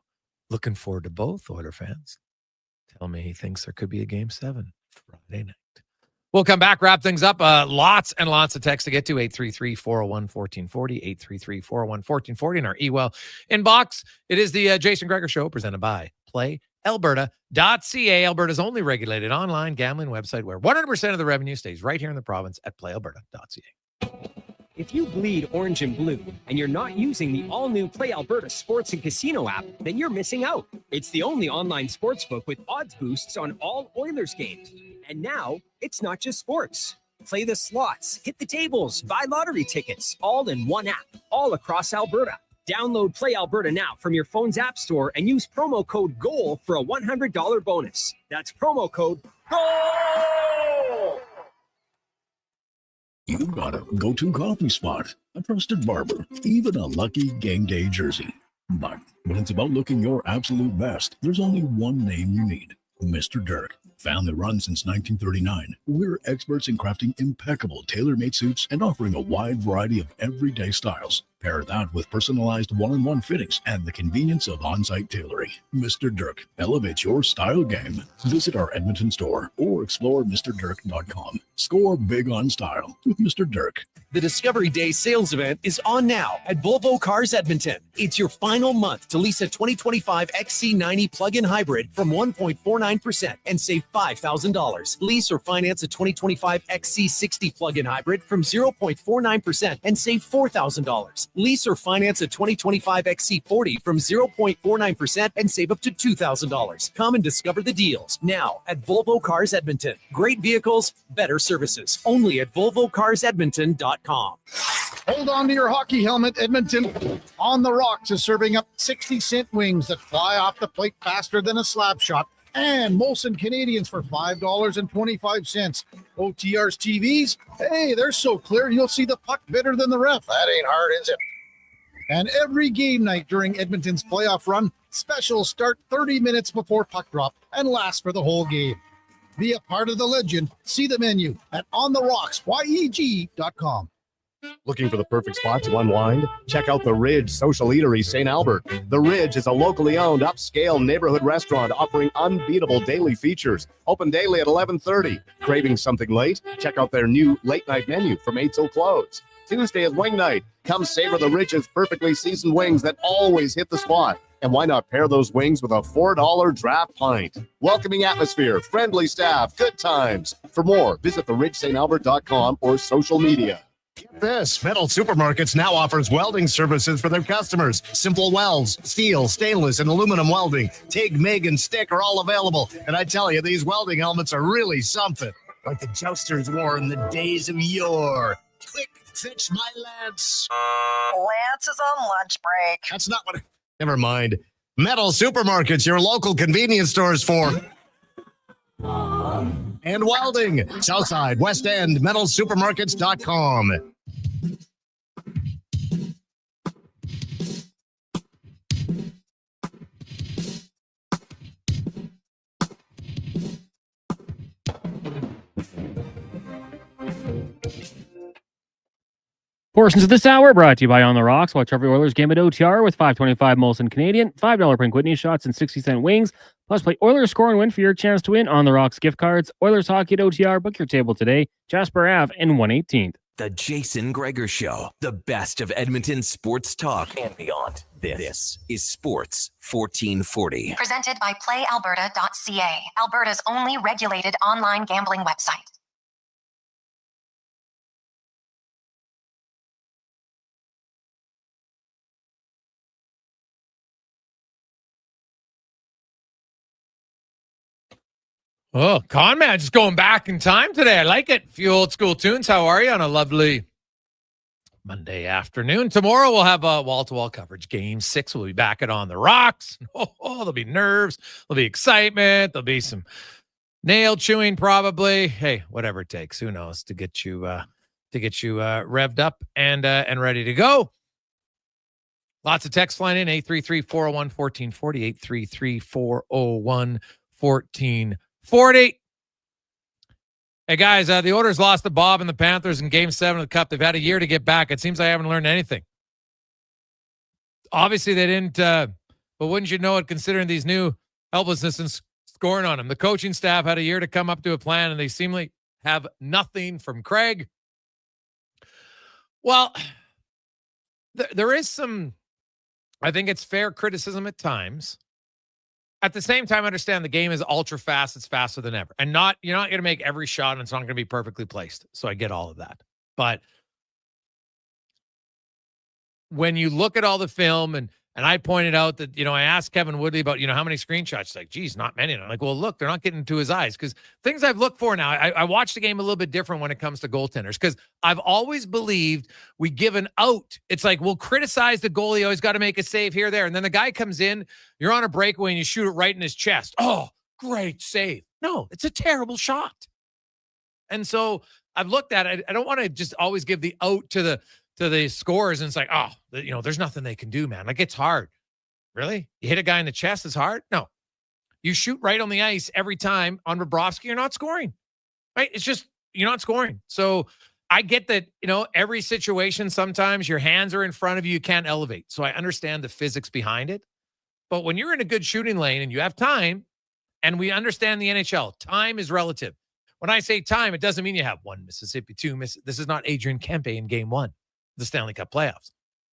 looking forward to both, Oiler fans. Tell me he thinks there could be a Game 7 Friday night. We'll come back, wrap things up. Lots and lots of text to get to, 833-401-1440, 833-401-1440 in our email inbox. It is the Jason Gregor Show presented by PlayAlberta.ca, Alberta's only regulated online gambling website where 100% of the revenue stays right here in the province at PlayAlberta.ca. If you bleed orange and blue and you're not using the all-new Play Alberta sports and casino app, then you're missing out. It's the only online sportsbook with odds boosts on all Oilers games. And now, it's not just sports. Play the slots, hit the tables, buy lottery tickets, all in one app, all across Alberta. Download Play Alberta now from your phone's app store and use promo code GOAL for a $100 bonus. That's promo code GOAL! You got a go-to coffee spot, a trusted barber, even a lucky game day jersey. But when it's about looking your absolute best, there's only one name you need, Mr. Dirk. Family run since 1939, we're experts in crafting impeccable tailor-made suits and offering a wide variety of everyday styles. Pair that with personalized one-on-one fittings and the convenience of on-site tailoring. Mr. Dirk elevates your style game. Visit our Edmonton store or explore MrDirk.com. Score big on style with Mr. Dirk. The Discovery Day sales event is on now at Volvo Cars Edmonton. It's your final month to lease a 2025 XC90 plug-in hybrid from 1.49% and save $5,000. Lease or finance a 2025 XC60 plug-in hybrid from 0.49% and save $4,000. Lease or finance a 2025 XC40 from 0.49% and save up to $2,000. Come and discover the deals now at Volvo Cars Edmonton. Great vehicles, better services. Only at VolvoCarsEdmonton.com. Hold on to your hockey helmet, Edmonton. On the Rocks is serving up 60-cent wings that fly off the plate faster than a slap shot. And Molson Canadians for $5.25. OTR's TVs, hey, they're so clear you'll see the puck better than the ref. That ain't hard, is it? And every game night during Edmonton's playoff run, specials start 30 minutes before puck drop and last for the whole game. Be a part of the legend. See the menu at ontherocks.com. Looking for the perfect spot to unwind? Check out The Ridge Social Eatery, St. Albert. The Ridge is a locally owned, upscale neighborhood restaurant offering unbeatable daily features. Open daily at 11:30. Craving something late? Check out their new late-night menu from 8 till close. Tuesday is wing night. Come savor The Ridge's perfectly seasoned wings that always hit the spot. And why not pair those wings with a $4 draft pint? Welcoming atmosphere, friendly staff, good times. For more, visit theridgeStAlbert.com or social media. Get this, Metal Supermarkets now offers welding services for their customers. Simple welds, steel, stainless, and aluminum welding. TIG, MIG, and stick are all available. And I tell you, these welding helmets are really something. Like the jousters wore in the days of yore. Quick, fetch my Lance. Lance is on lunch break. That's not what... Never mind. Metal Supermarkets, your local convenience stores for... and welding. Southside, West End, metalsupermarkets.com. Portions of this hour brought to you by On the Rocks. Watch every Oilers game at OTR with $5.25 Molson Canadian, $5 Pink Whitney shots, and 60-cent wings. Plus, play Oilers Score and Win for your chance to win On the Rocks gift cards. Oilers Hockey at OTR. Book your table today. Jasper Ave in 118th. The Jason Gregor Show, the best of Edmonton sports talk and beyond. This is Sports 1440. Presented by PlayAlberta.ca, Alberta's only regulated online gambling website. Oh, Conman just going back in time today. I like it. A few old school tunes. How are you on a lovely Monday afternoon? Tomorrow we'll have a wall-to-wall coverage. Game 6 will be back at On the Rocks. There'll be nerves. There'll be excitement. There'll be some nail chewing probably. Hey, whatever it takes. Who knows to get you revved up and ready to go. Lots of text flying in. 833-401-1440. 833-401-1440. Hey guys, the Oilers lost to Bob and the Panthers in Game 7 of the Cup. They've had a year to get back. It seems I haven't learned anything. Obviously, they didn't, but wouldn't you know it, considering these new helplessness and scoring on them. The coaching staff had a year to come up to a plan, and they seemingly have nothing from Craig. Well, there is some, I think it's fair criticism at times. At the same time, I understand the game is ultra fast. It's faster than ever. And you're not going to make every shot, and it's not going to be perfectly placed. So I get all of that. But when you look at all the film, and I pointed out that, I asked Kevin Woodley about, how many screenshots. He's like, geez, not many. And I'm like, well, look, they're not getting into his eyes. Because things I've looked for now, I watch the game a little bit different when it comes to goaltenders. Because I've always believed we give an out. It's like, we'll criticize the goalie. Oh, he's got to make a save here, there. And then the guy comes in, you're on a breakaway, and you shoot it right in his chest. Oh, great save. No, it's a terrible shot. And so I've looked at it. I don't want to just always give the out to the scorers, and it's like, there's nothing they can do, man. Like, it's hard. Really? You hit a guy in the chest is hard? No. You shoot right on the ice every time on Bobrovsky, you're not scoring. Right? It's just, you're not scoring. So I get that, every situation, sometimes your hands are in front of you, you can't elevate. So I understand the physics behind it. But when you're in a good shooting lane and you have time, and we understand the NHL, time is relative. When I say time, it doesn't mean you have one Mississippi, two Mississippi. This is not Adrian Kempe in Game 1. The Stanley Cup playoffs.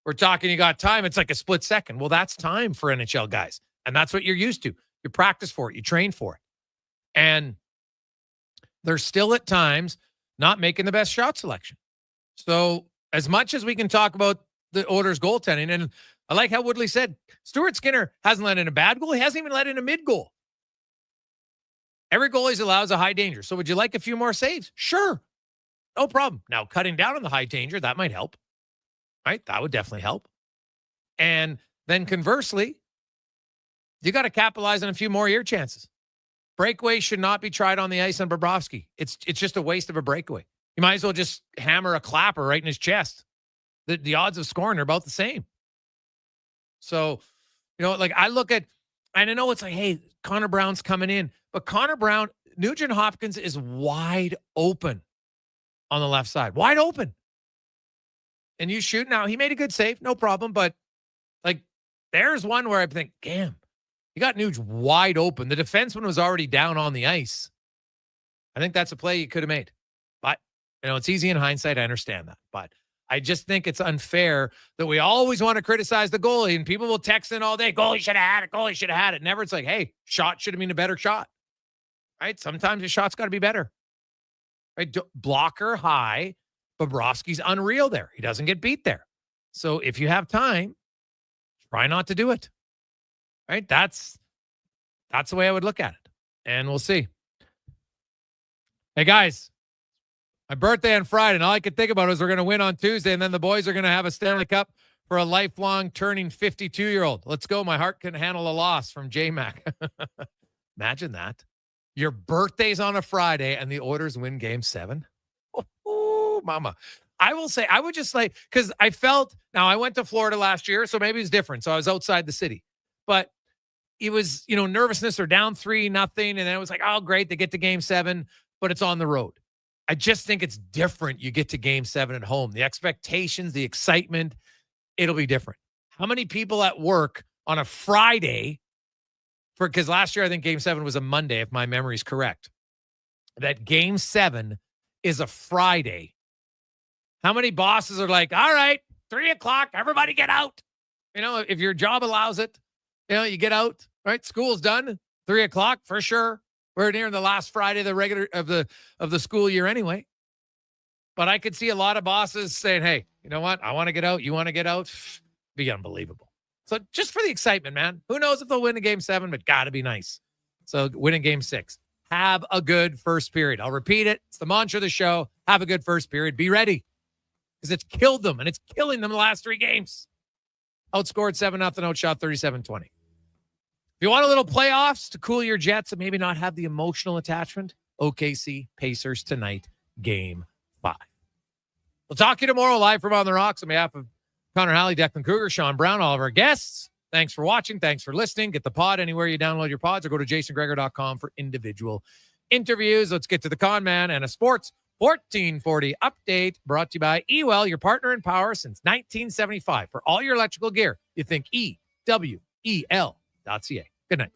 We're talking, you got time. It's like a split second. Well, that's time for NHL guys. And that's what you're used to. You practice for it. You train for it. And they're still at times not making the best shot selection. So as much as we can talk about the Oilers goaltending, and I like how Woodley said, Stuart Skinner hasn't let in a bad goal. He hasn't even let in a mid goal. Every goalie allows a high danger. So would you like a few more saves? Sure. No problem. Now, cutting down on the high danger, that might help. Right? That would definitely help. And then conversely, you got to capitalize on a few more ear chances. Breakaway should not be tried on the ice on Bobrovsky. It's just a waste of a breakaway. You might as well just hammer a clapper right in his chest. The odds of scoring are about the same. So, like I look at, and I know it's like, hey, Connor Brown's coming in. But Connor Brown, Nugent Hopkins is wide open on the left side. Wide open. And you shoot. Now, he made a good save. No problem. But, there's one where I think, damn, you got Nuge wide open. The defenseman was already down on the ice. I think that's a play you could have made. But, it's easy in hindsight. I understand that. But I just think it's unfair that we always want to criticize the goalie, and people will text in all day, goalie should have had it. Goalie should have had it. Never. It's like, hey, shot should have been a better shot. Right? Sometimes your shot's got to be better. Right? Blocker high. Bobrovsky's unreal there. He doesn't get beat there. So if you have time, try not to do it. Right? That's the way I would look at it. And we'll see. Hey, guys, my birthday on Friday, and all I could think about is we're going to win on Tuesday, and then the boys are going to have a Stanley Cup for a lifelong turning 52-year-old. Let's go. My heart can handle a loss from J-Mac. Imagine that. Your birthday's on a Friday, and the Oilers win Game 7. Mama. I will say, I would just because I felt, now I went to Florida last year, so maybe it's different. So I was outside the city, but it was, nervousness or down 3-0. And then it was like, oh, great. They get to Game 7, but it's on the road. I just think it's different. You get to Game 7 at home. The expectations, the excitement, it'll be different. How many people at work on a Friday, because last year I think Game 7 was a Monday, if my memory is correct, that Game 7 is a Friday. How many bosses are like, all right, 3 o'clock, everybody get out. You know, if your job allows it, you know, you get out, right? School's done, 3 o'clock for sure. We're near the last Friday of the school year anyway. But I could see a lot of bosses saying, hey, you know what? I want to get out. You want to get out? Be unbelievable. So just for the excitement, man. Who knows if they'll win in Game 7, but got to be nice. So win in Game 6. Have a good first period. I'll repeat it. It's the mantra of the show. Have a good first period. Be ready. Because it's killed them, and it's killing them the last 3 games. Outscored 7-0, outshot 37-20. If you want a little playoffs to cool your jets and maybe not have the emotional attachment, OKC Pacers tonight, Game 5. We'll talk to you tomorrow live from On the Rocks on behalf of Connor Halley, Declan Kruger, Sean Brown, all of our guests. Thanks for watching. Thanks for listening. Get the pod anywhere you download your pods or go to jasongregor.com for individual interviews. Let's get to the con man and a sports 1440 update brought to you by Ewell, your partner in power since 1975. For all your electrical gear, you think EWEL.ca. Good night.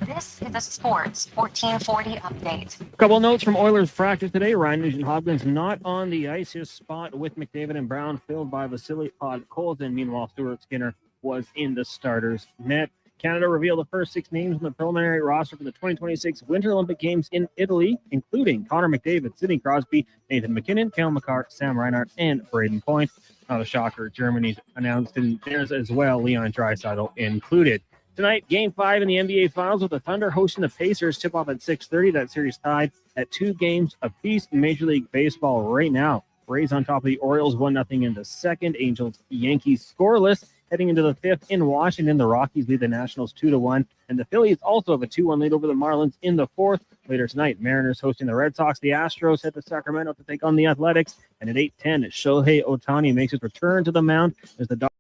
This is the Sports 1440 update. Couple notes from Oilers practice today. Ryan Nugent-Hopkins not on the ice. His spot with McDavid and Brown filled by Vasily Podkolzin. Meanwhile, Stuart Skinner was in the starters' net. Canada revealed the first 6 names on the preliminary roster for the 2026 Winter Olympic Games in Italy, including Connor McDavid, Sidney Crosby, Nathan McKinnon, Cale Makar, Sam Reinhart, and Braden Point. Not a shocker. Germany's announced theirs as well. Leon Draisaitl included. Tonight, Game 5 in the NBA Finals with the Thunder hosting the Pacers. Tip-off at 6:30. That series tied at 2 games apiece in Major League Baseball right now. Rays on top of the Orioles, 1-0 in the second. Angels, Yankees scoreless. Heading into the 5th in Washington, the Rockies lead the Nationals 2-1. And the Phillies also have a 2-1 lead over the Marlins in the 4th. Later tonight, Mariners hosting the Red Sox. The Astros head to Sacramento to take on the Athletics. And at 8:10, Shohei Ohtani makes his return to the mound as the Dodgers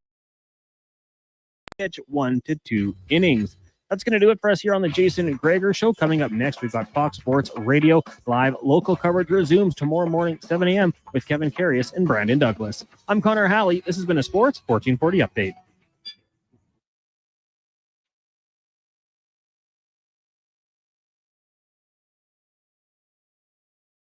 pitch 1 to 2 innings. That's going to do it for us here on the Jason Gregor Show. Coming up next, we've got Fox Sports Radio live. Local coverage resumes tomorrow morning, 7 a.m. with Kevin Carius and Brandon Douglas. I'm Connor Halley. This has been a Sports 1440 update.